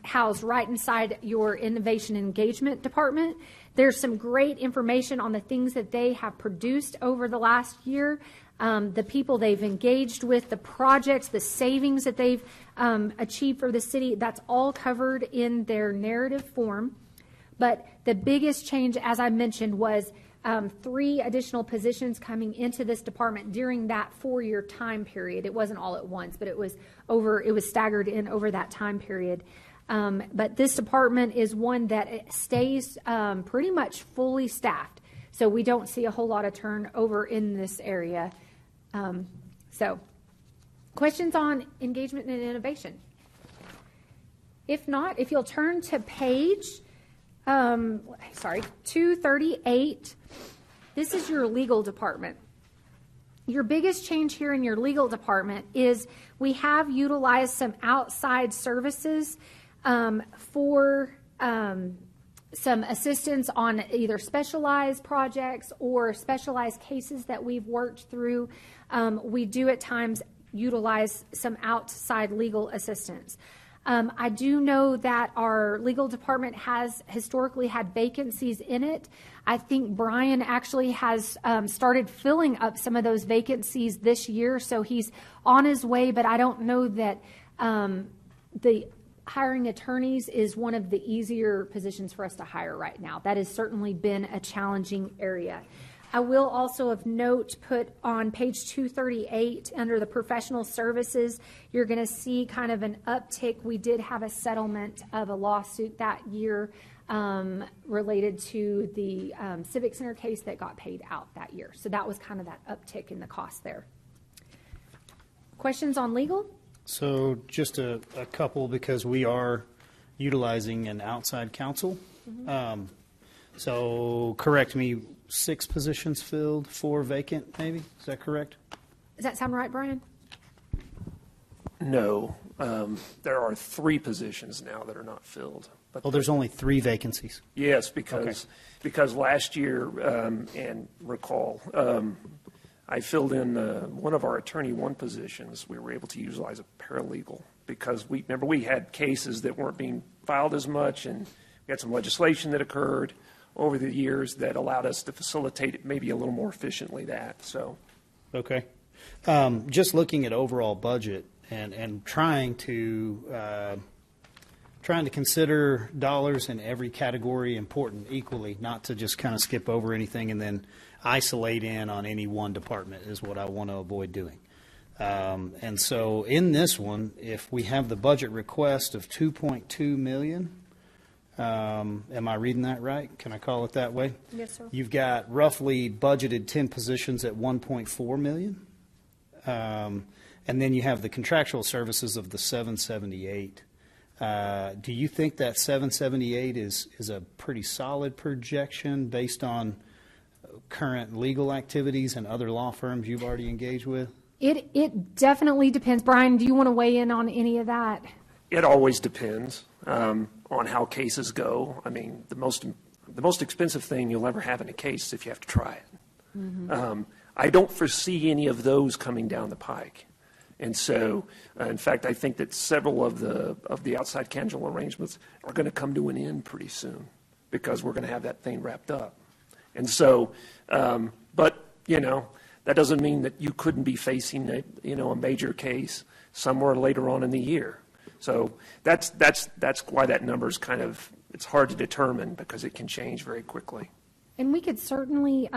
housed right inside your innovation engagement department. There's some great information on the things that they have produced over the last year, the people they've engaged with, the projects, the savings that they've achieved for the city. That's all covered in their narrative form. But the biggest change, as I mentioned, was 3 additional positions coming into this department during that 4-year time period. It wasn't all at once, but it was staggered in over that time period. But this department is one that stays pretty much fully staffed. So we don't see a whole lot of turnover in this area. So questions on engagement and innovation? If not, if you'll turn to page 238, this is your legal department. Your biggest change here in your legal department is we have utilized some outside services for some assistance on either specialized projects or specialized cases that we've worked through. We do at times utilize some outside legal assistance. I do know that our legal department has historically had vacancies in it. I think Brian actually has started filling up some of those vacancies this year, so he's on his way, but I don't know that the hiring attorneys is one of the easier positions for us to hire right now. That has certainly been a challenging area. I will also of note put on page 238 under the professional services, you're going to see kind of an uptick. We did have a settlement of a lawsuit that year related to the Civic Center case that got paid out that year. So that was kind of that uptick in the cost there. Questions on legal? So just a couple, because we are utilizing an outside counsel. So correct me, 6 positions filled, 4 vacant, maybe? Is that correct? Does that sound right, Brian? No, there are 3 positions now that are not filled. But Oh, there's only 3 vacancies. yes, because last year, and recall, I filled in one of our attorney 1 positions. We were able to utilize a paralegal because we had cases that weren't being filed as much, and we had some legislation that occurred over the years that allowed us to facilitate it maybe a little more efficiently that, so. Okay. Just looking at overall budget and trying to consider dollars in every category important equally, not to just kind of skip over anything and then isolate in on any one department is what I want to avoid doing. And so in this one, if we have the budget request of 2.2 million, am I reading that right? Can I call it that way? Yes, sir. You've got roughly budgeted 10 positions at 1.4 million. And then you have the contractual services of the 778. Do you think that 778 is a pretty solid projection based on current legal activities and other law firms you've already engaged with? It definitely depends. Brian, do you want to weigh in on any of that? It always depends on how cases go. I mean, the most expensive thing you'll ever have in a case is if you have to try it. I don't foresee any of those coming down the pike. And so, in fact, I think that several of the outside counsel arrangements are going to come to an end pretty soon because we're going to have that thing wrapped up. And so, but, that doesn't mean that you couldn't be facing a major case somewhere later on in the year. So that's why that number is it's hard to determine because it can change very quickly. And we could certainly,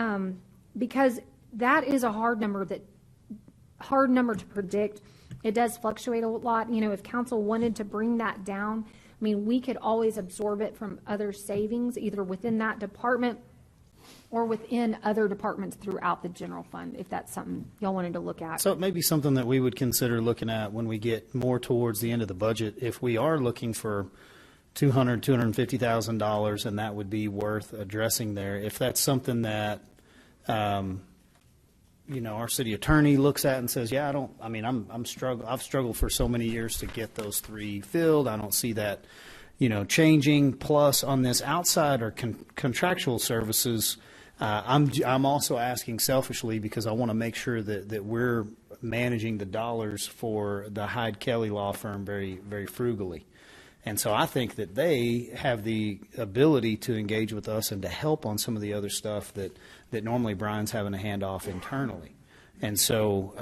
because that is a hard number to predict. It does fluctuate a lot. If council wanted to bring that down, we could always absorb it from other savings, either within that department or within other departments throughout the general fund, if that's something y'all wanted to look at. So it may be something that we would consider looking at when we get more towards the end of the budget. If we are looking for $250,000, and that would be worth addressing there. If that's something that, our city attorney looks at and says, yeah, I've struggled for so many years to get those 3 filled. I don't see that, changing. Plus on this outside or contractual services, I'm also asking selfishly because I want to make sure that we're managing the dollars for the Hyde Kelly law firm very, very frugally. And so I think that they have the ability to engage with us and to help on some of the other stuff that normally Brian's having to hand off internally. And so,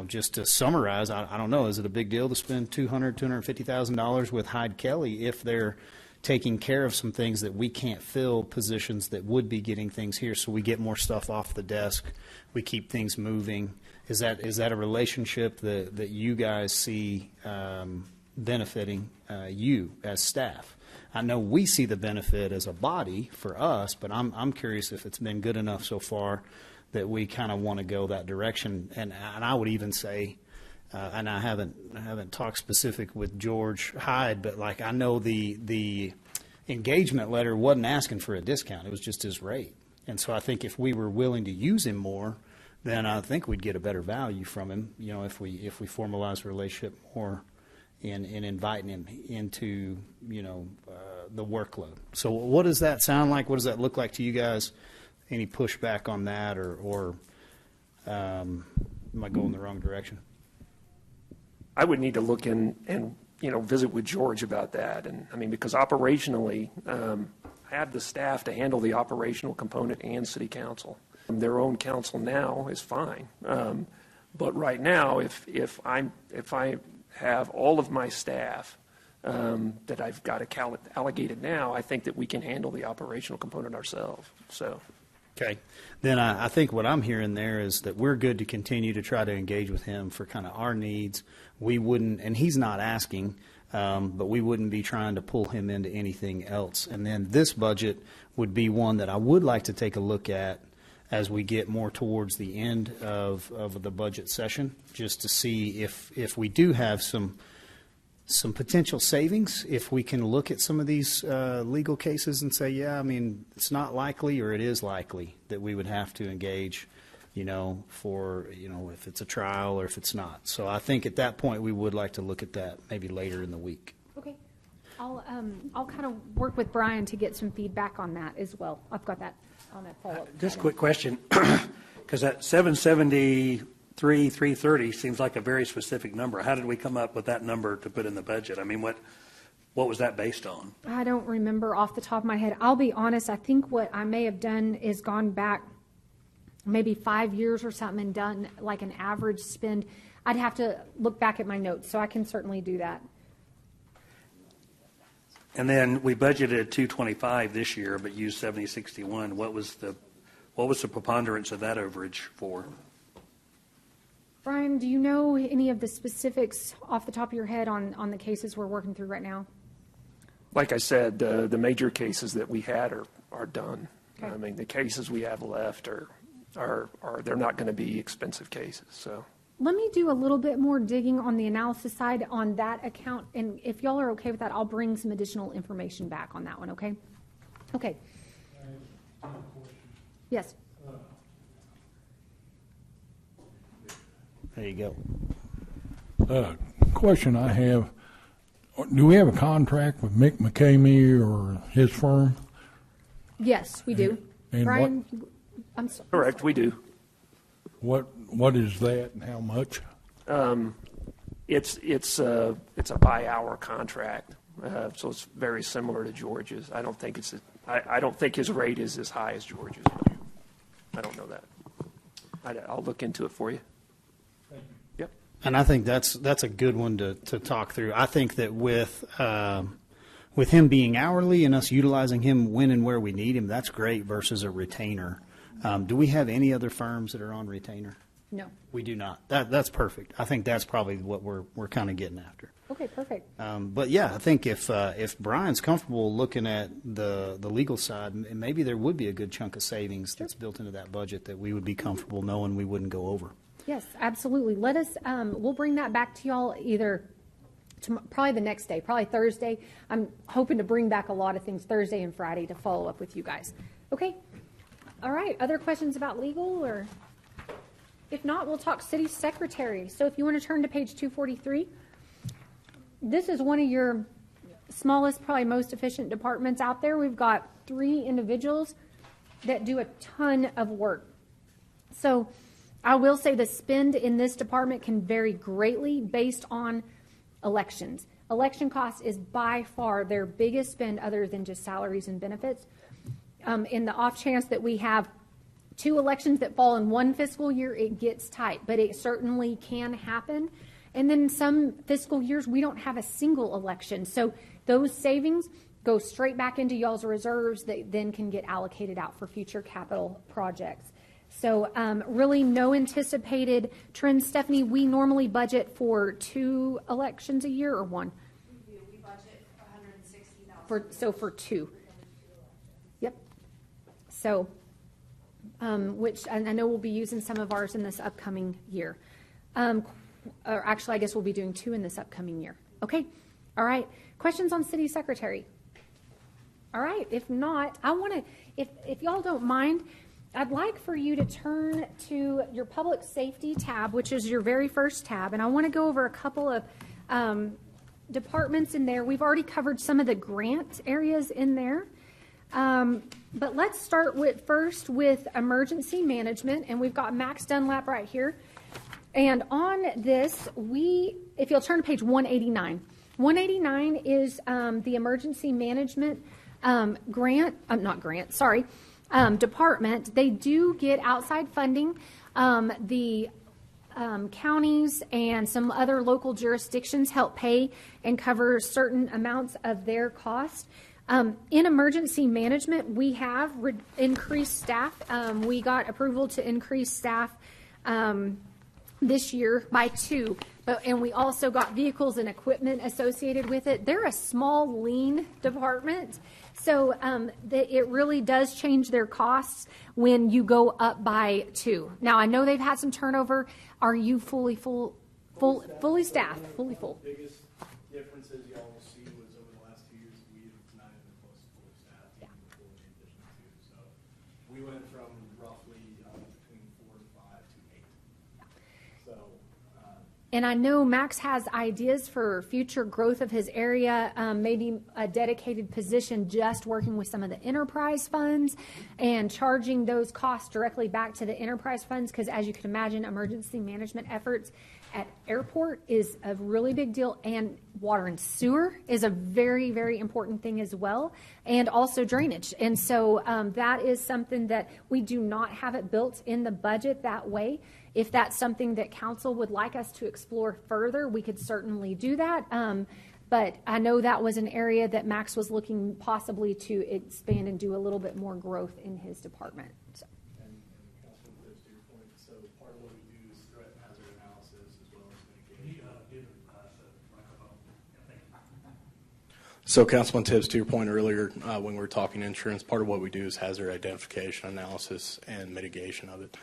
just to summarize, I don't know, is it a big deal to spend $250,000 with Hyde Kelly if they're taking care of some things that we can't fill positions that would be getting things here, so we get more stuff off the desk, we keep things moving? Is that a relationship that you guys see benefiting you as staff? I know we see the benefit as a body for us, but I'm curious if it's been good enough so far that we kind of want to go that direction. And I would even say, and I haven't talked specific with George Hyde, but I know the engagement letter wasn't asking for a discount; it was just his rate. And so I think if we were willing to use him more, then I think we'd get a better value from him. If we formalize a relationship more in inviting him into the workload. So what does that sound like? What does that look like to you guys? Any pushback on that, or am I going the wrong direction? I would need to look in and visit with George about that. And I mean, because operationally, I have the staff to handle the operational component and city council. Their own council now is fine. But right now, if I have all of my staff that I've got allocated now, I think that we can handle the operational component ourselves. So. Okay. Then I think what I'm hearing there is that we're good to continue to try to engage with him for kind of our needs. We wouldn't, and he's not asking, but we wouldn't be trying to pull him into anything else. And then this budget would be one that I would like to take a look at as we get more towards the end of the budget session, just to see if we do have some potential savings, if we can look at some of these legal cases and say, yeah, I mean, it's not likely or it is likely that we would have to engage, for, if it's a trial or if it's not. So I think at that point, we would like to look at that maybe later in the week. Okay. I'll kind of work with Brian to get some feedback on that as well. I've got that on that follow-up. Just a quick question, because that 773,330 seems like a very specific number. How did we come up with that number to put in the budget? I mean, what was that based on? I don't remember off the top of my head. I'll be honest, I think what I may have done is gone back maybe 5 years or something and done like an average spend. I'd have to look back at my notes, so I can certainly do that. And then we budgeted 225 this year, but used 7061. What was the preponderance of that overage for? Brian, do you know any of the specifics off the top of your head on the cases we're working through right now? Like I said, the major cases that we had are done. Okay. I mean, the cases we have left are they're not going to be expensive cases. So Let me do a little bit more digging on the analysis side on that account, and if y'all are okay with that, I'll bring some additional information back on that one, okay? Okay. Yes. There you go. Question I have, do we have a contract with Mick McCamey or his firm? Yes, we do. And Brian, I'm sorry. correct, we do. What is that and how much? It's a by hour contract, so it's very similar to George's. I don't think I don't think his rate is as high as George's. I don't know that. I'll look into it for you. Yep. And I think that's a good one to talk through. I think that with him being hourly and us utilizing him when and where we need him, that's great versus a retainer. Do we have any other firms that are on retainer? No. We do not. That's perfect. I think that's probably what we're kind of getting after. Okay, perfect. But yeah, I think if Brian's comfortable looking at the legal side, maybe there would be a good chunk of savings that's built into that budget that we would be comfortable knowing we wouldn't go over. Yes, absolutely. Let us, we'll bring that back to y'all either probably the next day, probably Thursday. I'm hoping to bring back a lot of things Thursday and Friday to follow up with you guys. Okay? All right. Other questions about legal, or if not, we'll talk city secretary. So if you want to turn to page 243, this is one of your smallest, probably most efficient departments out there. We've got 3 individuals that do a ton of work. So I will say the spend in this department can vary greatly based on elections. Election cost is by far their biggest spend other than just salaries and benefits. In the off chance that we have 2 elections that fall in one fiscal year, it gets tight, but it certainly can happen. And then some fiscal years, we don't have a single election. So those savings go straight back into y'all's reserves that then can get allocated out for future capital projects. So really no anticipated trends. Stephanie, we normally budget for 2 elections a year or 1? We do. We budget $160,000. For 2. Yep. So, which I know we'll be using some of ours in this upcoming year. Or actually, I guess we'll be doing 2 in this upcoming year. Okay. All right. Questions on city secretary? All right. If not, I want to, if y'all don't mind, I'd like for you to turn to your public safety tab, which is your very first tab, and I want to go over a couple of departments in there. We've already covered some of the grant areas in there, but let's start first with emergency management, and we've got Max Dunlap right here. And on this, if you'll turn to page 189, 189 is the emergency management department. They do get outside funding. The counties and some other local jurisdictions help pay and cover certain amounts of their cost. In emergency management, we have increased staff. We got approval to increase staff this year by 2. And we also got vehicles and equipment associated with it. They're a small, lean department, so it really does change their costs when you go up by 2. Now, I know they've had some turnover. Are you fully staffed, fully full? The biggest differences y'all will see was over the last 2 years, we've not even close to fully staffed, even before the addition of 2. So we went from roughly between 4 to 5 to 8. So. And I know Max has ideas for future growth of his area, maybe a dedicated position just working with some of the enterprise funds and charging those costs directly back to the enterprise funds, because as you can imagine, emergency management efforts at airport is a really big deal, and water and sewer is a very, very important thing as well, and also drainage. And so that is something that we do not have it built in the budget that way. If that's something that council would like us to explore further, we could certainly do that. But I know that was an area that Max was looking possibly to expand and do a little bit more growth in his department. So. And Councilman, to your point, so part of what we do is threat and hazard analysis as well as mitigation. So, Councilman Tibbs, to your point earlier, when we were talking insurance, part of what we do is hazard identification, analysis, and mitigation of it.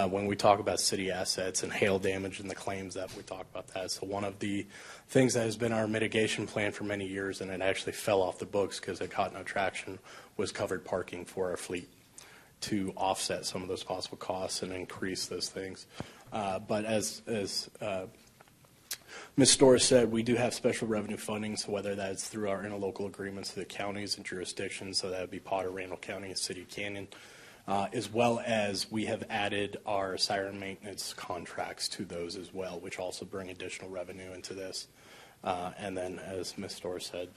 When we talk about city assets and hail damage and the claims that we talk about that. So one of the things that has been our mitigation plan for many years, and it actually fell off the books because it caught no traction, was covered parking for our fleet to offset some of those possible costs and increase those things. But as Ms. Storrs said, we do have special revenue funding, so whether that's through our interlocal agreements to the counties and jurisdictions, so that would be Potter, Randall County, and City of Canyon, as well as we have added our siren maintenance contracts to those as well, which also bring additional revenue into this. And then, as Ms. Storrs said,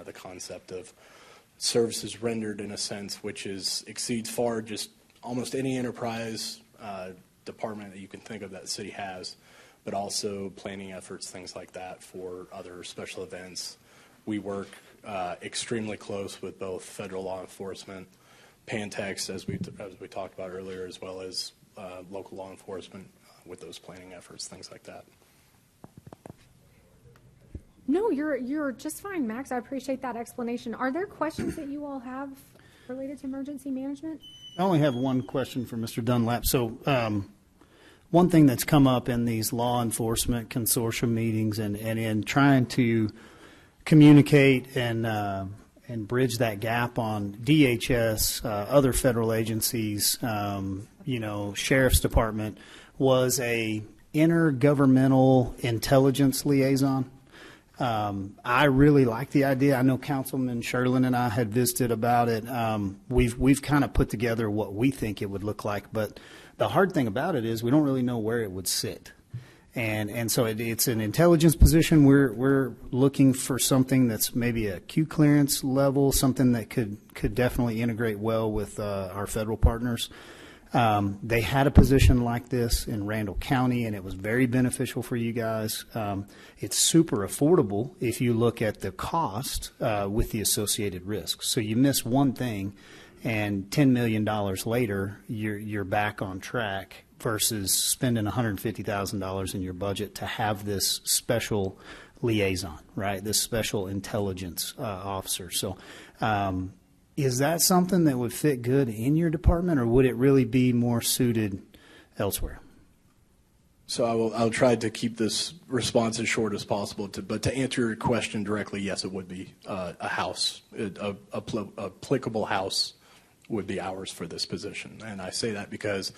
the concept of services rendered in a sense, which exceeds far just almost any enterprise department that you can think of that the city has, but also planning efforts, things like that for other special events. We work extremely close with both federal law enforcement, Pantex, as we talked about earlier, as well as local law enforcement with those planning efforts, things like that. No, you're just fine, Max. I appreciate that explanation. Are there questions that you all have related to emergency management? I only have one question for Mr. Dunlap. So one thing that's come up in these law enforcement consortium meetings and in trying to communicate and bridge that gap on DHS, other federal agencies, Sheriff's Department, was a intergovernmental intelligence liaison. I really like the idea. I know Councilman Sherlin and I had visited about it. We've kind of put together what we think it would look like, but the hard thing about it is we don't really know where it would sit. And so it's an intelligence position. We're looking for something that's maybe a Q clearance level, something that could definitely integrate well with our federal partners. They had a position like this in Randall County, and it was very beneficial for you guys. It's super affordable if you look at the cost with the associated risks. So you miss one thing, and $10 million later, you're back on track versus spending $150,000 in your budget to have this special liaison, right? This special intelligence officer. So is that something that would fit good in your department, or would it really be more suited elsewhere? So I'll try to keep this response as short as possible. But to answer your question directly, yes, it would be a house, applicable house would be ours for this position. And I say that because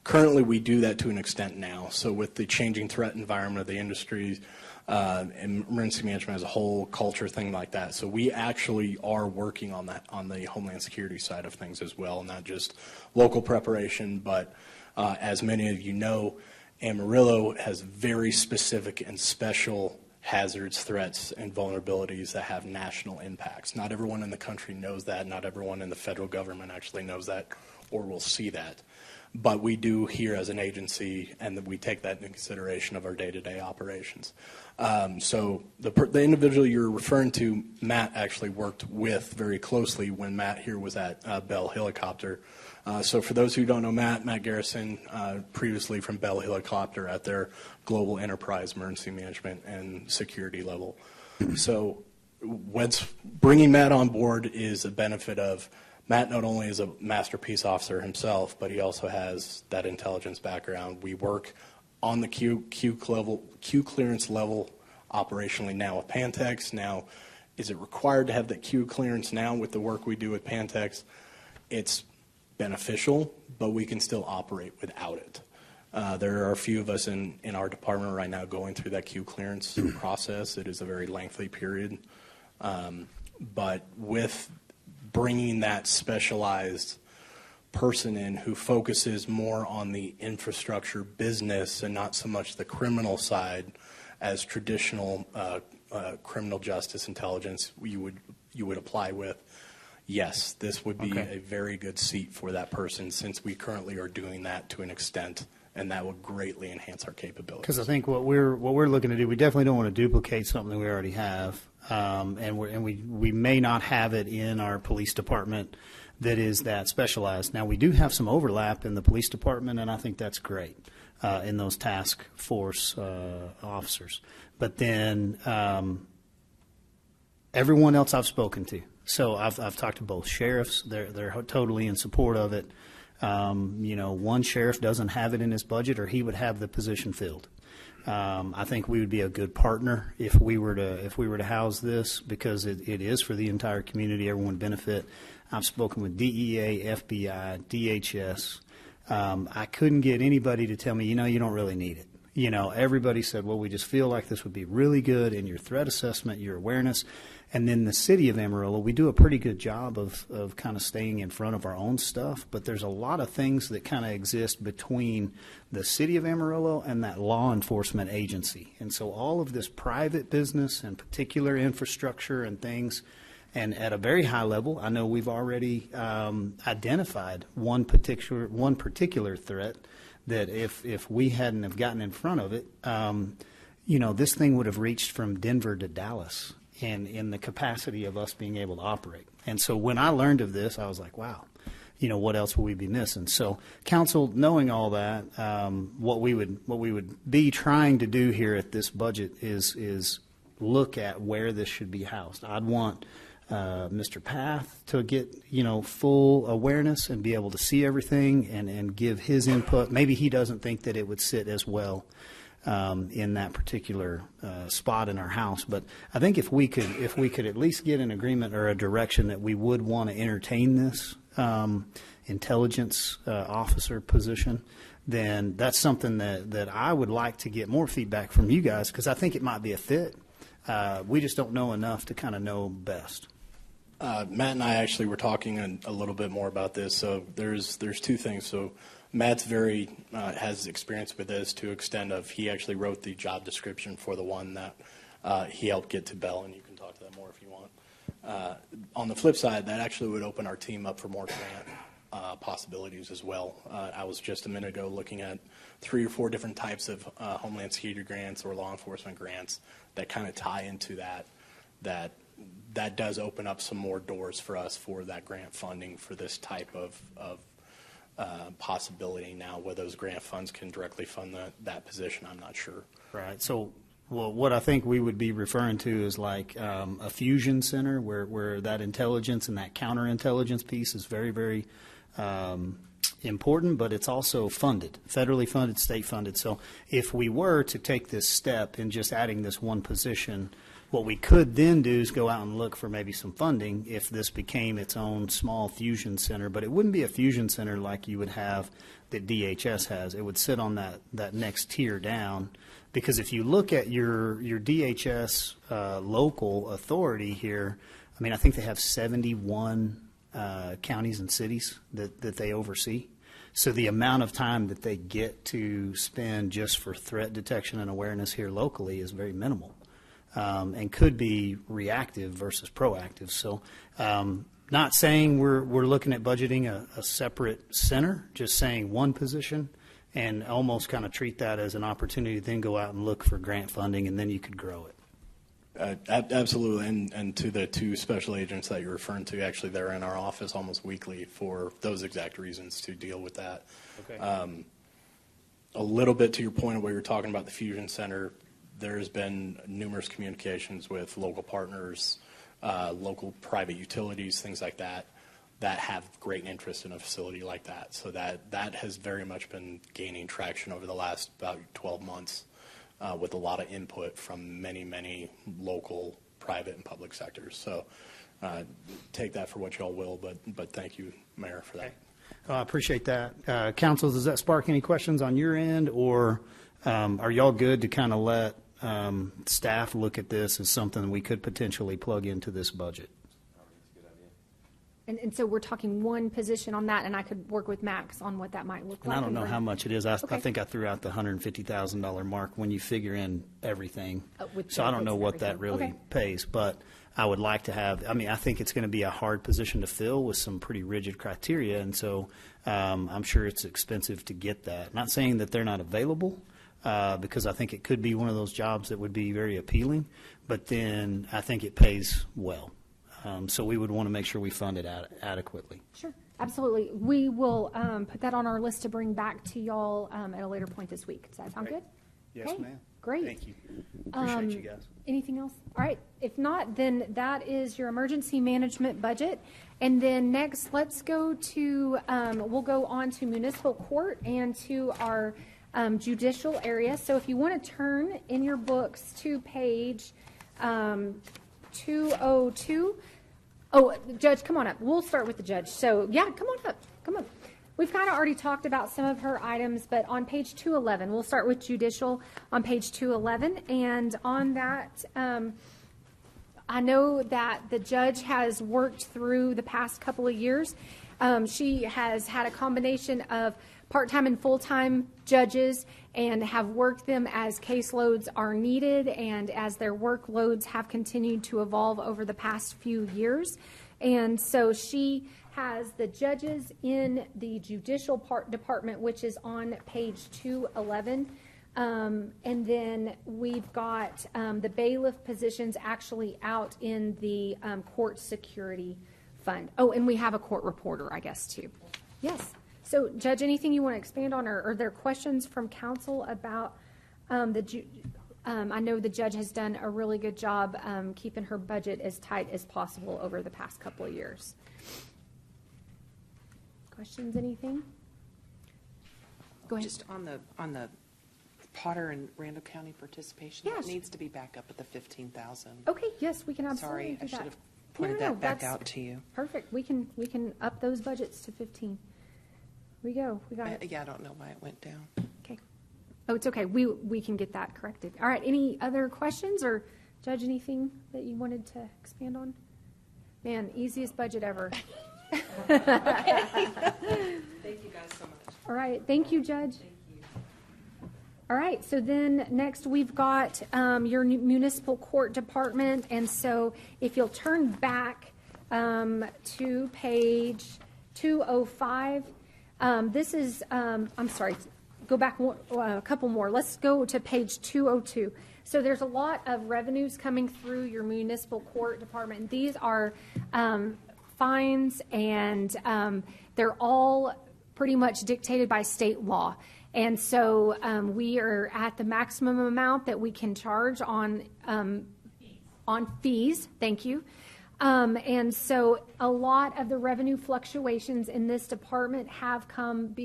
currently we do that to an extent now. So with the changing threat environment of the industry, emergency management as a whole, culture, thing like that. So we actually are working on that on the Homeland Security side of things as well, not just local preparation, but as many of you know, Amarillo has very specific and special hazards, threats, and vulnerabilities that have national impacts. Not everyone in the country knows that. Not everyone in the federal government actually knows that or will see that. But we do here as an agency, and we take that into consideration of our day-to-day operations. So the individual you're referring to, Matt actually worked with very closely when Matt here was at Bell Helicopter. So for those who don't know Matt Garrison, previously from Bell Helicopter at their global enterprise emergency management and security level. So what's bringing Matt on board is a benefit of Matt not only is a master peace officer himself, but he also has that intelligence background. We work on the Q clearance level operationally now with Pantex. Now, is it required to have that Q clearance now with the work we do with Pantex? It's beneficial, but we can still operate without it. There are a few of us in our department right now going through that Q clearance process. It is a very lengthy period. But with bringing that specialized person in who focuses more on the infrastructure business and not so much the criminal side as traditional criminal justice intelligence you would apply with, yes, this would be a very good seat for that person, since we currently are doing that to an extent, and that would greatly enhance our capabilities. Because I think what we're looking to do, we definitely don't want to duplicate something we already have, and we may not have it in our police department that is that specialized. Now, we do have some overlap in the police department, and I think that's great in those task force officers. But then everyone else I've spoken to, so I've talked to both sheriffs. They're totally in support of it. One sheriff doesn't have it in his budget, or he would have the position filled. I think we would be a good partner if we were to house this, because it is for the entire community. Everyone would benefit. I've spoken with DEA, FBI, DHS. I couldn't get anybody to tell me, you don't really need it. Everybody said, well, we just feel like this would be really good in your threat assessment, your awareness. And then the city of Amarillo, we do a pretty good job of kind of staying in front of our own stuff, but there's a lot of things that kind of exist between the city of Amarillo and that law enforcement agency. And so all of this private business and particular infrastructure and things, and at a very high level, I know we've already identified one particular threat that if we hadn't have gotten in front of it, this thing would have reached from Denver to Dallas, and in the capacity of us being able to operate. And so when I learned of this, I was like, wow, what else will we be missing? So council, knowing all that, what we would be trying to do here at this budget is look at where this should be housed. I'd want Mr. Path to get, full awareness and be able to see everything and give his input. Maybe he doesn't think that it would sit as well in that particular spot in our house. But I think if we could at least get an agreement or a direction that we would want to entertain this intelligence officer position, then that's something that I would like to get more feedback from you guys, because I think it might be a fit. We just don't know enough to kind of know best. Matt and I actually were talking a little bit more about this. So there's two things. So Matt's has experience with this to extent of he actually wrote the job description for the one that he helped get to Bell, and you can talk to that more if you want. On the flip side, that actually would open our team up for more grant possibilities as well. I was just a minute ago looking at 3 or 4 different types of Homeland Security grants or law enforcement grants that kind of tie into that does open up some more doors for us for that grant funding for this type of possibility. Now, whether those grant funds can directly fund that position, I'm not sure. Right. So, well, what I think we would be referring to is like a fusion center where that intelligence and that counterintelligence piece is very, very important, but it's also funded, federally funded, state funded. So if we were to take this step in just adding this one position, what we could then do is go out and look for maybe some funding if this became its own small fusion center. But it wouldn't be a fusion center like you would have that DHS has. It would sit on that next tier down, because if you look at your DHS local authority here, I mean, I think they have 71 counties and cities that they oversee. So the amount of time that they get to spend just for threat detection and awareness here locally is very minimal. and could be reactive versus proactive. So not saying we're looking at budgeting a separate center, just saying one position, and almost kind of treat that as an opportunity to then go out and look for grant funding, and then you could grow it. Absolutely, and to the two special agents that you're referring to, actually, they're in our office almost weekly for those exact reasons to deal with that. Okay. A little bit to your point of where you're talking about the Fusion Center, there's been numerous communications with local partners, local private utilities, things like that, that have great interest in a facility like that. So that has very much been gaining traction over the last about 12 months. With a lot of input from many, many local, private, and public sectors. So take that for what y'all will, but thank you, Mayor, for that. I appreciate that. Council, does that spark any questions on your end, or are y'all good to kind of let staff look at this as something we could potentially plug into this budget? And so we're talking one position on that, and I could work with Max on what that might look And like. I don't know how much it is. I Okay. think I threw out the $150,000 mark when you figure in everything. With So I don't benefits know and what that everything. really Okay. pays, but I would like to have, I think it's going to be a hard position to fill with some pretty rigid criteria, and so I'm sure it's expensive to get that. Not saying that they're not available, because I think it could be one of those jobs that would be very appealing, but then I think it pays well. So we would want to make sure we fund it adequately. Sure, absolutely. We will put that on our list to bring back to y'all at a later point this week. Does that sound good? Yes, Okay, ma'am. Great. Thank you. Appreciate you guys. Anything else? All right. If not, then that is your emergency management budget. And then next, let's go to, we'll go on to municipal court and to our judicial area. So if you want to turn in your books to page 202. Oh, Judge, come on up. We'll start with the judge. So, yeah, come on up. Come on. We've kind of already talked about some of her items, but on page 211, we'll start with judicial on page 211. And on that, I know that the judge has worked through the past couple of years. She has had a combination of part-time and full-time judges and have worked them as caseloads are needed and as their workloads have continued to evolve over the past few years. And so she has the judges in the judicial department, which is on page 211. And then we've got the bailiff positions actually out in the court security fund. Oh, and we have a court reporter, I guess, too. Yes. So, Judge, anything you want to expand on, or are there questions from council about I know the judge has done a really good job keeping her budget as tight as possible over the past couple of years. Questions, anything? Go ahead. Just on the Potter and Randall County participation, Yes. it needs to be back up at the 15,000. Okay, yes, we can absolutely Sorry, do I that. should have pointed that back out to you. Perfect. We can up those budgets to 15. We go. We got it. Yeah, I don't know why it went down. Okay. Oh, it's okay. We can get that corrected. All right. Any other questions, or Judge, anything that you wanted to expand on? Man, easiest budget ever. Thank you guys so much. All right. Thank you, Judge. Thank you. All right. So then next we've got your municipal court department. And so if you'll turn back to page 205, this is, I'm sorry, go back a couple more. Let's go to page 202. So there's a lot of revenues coming through your municipal court department. These are fines, and they're all pretty much dictated by state law. And so we are at the maximum amount that we can charge on fees. Thank you. And so a lot of the revenue fluctuations in this department have come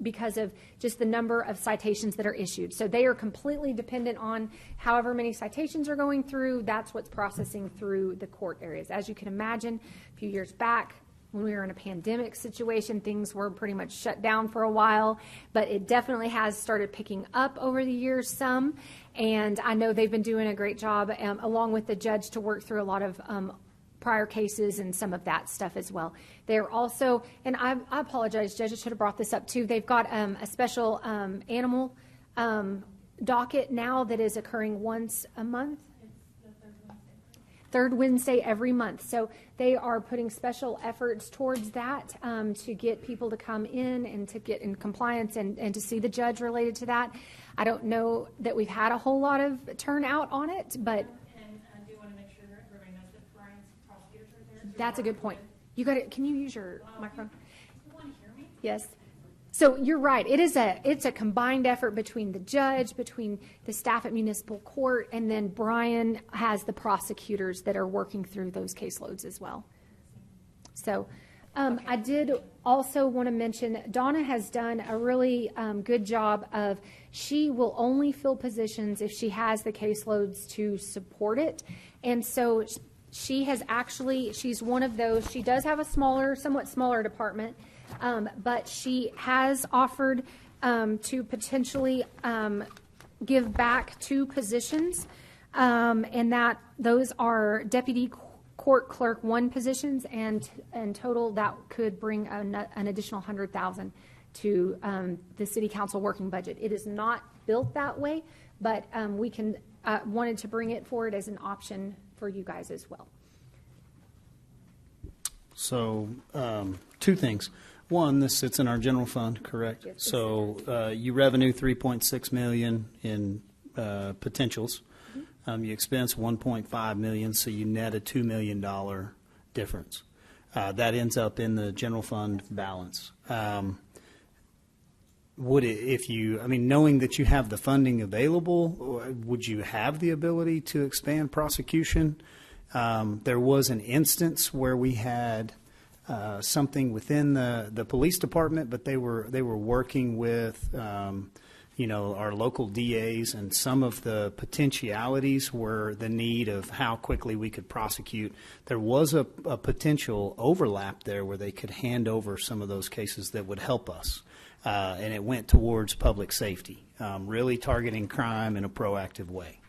because of just the number of citations that are issued. So they are completely dependent on however many citations are going through. That's what's processing through the court areas. As you can imagine, a few years back, when we were in a pandemic situation, things were pretty much shut down for a while, but it definitely has started picking up over the years some. And I know they've been doing a great job, along with the judge, to work through a lot of prior cases and some of that stuff as well. They're also, and I apologize, Judge, I should have brought this up too. They've got a special animal docket now that is occurring once a month. It's the third Wednesday every month. So they are putting special efforts towards that to get people to come in and to get in compliance and to see the judge related to that. I don't know that we've had a whole lot of turnout on it, but And I do want to make sure that everybody knows that Brian's prosecutors are there. that's a good point. You got it. Can you use your microphone? You want to hear me? Yes. So you're right. It's a combined effort between the judge, between the staff at municipal court, and then Brian has the prosecutors that are working through those caseloads as well. So I did also want to mention Donna has done a really good job of, she will only fill positions if she has the caseloads to support it. And so she has actually, she's one of those, she does have a somewhat smaller department, but she has offered to potentially give back 2 positions, and that those are deputy court clerk 1 positions, and total that could bring an additional $100,000 to the city council working budget. It is not built that way, but we can wanted to bring it forward as an option for you guys as well. So 2 things. One, this sits in our general fund, correct? Yes, So you revenue $3.6 million in potentials. You expense $1.5 million, so you net a $2 million difference. That ends up in the general fund balance. Would it, if you, I mean, knowing that you have the funding available, would you have the ability to expand prosecution? There was an instance where we had something within the police department, but they were working with our local DAs, and some of the potentialities were the need of how quickly we could prosecute. There was a potential overlap there where they could hand over some of those cases that would help us, and it went towards public safety, really targeting crime in a proactive way.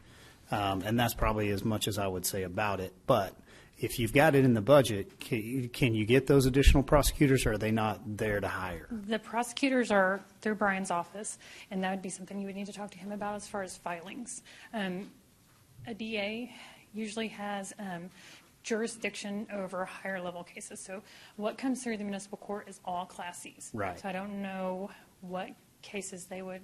And that's probably as much as I would say about it. But if you've got it in the budget, can you get those additional prosecutors, or are they not there to hire? The prosecutors are through Brian's office, and that would be something you would need to talk to him about as far as filings. A DA usually has jurisdiction over higher level cases. So what comes through the municipal court is all Class Cs. Right. So I don't know what cases they would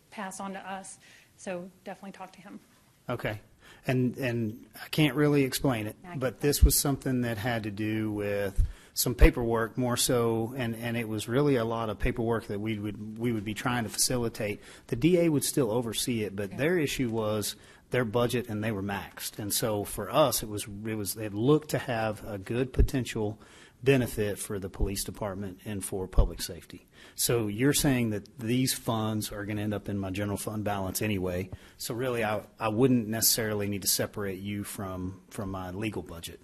pass on to us. So definitely talk to him. Okay. And I can't really explain it, but this was something that had to do with some paperwork more so, and it was really a lot of paperwork that we would be trying to facilitate. The DA would still oversee it, but their issue was their budget, and they were maxed. And so for us, it looked to have a good potential benefit for the police department and for public safety. So you're saying that these funds are going to end up in my general fund balance anyway. So really, I wouldn't necessarily need to separate you from my legal budget,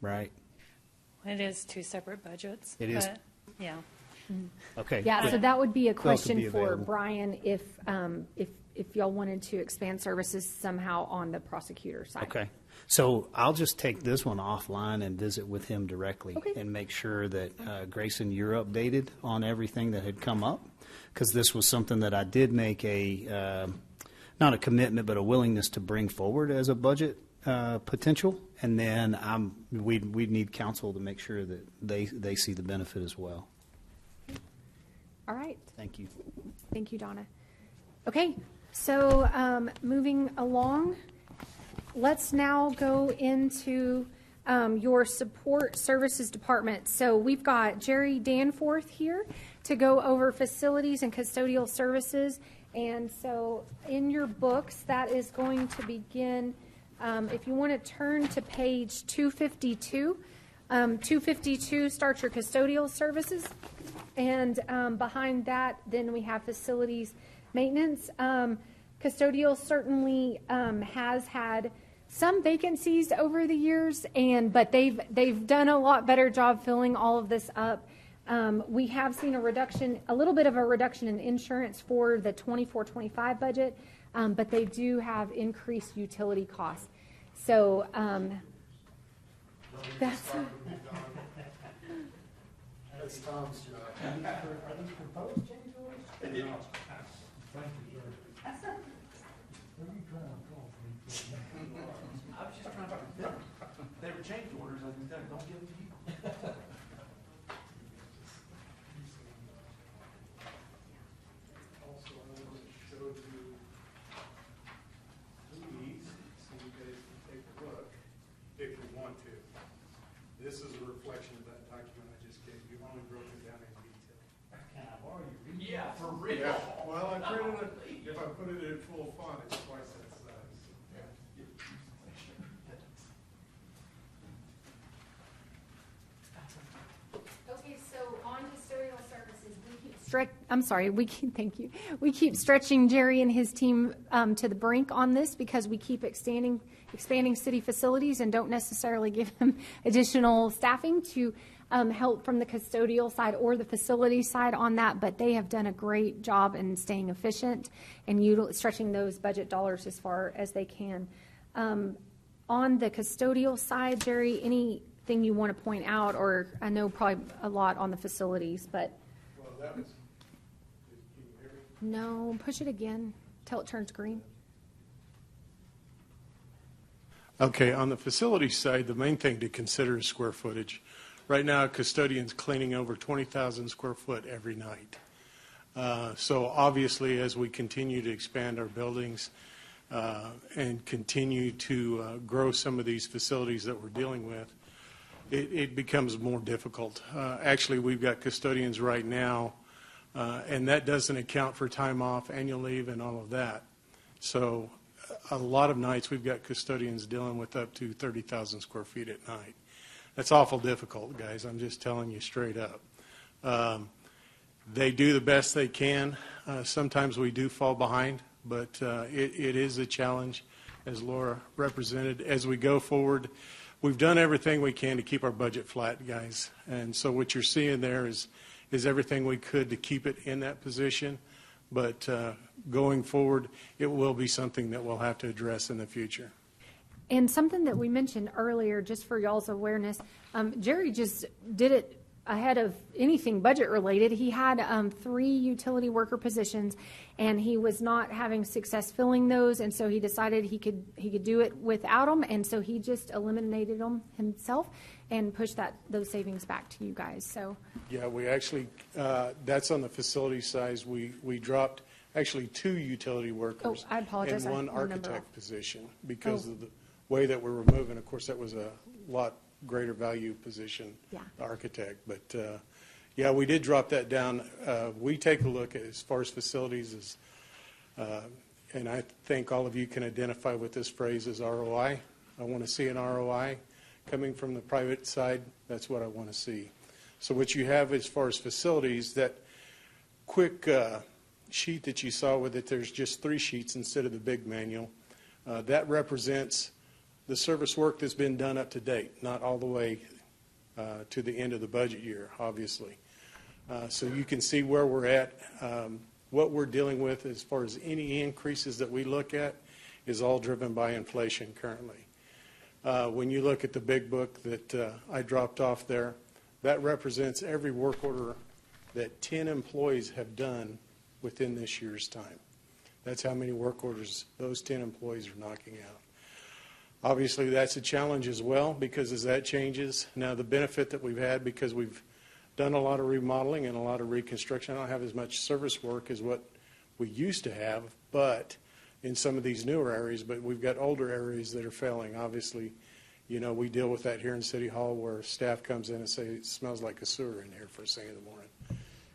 right? It is 2 separate budgets. It is? But, yeah. Okay. Yeah, so that would be a Those could question be for available. Brian if y'all wanted to expand services somehow on the prosecutor side. Okay. So I'll just take this one offline and visit with him directly and make sure that, Grayson, you're updated on everything that had come up, because this was something that I did make not a commitment, but a willingness to bring forward as a budget potential. And then we'd need council to make sure that they see the benefit as well. All right. Thank you. Thank you, Donna. Okay, so moving along, let's now go into your support services department. So we've got Jerry Danforth here to go over facilities and custodial services. And so in your books, that is going to begin, if you want to turn to page 252. 252 starts your custodial services. And behind that, then we have facilities maintenance. Custodial certainly has had some vacancies over the years, but they've done a lot better job filling all of this up. We have seen a little bit of a reduction in insurance for the 24-25 budget, but they do have increased utility costs. So that's. That's Tom's job. Are these proposed change orders? Yeah. Thank you, sir. What are you trying to call for? I was just trying to Also, I want to show you these, so you guys can take a look if you want to. This is a reflection of that document I just gave you, only broken down in detail. Can I borrow your reading? Yeah, for real. Yeah, well, I printed it, if I put it in full font, it's twice that size. Okay, so on custodial services, thank you. We keep stretching Jerry and his team to the brink on this because we keep expanding city facilities and don't necessarily give them additional staffing to help from the custodial side or the facility side on that, but they have done a great job in staying efficient and stretching those budget dollars as far as they can. On the custodial side, Jerry, anything you want to point out, or I know probably a lot on the facilities, but. Well, that was, can you hear me? No, push it again till it turns green. Okay, on the facility side, the main thing to consider is square footage. Right now, a custodian's cleaning over 20,000 square foot every night. So obviously, as we continue to expand our buildings and continue to grow some of these facilities that we're dealing with, it becomes more difficult. Actually, we've got custodians right now, and that doesn't account for time off, annual leave, and all of that. So a lot of nights we've got custodians dealing with up to 30,000 square feet at night. That's awful difficult, guys. I'm just telling you straight up. They do the best they can. Sometimes we do fall behind, but it is a challenge, as Laura represented. As we go forward, we've done everything we can to keep our budget flat, guys. And so what you're seeing there is everything we could to keep it in that position. But going forward, it will be something that we'll have to address in the future. And something that we mentioned earlier, just for y'all's awareness, Jerry just did it ahead of anything budget related. He had 3 utility worker positions, and he was not having success filling those, and so he decided he could do it without them, and so he just eliminated them himself and pushed those savings back to you guys. So yeah, we actually that's on the facility side. We dropped actually 2 utility workers I apologize. and 1 I remember. architect position because of the way that we're removing. Of course, that was a lot greater value position, architect. But yeah, we did drop that down. We take a look at, as far as facilities, and I think all of you can identify with this phrase as ROI. I want to see an ROI coming from the private side. That's what I want to see. So what you have as far as facilities, that quick sheet that you saw with it, there's just 3 sheets instead of the big manual. That represents the service work that's been done up to date, not all the way to the end of the budget year, obviously. So you can see where we're at. What we're dealing with as far as any increases that we look at is all driven by inflation currently. When you look at the big book that I dropped off there, that represents every work order that 10 employees have done within this year's time. That's how many work orders those 10 employees are knocking out. Obviously, that's a challenge as well, because as that changes, now the benefit that we've had, because we've done a lot of remodeling and a lot of reconstruction, I don't have as much service work as what we used to have, but in some of these newer areas, but we've got older areas that are failing. Obviously, you know, we deal with that here in City Hall where staff comes in and say, it smells like a sewer in here first thing in the morning.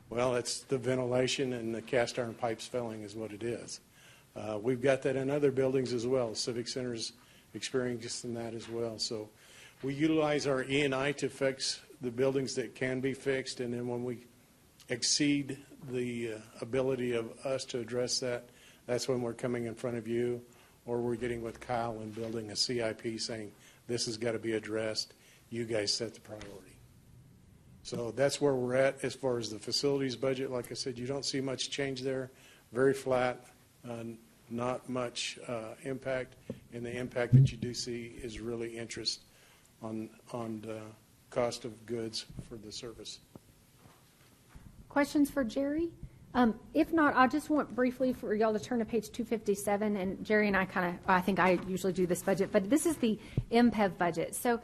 Well, it's the ventilation and the cast iron pipes failing is what it is. We've got that in other buildings as well. Civic Center's experiencing that as well. So we utilize our E&I to fix the buildings that can be fixed, and then when we exceed the ability of us to address that, that's when we're coming in front of you, or we're getting with Kyle and building a CIP saying, this has got to be addressed. You guys set the priority. So that's where we're at as far as the facilities budget. Like I said, you don't see much change there. Very flat, not much impact. And the impact that you do see is really interest on the cost of goods for the service. Questions for Jerry? If not, I just want briefly for y'all to turn to page 257, and Jerry and I I think I usually do this budget, but this is the MPEV budget. So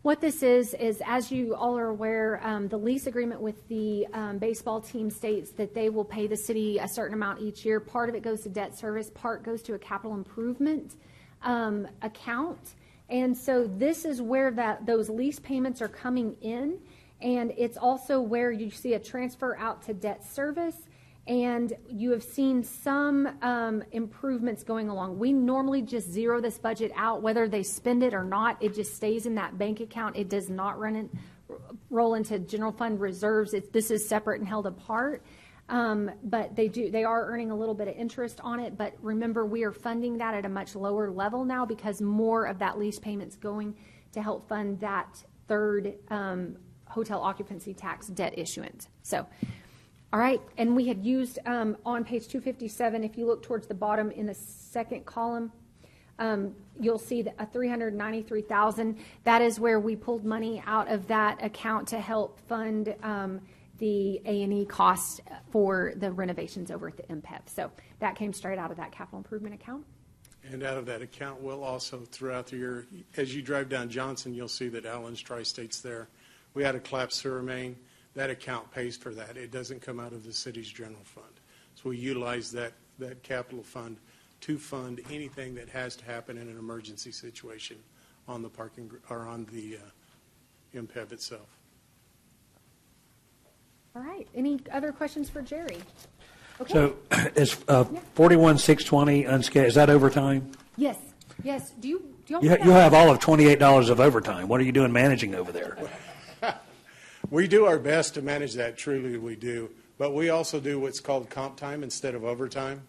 What this is as you all are aware, the lease agreement with the baseball team states that they will pay the city a certain amount each year. Part of it goes to debt service, part goes to a capital improvement account. And so this is where those lease payments are coming in. And it's also where you see a transfer out to debt service. And you have seen some improvements going along. We normally just zero this budget out, whether they spend it or not. It just stays in that bank account. It does not roll into general fund reserves. This is separate and held apart. But they are earning a little bit of interest on it. But remember, we are funding that at a much lower level now because more of that lease payment's going to help fund that third hotel occupancy tax debt issuance. So. All right, and we had used on page 257, if you look towards the bottom in the second column, you'll see that a $393,000. That is where we pulled money out of that account to help fund the A&E costs for the renovations over at the MPEP. So that came straight out of that capital improvement account. And out of that account, we'll also, throughout the year, as you drive down Johnson, you'll see that Allen's Tri-State's there. We had a collapsed sewer main. That account pays for that. It doesn't come out of the city's general fund. So we utilize that capital fund to fund anything that has to happen in an emergency situation on the parking or on the MPEV itself. All right. Any other questions for Jerry? Okay. So is 41,620 unscheduled? Is that overtime? Yes. Yes. Do you You'll have all of $28 of overtime. What are you doing managing over there? We do our best to manage that, truly we do. But we also do what's called comp time instead of overtime.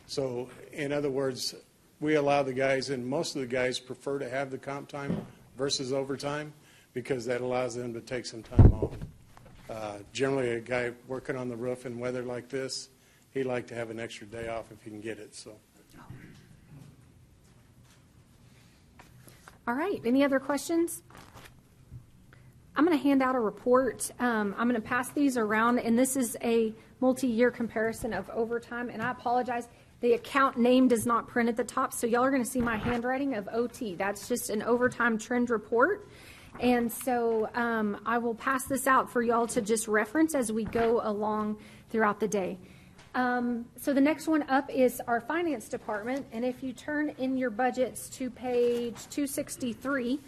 So in other words, we allow the guys, and most of the guys prefer to have the comp time versus overtime because that allows them to take some time off. Generally, a guy working on the roof in weather like this, he'd like to have an extra day off if he can get it. So. All right. Any other questions? I'm going to hand out a report. I'm going to pass these around, and this is a multi-year comparison of overtime, and I apologize. The account name does not print at the top, so y'all are going to see my handwriting of OT. That's just an overtime trend report, and so I will pass this out for y'all to just reference as we go along throughout the day. So the next one up is our finance department, and if you turn in your budgets to page 263,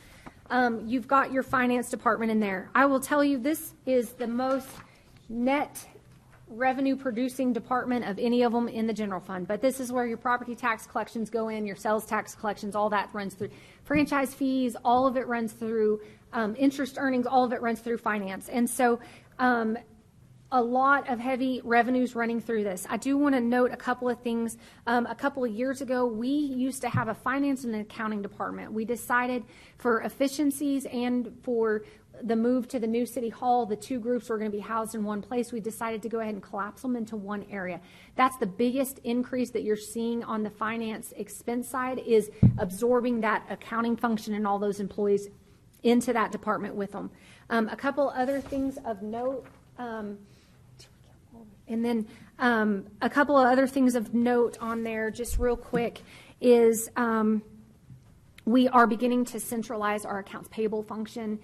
you've got your finance department in there. I will tell you this is the most net revenue producing department of any of them in the general fund. But this is where your property tax collections go in, your sales tax collections, all that runs through. Franchise fees, all of it runs through. Interest earnings, all of it runs through finance. And so a lot of heavy revenues running through this. I do want to note a couple of things. A couple of years ago, we used to have a finance and accounting department. We decided for efficiencies and for the move to the new city hall, the two groups were going to be housed in one place. We decided to go ahead and collapse them into one area. That's the biggest increase that you're seeing on the finance expense side is absorbing that accounting function and all those employees into that department with them. A couple other things of note. And then a couple of other things of note on there, just real quick, is we are beginning to centralize our accounts payable function.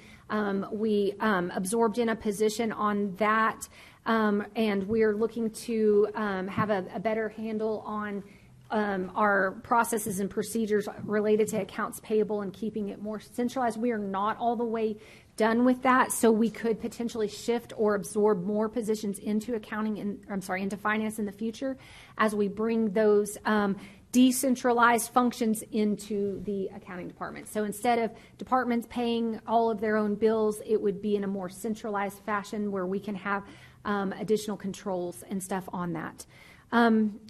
We absorbed in a position on that, and we are looking to have a better handle on our processes and procedures related to accounts payable and keeping it more centralized. We are not all the way done with that, so we could potentially shift or absorb more positions into accounting into finance in the future as we bring those decentralized functions into the accounting department. So instead of departments paying all of their own bills, it would be in a more centralized fashion where we can have additional controls and stuff on that.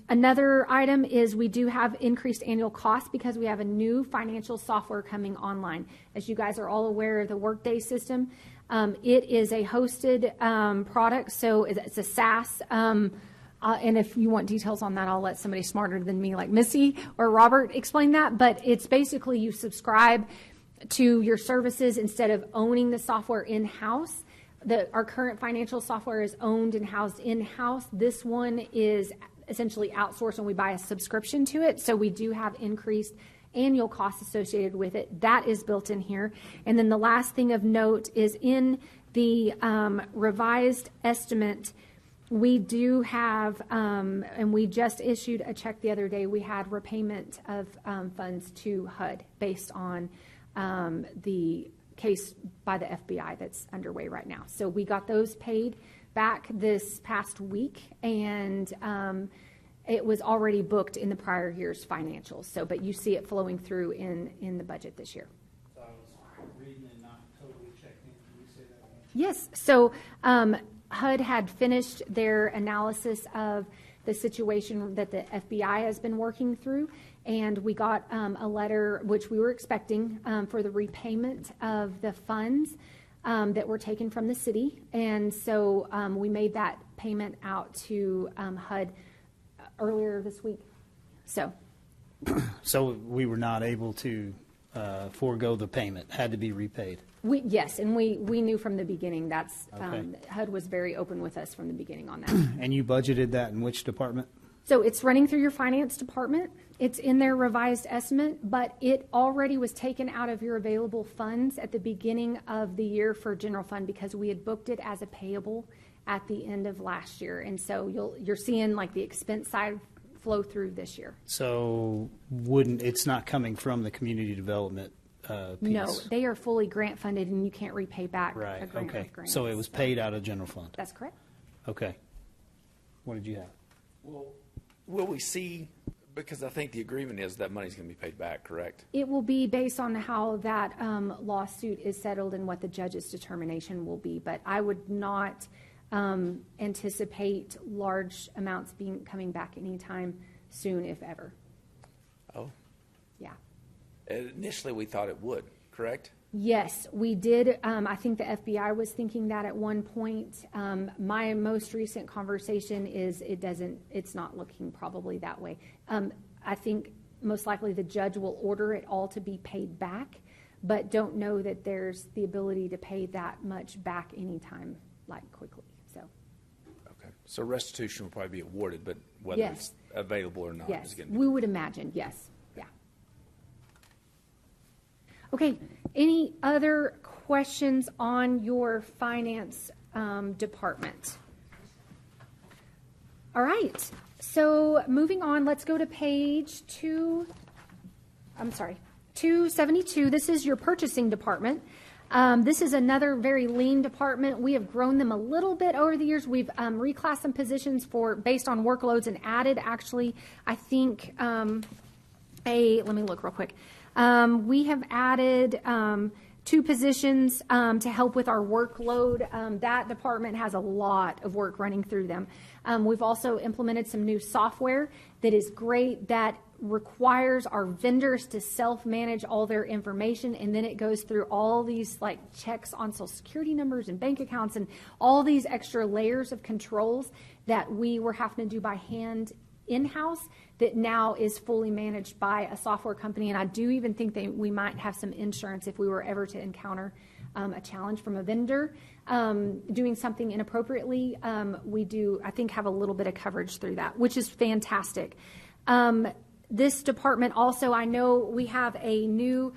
Another item is we do have increased annual costs because we have a new financial software coming online. As you guys are all aware of the Workday system, it is a hosted product, so it's a SaaS. And if you want details on that, I'll let somebody smarter than me like Missy or Robert explain that. But it's basically you subscribe to your services instead of owning the software in-house. Our current financial software is owned and housed in-house. This one is essentially outsourced and we buy a subscription to it. So we do have increased annual costs associated with it. That is built in here. And then the last thing of note is in the revised estimate, we do have, and we just issued a check the other day, we had repayment of funds to HUD based on the case by the FBI that's underway right now. So we got those paid back this past week, and it was already booked in the prior year's financials. So, but you see it flowing through in the budget this year. So I was reading and not totally checked in. Can you say that again? Yes. So HUD had finished their analysis of the situation that the FBI has been working through, and we got a letter, which we were expecting, for the repayment of the funds that were taken from the city. And so we made that payment out to HUD earlier this week. So we were not able to forego the payment, had to be repaid. Yes, and we knew from the beginning. That's Okay. HUD was very open with us from the beginning on that. And you budgeted that in which department? So it's running through your finance department. It's in their revised estimate, but it already was taken out of your available funds at the beginning of the year for general fund because we had booked it as a payable at the end of last year. And so you're seeing like the expense side flow through this year. So it's not coming from the community development piece? No, they are fully grant funded and you can't repay back Right, a grant okay. with grants. So it was paid out of general fund? That's correct. Okay. What did you have? Well, will we see, because I think the agreement is that money's going to be paid back, correct? It will be based on how that lawsuit is settled and what the judge's determination will be. But I would not anticipate large amounts coming back anytime soon, if ever. Oh. Yeah. Initially, we thought it would, correct? Yes, we did. I think the FBI was thinking that at one point. My most recent conversation is it's not looking probably that way. I think most likely the judge will order it all to be paid back, but don't know that there's the ability to pay that much back anytime, like quickly. So. Okay. So restitution will probably be awarded, but whether Yes. it's available or not Yes, is going to be. we would imagine, yes, yeah. Okay, any other questions on your finance department? All right, so moving on, let's go to page 272. This is your purchasing department. This is another very lean department. We have grown them a little bit over the years. We've reclassed some positions based on workloads and added, actually, I think, let me look real quick. We have added 2 positions to help with our workload. That department has a lot of work running through them. We've also implemented some new software that is great, that requires our vendors to self-manage all their information, and then it goes through all these like checks on social security numbers and bank accounts and all these extra layers of controls that we were having to do by hand in-house, that now is fully managed by a software company. And I do even think that we might have some insurance if we were ever to encounter a challenge from a vendor doing something inappropriately. We do, I think, have a little bit of coverage through that, which is fantastic. This department also, I know we have a new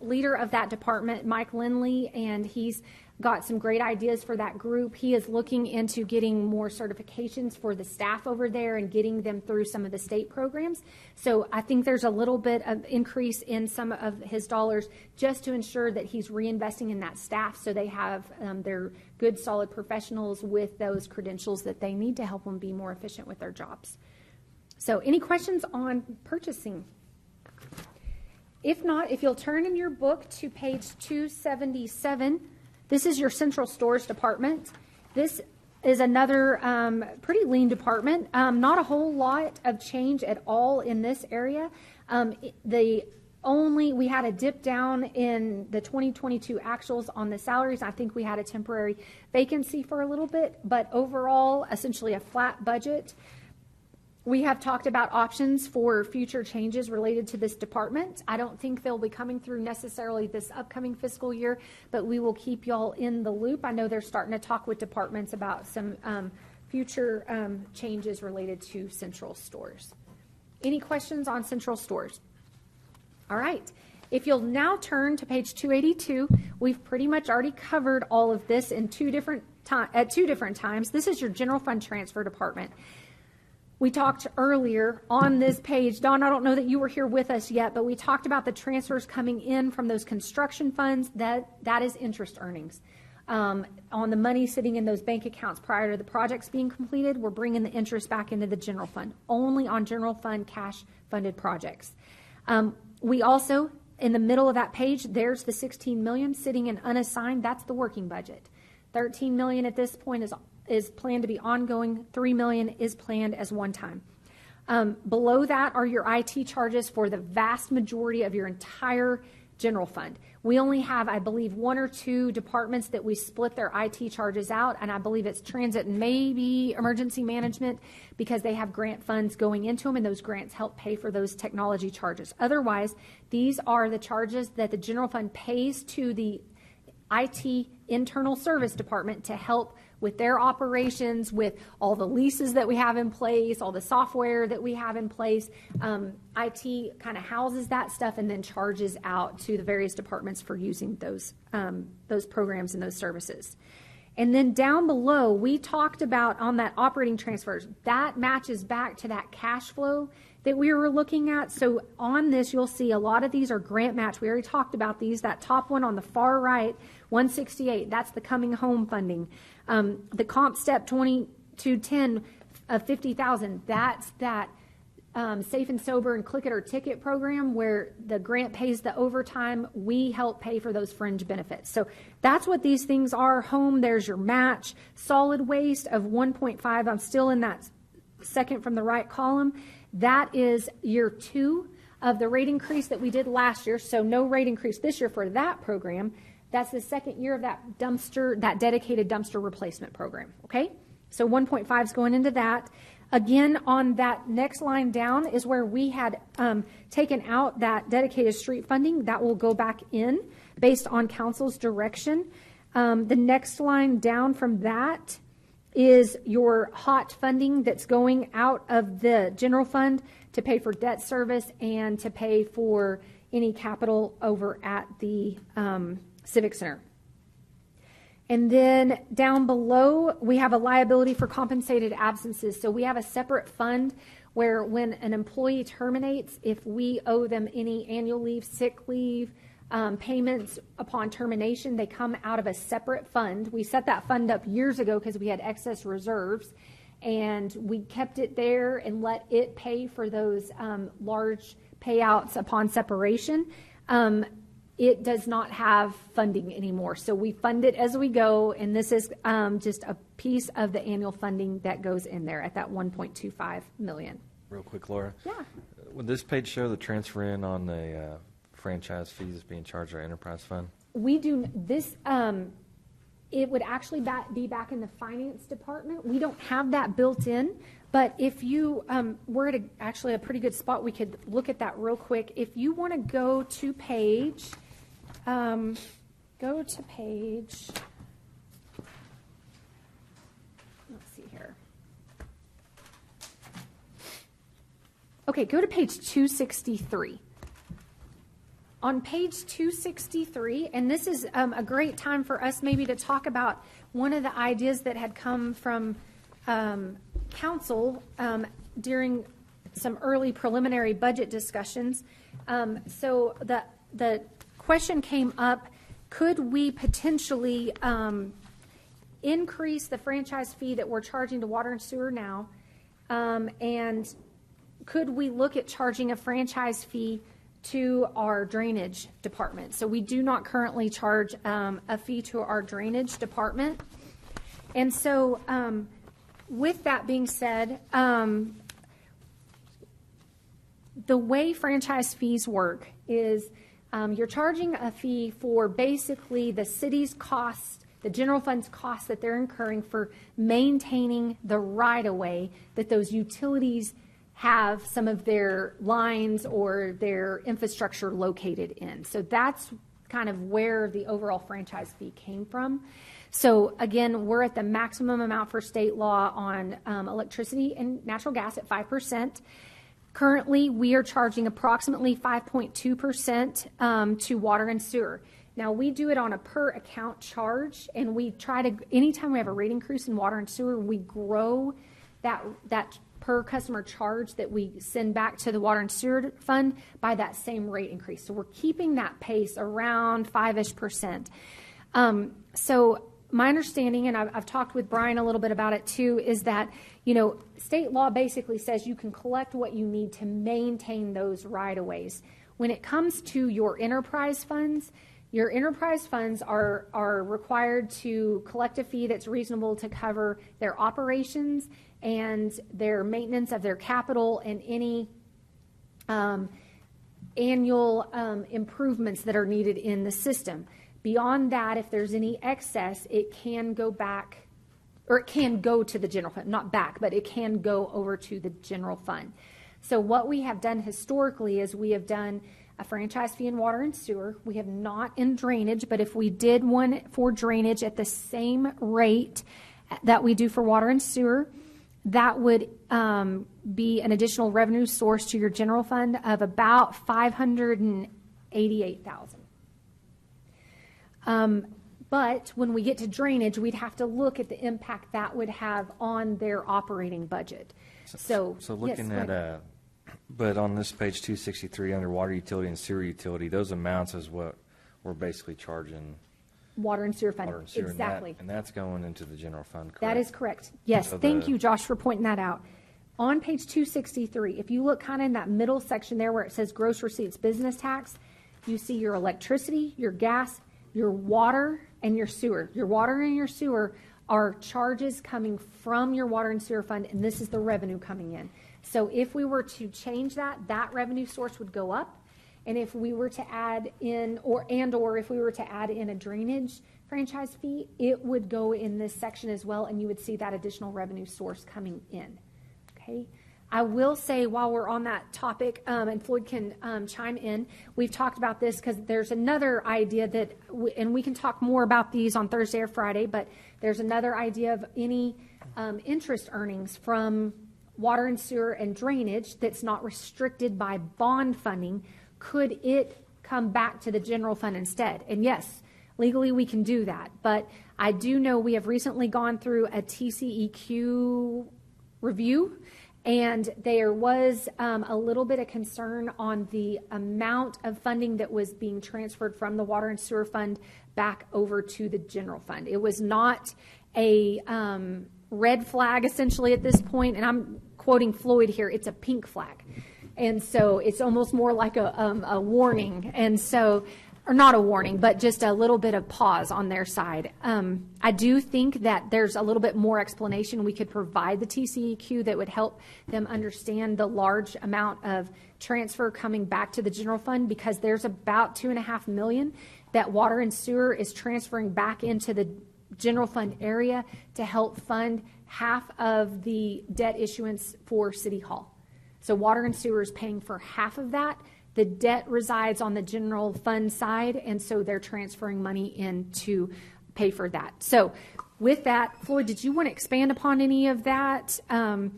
leader of that department, Mike Lindley, and he's got some great ideas for that group. He is looking into getting more certifications for the staff over there and getting them through some of the state programs. So I think there's a little bit of increase in some of his dollars just to ensure that he's reinvesting in that staff so they have their good, solid professionals with those credentials that they need to help them be more efficient with their jobs. So any questions on purchasing? If not, if you'll turn in your book to page 277, this is your central stores department. This is another pretty lean department. Not a whole lot of change at all in this area. We had a dip down in the 2022 actuals on the salaries. I think we had a temporary vacancy for a little bit, but overall, essentially a flat budget. We have talked about options for future changes related to this department. I don't think they'll be coming through necessarily this upcoming fiscal year, but we will keep y'all in the loop. I know they're starting to talk with departments about some future changes related to central stores. Any questions on central stores? All right. If you'll now turn to page 282, we've pretty much already covered all of this in at two different times. This is your general fund transfer department. We talked earlier on this page, Dawn, I don't know that you were here with us yet, but we talked about the transfers coming in from those construction funds. That is interest earnings. On the money sitting in those bank accounts prior to the projects being completed, we're bringing the interest back into the general fund, only on general fund cash funded projects. We also, in the middle of that page, there's the 16 million sitting in unassigned. That's the working budget. 13 million at this point is planned to be ongoing. 3 million is planned as one time. Below that are your IT charges for the vast majority of your entire general fund. We only have, I believe, 1 or 2 departments that we split their IT charges out, and I believe it's transit and maybe emergency management, because they have grant funds going into them, and those grants help pay for those technology charges. Otherwise, these are the charges that the general fund pays to the IT internal service department to help with their operations, with all the leases that we have in place, all the software that we have in place. IT kind of houses that stuff and then charges out to the various departments for using those programs and those services. And then down below, we talked about on that operating transfers, that matches back to that cash flow that we were looking at. So on this, you'll see a lot of these are grant match. We already talked about these. That top one on the far right, 168, that's the coming home funding. The comp step 2210 of 50,000, that's that safe and sober and click it or ticket program where the grant pays the overtime. We help pay for those fringe benefits. So that's what these things are. Home, there's your match. Solid waste of 1.5. I'm still in that second from the right column. That is year 2 of the rate increase that we did last year. So no rate increase this year for that program. That's the second year of that dedicated dumpster replacement program. Okay. So 1.5 is going into that. Again, on that next line down is where we had taken out that dedicated street funding. That will go back in based on council's direction. The next line down from that is your hot funding that's going out of the general fund to pay for debt service and to pay for any capital over at the Civic Center. And then down below, we have a liability for compensated absences. So we have a separate fund where when an employee terminates, if we owe them any annual leave, sick leave, payments upon termination, they come out of a separate fund. We set that fund up years ago because we had excess reserves, and we kept it there and let it pay for those large payouts upon separation. It does not have funding anymore. So we fund it as we go, and this is just a piece of the annual funding that goes in there at that $1.25 million. Real quick, Laura. Yeah. Would this page show the transfer in on the franchise fees being charged our enterprise fund? We do this. It would actually be back in the finance department. We don't have that built in, but if you we're at actually a pretty good spot, we could look at that real quick. If you want to go to page. Go to page, let's see here. Okay, go to page 263. On page 263, and this is a great time for us maybe to talk about one of the ideas that had come from council during some early preliminary budget discussions. So the question came up, could we potentially increase the franchise fee that we're charging to water and sewer now, and could we look at charging a franchise fee to our drainage department? So we do not currently charge a fee to our drainage department. And so with that being said, the way franchise fees work is you're charging a fee for basically the city's costs, the general fund's costs that they're incurring for maintaining the right-of-way that those utilities have some of their lines or their infrastructure located in. So that's kind of where the overall franchise fee came from. So again, we're at the maximum amount for state law on electricity and natural gas at 5%. Currently, we are charging approximately 5.2% to water and sewer. Now, we do it on a per account charge, and we try to, anytime we have a rate increase in water and sewer, we grow that per customer charge that we send back to the water and sewer fund by that same rate increase. So we're keeping that pace around 5-ish%. So my understanding, and I've talked with Brian a little bit about it too, is that, state law basically says you can collect what you need to maintain those right-of-ways. When it comes to your enterprise funds are required to collect a fee that's reasonable to cover their operations and their maintenance of their capital and any annual improvements that are needed in the system. Beyond that, if there's any excess, it can go back, or it can go to the general fund, not back, but it can go over to the general fund. So what we have done historically is we have done a franchise fee in water and sewer. We have not in drainage, but if we did one for drainage at the same rate that we do for water and sewer, that would be an additional revenue source to your general fund of about $588,000. But when we get to drainage, we'd have to look at the impact that would have on their operating budget. So looking yes, at, but on this page 263 under water utility and sewer utility, those amounts is what we're basically charging. Water and sewer fund, Water and sewer, exactly. and that's going into the general fund, correct? That is correct. Yes, So thank you, Josh, for pointing that out. On page 263, if you look kind of in that middle section there where it says gross receipts business tax, you see your electricity, your gas, your water, and your sewer. Your water and your sewer are charges coming from your water and sewer fund, and this is the revenue coming in. So if we were to change that, that revenue source would go up. And if we were to add in, or if we were to add in a drainage franchise fee, it would go in this section as well, and you would see that additional revenue source coming in. Okay. I will say, while we're on that topic, and Floyd can chime in, we've talked about this because there's another idea that, and we can talk more about these on Thursday or Friday, but there's another idea of any interest earnings from water and sewer and drainage that's not restricted by bond funding. Could it come back to the general fund instead? And yes, legally we can do that, but I do know we have recently gone through a TCEQ review, and there was a little bit of concern on the amount of funding that was being transferred from the water and sewer fund back over to the general fund. It was not a red flag essentially at this point, and I'm quoting Floyd here, it's a pink flag. And so it's almost more like a warning. And so, or not a warning, but just a little bit of pause on their side. I do think that there's a little bit more explanation we could provide the TCEQ that would help them understand the large amount of transfer coming back to the general fund, because there's about $2.5 million that water and sewer is transferring back into the general fund area to help fund half of the debt issuance for City Hall. So water and sewer is paying for half of that. The debt resides on the general fund side, and so they're transferring money in to pay for that. So with that, Floyd, did you want to expand upon any of that? There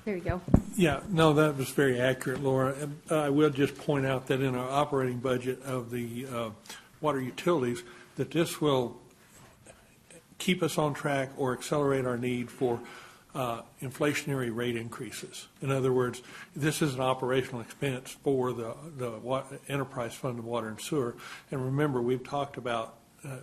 you go. Yeah, no, that was very accurate, Laura. And I will just point out that in our operating budget of the water utilities, that this will keep us on track or accelerate our need for inflationary rate increases. In other words, this is an operational expense for the enterprise fund of water and sewer. And remember, we've talked about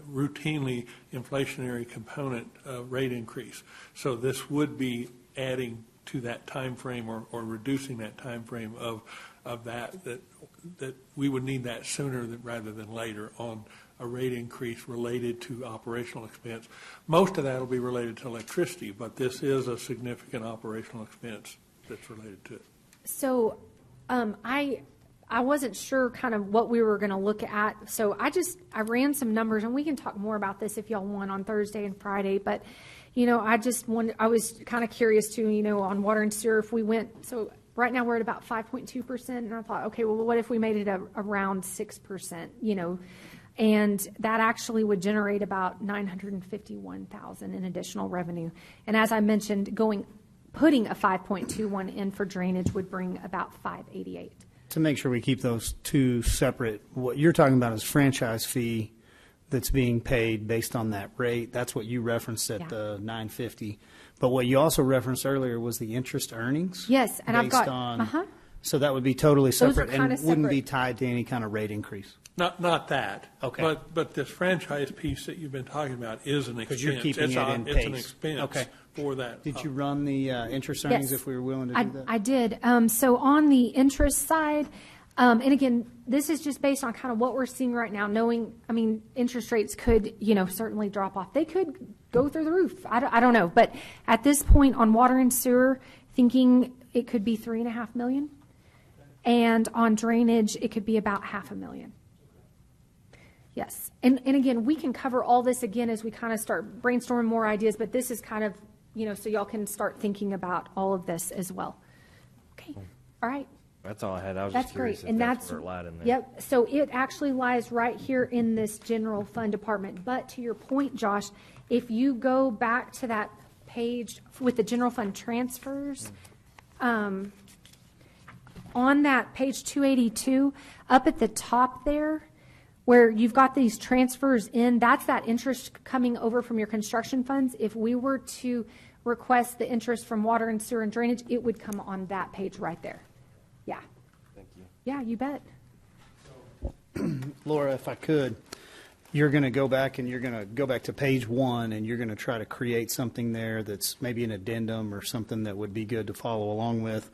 routinely inflationary component rate increase. So this would be adding to that time frame or reducing that time frame of that we would need that sooner rather than later on a rate increase related to operational expense. Most of that will be related to electricity, but this is a significant operational expense that's related to it. So I wasn't sure kind of what we were going to look at. So I ran some numbers, and we can talk more about this if y'all want on Thursday and Friday. But, I was kind of curious too, on water and sewer, if we went, so right now we're at about 5.2%. And I thought, okay, well, what if we made it around 6%, And that actually would generate about $951,000 in additional revenue. And as I mentioned, going putting a 5.21 in for drainage would bring about 588. To make sure we keep those two separate, what you're talking about is franchise fee that's being paid based on that rate. That's what you referenced at the 950. But what you also referenced earlier was the interest earnings. Yes, and I've got, based on, so that would be totally Those are separate and kinda wouldn't be separate. tied to any kind of rate increase. Not that. Okay. But this franchise piece that you've been talking about is an expense. Because you're keeping It's it in It's an pace. expense Okay. for that. Did you run the interest earnings if we were willing to do that? I did. So on the interest side, and again, this is just based on kind of what we're seeing right now, knowing, I mean, interest rates could, certainly drop off. They could go through the roof. I don't know. But at this point on water and sewer, thinking it could be $3.5 million. And on drainage, it could be about $500,000. Yes. And again, we can cover all this again as we kind of start brainstorming more ideas, but this is kind of, so y'all can start thinking about all of this as well. Okay. All right. That's all I had. I was That's just curious great. if And that's that's, where it lied in there. yep. So it actually lies right here in this general fund department. But to your point, Josh, if you go back to that page with the general fund transfers, on that page 282, up at the top there, where you've got these transfers in, that's that interest coming over from your construction funds. If we were to request the interest from water and sewer and drainage, it would come on that page right there. Yeah. Thank you. Yeah, you bet. Laura, if I could, you're going to go back and you're going to go back to page 1 and you're going to try to create something there that's maybe an addendum or something that would be good to follow along with.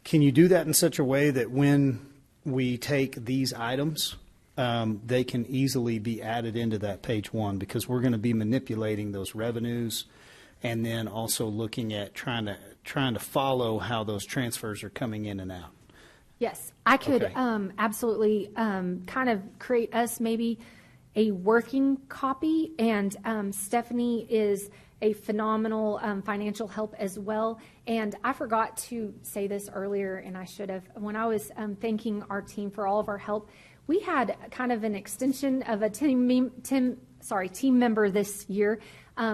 Can you do that in such a way that when we take these items, they can easily be added into that page 1, because we're going to be manipulating those revenues and then also looking at trying to follow how those transfers are coming in and out. Yes, I could Okay. absolutely kind of create us maybe a working copy, and Stephanie is a phenomenal financial help as well. And I forgot to say this earlier, and I should have. When I was thanking our team for all of our help, we had kind of an extension of a team member this year.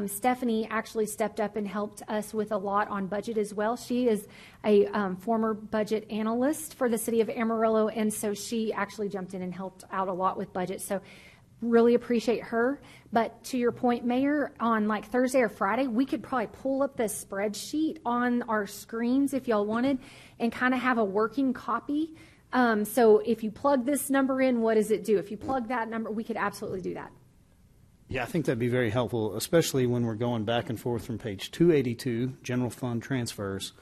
Stephanie actually stepped up and helped us with a lot on budget as well. She is a former budget analyst for the city of Amarillo, and so she actually jumped in and helped out a lot with budget. So really appreciate her. But to your point, Mayor, on like Thursday or Friday, we could probably pull up this spreadsheet on our screens if y'all wanted and kind of have a working copy. So if you plug this number in, what does it do? If you plug that number, we could absolutely do that. Yeah, I think that'd be very helpful, especially when we're going back and forth from page 282, general fund transfers,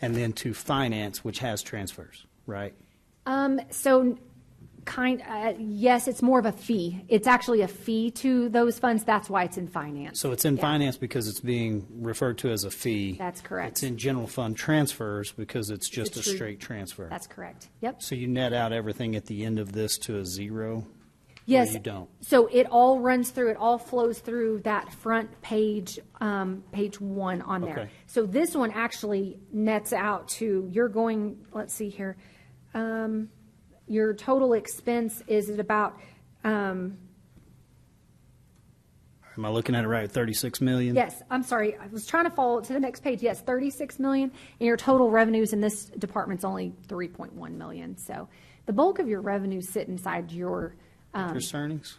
and then to finance, which has transfers, right? Yes, it's more of a fee. It's actually a fee to those funds. That's why it's in finance. So it's in Yeah. finance because it's being referred to as a fee. That's correct. It's in general fund transfers because it's just a true- straight transfer. That's correct. Yep. So you net out everything at the end of this to a zero? Yes. Or you don't? So it all runs through, it all flows through that front page, page 1 on there. Okay. So this one actually nets out to, you're going, let's see here, your total expense is at about, Am I looking at it right, 36 million? yes, I'm sorry, I was trying to follow to the next page. Yes, 36 million, and your total revenues in this department's only 3.1 million. So the bulk of your revenues sit inside your, Interest earnings?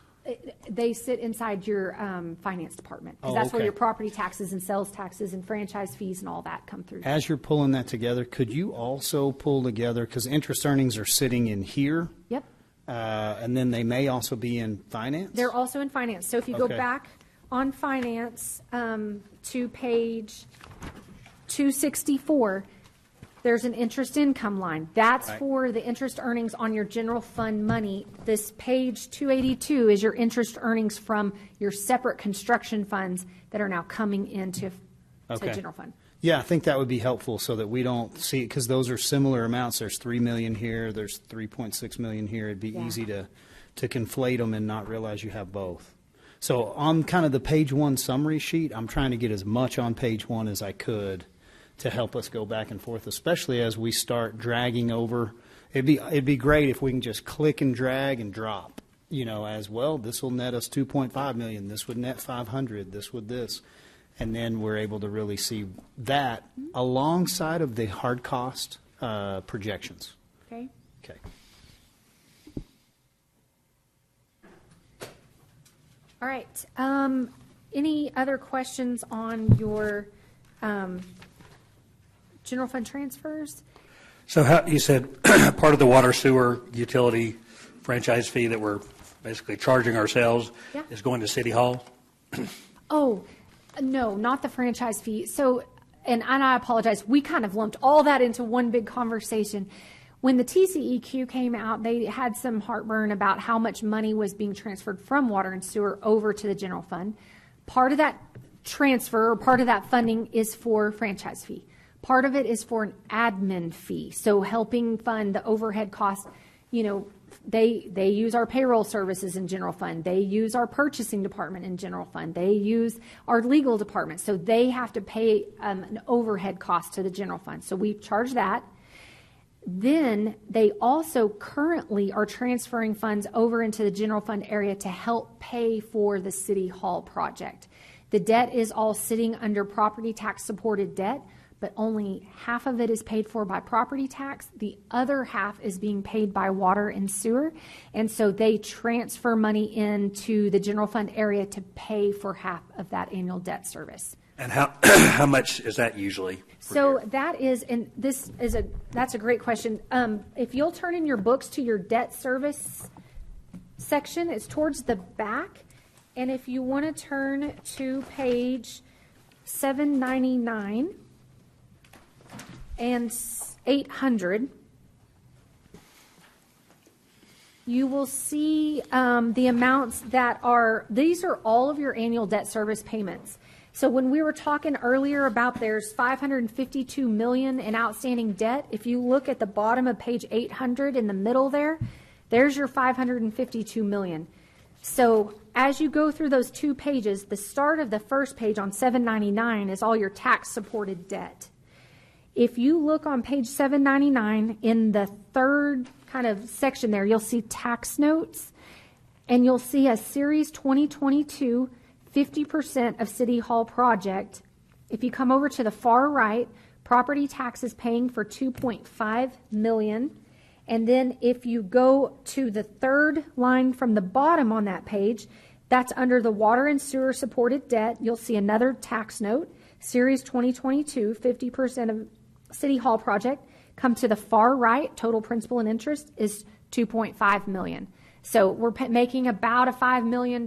they sit inside your finance department, because Oh, that's where okay. your property taxes and sales taxes and franchise fees and all that come through. As you're pulling that together, could you also pull together, because interest earnings are sitting in here, Yep, and then they may also be in finance? they're also in finance. So if you go Okay. back on finance to page 264, there's an interest income line. That's Right. for the interest earnings on your general fund money. This page 282 is your interest earnings from your separate construction funds that are now coming into Okay. general fund. Yeah, I think that would be helpful so that we don't see, because those are similar amounts. There's 3 million here, there's 3.6 million here. It'd be Yeah. easy to conflate them and not realize you have both. So on kind of the page 1 summary sheet, I'm trying to get as much on page 1 as I could to help us go back and forth, especially as we start dragging over. It'd be great if we can just click and drag and drop, as well. This will net us 2.5 million. This would net 500. This would this. And then we're able to really see that alongside of the hard cost projections. Okay. Okay. All right. Any other questions on your general fund transfers? So how, you said part of the water sewer utility franchise fee that we're basically charging ourselves Yeah. is going to City Hall? Oh, no, not the franchise fee. So, and I apologize, we kind of lumped all that into one big conversation. When the TCEQ came out, they had some heartburn about how much money was being transferred from water and sewer over to the general fund. Part of that transfer, or part of that funding, is for franchise fee. Part of it is for an admin fee, so helping fund the overhead costs. You know, they use our payroll services in general fund. They use our purchasing department in general fund. They use our legal department, so they have to pay an overhead cost to the general fund. So we charge that. Then they also currently are transferring funds over into the general fund area to help pay for the City Hall project. The debt is all sitting under property tax supported debt, but only half of it is paid for by property tax. The other half is being paid by water and sewer. And so they transfer money into the general fund area to pay for half of that annual debt service. And how much is that usually? So that is, and that's a great question. If you'll turn in your books to your debt service section, it's towards the back. And if you want to turn to page 799 and 800, you will see the amounts that these are all of your annual debt service payments. So when we were talking earlier about there's $552 million in outstanding debt, if you look at the bottom of page 800 in the middle there's your $552 million. So as you go through those two pages, the start of the first page on 799 is all your tax-supported debt. If you look on page 799 in the third kind of section there, you'll see tax notes, and you'll see a Series 2022 50% of City Hall project. If you come over to the far right, property tax is paying for $2.5 million. And then if you go to the third line from the bottom on that page, that's under the water and sewer supported debt. You'll see another tax note, Series 2022, 50% of City Hall project. Come to the far right, total principal and interest is $2.5 million. So we're making about a $5 million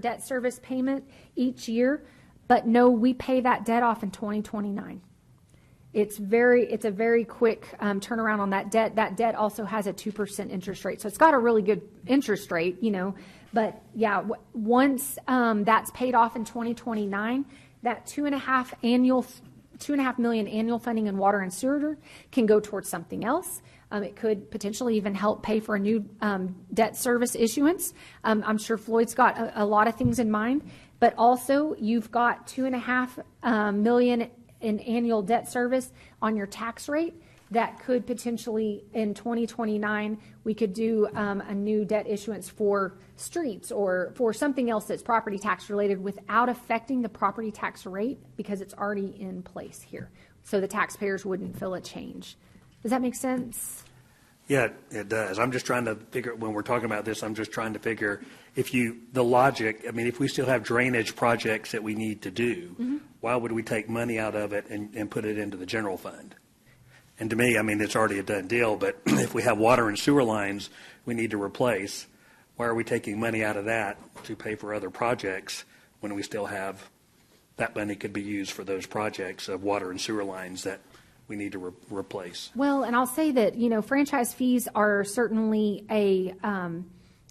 debt service payment each year, but no, we pay that debt off in 2029. It's a very quick turnaround on that debt. That debt also has a 2% interest rate, so it's got a really good interest rate, you know. But yeah, once that's paid off in 2029, that $2.5 million annual funding in water and sewer can go towards something else. It could potentially even help pay for a new debt service issuance. I'm sure Floyd's got a lot of things in mind, but also you've got $2.5 million in annual debt service on your tax rate that could potentially, in 2029, we could do a new debt issuance for streets or for something else that's property tax related without affecting the property tax rate because it's already in place here. So the taxpayers wouldn't feel a change. Does that make sense? Yeah, it does. I'm just trying to figure, when we're talking about this, I'm just trying to figure the logic, I mean, if we still have drainage projects that we need to do, why would we take money out of it and put it into the general fund? And to me, I mean, it's already a done deal, but if we have water and sewer lines we need to replace, why are we taking money out of that to pay for other projects when we still have, that money could be used for those projects of water and sewer lines that we need to replace? Well, and I'll say that, you know, franchise fees are certainly a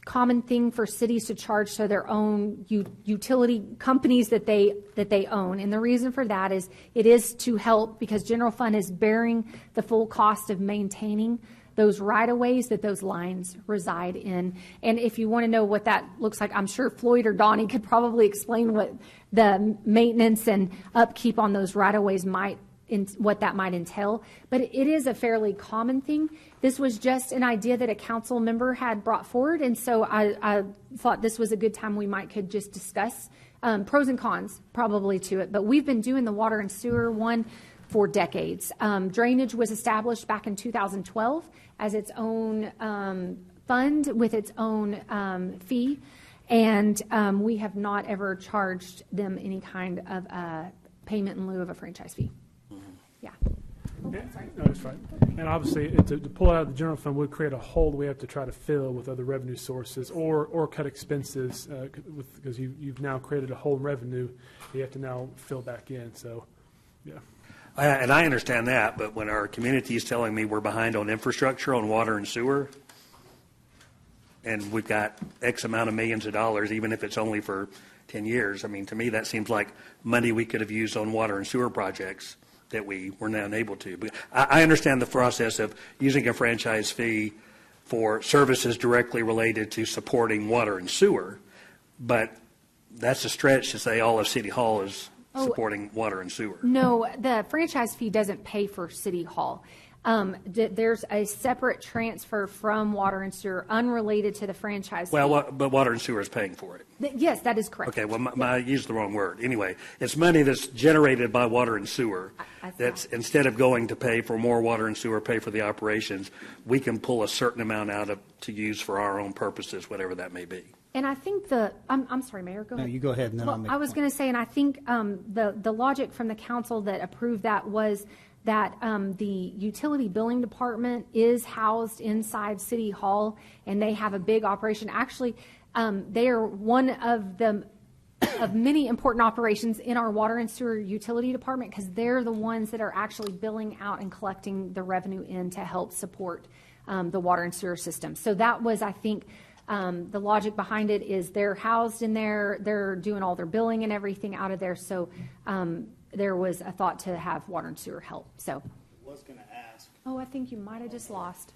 common thing for cities to charge to their own utility companies that they own. And the reason for that is it is to help because general fund is bearing the full cost of maintaining those right-of-ways that those lines reside in. And if you want to know what that looks like, I'm sure Floyd or Donnie could probably explain what the maintenance and upkeep on those right-of-ways what that might entail, but it is a fairly common thing. This was just an idea that a council member had brought forward, and so I thought this was a good time we could just discuss pros and cons probably to it, but we've been doing the water and sewer one for decades. Drainage was established back in 2012 as its own fund with its own fee, and we have not ever charged them any kind of payment in lieu of a franchise fee. Yeah. No, that's fine. And obviously, to pull it out of the general fund would create a hole we have to try to fill with other revenue sources or cut expenses because you've now created a hole in revenue you have to now fill back in. So, yeah. And I understand that, but when our community is telling me we're behind on infrastructure, on water and sewer, and we've got X amount of millions of dollars, even if it's only for 10 years, I mean, to me, that seems like money we could have used on water and sewer projects that we were now unable to. But I understand the process of using a franchise fee for services directly related to supporting water and sewer, but that's a stretch to say all of City Hall is supporting water and sewer. No, the franchise fee doesn't pay for City Hall. There's a separate transfer from water and sewer unrelated to the franchise fee. Well, but water and sewer is paying for it. Yes, that is correct. Okay, well, I used the wrong word. Anyway, it's money that's generated by water and sewer. That's instead of going to pay for more water and sewer, pay for the operations, we can pull a certain amount out of to use for our own purposes, whatever that may be. And I think I'm sorry, Mayor, go ahead. No, you go ahead and then I'll make I was going to say, and I think the logic from the council that approved that was that the utility billing department is housed inside City Hall, and they have a big operation. Actually, they are one of the of many important operations in our water and sewer utility department because they're the ones that are actually billing out and collecting the revenue in to help support the water and sewer system. So that was, I think, the logic behind it is they're housed in there, they're doing all their billing and everything out of there. So there was a thought to have water and sewer help. So I was going to ask. Oh, I think you might have just lost.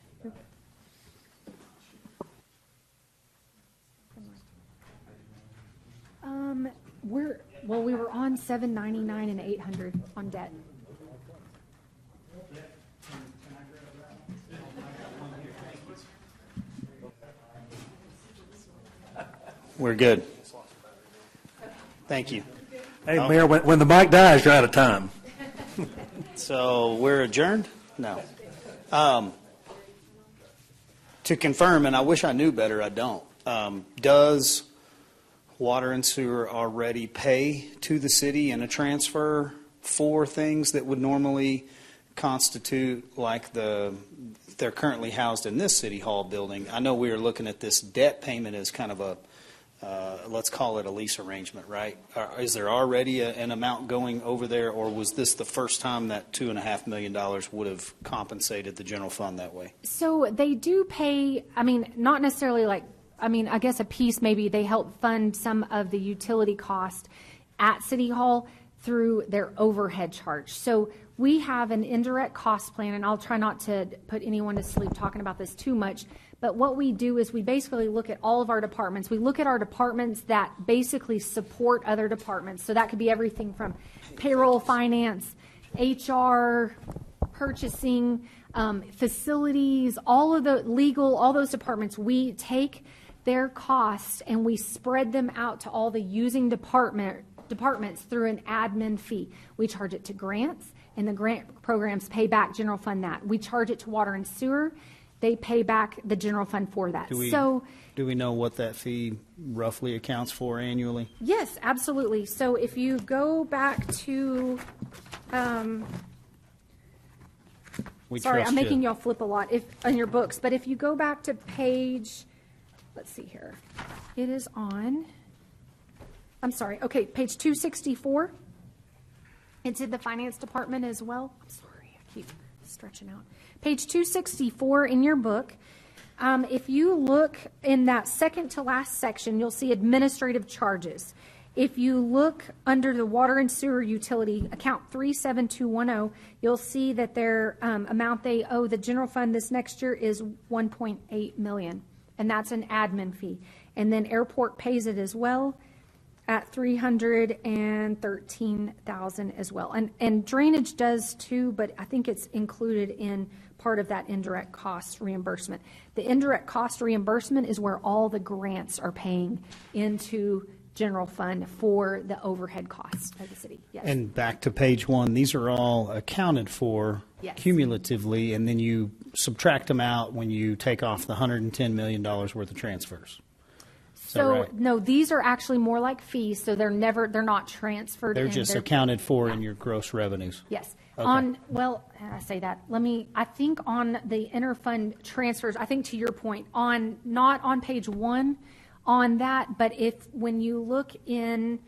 We were on 799 and 800 on debt. We're good. Thank you. Hey, Mayor, when the mic dies, you're out of time. So we're adjourned? No. To confirm, and I wish I knew better, I don't. Does water and sewer already pay to the city in a transfer for things that would normally constitute like they're currently housed in this City Hall building? I know we are looking at this debt payment as kind of a let's call it a lease arrangement, right? Is there already an amount going over there, or was this the first time that $2.5 million would have compensated the general fund that way? So they do pay, I mean, not necessarily like, I mean, I guess a piece maybe they help fund some of the utility cost at City Hall through their overhead charge. So we have an indirect cost plan, and I'll try not to put anyone to sleep talking about this too much, but what we do is we basically look at all of our departments. We look at our departments that basically support other departments. So that could be everything from payroll, finance, HR, purchasing, facilities, all of the legal, all those departments. We take their costs and we spread them out to all the using departments through an admin fee. We charge it to grants, and the grant programs pay back general fund that. We charge it to water and sewer. They pay back the general fund for that. Do we know what that fee roughly accounts for annually? Yes, absolutely. So if you go back to, I'm making y'all flip a lot on your books, but if you go back to page, let's see here, it is on, page 264. It's in the finance department as well. I'm sorry, I keep stretching out. Page 264 in your book. If you look in that second to last section, you'll see administrative charges. If you look under the water and sewer utility, account 37210, you'll see that their amount they owe the general fund this next year is $1.8 million, and that's an admin fee. And then airport pays it as well at $313,000 as well. And drainage does too, but I think it's included in part of that indirect cost reimbursement. The indirect cost reimbursement is where all the grants are paying into general fund for the overhead costs of the city. Yes. And back to page 1, these are all accounted for Yes. cumulatively, and then you subtract them out when you take off the $110 million worth of transfers. Is that So, right? no, these are actually more like fees, so they're not transferred. They're in. just accounted for in your gross revenues. Yes. Okay. I say that. I think on the interfund transfers, I think to your point, not on page 1 on that, but when you look in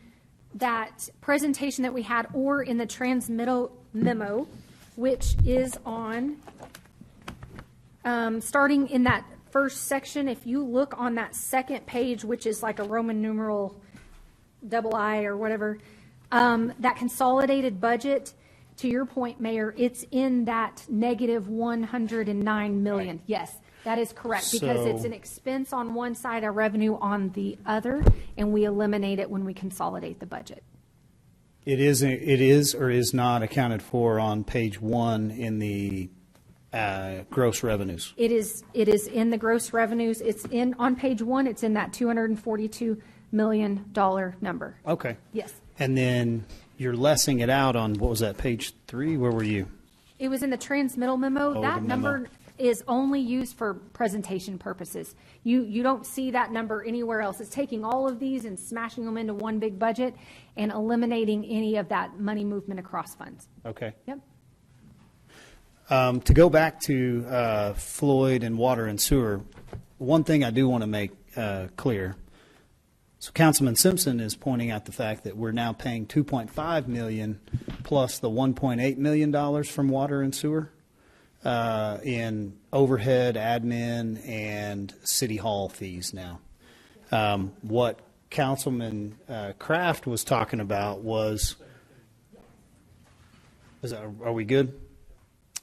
that presentation that we had or in the transmittal memo, which is on, starting in that first section, if you look on that second page, which is like a Roman numeral II or whatever, that consolidated budget, to your point, Mayor, it's in that negative $109 million. Right. Yes, that is correct, because it's an expense on one side, a revenue on the other, and we eliminate it when we consolidate the budget. It is or is not accounted for on page 1 in the gross revenues. It is in the gross revenues. It's on page 1. It's in that $242 million number. Okay. Yes. And then you're lessing it out on, what was that, page 3? Where were you? It was in the transmittal memo. Oh, That the memo. number is only used for presentation purposes. You don't see that number anywhere else. It's taking all of these and smashing them into one big budget and eliminating any of that money movement across funds. Okay. Yep. To go back to Floyd and water and sewer, one thing I do want to make clear. So Councilman Simpson is pointing out the fact that we're now paying $2.5 million plus the $1.8 million from water and sewer in overhead, admin, and city hall fees now. What Councilman Kraft was talking about are we good?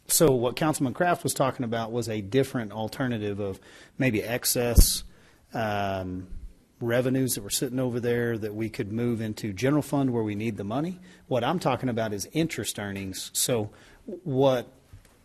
So what Councilman Kraft was talking about was a different alternative of maybe excess revenues that were sitting over there that we could move into general fund where we need the money. What I'm talking about is interest earnings. So what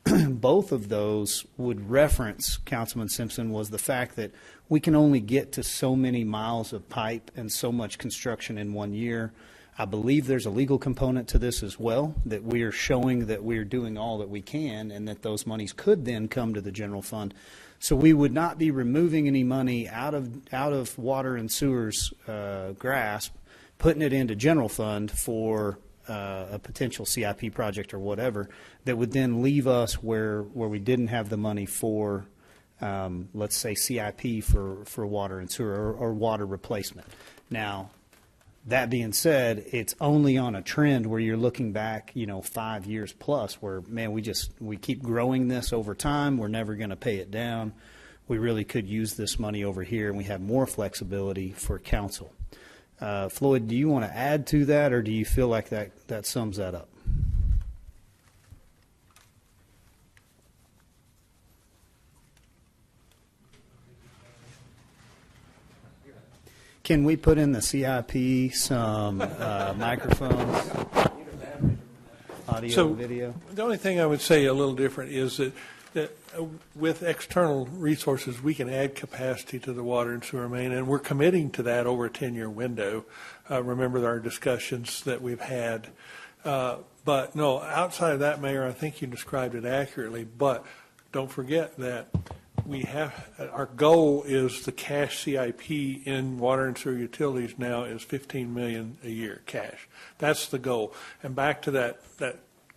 both of those would reference, Councilman Simpson, was the fact that we can only get to so many miles of pipe and so much construction in 1 year. I believe there's a legal component to this as well, that we are showing that we're doing all that we can and that those monies could then come to the general fund. So we would not be removing any money out of water and sewers grasp, putting it into general fund for a potential CIP project or whatever, that would then leave us where we didn't have the money for, let's say, CIP for water and sewer or water replacement. Now, that being said, it's only on a trend where you're looking back, 5 years plus, where, man, we keep growing this over time. We're never going to pay it down. We really could use this money over here, and we have more flexibility for council. Floyd, do you want to add to that, or do you feel like that sums that up? Can we put in the CIP some microphones, audio, video? The only thing I would say a little different is that with external resources, we can add capacity to the water and sewer main, and we're committing to that over a 10-year window. Remember our discussions that we've had. But no, outside of that, Mayor, I think you described it accurately. But don't forget that our goal is the cash CIP in water and sewer utilities now is $15 million a year cash. That's the goal. And back to that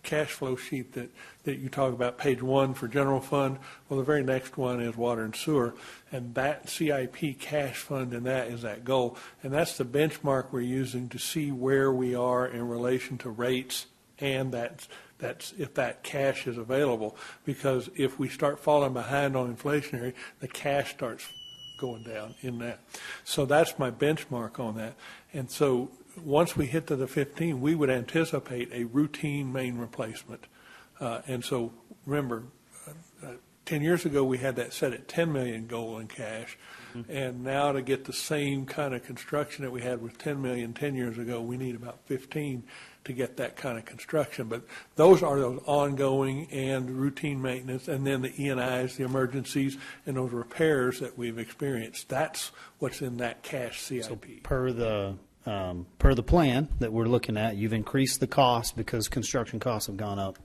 cash flow sheet that you talk about, page 1 for general fund. Well, the very next one is water and sewer, and that CIP cash fund and that is that goal. And that's the benchmark we're using to see where we are in relation to rates, and that's if that cash is available. Because if we start falling behind on inflationary, the cash starts going down in that. So that's my benchmark on that. And so once we hit to the 15, we would anticipate a routine main replacement. And so remember, 10 years ago we had that set at 10 million goal in cash. Mm-hmm. And now to get the same kind of construction that we had with 10 million 10 years ago, we need about 15 to get that kind of construction. But those are those ongoing and routine maintenance, and then the E&Is, the emergencies, and those repairs that we've experienced. That's what's in that cash CIP. So per the per the plan that we're looking at, you've increased the cost because construction costs have gone up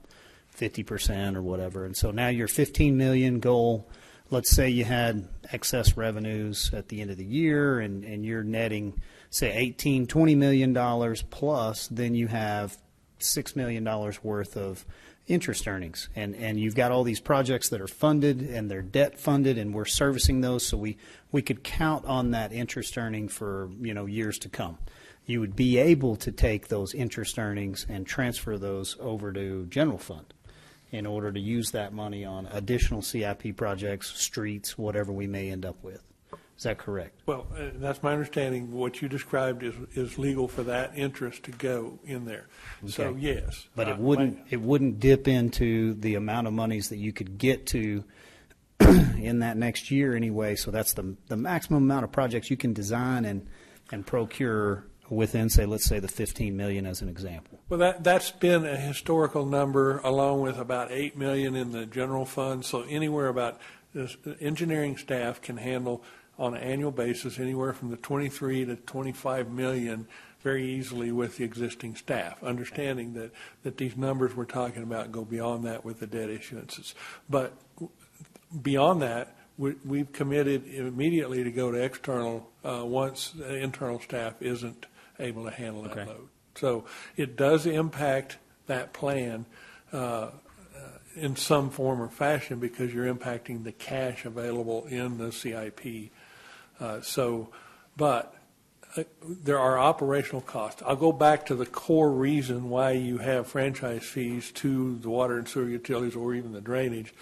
50% or whatever. And so now your 15 million goal, let's say you had excess revenues at the end of the year and you're netting, say, $20 million plus, then you have $6 million worth of interest earnings. And you've got all these projects that are funded and they're debt funded and we're servicing those, so we could count on that interest earning for, years to come. You would be able to take those interest earnings and transfer those over to general fund in order to use that money on additional CIP projects, streets, whatever we may end up with. Is that correct? Well, that's my understanding. What you described is legal for that interest to go in there. Okay. So, yes. But it wouldn't dip into the amount of monies that you could get to in that next year anyway. So that's the maximum amount of projects you can design and procure within, let's say the 15 million as an example. Well, that's been a historical number, along with about 8 million in the general fund. So anywhere about this, engineering staff can handle on an annual basis anywhere from the 23 to 25 million very easily with the existing staff, understanding that these numbers we're talking about go beyond that with the debt issuances. But beyond that, we've committed immediately to go to external once the internal staff isn't able to handle that load. So it does impact that plan in some form or fashion because you're impacting the cash available in the CIP. But there are operational costs. I'll go back to the core reason why you have franchise fees to the water and sewer utilities or even the drainage.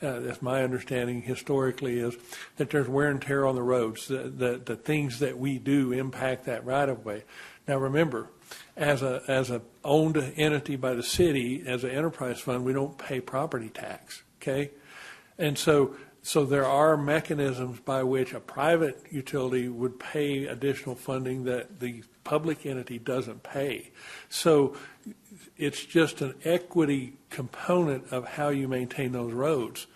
That's my understanding historically, is that there's wear and tear on the roads. The things that we do impact that right of way. Now remember, as a owned entity by the city, as an enterprise fund, we don't pay property tax. Okay, and so there are mechanisms by which a private utility would pay additional funding that the public entity doesn't pay. So it's just an equity component of how you maintain those roads.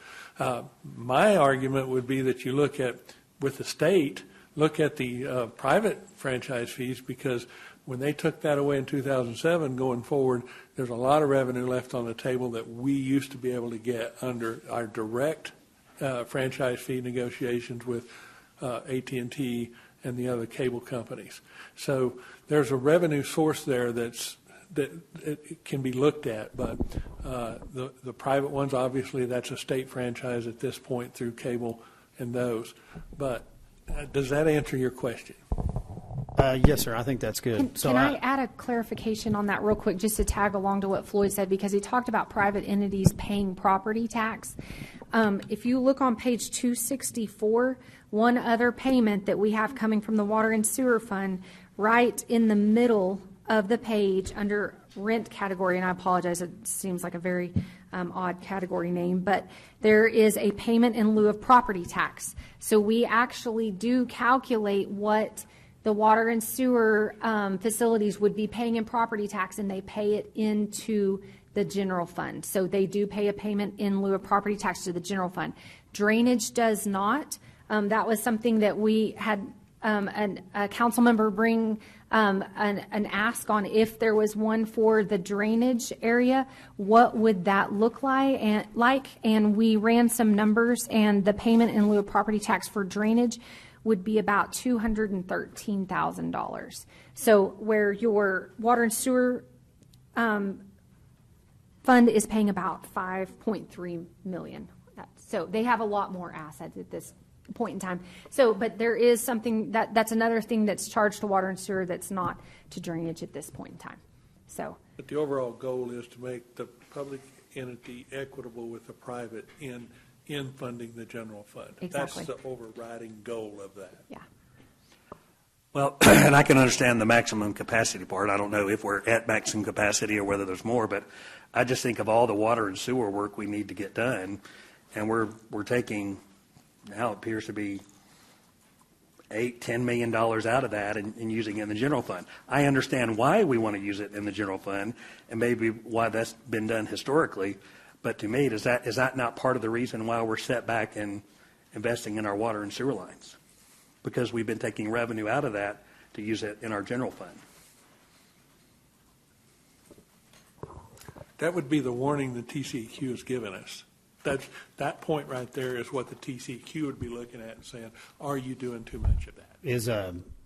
My argument would be that you look at, with the state, look at the private franchise fees, because when they took that away in 2007, going forward, there's a lot of revenue left on the table that we used to be able to get under our direct franchise fee negotiations with AT&T and the other cable companies. So there's a revenue source there that it can be looked at, but the private ones, obviously, that's a state franchise at this point through cable and those. But does that answer your question? Yes, sir. I think that's good. Can I add a clarification on that real quick, just to tag along to what Floyd said, because he talked about private entities paying property tax. If you look on page 264, one other payment that we have coming from the Water and Sewer Fund, right in the middle of the page under rent category, and I apologize, it seems like a very odd category name, but there is a payment in lieu of property tax. So we actually do calculate what the water and sewer facilities would be paying in property tax, and they pay it into the general fund. So they do pay a payment in lieu of property tax to the general fund. Drainage does not. That was something that we had a council member bring an ask on if there was one for the drainage area, what would that look like? And we ran some numbers, and the payment in lieu of property tax for drainage would be about $213,000. So where your water and sewer fund is paying about $5.3 million. So they have a lot more assets at this point in time. So, but there is something that's another thing that's charged to water and sewer that's not to drainage at this point in time. So, but the overall goal is to make the public entity equitable with the private in funding the general fund. Exactly. That's the overriding goal of that. Yeah. Well, and I can understand the maximum capacity part. I don't know if we're at maximum capacity or whether there's more, but I just think of all the water and sewer work we need to get done, and we're taking, now it appears to be $8-10 million out of that and using it in the general fund. I understand why we want to use it in the general fund and maybe why that's been done historically, but to me, is that not part of the reason why we're set back in investing in our water and sewer lines? Because we've been taking revenue out of that to use it in our general fund. That would be the warning the TCEQ has given us. That point right there is what the TCEQ would be looking at and saying, are you doing too much of that?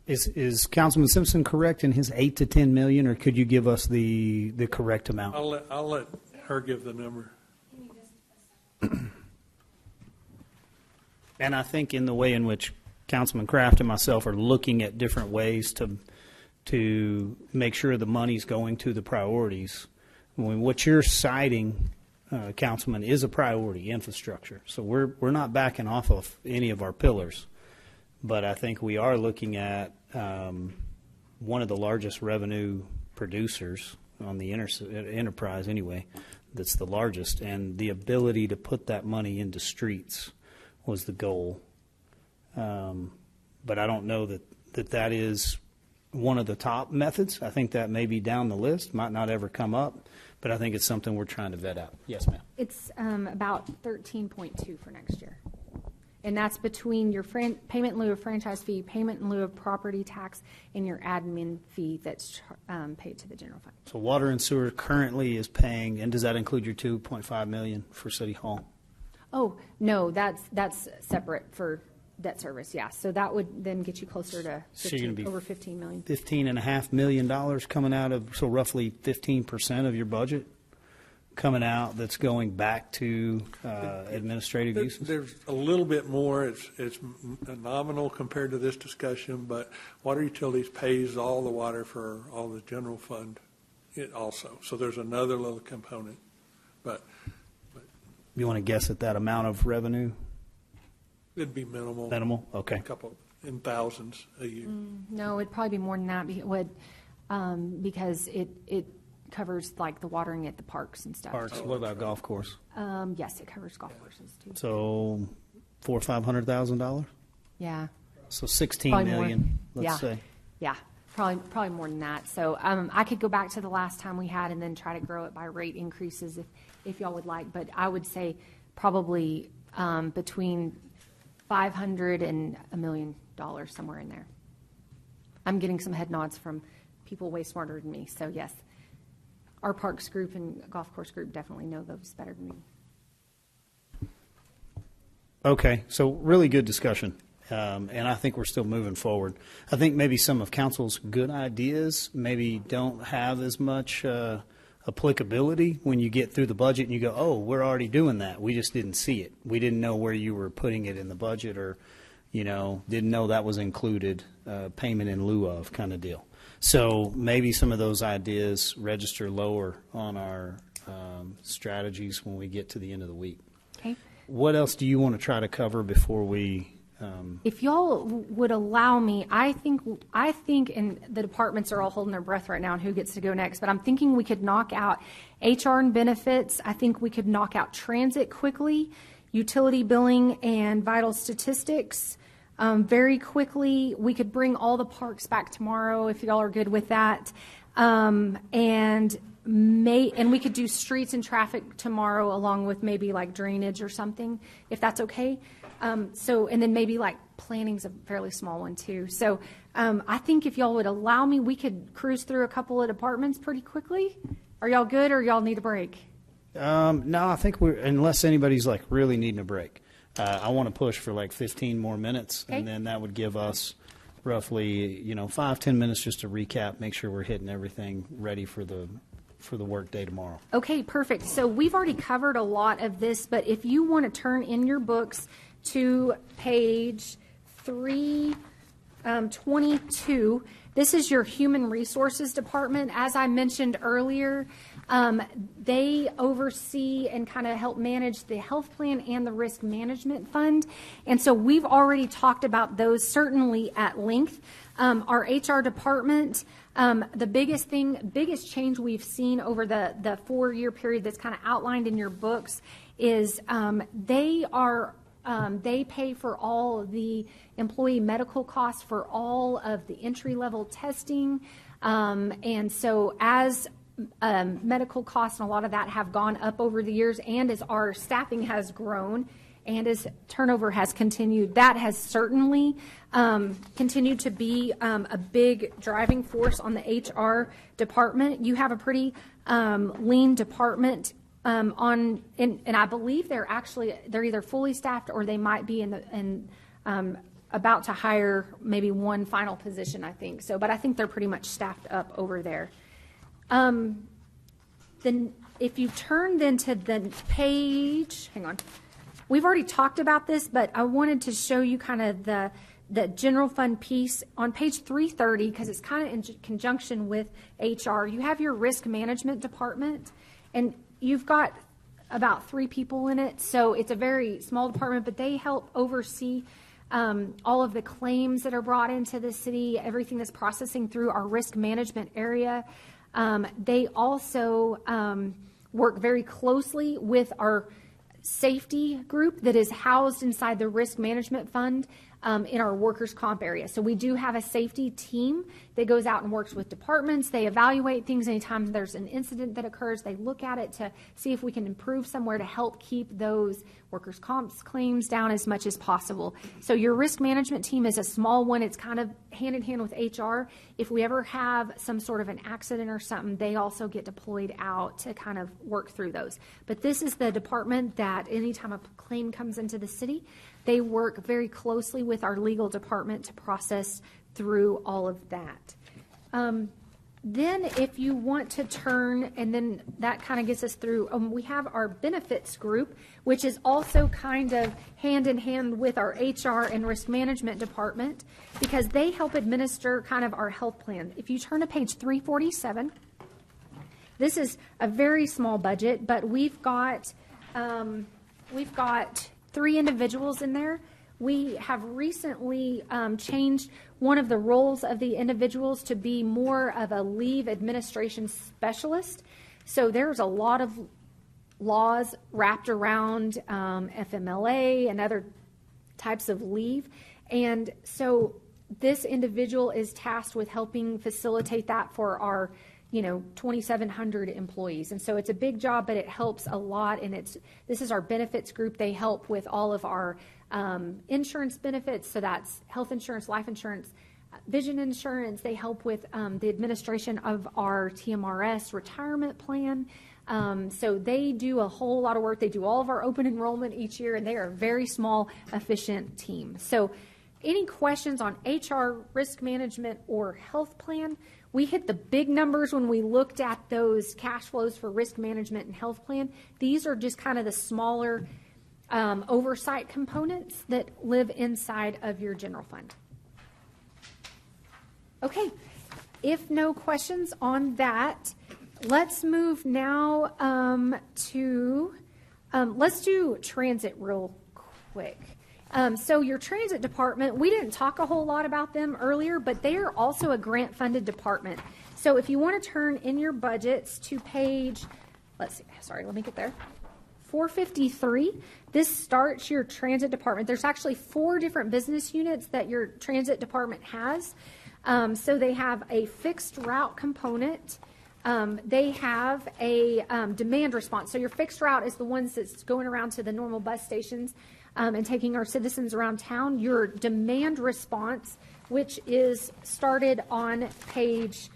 Is Councilman Simpson correct in his 8 to 10 million, or could you give us the correct amount? I'll let her give the number. And I think in the way in which Councilman Kraft and myself are looking at different ways to make sure the money's going to the priorities. What you're citing, Councilman, is a priority, infrastructure. So we're not backing off of any of our pillars. But I think we are looking at one of the largest revenue producers on the enterprise anyway, that's the largest, and the ability to put that money into streets was the goal. But I don't know that is one of the top methods. I think that may be down the list, might not ever come up, but I think it's something we're trying to vet out. Yes, ma'am. It's about 13.2 for next year. And that's between your payment in lieu of franchise fee, payment in lieu of property tax, and your admin fee that's paid to the general fund. So water and sewer currently is paying, and does that include your $2.5 million for City Hall? Oh, no, that's separate for debt service, yeah. So that would then get you closer to over $15 million. $15.5 million coming out of, so roughly 15% of your budget coming out that's going back to administrative uses? There's a little bit more. It's nominal compared to this discussion, but water utilities pays all the water for all the general fund also. So there's another little component. But you want to guess at that amount of revenue? It'd be minimal. Minimal? Okay. A couple in thousands a year. No, it'd probably be more than that because it covers like the watering at the parks and stuff. Parks. What about golf course? Yes, it covers golf courses too. So $400,000 or $500,000? Yeah. So 16 million, let's say. Yeah, probably more than that. So I could go back to the last time we had and then try to grow it by rate increases if y'all would like. But I would say probably between $500,000 and $1 million, somewhere in there. I'm getting some head nods from people way smarter than me. So yes. Our parks group and golf course group definitely know those better than me. Okay, so really good discussion, and I think we're still moving forward. I think maybe some of council's good ideas maybe don't have as much applicability when you get through the budget and you go, oh, we're already doing that. We just didn't see it. We didn't know where you were putting it in the budget, or, didn't know that was included, payment in lieu of kind of deal. So maybe some of those ideas register lower on our strategies when we get to the end of the week. Okay. What else do you want to try to cover before we? If y'all would allow me, I think, and the departments are all holding their breath right now on who gets to go next, but I'm thinking we could knock out HR and benefits. I think we could knock out transit quickly, utility billing and vital statistics. Very quickly, we could bring all the parks back tomorrow if y'all are good with that, and we could do streets and traffic tomorrow along with maybe like drainage or something, if that's okay. And then maybe like planning's a fairly small one too. So I think if y'all would allow me, we could cruise through a couple of departments pretty quickly. Are y'all good, or y'all need a break? No, I think unless anybody's like really needing a break. I want to push for like 15 more minutes, okay. And then that would give us roughly, 5-10 minutes just to recap, make sure we're hitting everything ready for the work day tomorrow. Okay, perfect. So we've already covered a lot of this, but if you want to turn in your books to page 322, this is your Human Resources Department. As I mentioned earlier, they oversee and kind of help manage the health plan and the risk management fund. And so we've already talked about those certainly at length. Our HR department, the biggest change we've seen over the 4-year period that's kind of outlined in your books is they pay for all the employee medical costs for all of the entry-level testing. And so as medical costs and a lot of that have gone up over the years, and as our staffing has grown, and as turnover has continued, that has certainly continued to be a big driving force on the HR department. You have a pretty lean department and I believe they're either fully staffed or they might be about to hire maybe one final position, I think. So, but I think they're pretty much staffed up over there. Then if you turn then to the page, hang on. We've already talked about this, but I wanted to show you kind of the general fund piece on page 330, because it's kind of in conjunction with HR. You have your risk management department, and you've got about 3 people in it. So it's a very small department, but they help oversee all of the claims that are brought into the city, everything that's processing through our risk management area. They also work very closely with our safety group that is housed inside the risk management fund in our workers' comp area. So we do have a safety team that goes out and works with departments. They evaluate things anytime there's an incident that occurs. They look at it to see if we can improve somewhere to help keep those workers' comp claims down as much as possible. So your risk management team is a small one. It's kind of hand in hand with HR. If we ever have some sort of an accident or something, they also get deployed out to kind of work through those. But this is the department that anytime a claim comes into the city, they work very closely with our legal department to process through all of that. Then if you want to turn, and then that kind of gets us through, we have our benefits group, which is also kind of hand in hand with our HR and risk management department, because they help administer kind of our health plan. If you turn to page 347, this is a very small budget, but we've got 3 individuals in there. We have recently changed one of the roles of the individuals to be more of a leave administration specialist. So there's a lot of laws wrapped around FMLA and other types of leave. And so this individual is tasked with helping facilitate that for our 2,700 employees. And so it's a big job, but it helps a lot. And this is our benefits group. They help with all of our insurance benefits. So that's health insurance, life insurance, vision insurance. They help with the administration of our TMRS retirement plan. So they do a whole lot of work. They do all of our open enrollment each year, and they are a very small, efficient team. So any questions on HR, risk management, or health plan? We hit the big numbers when we looked at those cash flows for risk management and health plan. These are just kind of the smaller oversight components that live inside of your general fund. Okay, if no questions on that, let's move now let's do transit real quick. So your transit department, we didn't talk a whole lot about them earlier, but they are also a grant-funded department. So if you want to turn in your budgets to page, let me get there, 453, this starts your transit department. There's actually 4 different business units that your transit department has. So they have a fixed route component. They have a demand response. So your fixed route is the ones that's going around to the normal bus stations and taking our citizens around town. Your demand response, which is started on page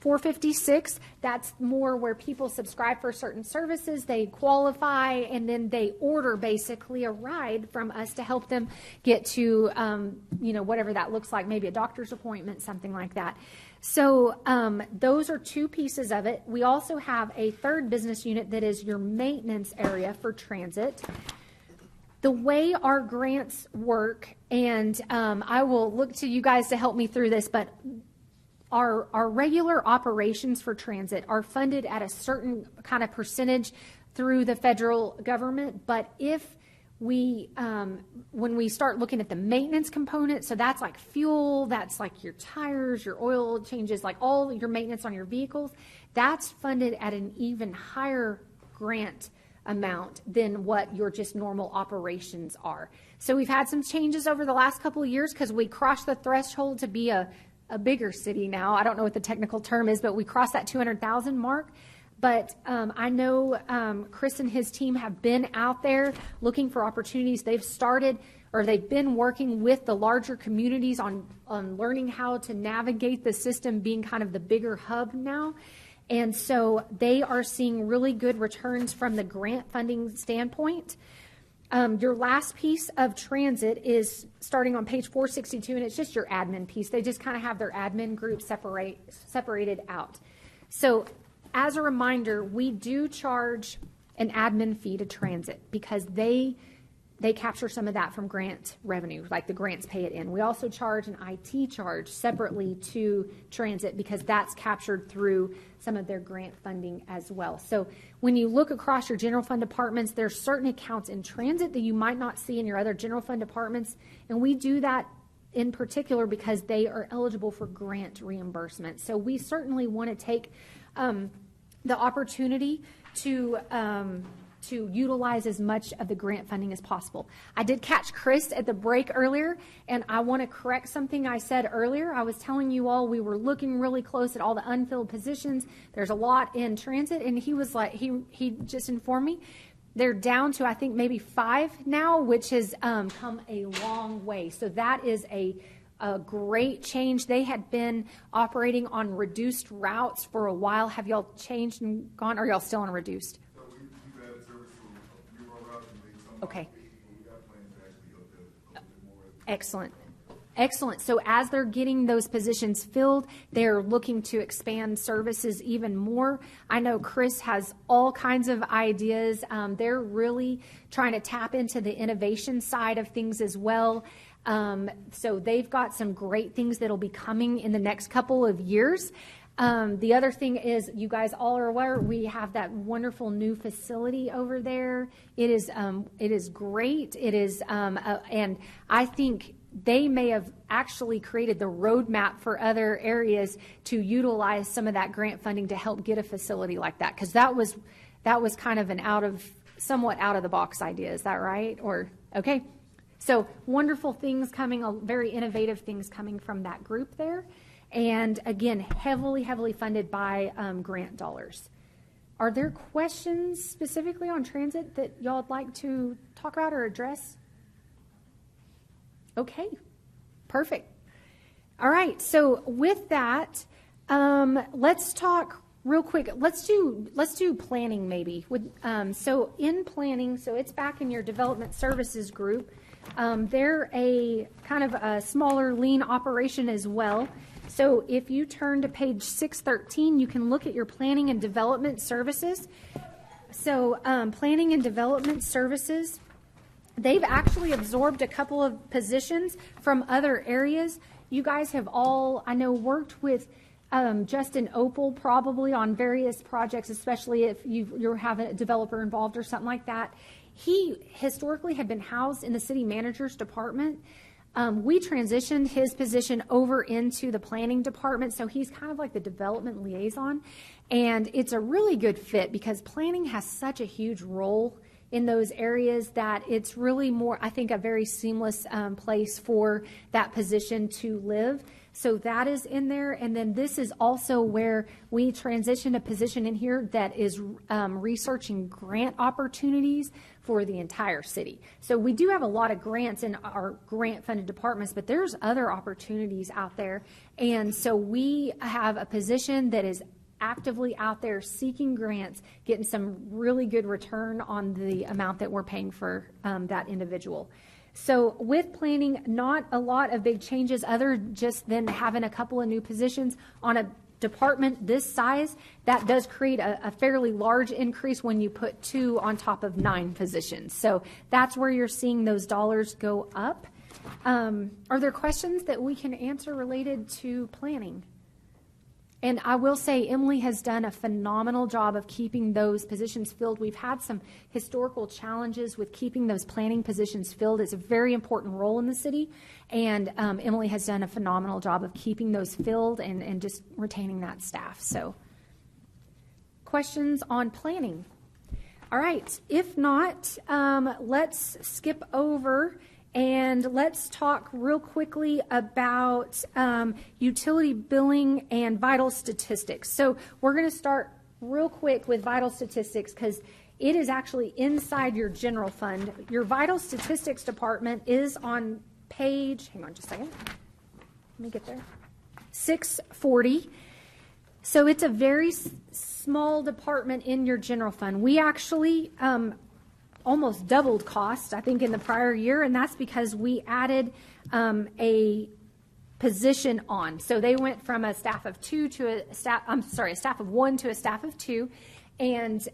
456, that's more where people subscribe for certain services, they qualify, and then they order basically a ride from us to help them get to, whatever that looks like, maybe a doctor's appointment, something like that. So those are 2 pieces of it. We also have a 3rd business unit that is your maintenance area for transit. The way our grants work, and I will look to you guys to help me through this, but our regular operations for transit are funded at a certain kind of percentage through the federal government. But if we, when we start looking at the maintenance component, so that's like fuel, that's like your tires, your oil changes, like all your maintenance on your vehicles, that's funded at an even higher grant amount than what your just normal operations are. So we've had some changes over the last couple of years because we crossed the threshold to be a bigger city now. I don't know what the technical term is, but we crossed that 200,000 mark. But I know Chris and his team have been out there looking for opportunities. They've started, or they've been working with the larger communities on learning how to navigate the system, being kind of the bigger hub now. And so they are seeing really good returns from the grant funding standpoint. Your last piece of transit is starting on page 462, and it's just your admin piece. They just kind of have their admin group separated out. So as a reminder, we do charge an admin fee to transit because they capture some of that from grant revenue, like the grants pay it in. We also charge an IT charge separately to transit because that's captured through some of their grant funding as well. So when you look across your general fund departments, there's certain accounts in transit that you might not see in your other general fund departments, and we do that in particular because they are eligible for grant reimbursement. So we certainly want to take the opportunity to utilize as much of the grant funding as possible. I did catch Chris at the break earlier, and I want to correct something I said earlier. I was telling you all we were looking really close at all the unfilled positions. There's a lot in transit, and he was like, he just informed me they're down to, I think, maybe 5 now, which has come a long way. So that is a great change. They had been operating on reduced routes for a while. Have y'all changed and gone? Or are y'all still on reduced? Okay. Excellent. Excellent. So as they're getting those positions filled, they're looking to expand services even more. I know Chris has all kinds of ideas. They're really trying to tap into the innovation side of things as well. So they've got some great things that'll be coming in the next couple of years. The other thing is, you guys all are aware, we have that wonderful new facility over there. It is great. It is, and I think they may have actually created the roadmap for other areas to utilize some of that grant funding to help get a facility like that. Because that was kind of an somewhat out of the box idea. Is that right? Or, okay. So wonderful things coming, very innovative things coming from that group there. And again, heavily, heavily funded by grant dollars. Are there questions specifically on transit that y'all would like to talk about or address? Okay, perfect. All right, so with that, let's talk real quick. Let's do planning maybe. So in planning, so it's back in your development services group. They're a kind of a smaller, lean operation as well. So if you turn to page 613, you can look at your planning and development services. So planning and development services, they've actually absorbed a couple of positions from other areas. You guys have all, I know, worked with Justin Opal probably on various projects, especially if you have a developer involved or something like that. He historically had been housed in the city manager's department. We transitioned his position over into the planning department, so he's kind of like the development liaison. And it's a really good fit because planning has such a huge role in those areas that it's really more, I think, a very seamless place for that position to live. So that is in there. And then this is also where we transitioned a position in here that is researching grant opportunities for the entire city. So we do have a lot of grants in our grant funded departments, but there's other opportunities out there. And so we have a position that is actively out there seeking grants, getting some really good return on the amount that we're paying for that individual. So with planning, not a lot of big changes other just than having a couple of new positions on a department this size. That does create a fairly large increase when you put 2 on top of 9 positions. So that's where you're seeing those dollars go up. Are there questions that we can answer related to planning? And I will say Emily has done a phenomenal job of keeping those positions filled. We've had some historical challenges with keeping those planning positions filled. It's a very important role in the city, and Emily has done a phenomenal job of keeping those filled and just retaining that staff. So, questions on planning? All right, if not, let's skip over and let's talk real quickly about utility billing and vital statistics. So we're going to start real quick with vital statistics, because it is actually inside your general fund. Your vital statistics department is on page, hang on just a second. Let me get there. 640. So it's a very small department in your general fund. We actually almost doubled cost, I think, in the prior year, and that's because we added a position on. So they went from a staff of two to a staff of one to a staff of two, and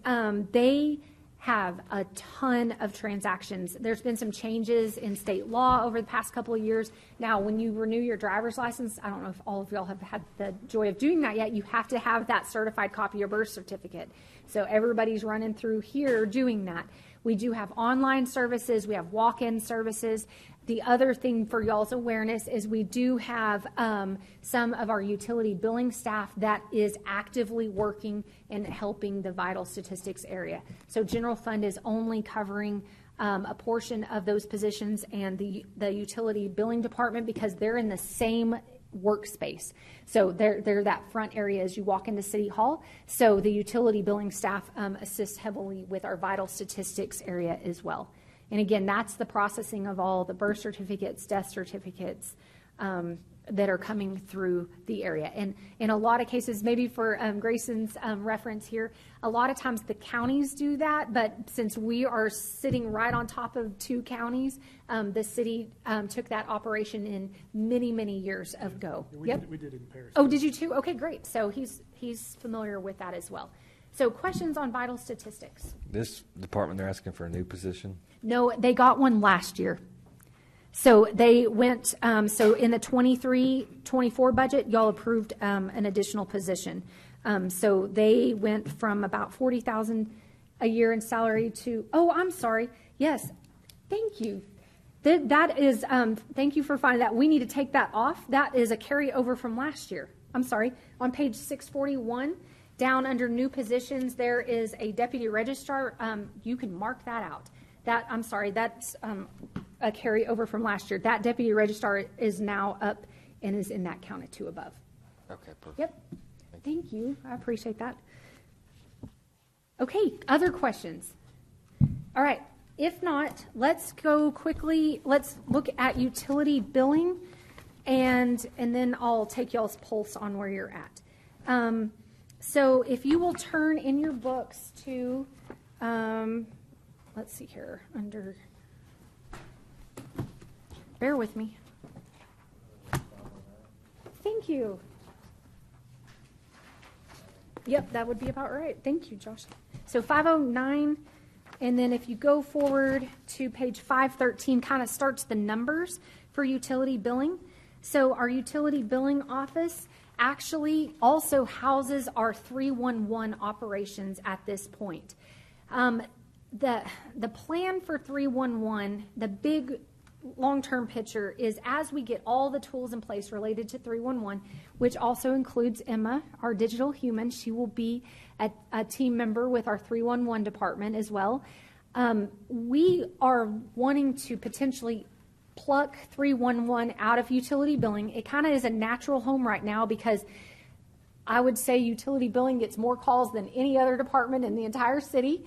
they have a ton of transactions. There's been some changes in state law over the past couple of years. Now, when you renew your driver's license, I don't know if all of y'all have had the joy of doing that yet, you have to have that certified copy of your birth certificate. So everybody's running through here doing that. We do have online services. We have walk-in services. The other thing for y'all's awareness is we do have some of our utility billing staff that is actively working and helping the vital statistics area. So general fund is only covering a portion of those positions, and the utility billing department, because they're in the same workspace. So they're that front area as you walk into City Hall. So the utility billing staff assists heavily with our vital statistics area as well. And again, that's the processing of all the birth certificates, death certificates that are coming through the area. And in a lot of cases, maybe for Grayson's reference here, a lot of times the counties do that, but since we are sitting right on top of two counties, the city took that operation in many, many years ago. We did it in Paris. Oh, did you too? Okay, great. So he's familiar with that as well. So questions on vital statistics? This department, they're asking for a new position? No, they got one last year. So they went, so in the 23-24 budget, y'all approved an additional position. So they went from about $40,000 a year in salary to, oh, I'm sorry. Yes, thank you. That is, thank you for finding that. We need to take that off. That is a carryover from last year. I'm sorry. On page 641, down under new positions, there is a deputy registrar. You can mark that out. I'm sorry, that's a carryover from last year. That deputy registrar is now up and is in that count at 2 above. Okay, perfect. Yep. Thank you. I appreciate that. Okay, other questions? All right. If not, let's go quickly. Let's look at utility billing, and then I'll take y'all's pulse on where you're at. So if you will turn in your books to, let's see here, bear with me. Thank you. Yep, that would be about right. Thank you, Josh. So 509, and then if you go forward to page 513, kind of starts the numbers for utility billing. So our utility billing office actually also houses our 311 operations at this point. The plan for 311, the big long-term picture is as we get all the tools in place related to 311, which also includes Emma, our digital human. She will be a team member with our 311 department as well. We are wanting to potentially pluck 311 out of utility billing. It kind of is a natural home right now because I would say utility billing gets more calls than any other department in the entire city.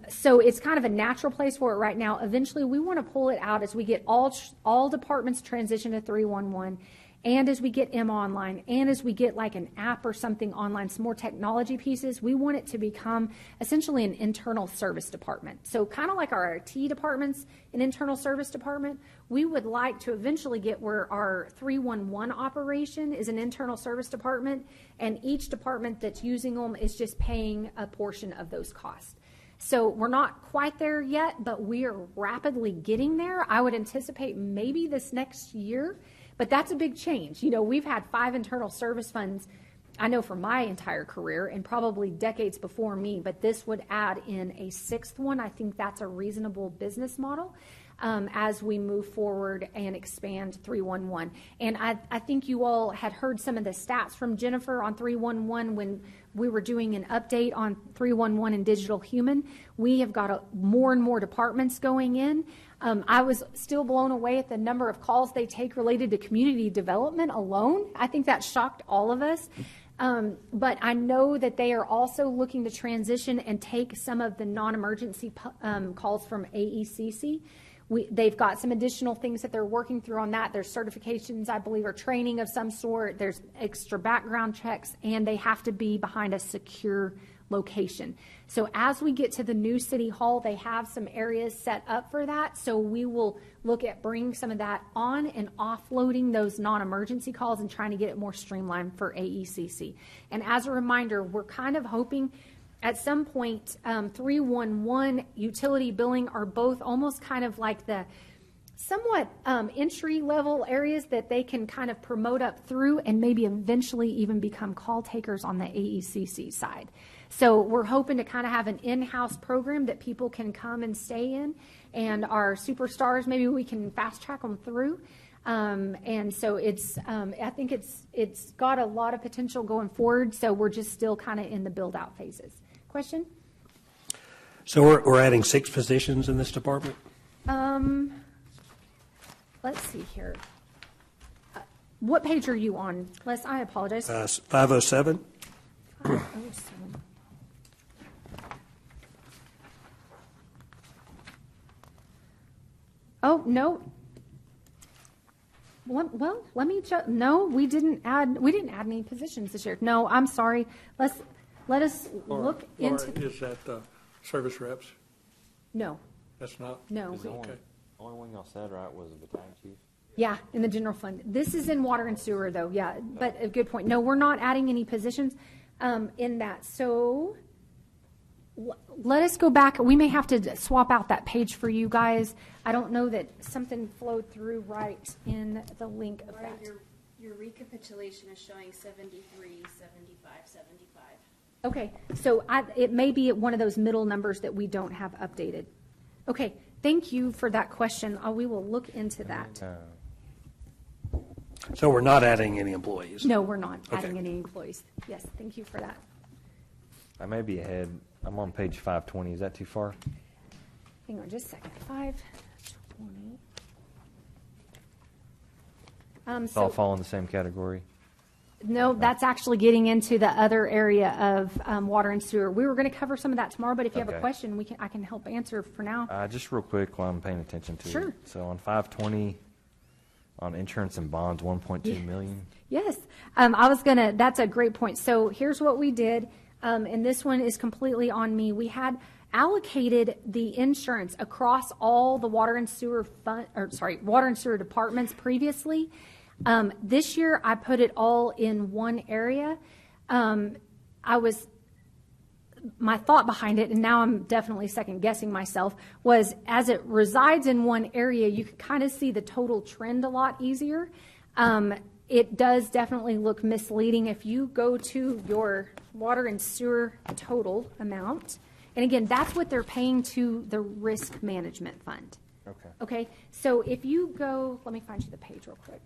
So it's kind of a natural place for it right now. Eventually, we want to pull it out as we get all departments transition to 311, and as we get Emma online, and as we get like an app or something online, some more technology pieces. We want it to become essentially an internal service department. So kind of like our IT department's an internal service department, we would like to eventually get where our 311 operation is an internal service department, and each department that's using them is just paying a portion of those costs. So we're not quite there yet, but we are rapidly getting there. I would anticipate maybe this next year, but that's a big change. You know, we've had 5 internal service funds, I know, for my entire career and probably decades before me, but this would add in a 6th one. I think that's a reasonable business model as we move forward and expand 311. And I think you all had heard some of the stats from Jennifer on 311 when we were doing an update on 311 and digital human. We have got more and more departments going in. I was still blown away at the number of calls they take related to community development alone. I think that shocked all of us. But I know that they are also looking to transition and take some of the non-emergency calls from AECC. They've got some additional things that they're working through on that. There's certifications, I believe, or training of some sort. There's extra background checks, and they have to be behind a secure location. So as we get to the new city hall, they have some areas set up for that. So we will look at bringing some of that on and offloading those non-emergency calls and trying to get it more streamlined for AECC. And as a reminder, we're kind of hoping at some point, 311 utility billing are both almost kind of like the somewhat entry-level areas that they can kind of promote up through and maybe eventually even become call takers on the AECC side. So we're hoping to kind of have an in-house program that people can come and stay in, and our superstars, maybe we can fast-track them through. And so it's, I think it's got a lot of potential going forward, so we're just still kind of in the build-out phases. Question? So we're adding 6 positions in this department? Let's see here. What page are you on? Les, I apologize. 507? 507. Oh, no. Well, let me check. No, we didn't add any positions this year. No, I'm sorry. Let us look into. Is that service reps? No. That's not? No. Okay. Only one y'all said right was the battalion chief. Yeah, in the general fund. This is in water and sewer, though. Yeah, but a good point. No, we're not adding any positions in that. So let us go back. We may have to swap out that page for you guys. I don't know that something flowed through right in the link of that. Your recapitulation is showing 73, 75, 75. Okay, so it may be one of those middle numbers that we don't have updated. Okay, thank you for that question. We will look into that. So we're not adding any employees? No, we're not Okay. adding any employees. Yes, thank you for that. I may be ahead. I'm on page 520. Is that too far? Hang on just a second. 520. It's all fall in the same category. No, that's actually getting into the other area of water and sewer. We were going to cover some of that tomorrow, but if you have a Okay. question, I can help answer for now. Just real quick while I'm paying attention to Sure. it. So on 520, on insurance and bonds, 1.2 million. Yes, that's a great point. So here's what we did, and this one is completely on me. We had allocated the insurance across all the water and sewer departments previously. This year, I put it all in one area. My thought behind it, and now I'm definitely second guessing myself, was as it resides in one area, you can kind of see the total trend a lot easier. It does definitely look misleading if you go to your water and sewer total amount. And again, that's what they're paying to the risk management fund. Okay. Okay, so if you go, let me find you the page real quick.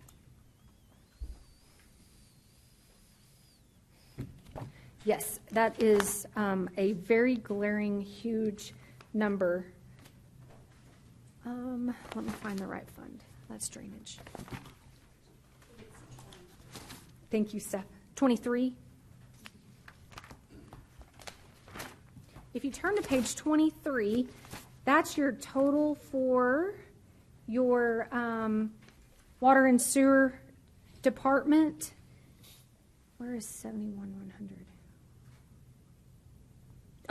Yes, that is a very glaring, huge number. Let me find the right fund. That's drainage. Thank you, Steph. 23. If you turn to page 23, that's your total for your water and sewer department. Where is 71,100?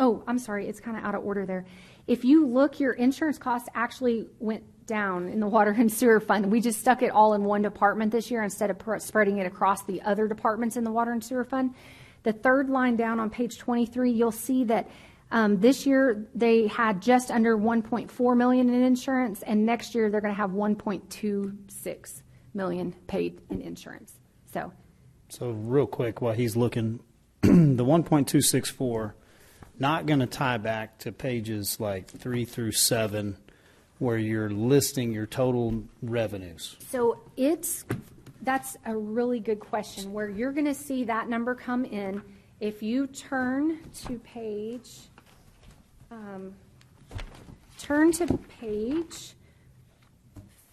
Oh, I'm sorry, it's kind of out of order there. If you look, your insurance costs actually went down in the water and sewer fund. We just stuck it all in one department this year instead of spreading it across the other departments in the water and sewer fund. The third line down on page 23, you'll see that this year they had just under 1.4 million in insurance, and next year they're going to have 1.26 million paid in insurance. So real quick, while he's looking, the 1.264, not going to tie back to pages like 3 through 7, where you're listing your total revenues. So that's a really good question. Where you're going to see that number come in, if you turn to page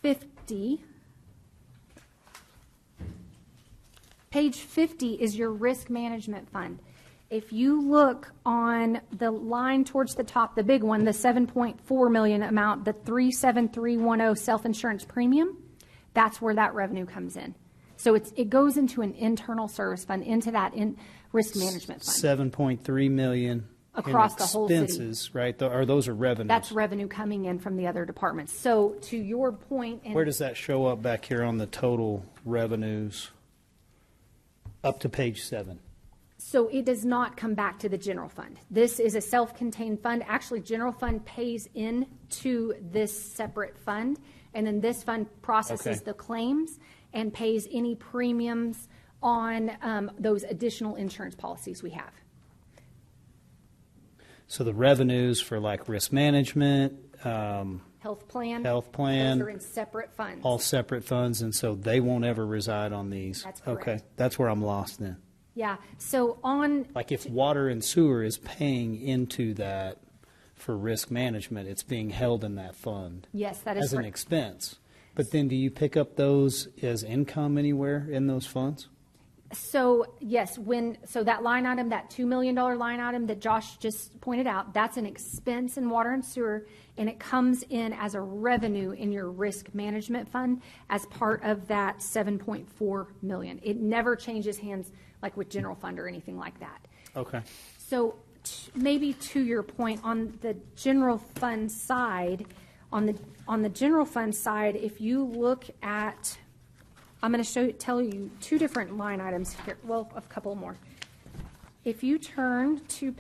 50. Page 50 is your risk management fund. If you look on the line towards the top, the big one, the 7.4 million amount, the 37310 self-insurance premium, that's where that revenue comes in. So it goes into an internal service fund, into that risk management fund. 7.3 million Across in the whole city. expenses, right? Or those are revenues. That's revenue coming in from the other departments. So to your point, and Where does that show up back here on the total revenues? Up to page 7. so it does not come back to the general fund. This is a self-contained fund. Actually, general fund pays into this separate fund, and then this fund processes the claims and pays any premiums on those additional insurance policies we have. So the revenues for like risk management, Health plan. Health plan. Those are in separate funds. all separate funds, and so they won't ever reside on these. That's correct. Okay, that's where I'm lost then. Yeah, so on, Like if water and sewer is paying into that for risk management, it's being held in that fund yes, that is as an correct. expense. But then do you pick up those as income anywhere in those funds? So, yes, so that line item, that $2 million line item that Josh just pointed out, that's an expense in water and sewer, and it comes in as a revenue in your risk management fund as part of that $7.4 million. It never changes hands like with general fund or anything like that. Okay. So maybe to your point, on the general fund side, on the general fund side, if you look at, I'm going to tell you two different line items here. Well, a couple more. If you turn to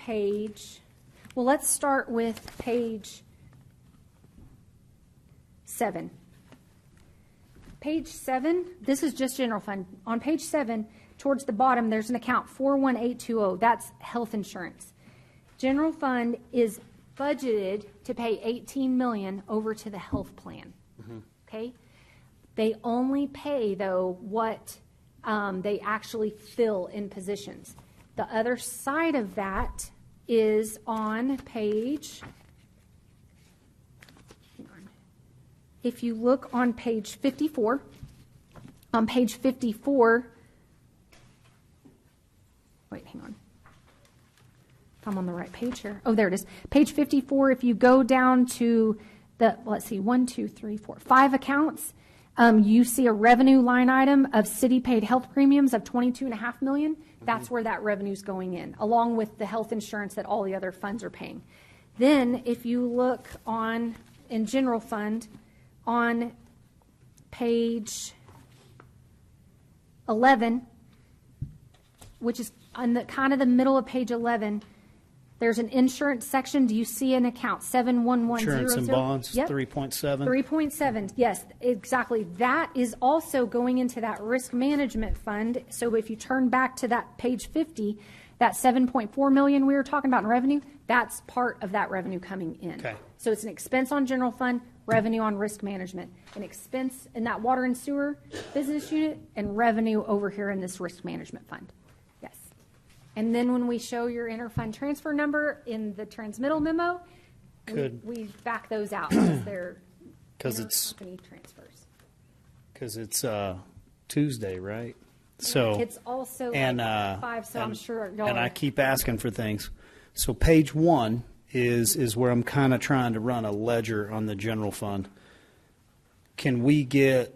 let's start with page 7. Page 7, this is just general fund. On page 7, towards the bottom, there's an account 41820. That's health insurance. General fund is budgeted to pay $18 million over to the health plan. Okay? They only pay, though, what they actually fill in positions. The other side of that is on page, if you look on page 54, on page 54, wait, hang on. If I'm on the right page here. Oh, there it is. Page 54, if you go down to let's see, 5 accounts, you see a revenue line item of city-paid health premiums of $22.5 million. That's where that revenue's going in, along with the health insurance that all the other funds are paying. Then, if you look in general fund, on page 11, which is on the kind of the middle of page 11, there's an insurance section. Do you see an account 71100? Insurance and bonds, Yep. 3.7. 3.7, yes, exactly. That is also going into that risk management fund. So if you turn back to that page 50, that $7.4 million we were talking about in revenue, that's part of that revenue coming in. Okay. So it's an expense on general fund, revenue on risk management, an expense in that water and sewer business unit, and revenue over here in this risk management fund. Yes. And then when we show your interfund transfer number in the transmittal memo, we back those out because they're intercompany transfers. Because it's Tuesday, right? So It's also and, like 5, so I'm sure y'all and are- I keep asking for things. So page 1 is where I'm kind of trying to run a ledger on the general fund. Can we get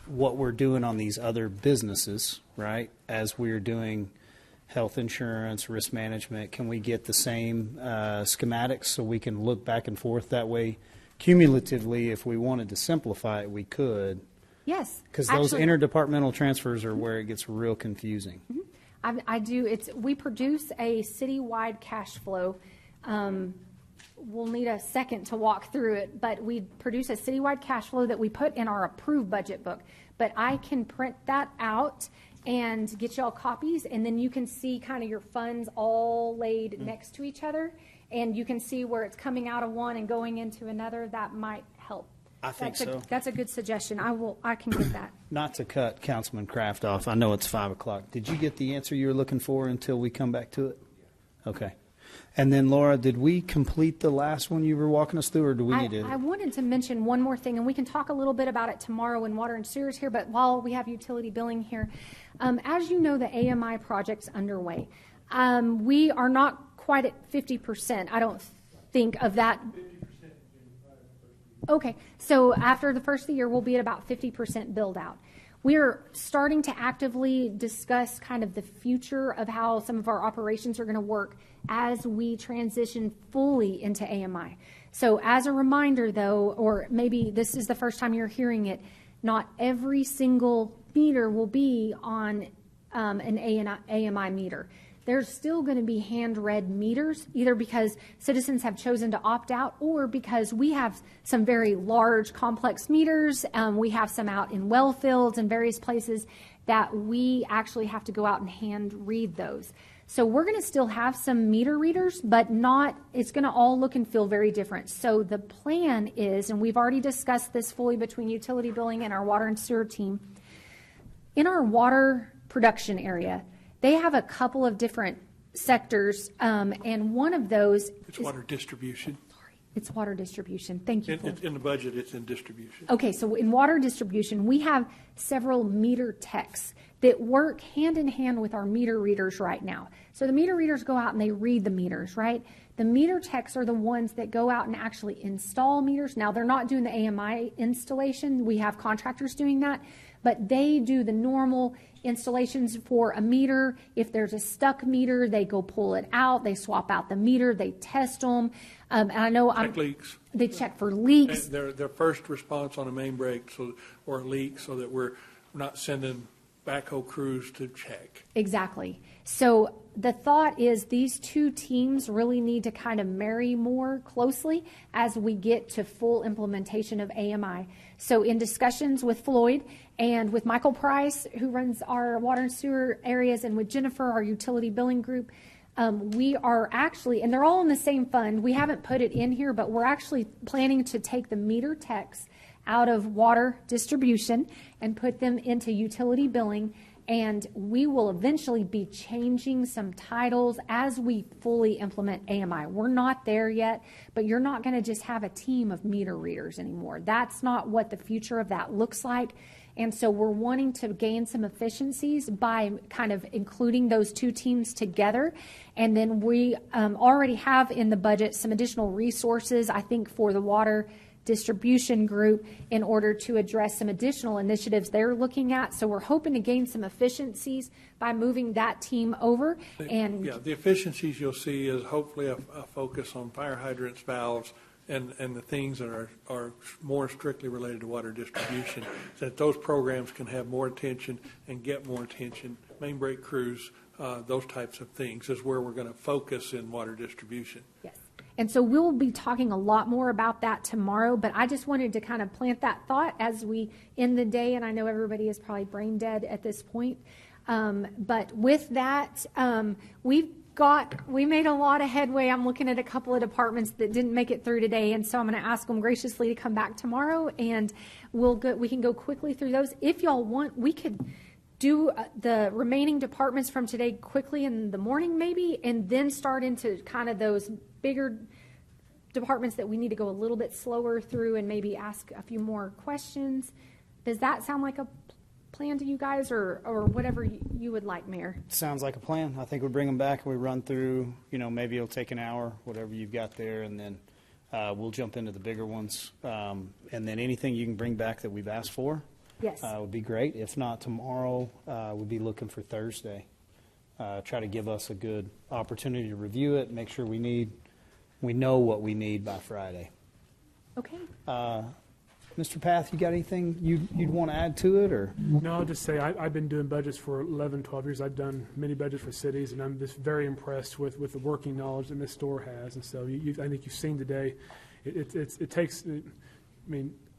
what we're doing on these other businesses, right, as we're doing health insurance, risk management? Can we get the same schematics so we can look back and forth that way? Cumulatively, if we wanted to simplify it, we could. Yes. Because those Actually, interdepartmental transfers are where it gets real confusing. I do. We produce a citywide cash flow. We'll need a second to walk through it, but we produce a citywide cash flow that we put in our approved budget book. But I can print that out and get y'all copies, and then you can see kind of your funds all laid next to each other, and you can see where it's coming out of one and going into another. That might help. I think so. That's a good suggestion. I can get that. Not to cut Councilman Kraft off, I know it's 5 o'clock. Did you get the answer you were looking for until we come back to it? Okay. And then, Laura, did we complete the last one you were walking us through, or do we need to? I wanted to mention one more thing, and we can talk a little bit about it tomorrow when Water and Sewer's here, but while we have utility billing here, as you know, the AMI project's underway. We are not quite at 50%, I don't think, of that. Okay, so after the first of the year, we'll be at about 50% build out. We're starting to actively discuss kind of the future of how some of our operations are going to work as we transition fully into AMI. So as a reminder, though, or maybe this is the first time you're hearing it, not every single meter will be on an AMI meter. There's still going to be hand-read meters, either because citizens have chosen to opt out or because we have some very large, complex meters. We have some out in well fields and various places that we actually have to go out and hand-read those. So we're going to still have some meter readers, but not, it's going to all look and feel very different. So the plan is, and we've already discussed this fully between utility billing and our water and sewer team, in our water production area, they have a couple of different sectors, and one of those is water distribution. It's water distribution. Thank you. In the budget, it's in distribution. Okay, so in water distribution, we have several meter techs that work hand in hand with our meter readers right now. So the meter readers go out and they read the meters, right? The meter techs are the ones that go out and actually install meters. Now, they're not doing the AMI installation. We have contractors doing that, but they do the normal installations for a meter. If there's a stuck meter, they go pull it out. They swap out the meter. They test them. And I know check leaks. They check for leaks. Their first response on a main break or a leak, so that we're not sending backhoe crews to check. Exactly. So the thought is these two teams really need to kind of marry more closely as we get to full implementation of AMI. So in discussions with Floyd and with Michael Price, who runs our water and sewer areas, and with Jennifer, our utility billing group, we are actually, and they're all in the same fund. We haven't put it in here, but we're actually planning to take the meter techs out of water distribution and put them into utility billing. And we will eventually be changing some titles as we fully implement AMI. We're not there yet, but you're not going to just have a team of meter readers anymore. That's not what the future of that looks like. And so we're wanting to gain some efficiencies by kind of including those two teams together. And then we already have in the budget some additional resources, I think, for the water distribution group in order to address some additional initiatives they're looking at. So we're hoping to gain some efficiencies by moving that team over. And yeah, the efficiencies you'll see is hopefully a focus on fire hydrants, valves, and the things that are more strictly related to water distribution, so that those programs can have more attention and get more attention. Main break crews, those types of things is where we're going to focus in water distribution. yes. And so we'll be talking a lot more about that tomorrow, but I just wanted to kind of plant that thought as we end the day, and I know everybody is probably brain dead at this point. But with that, we made a lot of headway. I'm looking at a couple of departments that didn't make it through today, and so I'm going to ask them graciously to come back tomorrow, and we can go quickly through those. If y'all want, we could do the remaining departments from today quickly in the morning maybe, and then start into kind of those bigger departments that we need to go a little bit slower through and maybe ask a few more questions. Does that sound like a plan to you guys, or whatever you would like, Mayor? Sounds like a plan. I think we bring them back and we run through, maybe it'll take an hour, whatever you've got there, and then we'll jump into the bigger ones. And then anything you can bring back that we've asked for, yes, would be great. If not tomorrow, we'll be looking for Thursday. Try to give us a good opportunity to review it, make sure we know what we need by Friday. Okay. Mr. Path, you got anything you'd want to add to it, or? No, I'll just say I've been doing budgets for 11, 12 years. I've done many budgets for cities, and I'm just very impressed with the working knowledge that Ms. Storr has. And so I think you've seen today, it takes,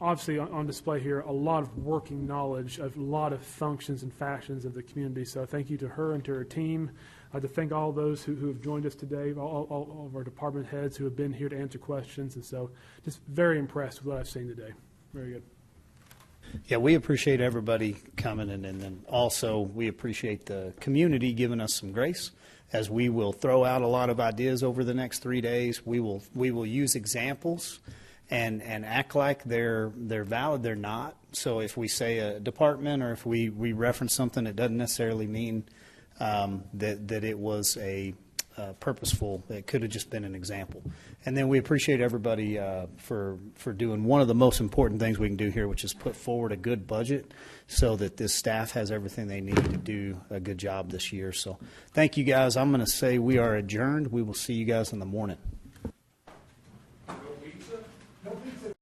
obviously on display here, a lot of working knowledge of a lot of functions and factions of the community. So thank you to her and to her team. I'd like to thank all those who have joined us today, all of our department heads who have been here to answer questions. And so just very impressed with what I've seen today. Very good. Yeah, we appreciate everybody coming, and then also we appreciate the community giving us some grace as we will throw out a lot of ideas over the next 3 days. We will use examples and act like they're valid. They're not. So if we say a department or if we reference something, it doesn't necessarily mean that it was a purposeful. It could have just been an example. And then we appreciate everybody for doing one of the most important things we can do here, which is put forward a good budget so that this staff has everything they need to do a good job this year. So thank you, guys. I'm going to say we are adjourned. We will see you guys in the morning. No pizza? No pizza